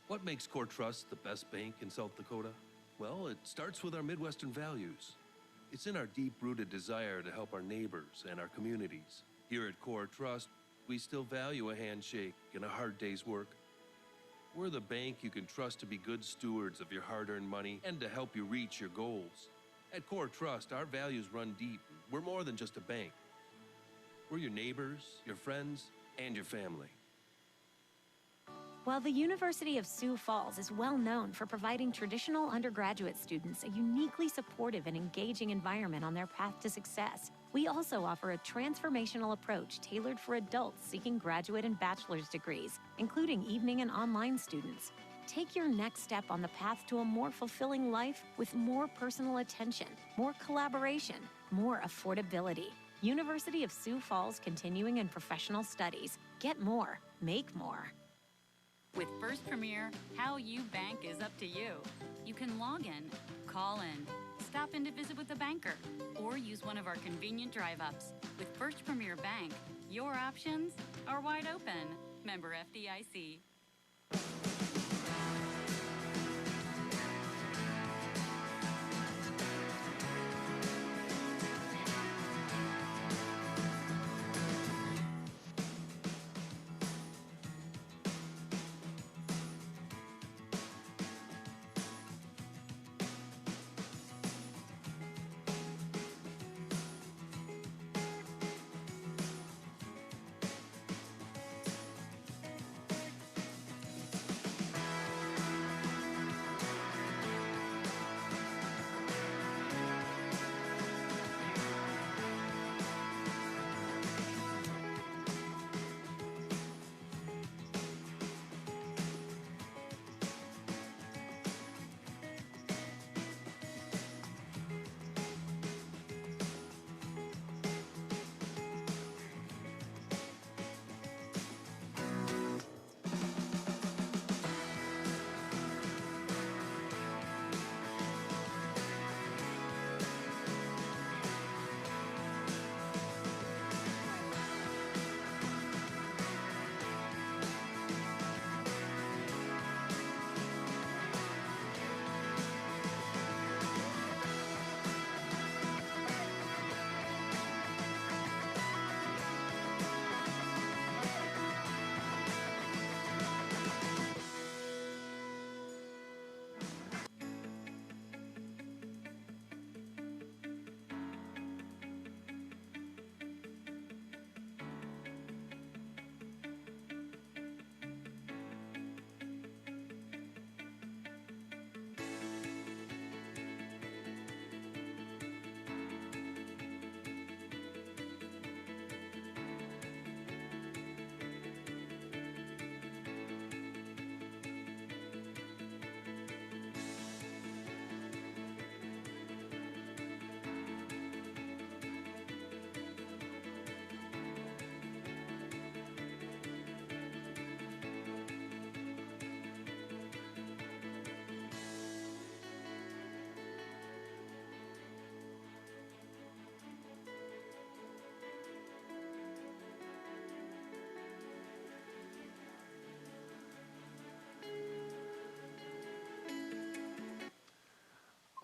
What makes Core Trust the best bank in South Dakota? Well, it starts with our Midwestern values. It's in our deep-rooted desire to help our neighbors and our communities. Here at Core Trust, we still value a handshake and a hard day's work. We're the bank you can trust to be good stewards of your hard-earned money and to help you reach your goals. At Core Trust, our values run deep. We're more than just a bank. We're your neighbors, your friends, and your family. While the University of Sioux Falls is well known for providing traditional undergraduate students a uniquely supportive and engaging environment on their path to success, we also offer a transformational approach tailored for adults seeking graduate and bachelor's degrees, including evening and online students. Take your next step on the path to a more fulfilling life with more personal attention, more collaboration, more affordability. University of Sioux Falls Continuing and Professional Studies. Get more, make more. With First Premier, how you bank is up to you. You can log in, call in, stop in to visit with a banker, or use one of our convenient drive-ups. With First Premier Bank, your options are wide open. Member FDIC.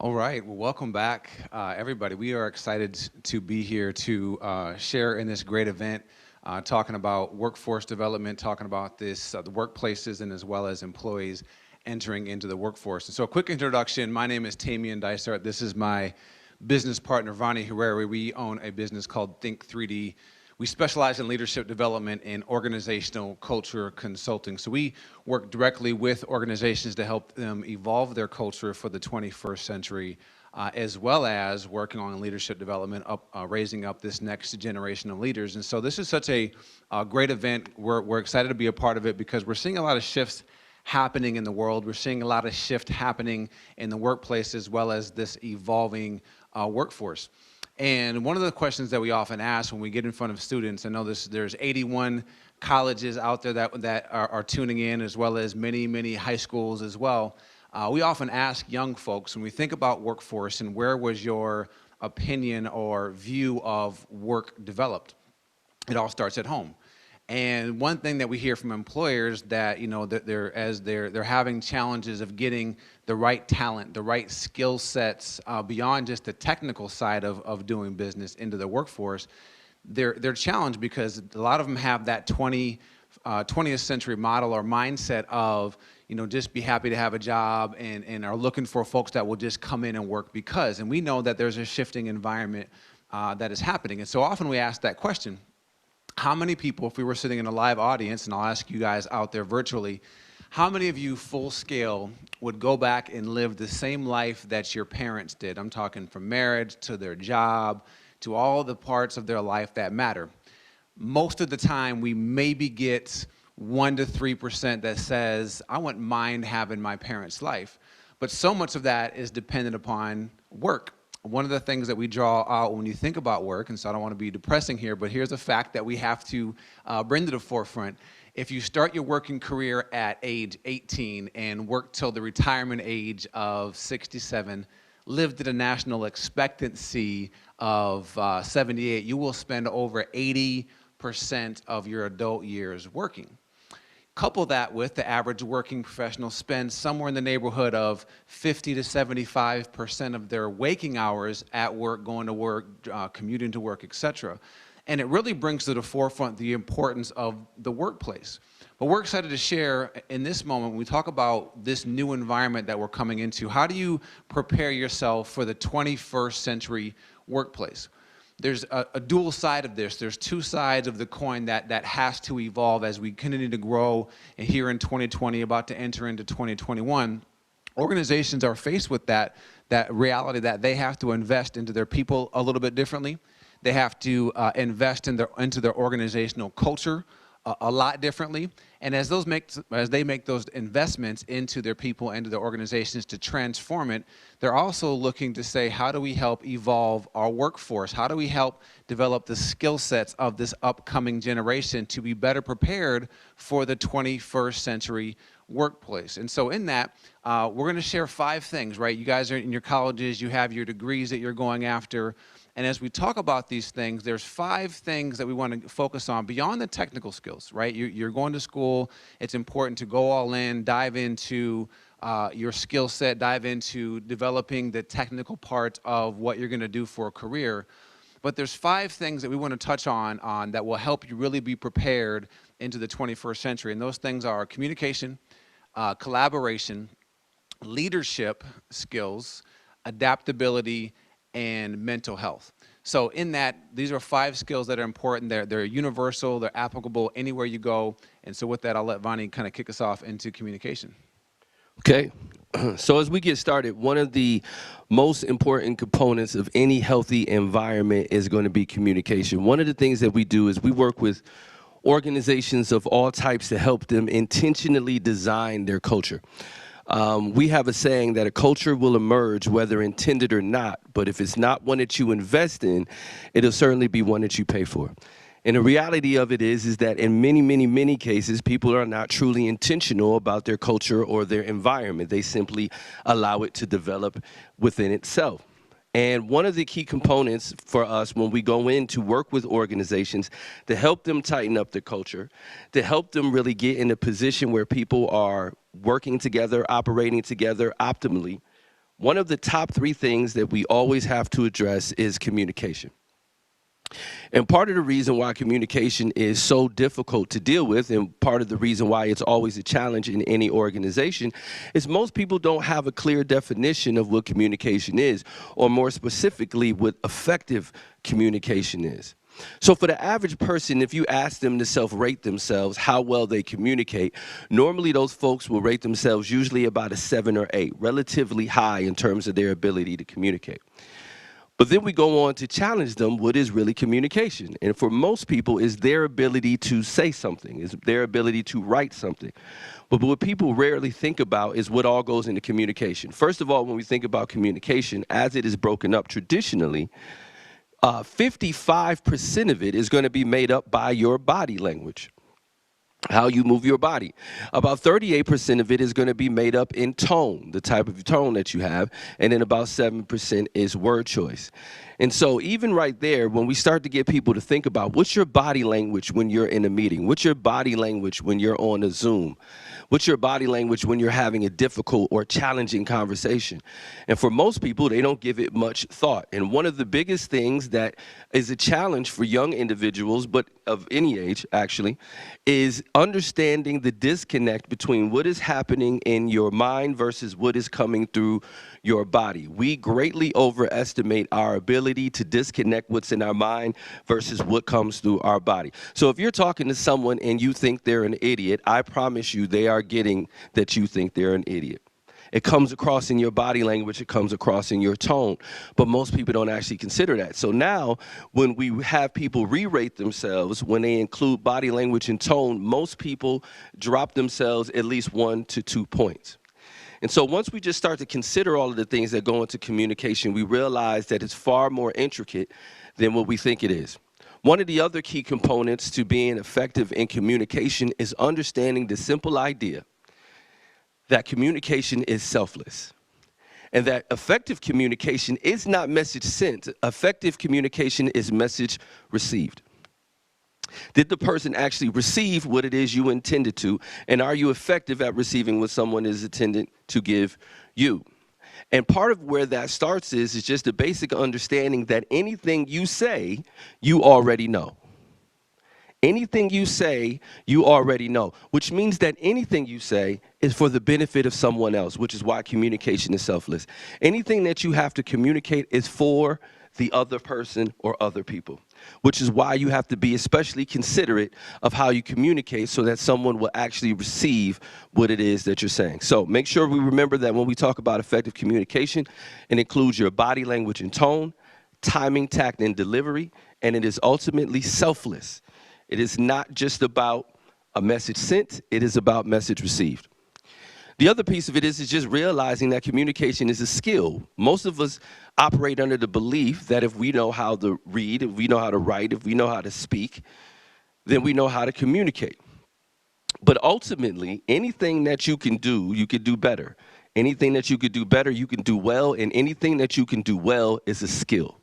All right, well, welcome back, everybody. We are excited to be here to share in this great event, talking about workforce development, talking about this, the workplaces, and as well as employees entering into the workforce. And so a quick introduction, my name is Tamian Dysart. This is my business partner, Vani Herrera. We own a business called Think 3D. We specialize in leadership development and organizational culture consulting. So we work directly with organizations to help them evolve their culture for the 21st century, as well as working on leadership development, raising up this next generation of leaders. And so this is such a great event. We're excited to be a part of it because we're seeing a lot of shifts happening in the world. We're seeing a lot of shift happening in the workplace, as well as this evolving workforce. And one of the questions that we often ask when we get in front of students, I know there's 81 colleges out there that are tuning in, as well as many high schools as well. We often ask young folks, when we think about workforce, and where was your opinion or view of work developed? It all starts at home. And one thing that we hear from employers that, you know, that they're having challenges of getting the right talent, the right skill sets beyond just the technical side of doing business into the workforce, they're challenged because a lot of them have that 20th century model or mindset of, you know, just be happy to have a job and are looking for folks that will just come in and work because. And we know that there's a shifting environment that is happening. And so often we ask that question. How many people, if we were sitting in a live audience, and I'll ask you guys out there virtually, how many of you full scale would go back and live the same life that your parents did? I'm talking from marriage to their job, to all the parts of their life that matter. Most of the time, we maybe get 1 to 3% that says, I wouldn't mind having my parents' life. But so much of that is dependent upon work. One of the things that we draw out when you think about work, and so I don't want to be depressing here, but here's a fact that we have to bring to the forefront. If you start your working career at age 18 and work till the retirement age of 67, lived at a national expectancy of 78, you will spend over 80% of your adult years working. Couple that with the average working professional spends somewhere in the neighborhood of 50 to 75% of their waking hours at work, going to work, commuting to work, etc. And it really brings to the forefront the importance of the workplace. But we're excited to share in this moment, when we talk about this new environment that we're coming into, how do you prepare yourself for the 21st century workplace? There's a dual side of this. There's two sides of the coin that has to evolve as we continue to grow here in 2020, about to enter into 2021. Organizations are faced with that reality that they have to invest into their people a little bit differently. They have to invest into their organizational culture a lot differently. And as they make those investments into their people, into their organizations to transform it, they're also looking to say, how do we help evolve our workforce? How do we help develop the skill sets of this upcoming generation to be better prepared for the 21st century workplace? And so in that, we're going to share 5 things, right? You guys are in your colleges, you have your degrees that you're going after. And as we talk about these things, there's 5 things that we want to focus on beyond the technical skills, right? You're going to school. It's important to go all in, dive into your skill set, dive into developing the technical part of what you're going to do for a career. But there's 5 things that we want to touch on that will help you really be prepared into the 21st century. And those things are communication, collaboration, leadership skills, adaptability, and mental health. So in that, these are 5 skills that are important. They're universal, they're applicable anywhere you go. And so with that, I'll let Vani kind of kick us off into communication. Okay, so as we get started, one of the most important components of any healthy environment is going to be communication. One of the things that we do is we work with organizations of all types to help them intentionally design their culture. We have a saying that a culture will emerge whether intended or not, but if it's not one that you invest in, it'll certainly be one that you pay for. And the reality of it is that in many cases, people are not truly intentional about their culture or their environment. They simply allow it to develop within itself. And one of the key components for us when we go in to work with organizations to help them tighten up their culture, to help them really get in a position where people are working together, operating together optimally, one of the top 3 things that we always have to address is communication. And part of the reason why communication is so difficult to deal with, and part of the reason why it's always a challenge in any organization, is most people don't have a clear definition of what communication is, or more specifically, what effective communication is. So for the average person, if you ask them to self-rate themselves how well they communicate, normally those folks will rate themselves usually about a 7 or 8, relatively high in terms of their ability to communicate. But then we go on to challenge them, what is really communication? And for most people, is their ability to say something, is their ability to write something. But what people rarely think about is what all goes into communication. First of all, when we think about communication, as it is broken up traditionally, 55% of it is going to be made up by your body language, how you move your body. About 38% of it is going to be made up in tone, the type of tone that you have, and then about 7% is word choice. And so even right there, when we start to get people to think about what's your body language when you're in a meeting, what's your body language when you're on a Zoom, what's your body language when you're having a difficult or challenging conversation. And for most people, they don't give it much thought. And one of the biggest things that is a challenge for young individuals, but of any age actually, is understanding the disconnect between what is happening in your mind versus what is coming through your body. We greatly overestimate our ability to disconnect what's in our mind versus what comes through our body. So if you're talking to someone and you think they're an idiot, I promise you they are getting that you think they're an idiot. It comes across in your body language, it comes across in your tone, but most people don't actually consider that. So now when we have people re-rate themselves, when they include body language and tone, most people drop themselves at least 1 to 2 points. And so once we just start to consider all of the things that go into communication, we realize that it's far more intricate than what we think it is. One of the other key components to being effective in communication is understanding the simple idea that communication is selfless, and that effective communication is not message sent. Effective communication is message received. Did the person actually receive what it is you intended to? And are you effective at receiving what someone is intended to give you? And part of where that starts is just a basic understanding that anything you say, you already know. Anything you say, you already know, which means that anything you say is for the benefit of someone else, which is why communication is selfless. Anything that you have to communicate is for the other person or other people, which is why you have to be especially considerate of how you communicate so that someone will actually receive what it is that you're saying. So make sure we remember that when we talk about effective communication, it includes your body language and tone, timing, tact, and delivery, and it is ultimately selfless. It is not just about a message sent, it is about message received. The other piece of it is just realizing that communication is a skill. Most of us operate under the belief that if we know how to read, if we know how to write, if we know how to speak, then we know how to communicate. But ultimately, anything that you can do better. Anything that you could do better, you can do well, and anything that you can do well is a skill.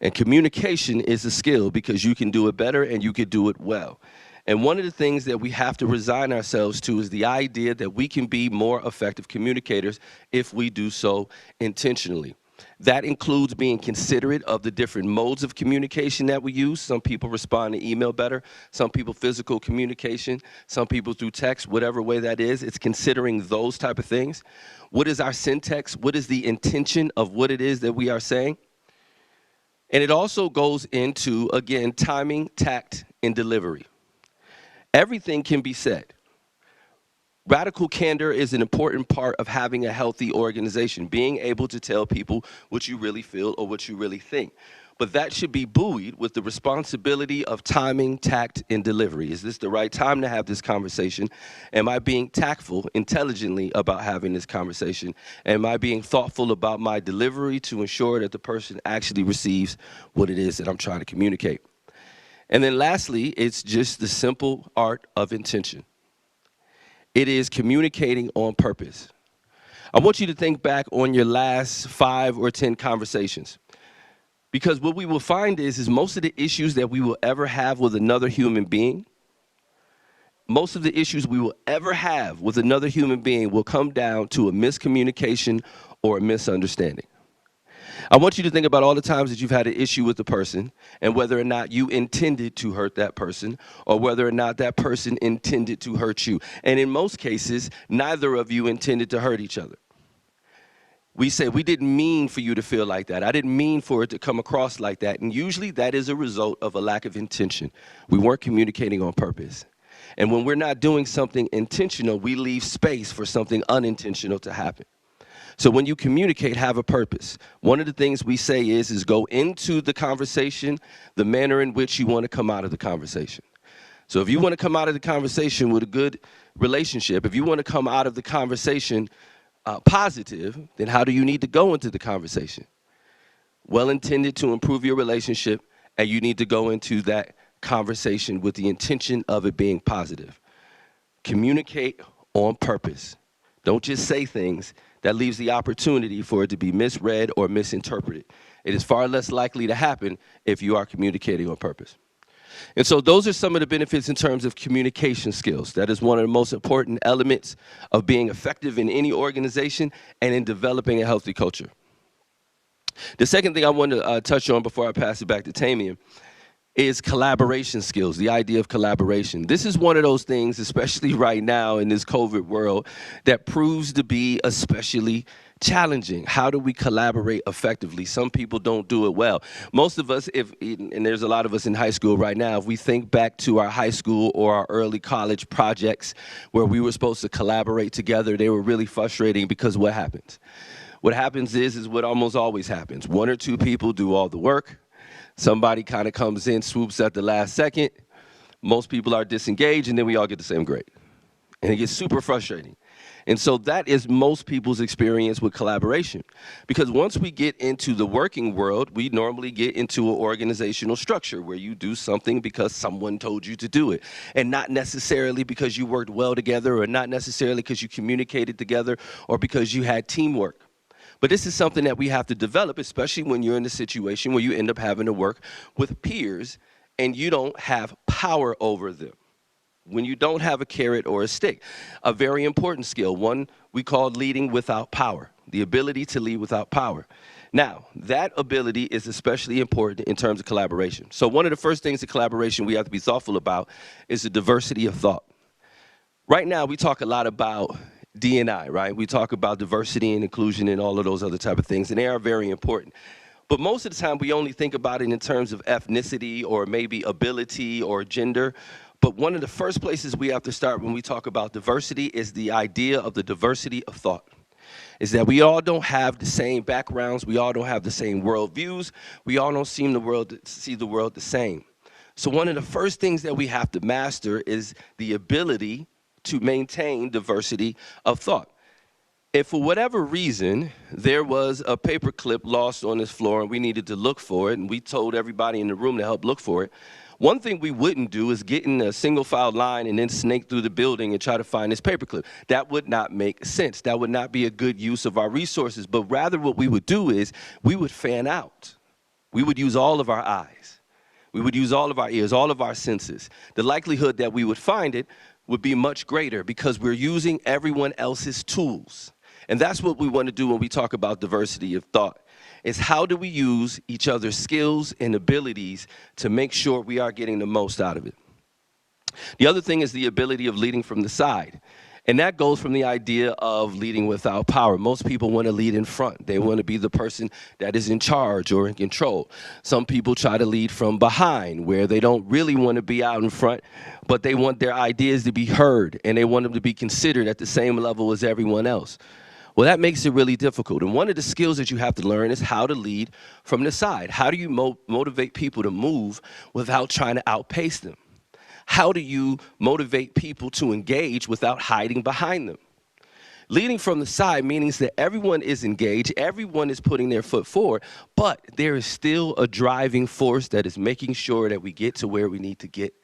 And communication is a skill because you can do it better and you can do it well. And one of the things that we have to resign ourselves to is the idea that we can be more effective communicators if we do so intentionally. That includes being considerate of the different modes of communication that we use. Some people respond to email better, some people physical communication, some people through text, whatever way that is. It's considering those type of things. What is our syntax? What is the intention of what it is that we are saying? And it also goes into, again, timing, tact, and delivery. Everything can be said. Radical candor is an important part of having a healthy organization, being able to tell people what you really feel or what you really think. But that should be buoyed with the responsibility of timing, tact, and delivery. Is this the right time to have this conversation? Am I being tactful, intelligently about having this conversation? Am I being thoughtful about my delivery to ensure that the person actually receives what it is that I'm trying to communicate? And then lastly, it's just the simple art of intention. It is communicating on purpose. I want you to think back on your last 5 or 10 conversations. Because what we will find is most of the issues that we will ever have with another human being, most of the issues we will ever have with another human being will come down to a miscommunication or a misunderstanding. I want you to think about all the times that you've had an issue with the person and whether or not you intended to hurt that person or whether or not that person intended to hurt you. And in most cases, neither of you intended to hurt each other. We say, we didn't mean for you to feel like that. I didn't mean for it to come across like that. And usually that is a result of a lack of intention. We weren't communicating on purpose. And when we're not doing something intentional, we leave space for something unintentional to happen. So when you communicate, have a purpose. One of the things we say is go into the conversation the manner in which you want to come out of the conversation. So if you want to come out of the conversation with a good relationship, if you want to come out of the conversation positive, then how do you need to go into the conversation? Well intended to improve your relationship, and you need to go into that conversation with the intention of it being positive. Communicate on purpose. Don't just say things that leaves the opportunity for it to be misread or misinterpreted. It is far less likely to happen if you are communicating on purpose. And so those are some of the benefits in terms of communication skills. That is one of the most important elements of being effective in any organization and in developing a healthy culture. The second thing I want to touch on before I pass it back to Tamian is collaboration skills, the idea of collaboration. This is one of those things, especially right now in this COVID world, that proves to be especially challenging. How do we collaborate effectively? Some people don't do it well. Most of us, and there's a lot of us in high school right now, if we think back to our high school or our early college projects where we were supposed to collaborate together, they were really frustrating because what happens? What happens is what almost always happens. One or two people do all the work. Somebody kind of comes in, swoops at the last second. Most people are disengaged, and then we all get the same grade. And it gets super frustrating. And so that is most people's experience with collaboration. Because once we get into the working world, we normally get into an organizational structure where you do something because someone told you to do it. And not necessarily because you worked well together, or not necessarily because you communicated together, or because you had teamwork. But this is something that we have to develop, especially when you're in a situation where you end up having to work with peers and you don't have power over them. When you don't have a carrot or a stick. A very important skill, one we call leading without power, the ability to lead without power. Now, that ability is especially important in terms of collaboration. So one of the first things in collaboration we have to be thoughtful about is the diversity of thought. Right now, we talk a lot about D&I, right? We talk about diversity and inclusion and all of those other type of things, and they are very important. But most of the time, we only think about it in terms of ethnicity or maybe ability or gender. But one of the first places we have to start when we talk about diversity is the idea of the diversity of thought. Is that we all don't have the same backgrounds, we all don't have the same worldviews, we all don't see the world the same. So one of the first things that we have to master is the ability to maintain diversity of thought. If for whatever reason there was a paperclip lost on this floor and we needed to look for it, and we told everybody in the room to help look for it, one thing we wouldn't do is get in a single file line and then snake through the building and try to find this paperclip. That would not make sense. That would not be a good use of our resources. But rather what we would do is we would fan out. We would use all of our eyes. We would use all of our ears, all of our senses. The likelihood that we would find it would be much greater because we're using everyone else's tools. And that's what we want to do when we talk about diversity of thought, is how do we use each other's skills and abilities to make sure we are getting the most out of it. The other thing is the ability of leading from the side. And that goes from the idea of leading without power. Most people want to lead in front. They want to be the person that is in charge or in control. Some people try to lead from behind, where they don't really want to be out in front, but they want their ideas to be heard, and they want them to be considered at the same level as everyone else. Well, that makes it really difficult. And one of the skills that you have to learn is how to lead from the side. How do you motivate people to move without trying to outpace them? How do you motivate people to engage without hiding behind them? Leading from the side means that everyone is engaged, everyone is putting their foot forward, but there is still a driving force that is making sure that we get to where we need to get.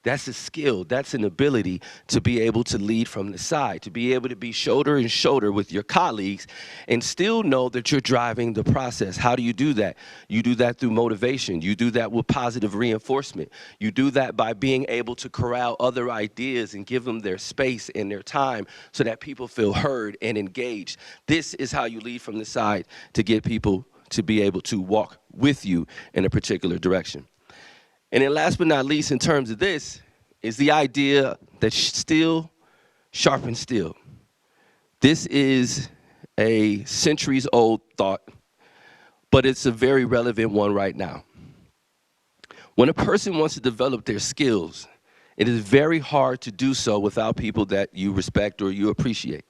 That's a skill. That's an ability to be able to lead from the side, to be able to be shoulder and shoulder with your colleagues and still know that you're driving the process. How do you do that? You do that through motivation. You do that with positive reinforcement. You do that by being able to corral other ideas and give them their space and their time so that people feel heard and engaged. This is how you lead from the side to get people to be able to walk with you in a particular direction. And then last but not least, in terms of this, is the idea that steel sharpens steel. This is a centuries-old thought, but it's a very relevant one right now. When a person wants to develop their skills, it is very hard to do so without people that you respect or you appreciate.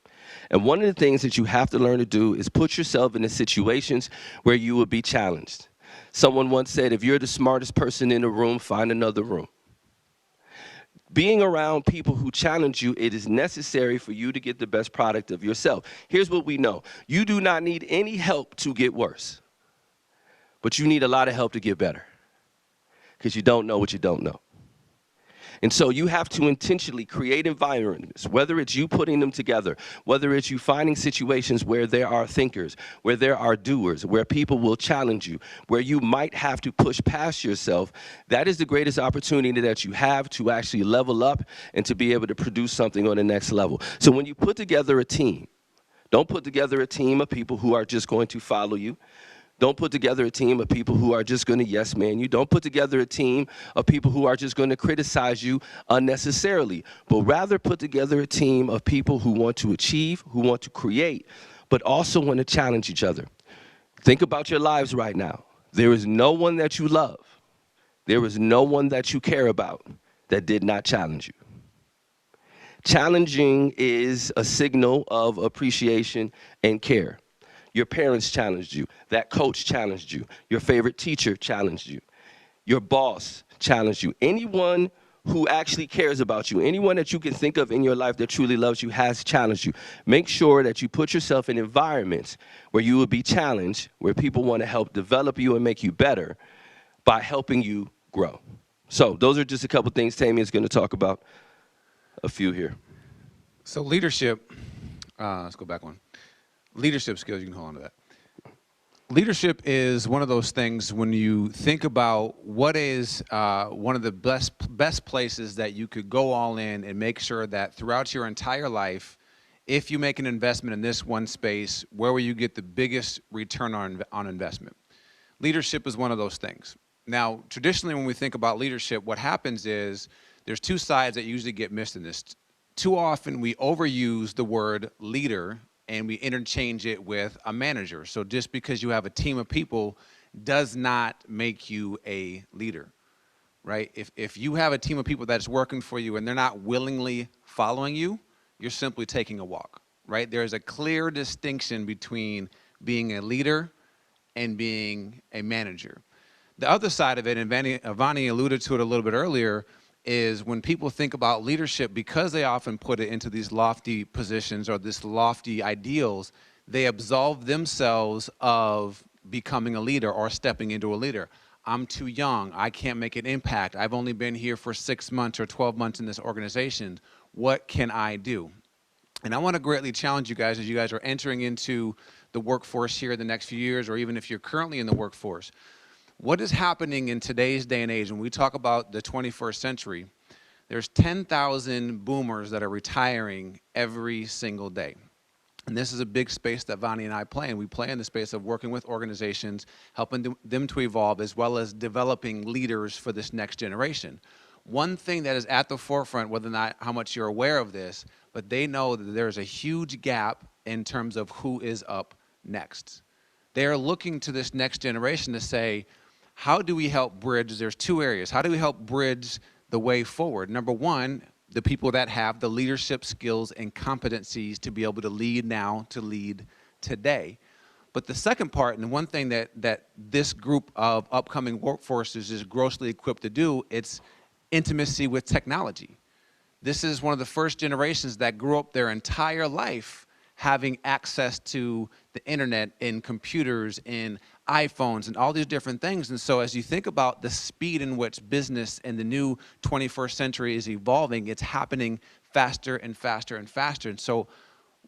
And one of the things that you have to learn to do is put yourself in the situations where you will be challenged. Someone once said, if you're the smartest person in the room, find another room. Being around people who challenge you, it is necessary for you to get the best product of yourself. Here's what we know. You do not need any help to get worse, but you need a lot of help to get better because you don't know what you don't know. And so you have to intentionally create environments, whether it's you putting them together, whether it's you finding situations where there are thinkers, where there are doers, where people will challenge you, where you might have to push past yourself. That is the greatest opportunity that you have to actually level up and to be able to produce something on the next level. So when you put together a team, don't put together a team of people who are just going to follow you. Don't put together a team of people who are just going to yes man you. Don't put together a team of people who are just going to criticize you unnecessarily, but rather put together a team of people who want to achieve, who want to create, but also want to challenge each other. Think about your lives right now. There is no one that you love. There is no one that you care about that did not challenge you. Challenging is a signal of appreciation and care. Your parents challenged you. That coach challenged you. Your favorite teacher challenged you. Your boss challenged you. Anyone who actually cares about you, anyone that you can think of in your life that truly loves you has challenged you. Make sure that you put yourself in environments where you will be challenged, where people want to help develop you and make you better by helping you grow. So those are just a couple things Tammy is going to talk about. A few here. So leadership, let's go back one. Leadership skills, you can hold on to that. Leadership is one of those things when you think about what is one of the best places that you could go all in and make sure that throughout your entire life, if you make an investment in this one space, where will you get the biggest return on investment? Leadership is one of those things. Now, traditionally when we think about leadership, what happens is there's two sides that usually get missed in this. Too often we overuse the word leader and we interchange it with a manager. So just because you have a team of people does not make you a leader, right? If you have a team of people that's working for you and they're not willingly following you, you're simply taking a walk, right? There's a clear distinction between being a leader and being a manager. The other side of it, and Vani alluded to it a little bit earlier, is when people think about leadership, because they often put it into these lofty positions or this lofty ideals, they absolve themselves of becoming a leader or stepping into a leader. I'm too young. I can't make an impact. I've only been here for 6 months or 12 months in this organization. What can I do? And I want to greatly challenge you guys as you guys are entering into the workforce here in the next few years, or even if you're currently in the workforce. What is happening in today's day and age, when we talk about the 21st century, there's 10,000 boomers that are retiring every single day. And this is a big space that Vani and I play in. We play in the space of working with organizations, helping them to evolve, as well as developing leaders for this next generation. One thing that is at the forefront, whether or not how much you're aware of this, but they know that there's a huge gap in terms of who is up next. They're looking to this next generation to say, how do we help bridge? There's two areas. How do we help bridge the way forward? Number one, the people that have the leadership skills and competencies to be able to lead now, to lead today. But the second part, and one thing that this group of upcoming workforces is grossly equipped to do, it's intimacy with technology. This is one of the first generations that grew up their entire life having access to the internet and computers and iPhones and all these different things. And so as you think about the speed in which business in the new 21st century is evolving, it's happening faster and faster and faster. And so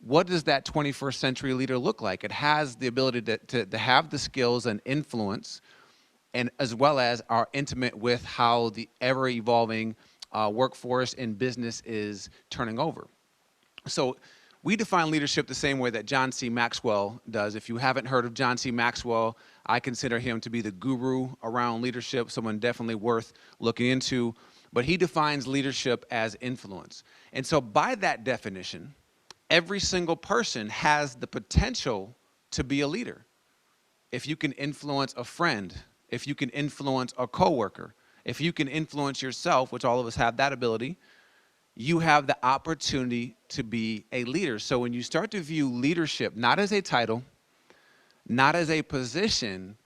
what does that 21st century leader look like? It has the ability to have the skills and influence, and as well as are intimate with how the ever-evolving workforce and business is turning over. So we define leadership the same way that John C. Maxwell does. If you haven't heard of John C. Maxwell, I consider him to be the guru around leadership, someone definitely worth looking into. But he defines leadership as influence. And so by that definition, every single person has the potential to be a leader. If you can influence a friend, if you can influence a coworker, if you can influence yourself, which all of us have that ability, you have the opportunity to be a leader. So when you start to view leadership not as a title, not as a position,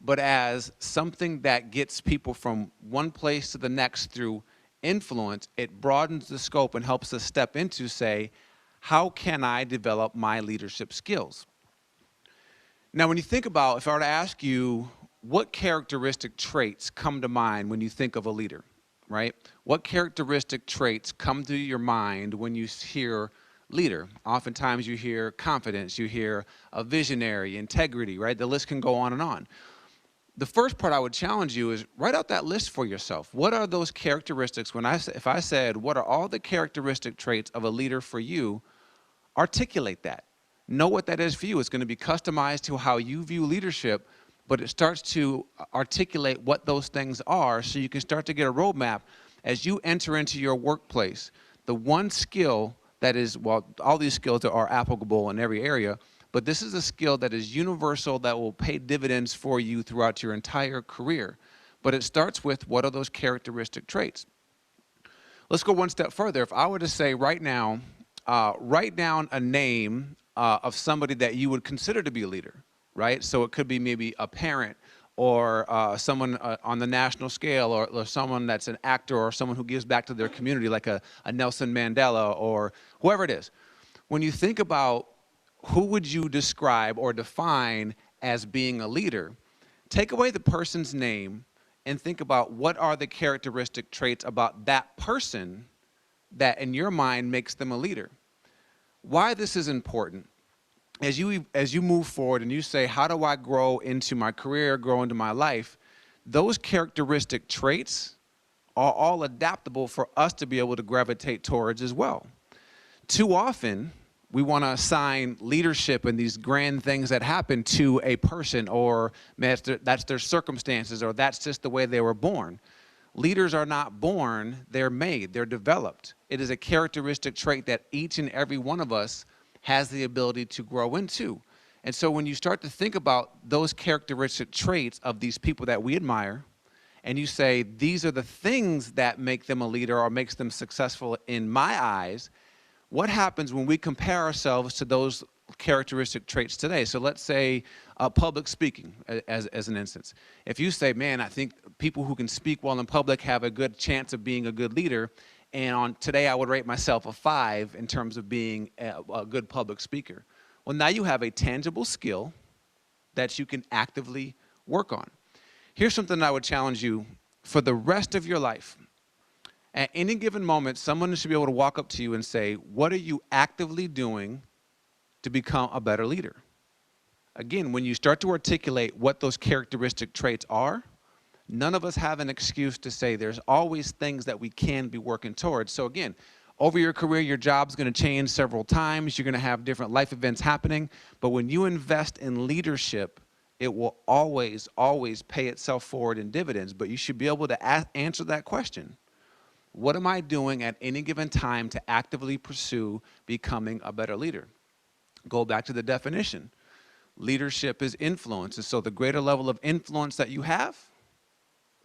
but as something that gets people from one place to the next through influence, it broadens the scope and helps us step into, say, how can I develop my leadership skills? Now, when you think about, if I were to ask you, what characteristic traits come to mind when you think of a leader, right? What characteristic traits come to your mind when you hear leader? Oftentimes you hear confidence, you hear a visionary, integrity, right? The list can go on and on. The first part I would challenge you is write out that list for yourself. What are those characteristics? If I said, what are all the characteristic traits of a leader for you? Articulate that. Know what that is for you. It's going to be customized to how you view leadership, but it starts to articulate what those things are so you can start to get a roadmap as you enter into your workplace. The one skill that is, well, all these skills are applicable in every area, but this is a skill that is universal that will pay dividends for you throughout your entire career. But it starts with, what are those characteristic traits? Let's go one step further. If I were to say right now, write down a name of somebody that you would consider to be a leader, right? So it could be maybe a parent or someone on the national scale, or someone that's an actor or someone who gives back to their community, like a Nelson Mandela or whoever it is. When you think about who would you describe or define as being a leader, take away the person's name and think about what are the characteristic traits about that person that in your mind makes them a leader. Why this is important: as you move forward and you say, how do I grow into my career, grow into my life, those characteristic traits are all adaptable for us to be able to gravitate towards as well. Too often, we want to assign leadership and these grand things that happen to a person, or that's their circumstances, or that's just the way they were born. Leaders are not born, they're made, they're developed. It is a characteristic trait that each and every one of us has the ability to grow into. And so when you start to think about those characteristic traits of these people that we admire, and you say, these are the things that make them a leader or makes them successful in my eyes, what happens when we compare ourselves to those characteristic traits today? So let's say public speaking as an instance. If you say, man, I think people who can speak well in public have a good chance of being a good leader, and on today I would rate myself a 5 in terms of being a good public speaker. Well, now you have a tangible skill that you can actively work on. Here's something I would challenge you for the rest of your life. At any given moment, someone should be able to walk up to you and say, what are you actively doing to become a better leader? Again, when you start to articulate what those characteristic traits are, none of us have an excuse to say there's always things that we can be working towards. So again, over your career, your job's going to change several times. You're going to have different life events happening. But when you invest in leadership, it will always, always pay itself forward in dividends. But you should be able to answer that question. What am I doing at any given time to actively pursue becoming a better leader? Go back to the definition. Leadership is influence. And so the greater level of influence that you have,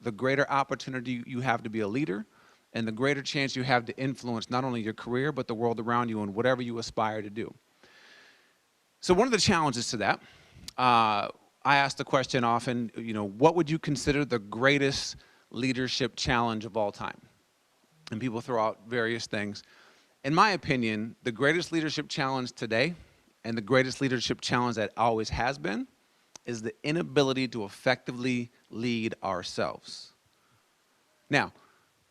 the greater opportunity you have to be a leader, and the greater chance you have to influence not only your career, but the world around you and whatever you aspire to do. So one of the challenges to that, I ask the question often, what would you consider the greatest leadership challenge of all time? And people throw out various things. In my opinion, the greatest leadership challenge today, and the greatest leadership challenge that always has been, is the inability to effectively lead ourselves. Now,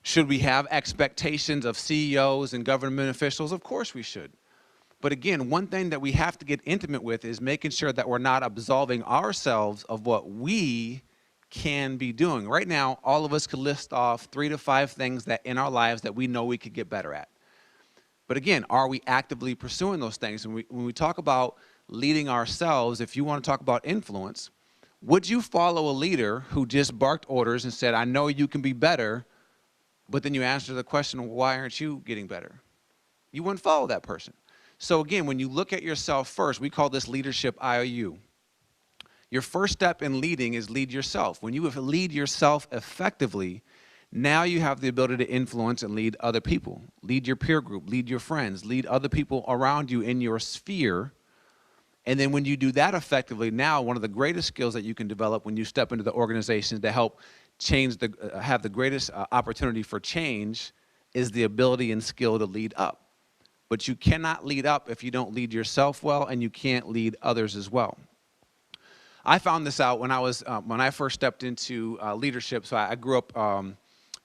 should we have expectations of CEOs and government officials? Of course we should. But again, one thing that we have to get intimate with is making sure that we're not absolving ourselves of what we can be doing. Right now, all of us could list off 3 to 5 things that in our lives that we know we could get better at. But again, are we actively pursuing those things? And when we talk about leading ourselves, if you want to talk about influence, would you follow a leader who just barked orders and said, I know you can be better, but then you answer the question, why aren't you getting better? You wouldn't follow that person. So again, when you look at yourself first, we call this leadership IOU. Your first step in leading is lead yourself. When you lead yourself effectively, now you have the ability to influence and lead other people. Lead your peer group, lead your friends, lead other people around you in your sphere. And then when you do that effectively, now one of the greatest skills that you can develop when you step into the organization to help change have the greatest opportunity for change is the ability and skill to lead up. But you cannot lead up if you don't lead yourself well, and you can't lead others as well. I found this out when I first stepped into leadership. So I grew up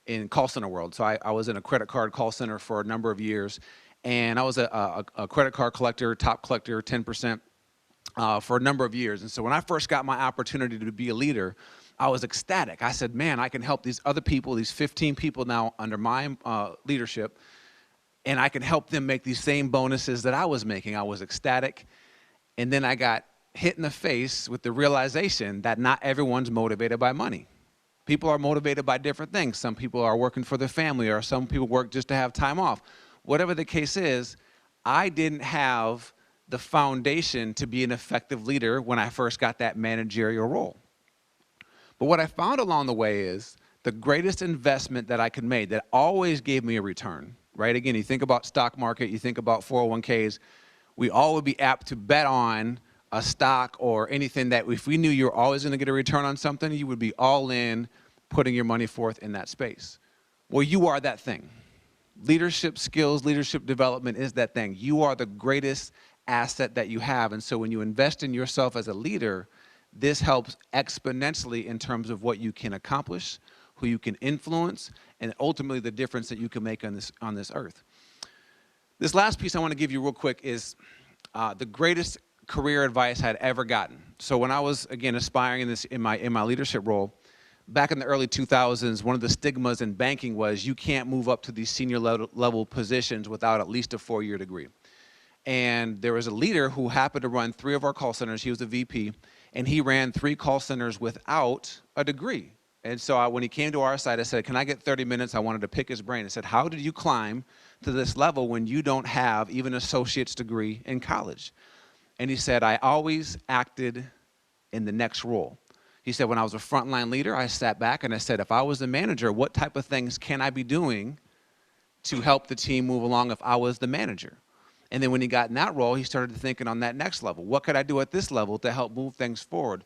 in call center world. So I was in a credit card call center for a number of years, and I was a credit card collector, top collector, 10%, for a number of years. And so when I first got my opportunity to be a leader, I was ecstatic. I said, man, I can help these other people, these 15 people now under my leadership, and I can help them make these same bonuses that I was making. I was ecstatic. And then I got hit in the face with the realization that not everyone's motivated by money. People are motivated by different things. Some people are working for their family, or some people work just to have time off. Whatever the case is, I didn't have the foundation to be an effective leader when I first got that managerial role. But what I found along the way is the greatest investment that I could make that always gave me a return, right? Again, you think about stock market, you think about 401ks, we all would be apt to bet on a stock or anything that if we knew you were always going to get a return on something, you would be all in putting your money forth in that space. Well, you are that thing. Leadership skills, leadership development is that thing. You are the greatest asset that you have. And so when you invest in yourself as a leader, this helps exponentially in terms of what you can accomplish, who you can influence, and ultimately the difference that you can make on this earth. This last piece I want to give you real quick is the greatest career advice I had ever gotten. So when I was, again, aspiring in my leadership role, back in the early 2000s, one of the stigmas in banking was you can't move up to these senior level positions without at least a 4-year degree. And there was a leader who happened to run 3 of our call centers. He was a VP, and he ran 3 call centers without a degree. And so when he came to our side, I said, can I get 30 minutes? I wanted to pick his brain. I said, how did you climb to this level when you don't have even an associate's degree in college? And he said, I always acted in the next role. He said, when I was a frontline leader, I sat back and I said, if I was the manager, what type of things can I be doing to help the team move along if I was the manager? And then when he got in that role, he started thinking on that next level. What could I do at this level to help move things forward?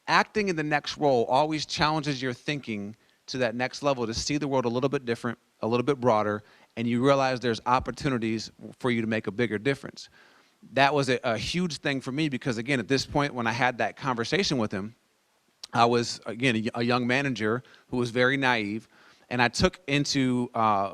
Acting in the next role always challenges your thinking to that next level to see the world a little bit different, a little bit broader, and you realize there's opportunities for you to make a bigger difference. That was a huge thing for me because, again, at this point when I had that conversation with him, I was, again, a young manager who was very naive, and I took into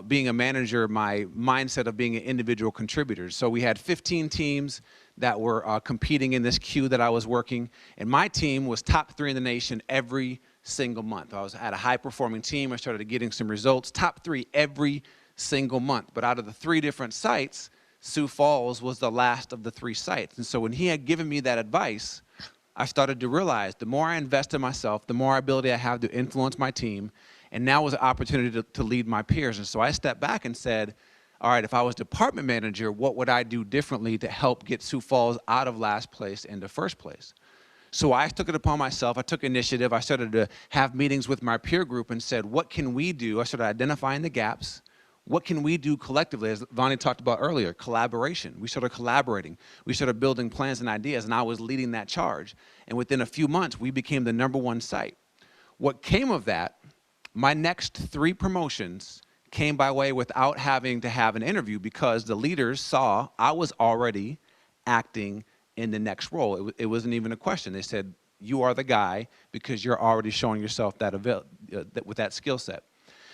being a manager my mindset of being an individual contributor. So we had 15 teams that were competing in this queue that I was working, and my team was top 3 in the nation every single month. I had a high-performing team. I started getting some results, top 3 every single month. But out of the 3 different sites, Sioux Falls was the last of the 3 sites. And so when he had given me that advice, I started to realize the more I invest in myself, the more ability I have to influence my team, and now was an opportunity to lead my peers. And so I stepped back and said, all right, if I was department manager, what would I do differently to help get Sioux Falls out of last place into first place? So I took it upon myself. I took initiative. I started to have meetings with my peer group and said, what can we do? I started identifying the gaps. What can we do collectively? As Vonnie talked about earlier, collaboration. We started collaborating. We started building plans and ideas, and I was leading that charge. And within a few months, we became the #1 site. What came of that, my next 3 promotions came by way without having to have an interview because the leaders saw I was already acting in the next role. It wasn't even a question. They said, you are the guy because you're already showing yourself that with that skill set.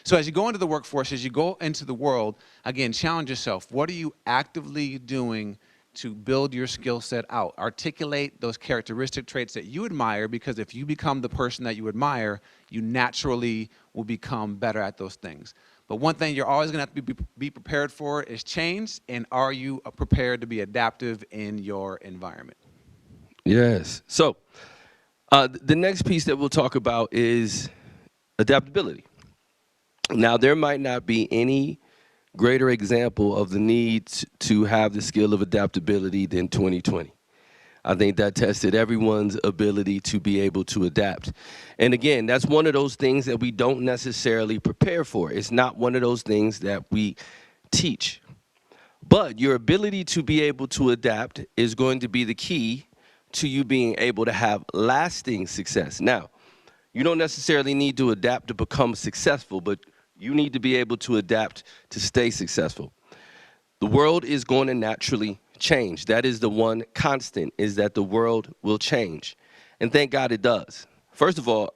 So as you go into the workforce, as you go into the world, again, challenge yourself. What are you actively doing to build your skill set out? Articulate those characteristic traits that you admire, because if you become the person that you admire, you naturally will become better at those things. But one thing you're always going to have to be prepared for is change, and are you prepared to be adaptive in your environment? Yes. So the next piece that we'll talk about is adaptability. Now, there might not be any greater example of the need to have the skill of adaptability than 2020. I think that tested everyone's ability to be able to adapt. And again, that's one of those things that we don't necessarily prepare for. It's not one of those things that we teach. But your ability to be able to adapt is going to be the key to you being able to have lasting success. Now, you don't necessarily need to adapt to become successful, but you need to be able to adapt to stay successful. The world is going to naturally change. That is the one constant, is that the world will change. And thank God it does. First of all,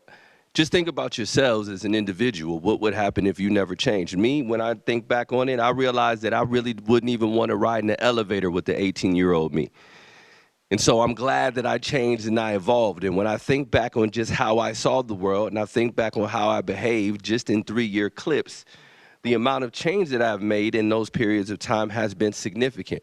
just think about yourselves as an individual. What would happen if you never changed? Me, when I think back on it, I realized that I really wouldn't even want to ride in the elevator with the 18-year-old me. And so I'm glad that I changed and I evolved. And when I think back on just how I saw the world, and I think back on how I behaved just in 3-year clips, the amount of change that I've made in those periods of time has been significant.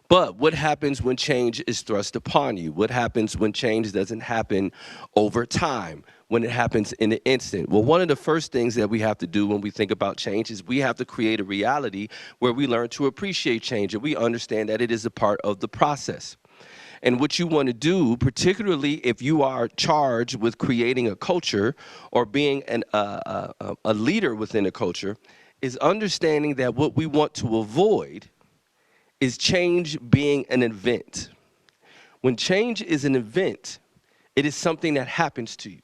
But what happens when change is thrust upon you? What happens when change doesn't happen over time, when it happens in an instant? Well, one of the first things that we have to do when we think about change is we have to create a reality where we learn to appreciate change and we understand that it is a part of the process. And what you want to do, particularly if you are charged with creating a culture or being a leader within a culture, is understanding that what we want to avoid is change being an event. When change is an event, it is something that happens to you.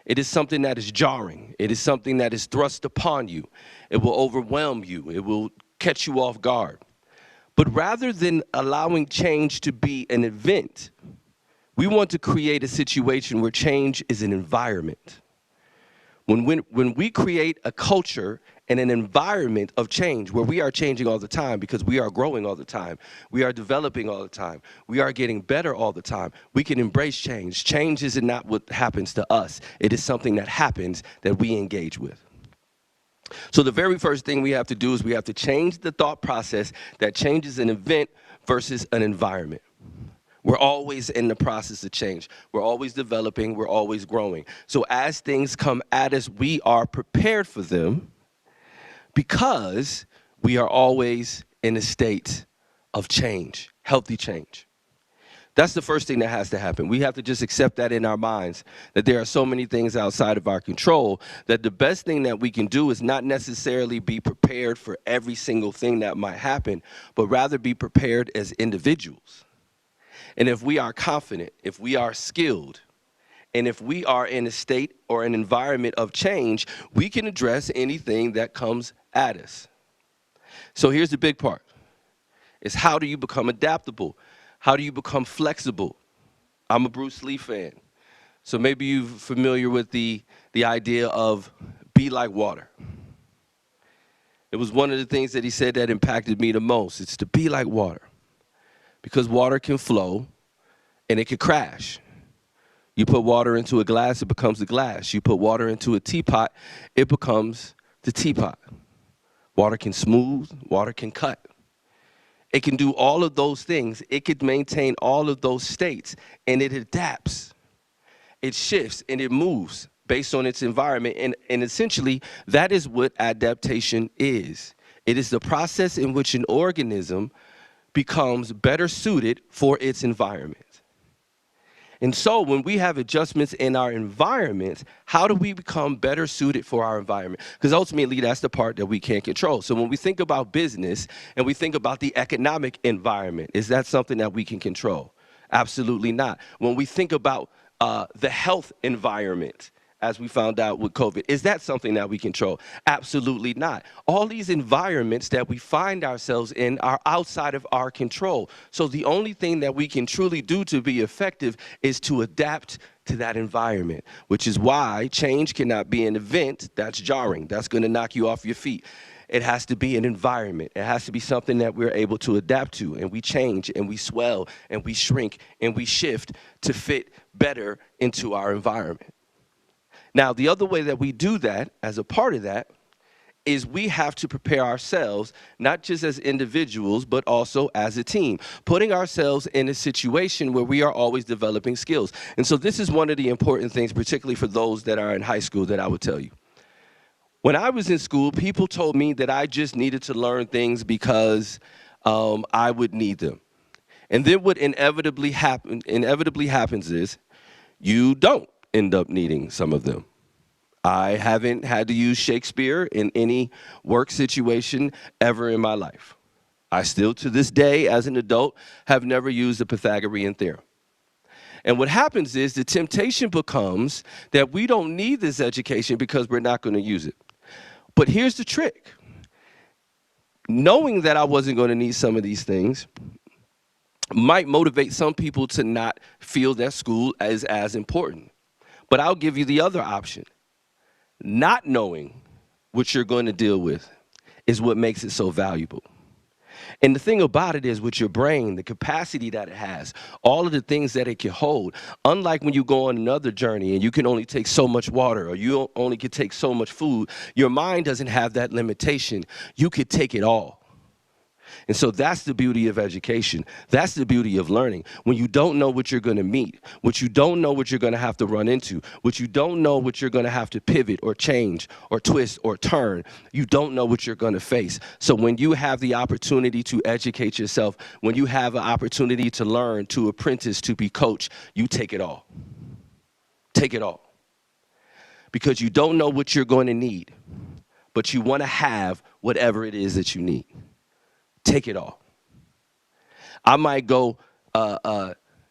It is something that is jarring. It is something that is thrust upon you. It will overwhelm you. It will catch you off guard. But rather than allowing change to be an event, we want to create a situation where change is an environment. When we create a culture and an environment of change where we are changing all the time because we are growing all the time, we are developing all the time, we are getting better all the time, we can embrace change. Change is not what happens to us. It is something that happens that we engage with. So the very first thing we have to do is we have to change the thought process that change is an event versus an environment. We're always in the process of change. We're always developing. We're always growing. So as things come at us, we are prepared for them because we are always in a state of change, healthy change. That's the first thing that has to happen. We have to just accept that in our minds, that there are so many things outside of our control, that the best thing that we can do is not necessarily be prepared for every single thing that might happen, but rather be prepared as individuals. And if we are confident, if we are skilled, and if we are in a state or an environment of change, we can address anything that comes at us. So here's the big part, is how do you become adaptable? How do you become flexible? I'm a Bruce Lee fan. So maybe you're familiar with the idea of be like water. It was one of the things that he said that impacted me the most. It's to be like water. Because water can flow and it can crash. You put water into a glass, it becomes a glass. You put water into a teapot, it becomes the teapot. Water can smooth, water can cut. It can do all of those things. It could maintain all of those states, and it adapts. It shifts and it moves based on its environment. And essentially, that is what adaptation is. It is the process in which an organism becomes better suited for its environment. And so when we have adjustments in our environment, how do we become better suited for our environment? Because ultimately, that's the part that we can't control. So when we think about business and we think about the economic environment, is that something that we can control? Absolutely not. When we think about the health environment, as we found out with COVID. Is that something that we control? Absolutely not. All these environments that we find ourselves in are outside of our control. So the only thing that we can truly do to be effective is to adapt to that environment, which is why change cannot be an event that's jarring. That's going to knock you off your feet. It has to be an environment. It has to be something that we're able to adapt to, and we change and we swell and we shrink and we shift to fit better into our environment. Now, the other way that we do that, as a part of that, is we have to prepare ourselves, not just as individuals, but also as a team, putting ourselves in a situation where we are always developing skills. And so this is one of the important things, particularly for those that are in high school, that I would tell you. When I was in school, people told me that I just needed to learn things because I would need them. And then what inevitably happens is you don't end up needing some of them. I haven't had to use Shakespeare in any work situation ever in my life. I still, to this day, as an adult, have never used the Pythagorean theorem. And what happens is the temptation becomes that we don't need this education because we're not going to use it. But here's the trick. Knowing that I wasn't going to need some of these things might motivate some people to not feel that school is as important. But I'll give you the other option. Not knowing what you're going to deal with is what makes it so valuable. And the thing about it is, with your brain, the capacity that it has, all of the things that it can hold, unlike when you go on another journey and you can only take so much water or you only can take so much food, your mind doesn't have that limitation. You could take it all. And so that's the beauty of education. That's the beauty of learning. When you don't know what you're going to meet, what you don't know what you're going to have to run into, what you don't know what you're going to have to pivot or change or twist or turn, you don't know what you're going to face. So when you have the opportunity to educate yourself, when you have an opportunity to learn, to apprentice, to be coached, you take it all. Take it all. Because you don't know what you're going to need, but you want to have whatever it is that you need. Take it all. I might go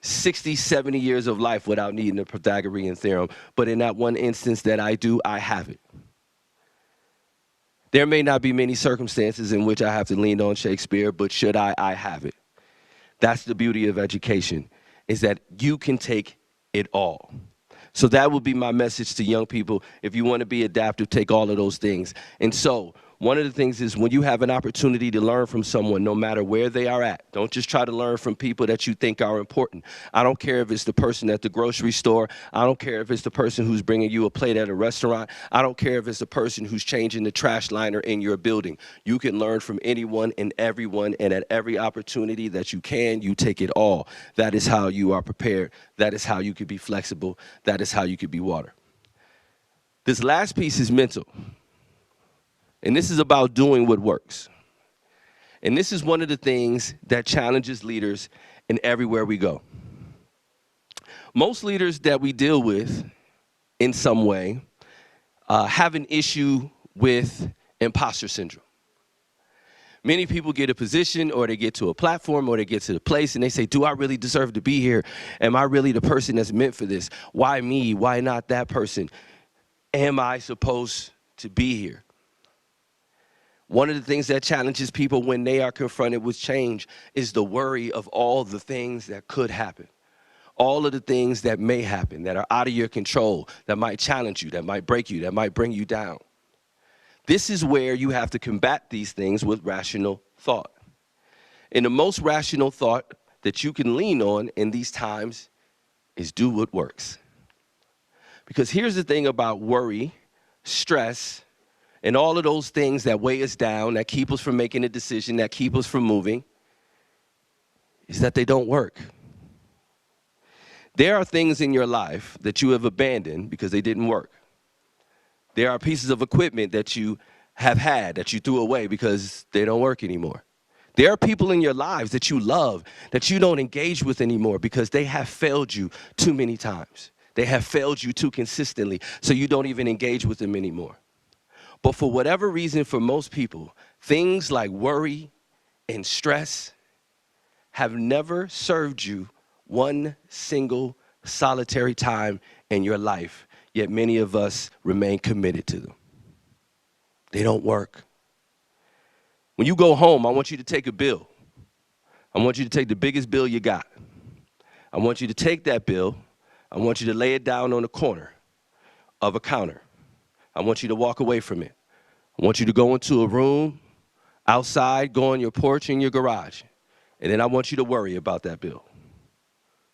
60, 70 years of life without needing the Pythagorean theorem, but in that one instance that I do, I have it. There may not be many circumstances in which I have to lean on Shakespeare, but should I have it. That's the beauty of education, is that you can take it all. So that would be my message to young people. If you want to be adaptive, take all of those things. And so one of the things is when you have an opportunity to learn from someone, no matter where they are at, don't just try to learn from people that you think are important. I don't care if it's the person at the grocery store. I don't care if it's the person who's bringing you a plate at a restaurant. I don't care if it's the person who's changing the trash liner in your building. You can learn from anyone and everyone, and at every opportunity that you can, you take it all. That is how you are prepared. That is how you can be flexible. That is how you can be water. This last piece is mental. And this is about doing what works. And this is one of the things that challenges leaders in everywhere we go. Most leaders that we deal with in some way have an issue with imposter syndrome. Many people get a position, or they get to a platform, or they get to the place and they say, do I really deserve to be here? Am I really the person that's meant for this? Why me? Why not that person? Am I supposed to be here? One of the things that challenges people when they are confronted with change is the worry of all the things that could happen, all of the things that may happen, that are out of your control, that might challenge you, that might break you, that might bring you down. This is where you have to combat these things with rational thought. And the most rational thought that you can lean on in these times is do what works. Because here's the thing about worry, stress, and all of those things that weigh us down, that keep us from making a decision, that keep us from moving, is that they don't work. There are things in your life that you have abandoned because they didn't work. There are pieces of equipment that you have had that you threw away because they don't work anymore. There are people in your lives that you love that you don't engage with anymore because they have failed you too many times. They have failed you too consistently, so you don't even engage with them anymore. But for whatever reason, for most people, things like worry and stress have never served you one single solitary time in your life. yet many of us remain committed to them. They don't work. When you go home, I want you to take a bill. I want you to take the biggest bill you got. I want you to take that bill. I want you to lay it down on the corner of a counter. I want you to walk away from it. I want you to go into a room, outside, go on your porch in your garage, and then I want you to worry about that bill.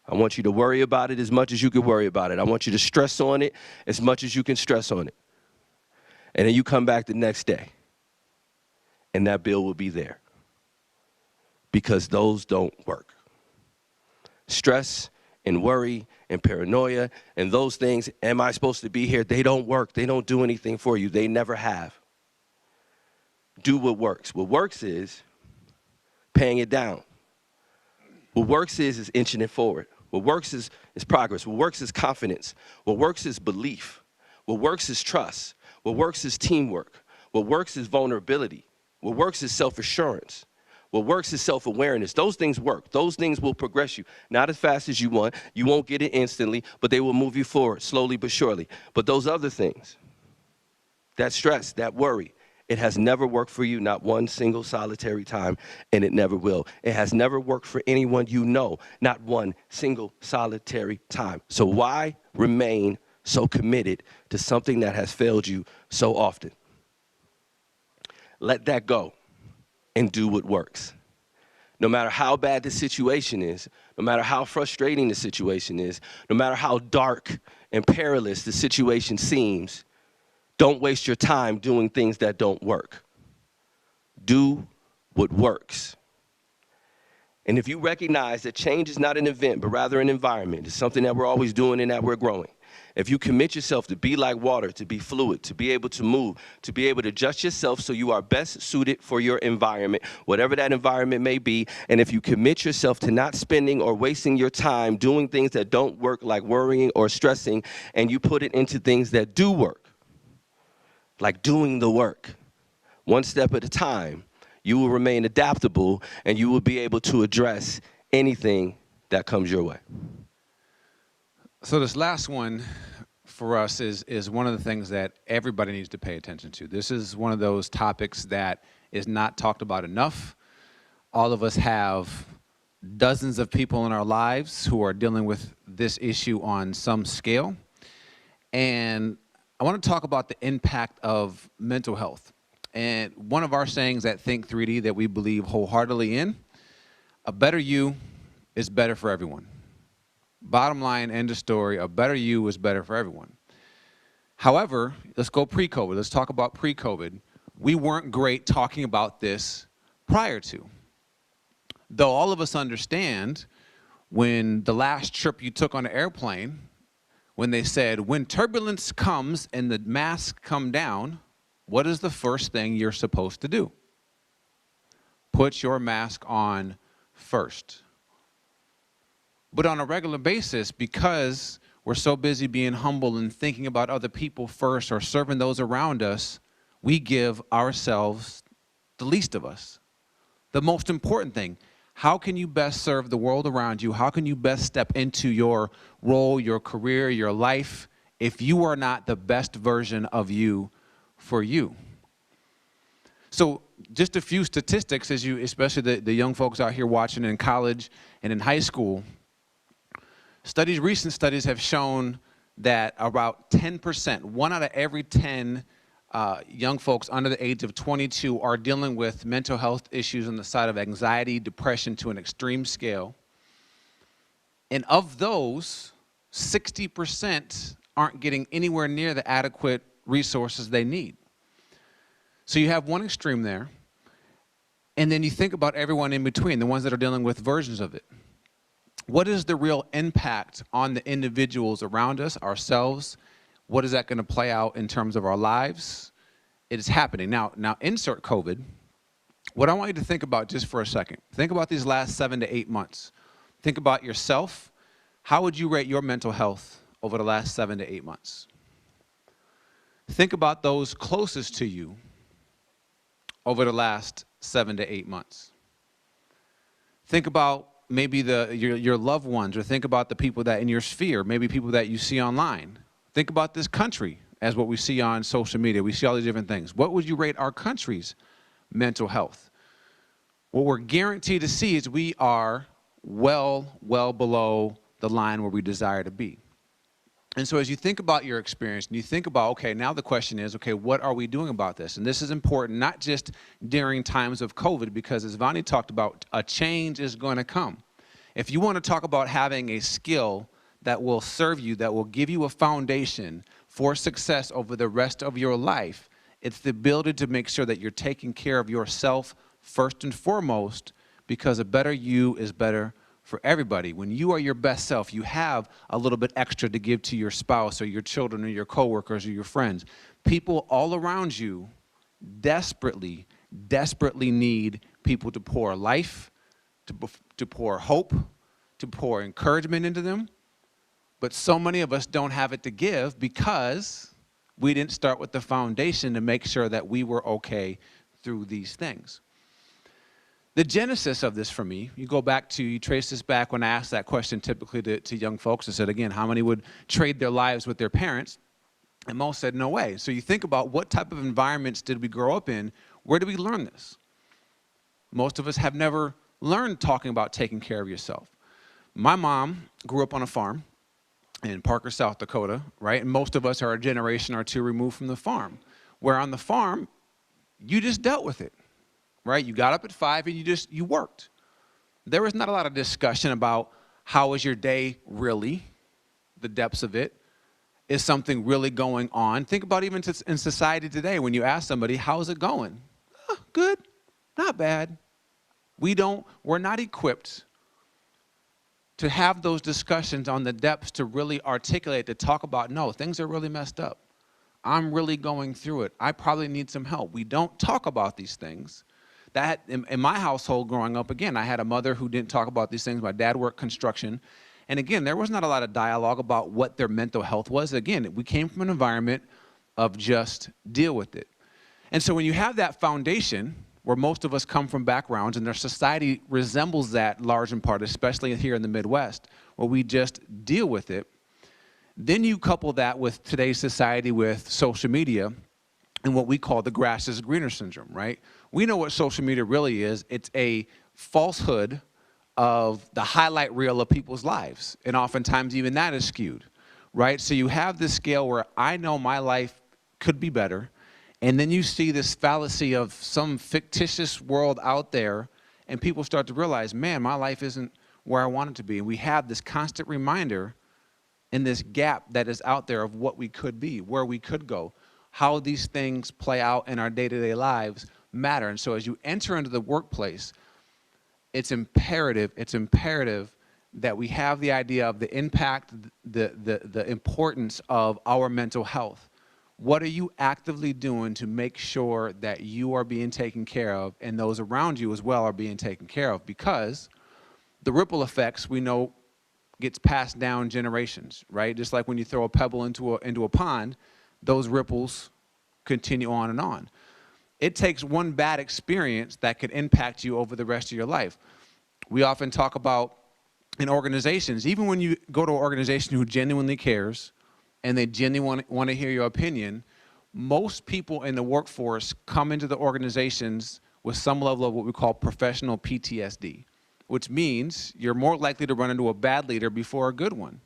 I want you to worry about it as much as you can worry about it. I want you to stress on it as much as you can stress on it. And then you come back the next day, and that bill will be there. Because those don't work. Stress and worry and paranoia and those things, am I supposed to be here? They don't work. They don't do anything for you. They never have. Do what works. What works is paying it down. What works is inching it forward. What works is progress. What works is confidence. What works is belief. What works is trust. What works is teamwork. What works is vulnerability. What works is self-assurance. What works is self-awareness. Those things work. Those things will progress you. Not as fast as you want. You won't get it instantly, but they will move you forward slowly but surely. But those other things, that stress, that worry, it has never worked for you, not one single solitary time, and it never will. It has never worked for anyone you know, not one single solitary time. So why remain so committed to something that has failed you so often? Let that go and do what works. No matter how bad the situation is, no matter how frustrating the situation is, no matter how dark and perilous the situation seems, don't waste your time doing things that don't work. Do what works. And if you recognize that change is not an event, but rather an environment, it's something that we're always doing and that we're growing. If you commit yourself to be like water, to be fluid, to be able to move, to be able to adjust yourself so you are best suited for your environment, whatever that environment may be, and if you commit yourself to not spending or wasting your time doing things that don't work, like worrying or stressing, and you put it into things that do work, like doing the work, one step at a time, you will remain adaptable and you will be able to address anything that comes your way. So this last one for us is one of the things that everybody needs to pay attention to. This is one of those topics that is not talked about enough. All of us have dozens of people in our lives who are dealing with this issue on some scale. And I want to talk about the impact of mental health. And one of our sayings at Think 3D that we believe wholeheartedly in, a better you is better for everyone. Bottom line, end of story, a better you is better for everyone. However, let's go pre-COVID. Let's talk about pre-COVID. We weren't great talking about this prior to. Though all of us understand when the last trip you took on an airplane, when they said, when turbulence comes and the masks come down, what is the first thing you're supposed to do? Put your mask on first. But on a regular basis, because we're so busy being humble and thinking about other people first or serving those around us, we give ourselves the least of us. The most important thing, how can you best serve the world around you? How can you best step into your role, your career, your life, if you are not the best version of you for you? So just a few statistics, as you, especially the young folks out here watching in college and in high school. Recent studies have shown that about 10%, 1 out of every 10 young folks under the age of 22 are dealing with mental health issues on the side of anxiety, depression to an extreme scale. And of those, 60% aren't getting anywhere near the adequate resources they need. So you have one extreme there, and then you think about everyone in between, the ones that are dealing with versions of it. What is the real impact on the individuals around us, ourselves? What is that going to play out in terms of our lives? It is happening. Now insert COVID. What I want you to think about just for a second, think about these last 7 to 8 months. Think about yourself. How would you rate your mental health over the last 7 to 8 months? Think about those closest to you over the last 7 to 8 months. Think about maybe your loved ones, or think about the people that in your sphere, maybe people that you see online. Think about this country as what we see on social media. We see all these different things. What would you rate our country's mental health? What we're guaranteed to see is we are well below the line where we desire to be. And so as you think about your experience and you think about, okay, now the question is, okay, what are we doing about this? And this is important, not just during times of COVID, because as Vani talked about, a change is going to come. If you want to talk about having a skill that will serve you, that will give you a foundation for success over the rest of your life, it's the ability to make sure that you're taking care of yourself first and foremost, because a better you is better for everybody. When you are your best self, you have a little bit extra to give to your spouse or your children or your coworkers or your friends. People all around you desperately need people to pour life, to pour hope, to pour encouragement into them. But so many of us don't have it to give because we didn't start with the foundation to make sure that we were okay through these things. The genesis of this for me, you trace this back when I asked that question typically to young folks. I said, again, how many would trade their lives with their parents? And most said, no way. So you think about what type of environments did we grow up in? Where did we learn this? Most of us have never learned talking about taking care of yourself. My mom grew up on a farm in Parker, South Dakota, right? And most of us are a generation or two removed from the farm, where on the farm, you just dealt with it. Right? You got up at 5 and you worked. There was not a lot of discussion about how was your day really, the depths of it. Is something really going on? Think about even in society today, when you ask somebody, how's it going? Oh, good, not bad. We're not equipped to have those discussions on the depths to really articulate, to talk about, no, things are really messed up. I'm really going through it. I probably need some help. We don't talk about these things. That in my household growing up, again, I had a mother who didn't talk about these things. My dad worked construction. And again, there was not a lot of dialogue about what their mental health was. Again, we came from an environment of just deal with it. And so when you have that foundation, where most of us come from backgrounds, and their society resembles that large in part, especially here in the Midwest, where we just deal with it, then you couple that with today's society with social media and what we call the grass is greener syndrome, right? We know what social media really is. It's a falsehood of the highlight reel of people's lives. And oftentimes even that is skewed, right? So you have this scale where I know my life could be better. And then you see this fallacy of some fictitious world out there, and people start to realize, man, my life isn't where I want it to be. And we have this constant reminder in this gap that is out there of what we could be, where we could go, how these things play out in our day-to-day lives matter. And so as you enter into the workplace, it's imperative that we have the idea of the impact, the importance of our mental health. What are you actively doing to make sure that you are being taken care of and those around you as well are being taken care of? Because the ripple effects we know gets passed down generations, right? Just like when you throw a pebble into a pond, those ripples continue on and on. It takes one bad experience that could impact you over the rest of your life. We often talk about in organizations, even when you go to an organization who genuinely cares and they genuinely want to hear your opinion, most people in the workforce come into the organizations with some level of what we call professional PTSD, which means you're more likely to run into a bad leader before a good one.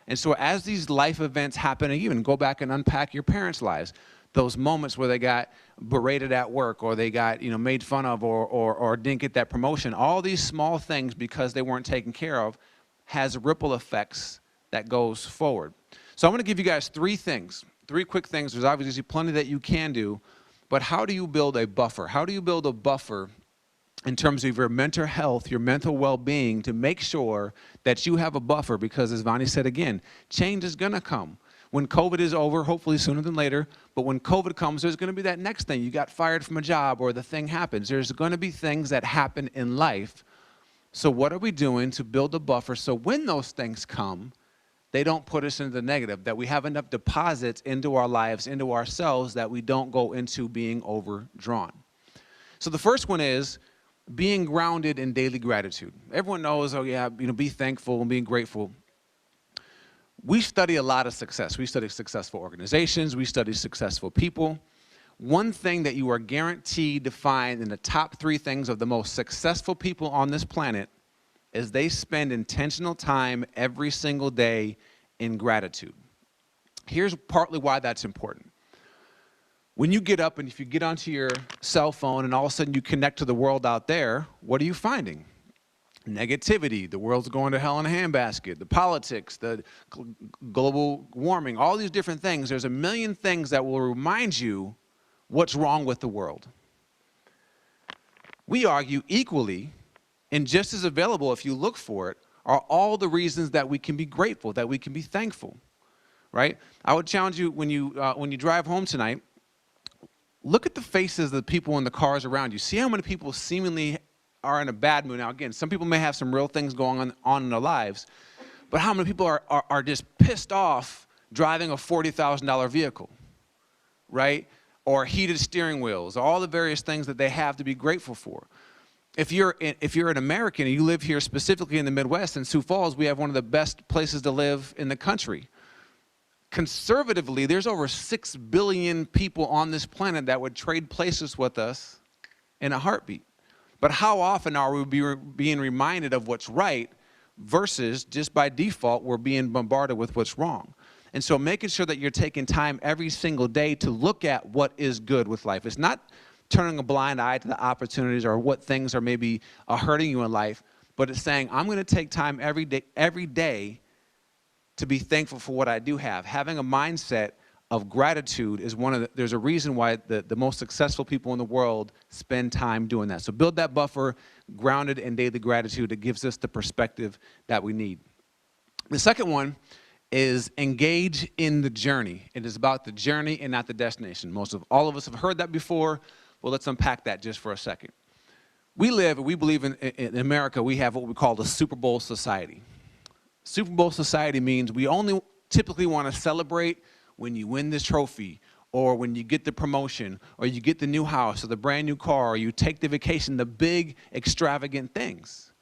And so as these life events happen, even go back and unpack your parents' lives, those moments where they got berated at work or they got made fun of or didn't get that promotion, all these small things because they weren't taken care of has ripple effects that goes forward. So I'm going to give you guys three quick things. There's obviously plenty that you can do, but how do you build a buffer? How do you build a buffer in terms of your mental health, your mental well-being, to make sure that you have a buffer? Because as Vani said again, change is going to come. When COVID is over, hopefully sooner than later, but when COVID comes, there's going to be that next thing. You got fired from a job or the thing happens. There's going to be things that happen in life. So what are we doing to build a buffer so when those things come, they don't put us into the negative, that we have enough deposits into our lives, into ourselves, that we don't go into being overdrawn? So the first one is being grounded in daily gratitude. Everyone knows, oh yeah, be thankful and being grateful. We study a lot of success. We study successful organizations. We study successful people. One thing that you are guaranteed to find in the top 3 things of the most successful people on this planet is they spend intentional time every single day in gratitude. Here's partly why that's important. When you get up and if you get onto your cell phone and all of a sudden you connect to the world out there, what are you finding? Negativity, the world's going to hell in a handbasket, the politics, the global warming, all these different things. There's a million things that will remind you what's wrong with the world. We argue equally, and just as available if you look for it, are all the reasons that we can be grateful, that we can be thankful, right? I would challenge you when you drive home tonight, look at the faces of the people in the cars around you. See how many people seemingly are in a bad mood. Now, again, some people may have some real things going on in their lives, but how many people are just pissed off driving a $40,000 vehicle, right? Or heated steering wheels, all the various things that they have to be grateful for. If you're an American and you live here specifically in the Midwest, in Sioux Falls, we have one of the best places to live in the country. Conservatively, there's over 6 billion people on this planet that would trade places with us in a heartbeat. But how often are we being reminded of what's right versus just by default we're being bombarded with what's wrong? And so making sure that you're taking time every single day to look at what is good with life. It's not turning a blind eye to the opportunities or what things are maybe hurting you in life, but it's saying, I'm going to take time every day to be thankful for what I do have. Having a mindset of gratitude is there's a reason why the most successful people in the world spend time doing that. So build that buffer, grounded in daily gratitude. It gives us the perspective that we need. The second one is engage in the journey. It is about the journey and not the destination. All of us have heard that before. Well, let's unpack that just for a second. We believe in America, we have what we call the Super Bowl society. Super Bowl society means we only typically want to celebrate when you win this trophy, or when you get the promotion, or you get the new house, or the brand new car, or you take the vacation, the big extravagant things.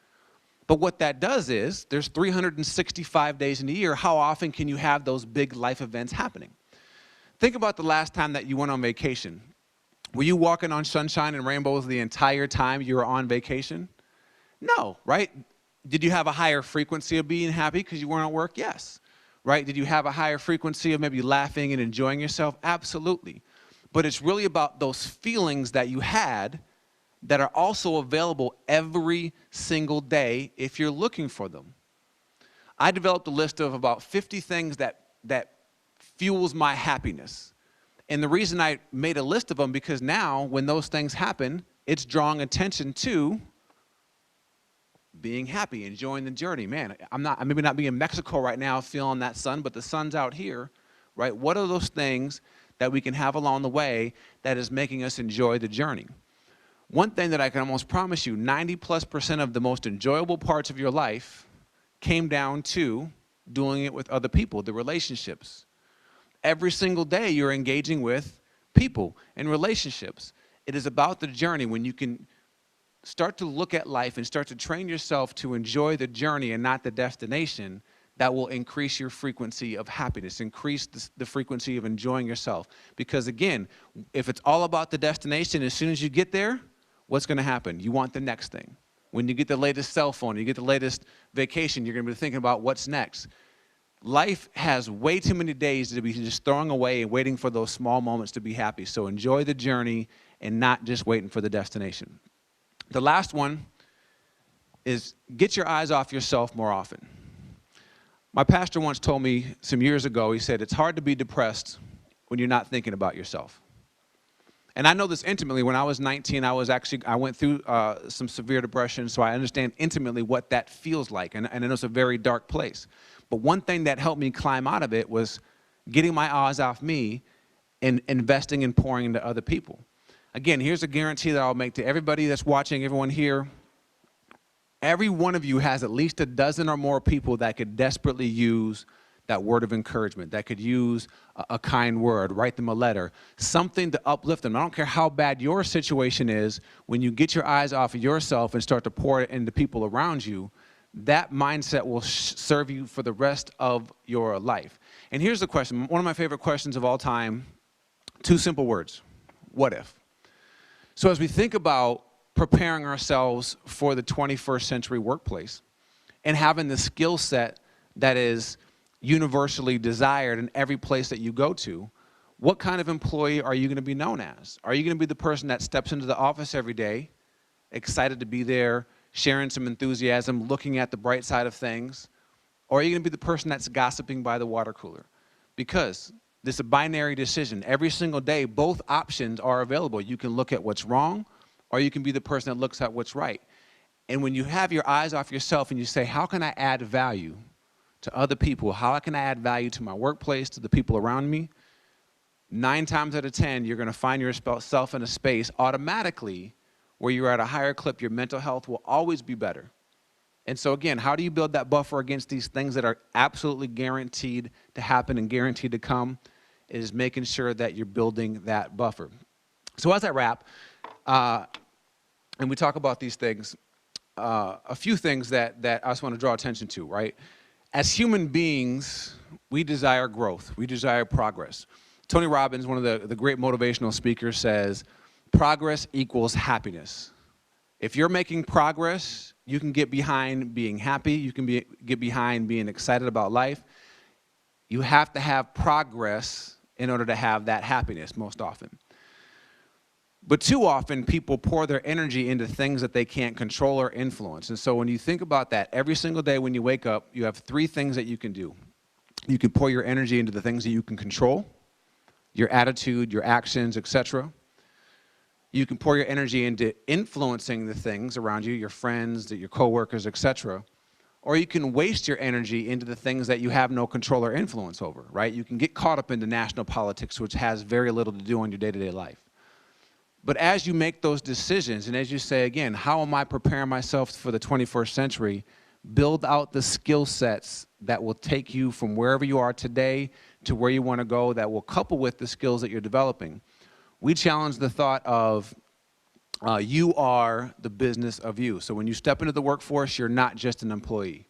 But what that does is, there's 365 days in a year. How often can you have those big life events happening? Think about the last time that you went on vacation. Were you walking on sunshine and rainbows the entire time you were on vacation? No, right? Did you have a higher frequency of being happy because you weren't at work? Yes. Right? Did you have a higher frequency of maybe laughing and enjoying yourself? Absolutely. But it's really about those feelings that you had that are also available every single day if you're looking for them. I developed a list of about 50 things that fuels my happiness. And the reason I made a list of them, because now when those things happen, it's drawing attention to being happy, enjoying the journey. Man, I'm maybe not being in Mexico right now feeling that sun, but the sun's out here, right? What are those things that we can have along the way that is making us enjoy the journey? One thing that I can almost promise you, 90+% of the most enjoyable parts of your life came down to doing it with other people, the relationships. Every single day you're engaging with people and relationships. It is about the journey. When you can start to look at life and start to train yourself to enjoy the journey and not the destination, that will increase your frequency of happiness, increase the frequency of enjoying yourself. Because again, if it's all about the destination, as soon as you get there, what's going to happen? You want the next thing. When you get the latest cell phone, you get the latest vacation, you're going to be thinking about what's next. Life has way too many days to be just throwing away and waiting for those small moments to be happy. So enjoy the journey and not just waiting for the destination. The last one is get your eyes off yourself more often. My pastor once told me some years ago, he said, it's hard to be depressed when you're not thinking about yourself. And I know this intimately. When I was 19, I went through some severe depression, so I understand intimately what that feels like. And I know it's a very dark place. But one thing that helped me climb out of it was getting my eyes off me and investing and pouring into other people. Again, here's a guarantee that I'll make to everybody that's watching, everyone here. Every one of you has at least a dozen or more people that could desperately use that word of encouragement, that could use a kind word, write them a letter, something to uplift them. I don't care how bad your situation is, when you get your eyes off of yourself and start to pour it into people around you, that mindset will serve you for the rest of your life. And here's the question, one of my favorite questions of all time, 2 simple words: what if? So as we think about preparing ourselves for the 21st century workplace and having the skill set that is universally desired in every place that you go to, what kind of employee are you going to be known as? Are you going to be the person that steps into the office every day, excited to be there, sharing some enthusiasm, looking at the bright side of things? Or are you going to be the person that's gossiping by the water cooler? Because this is a binary decision. Every single day, both options are available. You can look at what's wrong, or you can be the person that looks at what's right. And when you have your eyes off yourself and you say, how can I add value to other people? How can I add value to my workplace, to the people around me? 9 times out of 10, you're going to find yourself in a space automatically where you're at a higher clip. Your mental health will always be better. And so again, how do you build that buffer against these things that are absolutely guaranteed to happen and guaranteed to come? Is making sure that you're building that buffer. So as I wrap, and we talk about these things, a few things that I just want to draw attention to, right? As human beings, we desire growth. We desire progress. Tony Robbins, one of the great motivational speakers, says, progress equals happiness. If you're making progress, you can get behind being happy. You can get behind being excited about life. You have to have progress in order to have that happiness most often. But too often, people pour their energy into things that they can't control or influence. And so when you think about that, every single day when you wake up, you have 3 things that you can do. You can pour your energy into the things that you can control, your attitude, your actions, etc. You can pour your energy into influencing the things around you, your friends, your coworkers, etc. Or you can waste your energy into the things that you have no control or influence over, right? You can get caught up into national politics, which has very little to do on your day-to-day life. But as you make those decisions, and as you say, again, how am I preparing myself for the 21st century, build out the skill sets that will take you from wherever you are today to where you want to go, that will couple with the skills that you're developing. We challenge the thought of you are the business of you. So when you step into the workforce, you're not just an employee.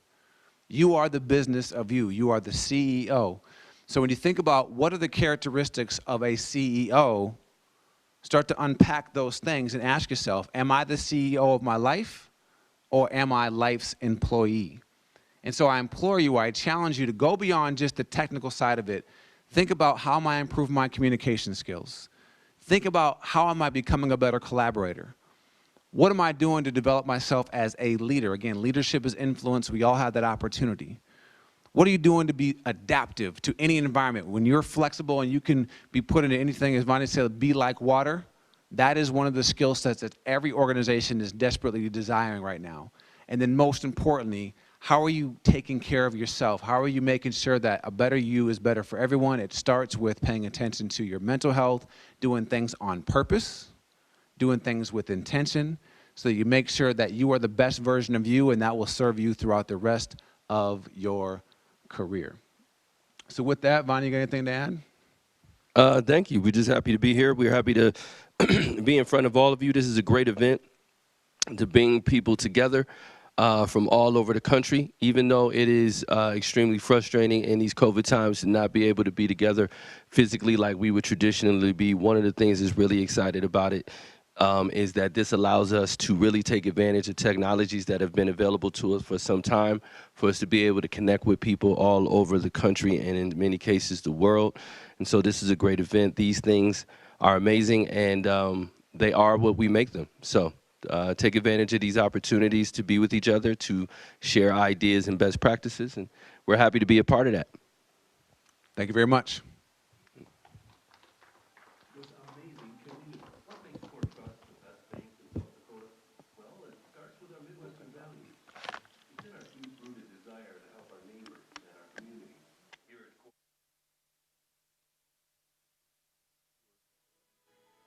You are the business of you. You are the CEO. So when you think about what are the characteristics of a CEO, start to unpack those things and ask yourself, am I the CEO of my life, or am I life's employee? And so I implore you, I challenge you to go beyond just the technical side of it. Think about how am I improving my communication skills? Think about how am I becoming a better collaborator? What am I doing to develop myself as a leader? Again, leadership is influence. We all have that opportunity. What are you doing to be adaptive to any environment? When you're flexible and you can be put into anything, as Vonnie said, be like water, that is one of the skill sets that every organization is desperately desiring right now. And then most importantly, how are you taking care of yourself? How are you making sure that a better you is better for everyone? It starts with paying attention to your mental health, doing things on purpose, doing things with intention, so that you make sure that you are the best version of you, and that will serve you throughout the rest of your career. So with that, Vonnie, you got anything to add? Thank you. We're just happy to be here. We're happy to be in front of all of you. This is a great event to bring people together from all over the country, even though it is extremely frustrating in these COVID times to not be able to be together physically like we would traditionally be. One of the things that's really excited about it is that this allows us to really take advantage of technologies that have been available to us for some time, for us to be able to connect with people all over the country and in many cases the world. And so this is a great event. These things are amazing, and they are what we make them. So take advantage of these opportunities to be with each other, to share ideas and best practices, and we're happy to be a part of that. Thank you very much.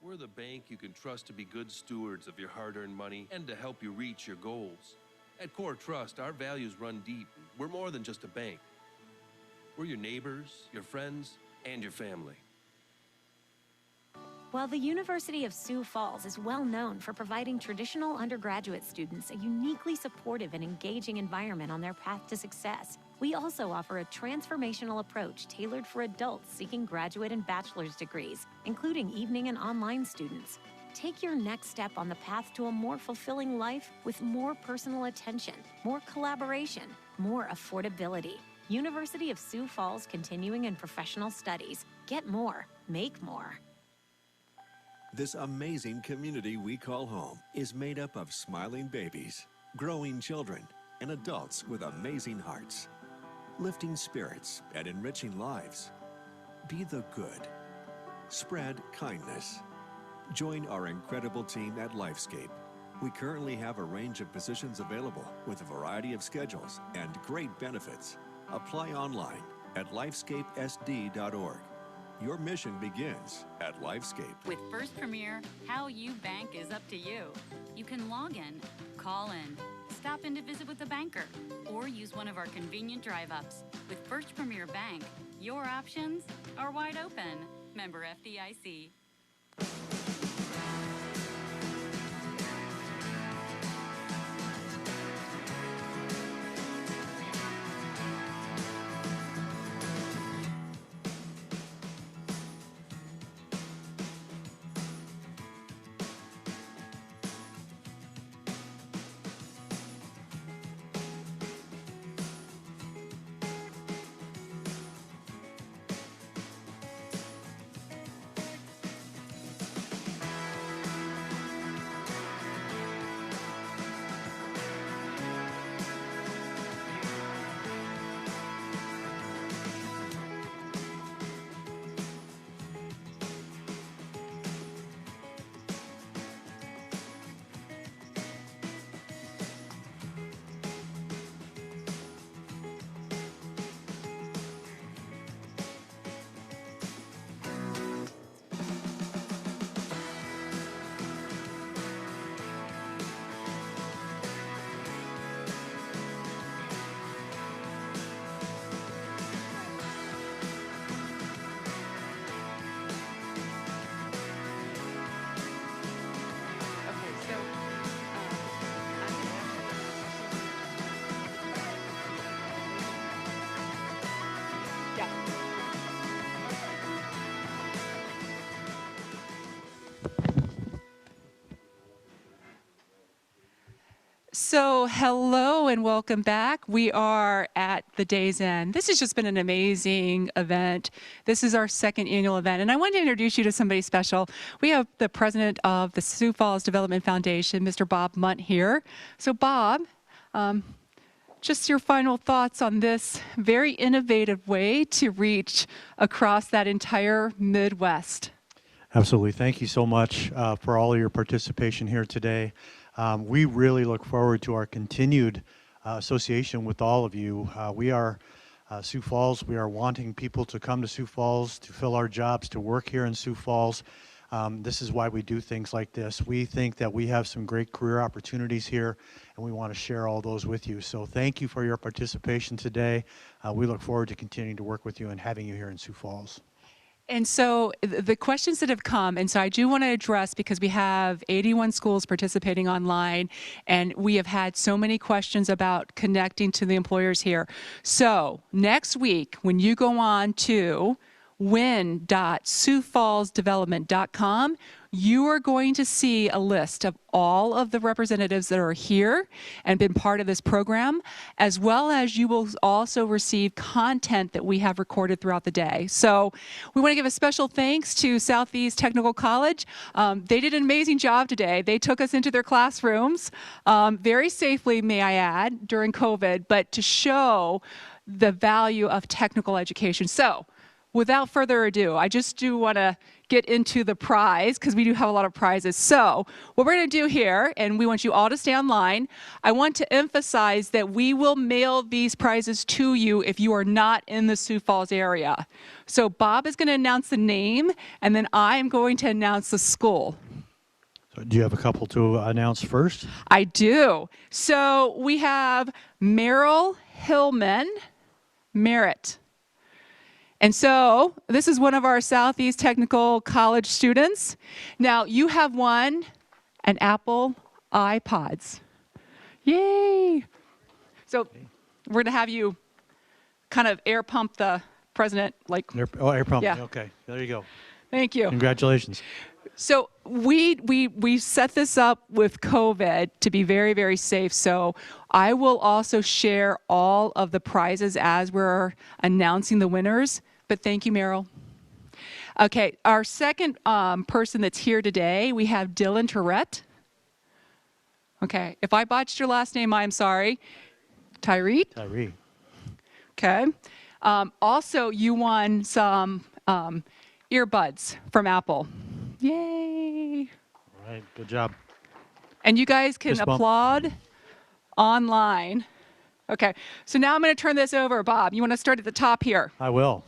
We're the bank you can trust to be good stewards of your hard-earned money and to help you reach your goals. At Core Trust, our values run deep. We're more than just a bank. We're your neighbors, your friends, and your family. While the University of Sioux Falls is well known for providing traditional undergraduate students a uniquely supportive and engaging environment on their path to success, we also offer a transformational approach tailored for adults seeking graduate and bachelor's degrees, including evening and online students. Take your next step on the path to a more fulfilling life with more personal attention, more collaboration, more affordability. University of Sioux Falls Continuing and Professional Studies. Get more, make more. This amazing community we call home is made up of smiling babies, growing children, and adults with amazing hearts, lifting spirits and enriching lives. Be the good. Spread kindness. Join our incredible team at Lifescape. We currently have a range of positions available with a variety of schedules and great benefits. Apply online at lifescapesd.org. Your mission begins at Lifescape. With First Premier, how you bank is up to you. You can log in, call in, stop in to visit with a banker, or use one of our convenient drive-ups. With First Premier Bank, your options are wide open. Member FDIC. So hello and welcome back. We are at the Day's End. This has just been an amazing event. This is our second annual event, and I wanted to introduce you to somebody special. We have the president of the Sioux Falls Development Foundation, Mr. Bob Munt here. So Bob, just your final thoughts on this very innovative way to reach across that entire Midwest. Absolutely. Thank you so much for all of your participation here today. We really look forward to our continued association with all of you. We are Sioux Falls. We are wanting people to come to Sioux Falls, to fill our jobs, to work here in Sioux Falls. This is why we do things like this. We think that we have some great career opportunities here, and we want to share all those with you. So thank you for your participation today. We look forward to continuing to work with you and having you here in Sioux Falls. And so the questions that have come, and so I do want to address, because we have 81 schools participating online, and we have had so many questions about connecting to the employers here. So next week, when you go on to win.siouxfallsdevelopment.com, you are going to see a list of all of the representatives that are here and been part of this program, as well as you will also receive content that we have recorded throughout the day. So we want to give a special thanks to Southeast Technical College. They did an amazing job today. They took us into their classrooms very safely, may I add, during COVID, but to show the value of technical education. So without further ado, I just do want to get into the prize, because we do have a lot of prizes. So what we're going to do here, and we want you all to stay online, I want to emphasize that we will mail these prizes to you if you are not in the Sioux Falls area. So Bob is going to announce the name, and then I am going to announce the school. So do you have a couple to announce first? I do. So we have Merrill Hillman, Merritt. And so this is one of our Southeast Technical College students. Now you have won an Apple iPods. Yay! So we're gonna have you kind of air pump the president, like. Air pump. Yeah. Okay, there you go. Thank you. Congratulations. So we set this up with COVID to be very, very safe. So I will also share all of the prizes as we're announcing the winners. But thank you, Meryl. Okay, our second person that's here today, we have Dylan Tourette. Okay, if I botched your last name, I'm sorry. Tyree? Tyree. Okay. Also, you won some earbuds from Apple. Yay! All right, good job. And you guys can Fist bump. applaud online. Okay, so now I'm going to turn this over. Bob, you want to start at the top here? I will.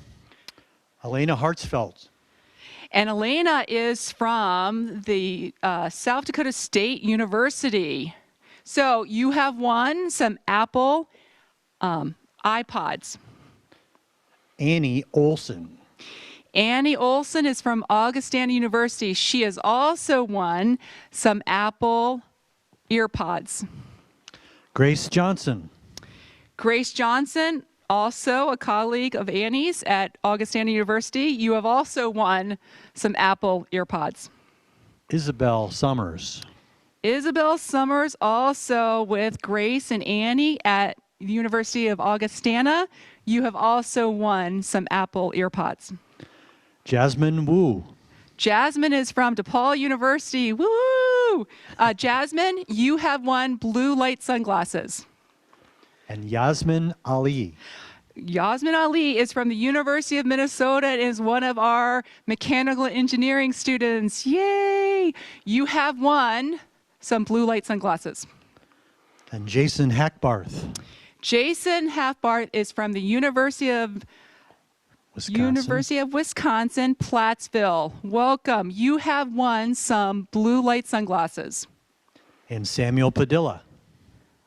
Elena Hartsfeld. And Elena is from the South Dakota State University. So you have won some Apple iPods. Annie Olson. Annie Olson is from Augustana University. She has also won some Apple earpods. Grace Johnson. Grace Johnson, also a colleague of Annie's at Augustana University. You have also won some Apple earpods. Isabel Summers. Isabel Summers, also with Grace and Annie at the University of Augustana. You have also won some Apple earpods. Jasmine Wu. Jasmine is from DePaul University. Woo! Jasmine, you have won blue light sunglasses. And Yasmin Ali. Yasmin Ali is from the University of Minnesota and is one of our mechanical engineering students. Yay! You have won some blue light sunglasses. And Jason Hackbarth. Jason Hackbarth is from the University of Wisconsin, Plattsville. Welcome. You have won some blue light sunglasses. And Samuel Padilla.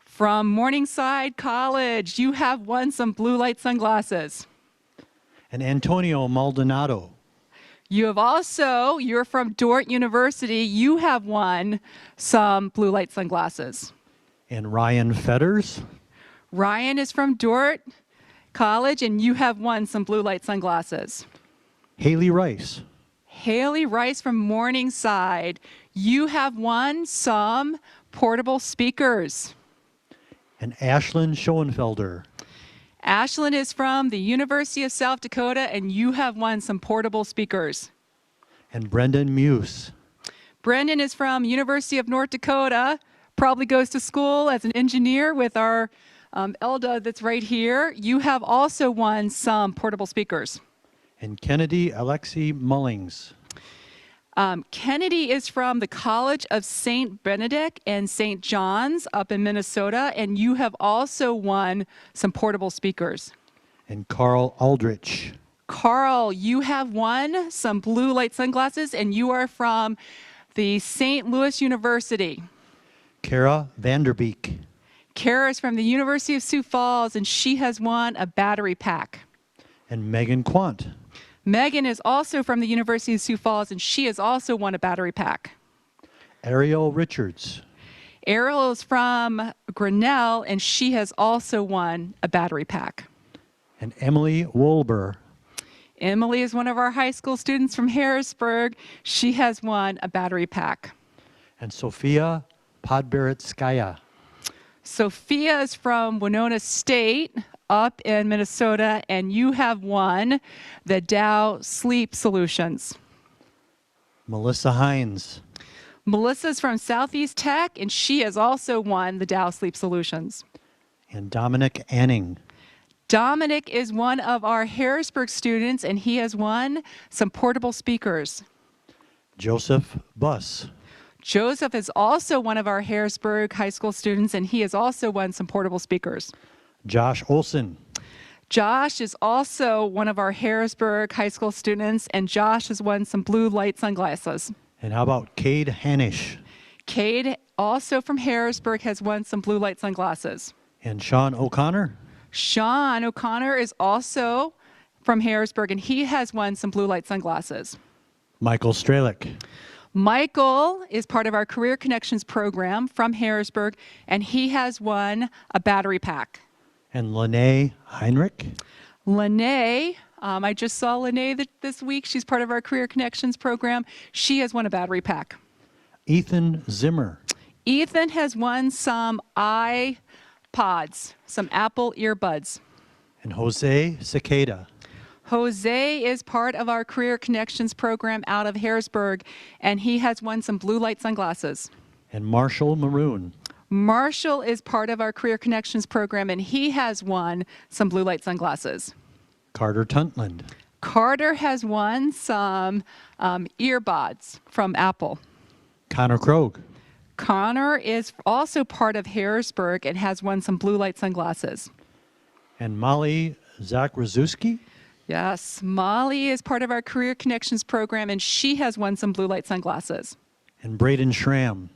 From Morningside College, you have won some blue light sunglasses. And Antonio Maldonado. You have also, you're from Dordt University, you have won some blue light sunglasses. And Ryan Fetters. Ryan is from Dordt College, and you have won some blue light sunglasses. Haley Rice. Haley Rice from Morningside, you have won some portable speakers. And Ashlyn Schoenfelder. Ashlyn is from the University of South Dakota, and you have won some portable speakers. And Brendan Muse. Brendan is from University of North Dakota, probably goes to school as an engineer with our Elda that's right here. You have also won some portable speakers. And Kennedy Alexi Mullings. Kennedy is from the College of St. Benedict and St. John's up in Minnesota, and you have also won some portable speakers. And Carl Aldrich. Carl, you have won some blue light sunglasses, and you are from the St. Louis University. Kara Vanderbeek. Kara is from the University of Sioux Falls, and she has won a battery pack. And Megan Quant. Megan is also from the University of Sioux Falls, and she has also won a battery pack. Ariel Richards. Ariel is from Grinnell, and she has also won a battery pack. And Emily Wolber. Emily is one of our high school students from Harrisburg. She has won a battery pack. And Sophia Podberetskaya. Sophia is from Winona State up in Minnesota, and you have won the Dow Sleep Solutions. Melissa Hines. Melissa's from Southeast Tech, and she has also won the Dow Sleep Solutions. And Dominic Anning. Dominic is one of our Harrisburg students, and he has won some portable speakers. Joseph Buss. Joseph is also one of our Harrisburg high school students, and he has also won some portable speakers. Josh Olson. Josh is also one of our Harrisburg high school students, and Josh has won some blue light sunglasses. And how about Cade Hanish? Cade, also from Harrisburg, has won some blue light sunglasses. And Sean O'Connor? Sean O'Connor is also from Harrisburg, and he has won some blue light sunglasses. Michael Strelick. Michael is part of our Career Connections program from Harrisburg, and he has won a battery pack. And Lene Heinrich. Lene, I just saw Lene this week. She's part of our Career Connections program. She has won a battery pack. Ethan Zimmer. Ethan has won some iPods, some Apple earbuds. And Jose Cicada. Jose is part of our Career Connections program out of Harrisburg, and he has won some blue light sunglasses. And Marshall Maroon. Marshall is part of our Career Connections program, and he has won some blue light sunglasses. Carter Tuntland. Carter has won some earbuds from Apple. Connor Krog. Connor is also part of Harrisburg and has won some blue light sunglasses. And Molly Zakrzewski. Yes, Molly is part of our Career Connections program, and she has won some blue light sunglasses. And Braden Schramm.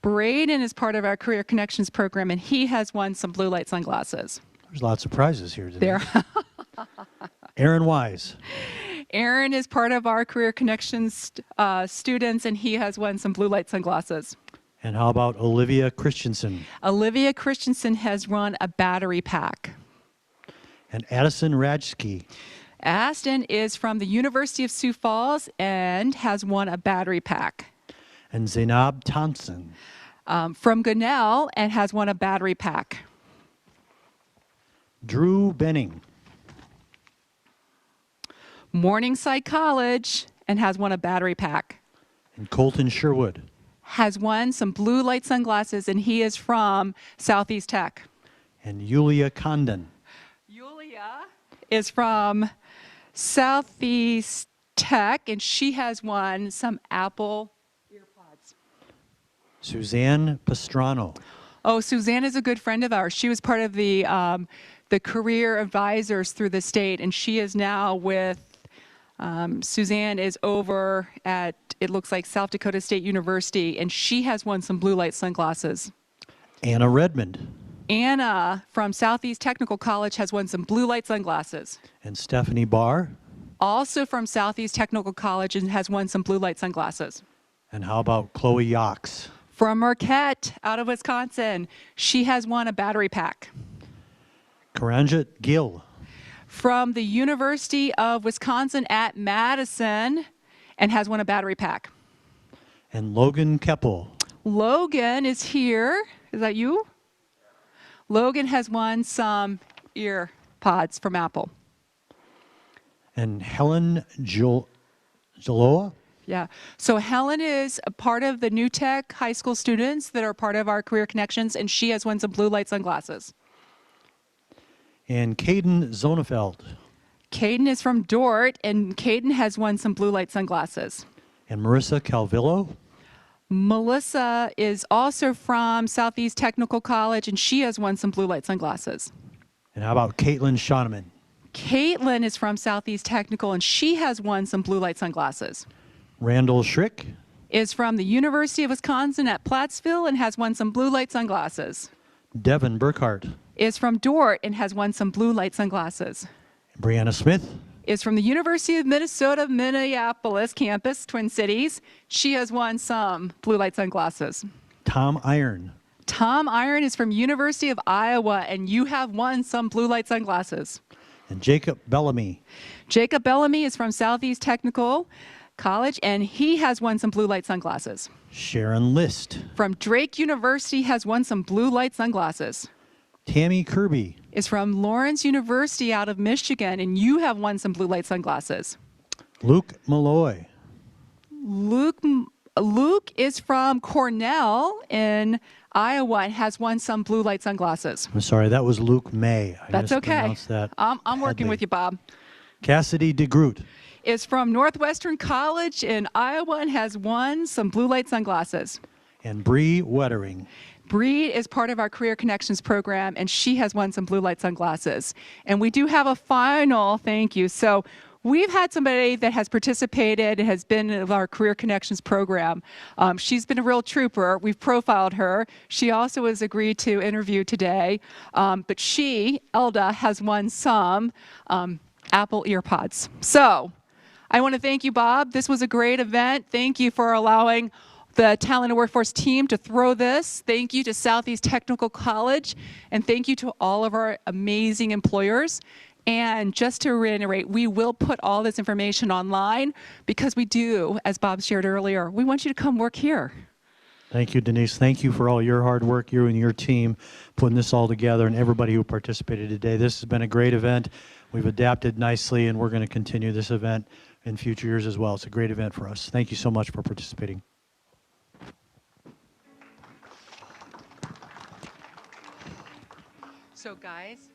Braden is part of our Career Connections program, and he has won some blue light sunglasses. There's lots of prizes here today. There. Aaron Wise. Aaron is part of our Career Connections students, and he has won some blue light sunglasses. And how about Olivia Christensen? Olivia Christensen has won a battery pack. And Addison Rajski. Aston is from the University of Sioux Falls and has won a battery pack. And Zainab Thompson. From Gunnell and has won a battery pack. Drew Benning. Morningside College and has won a battery pack. And Colton Sherwood. Has won some blue light sunglasses, and he is from Southeast Tech. And Yulia Condon. Yulia is from Southeast Tech, and she has won some Apple earpods. Suzanne Pastrano. Oh, Suzanne is a good friend of ours. She was part of the career advisors through the state, and she is now with, Suzanne is over at, it looks like South Dakota State University, and she has won some blue light sunglasses. Anna Redmond. Anna from Southeast Technical College has won some blue light sunglasses. And Stephanie Barr. Also from Southeast Technical College and has won some blue light sunglasses. And how about Chloe Yox? From Marquette out of Wisconsin, she has won a battery pack. Karanjit Gill. From the University of Wisconsin at Madison and has won a battery pack. And Logan Keppel. Logan is here. Is that you? Logan has won some ear pods from Apple. And Helen Jaloa. Yeah. So Helen is a part of the New Tech high school students that are part of our Career Connections, and she has won some blue light sunglasses. And Caden Zonefeld. Caden is from Dort, and Caden has won some blue light sunglasses. And Marissa Calvillo. Melissa is also from Southeast Technical College, and she has won some blue light sunglasses. And how about Caitlin Shoneman? Caitlin is from Southeast Technical, and she has won some blue light sunglasses. Randall Schrick. Is from the University of Wisconsin at Plattsville and has won some blue light sunglasses. Devin Burkhart. Is from Dort and has won some blue light sunglasses. Brianna Smith. Is from the University of Minnesota, Minneapolis campus, Twin Cities. She has won some blue light sunglasses. Tom Iron. Tom Iron is from University of Iowa, and you have won some blue light sunglasses. And Jacob Bellamy. Jacob Bellamy is from Southeast Technical College, and he has won some blue light sunglasses. Sharon List. From Drake University has won some blue light sunglasses. Tammy Kirby. Is from Lawrence University out of Michigan, and you have won some blue light sunglasses. Luke Malloy. Luke is from Cornell in Iowa and has won some blue light sunglasses. I'm sorry, that was Luke May. I That's okay. mispronounced that. I'm working with you, Bob. Cassidy DeGroot. Is from Northwestern College in Iowa and has won some blue light sunglasses. And Bree Wettering. Bree is part of our Career Connections program, and she has won some blue light sunglasses. And we do have a final thank you. So we've had somebody that has participated and has been in our Career Connections program. She's been a real trooper. We've profiled her. She also has agreed to interview today. But she, Elda, has won some Apple EarPods. So I want to thank you, Bob. This was a great event. Thank you for allowing the Talent and Workforce team to throw this. Thank you to Southeast Technical College, and thank you to all of our amazing employers. And just to reiterate, we will put all this information online because we do, as Bob shared earlier, we want you to come work here. Thank you, Denise. Thank you for all your hard work, you and your team, putting this all together, and everybody who participated today. This has been a great event. We've adapted nicely, and we're going to continue this event in future years as well. It's a great event for us. Thank you so much for participating. So guys,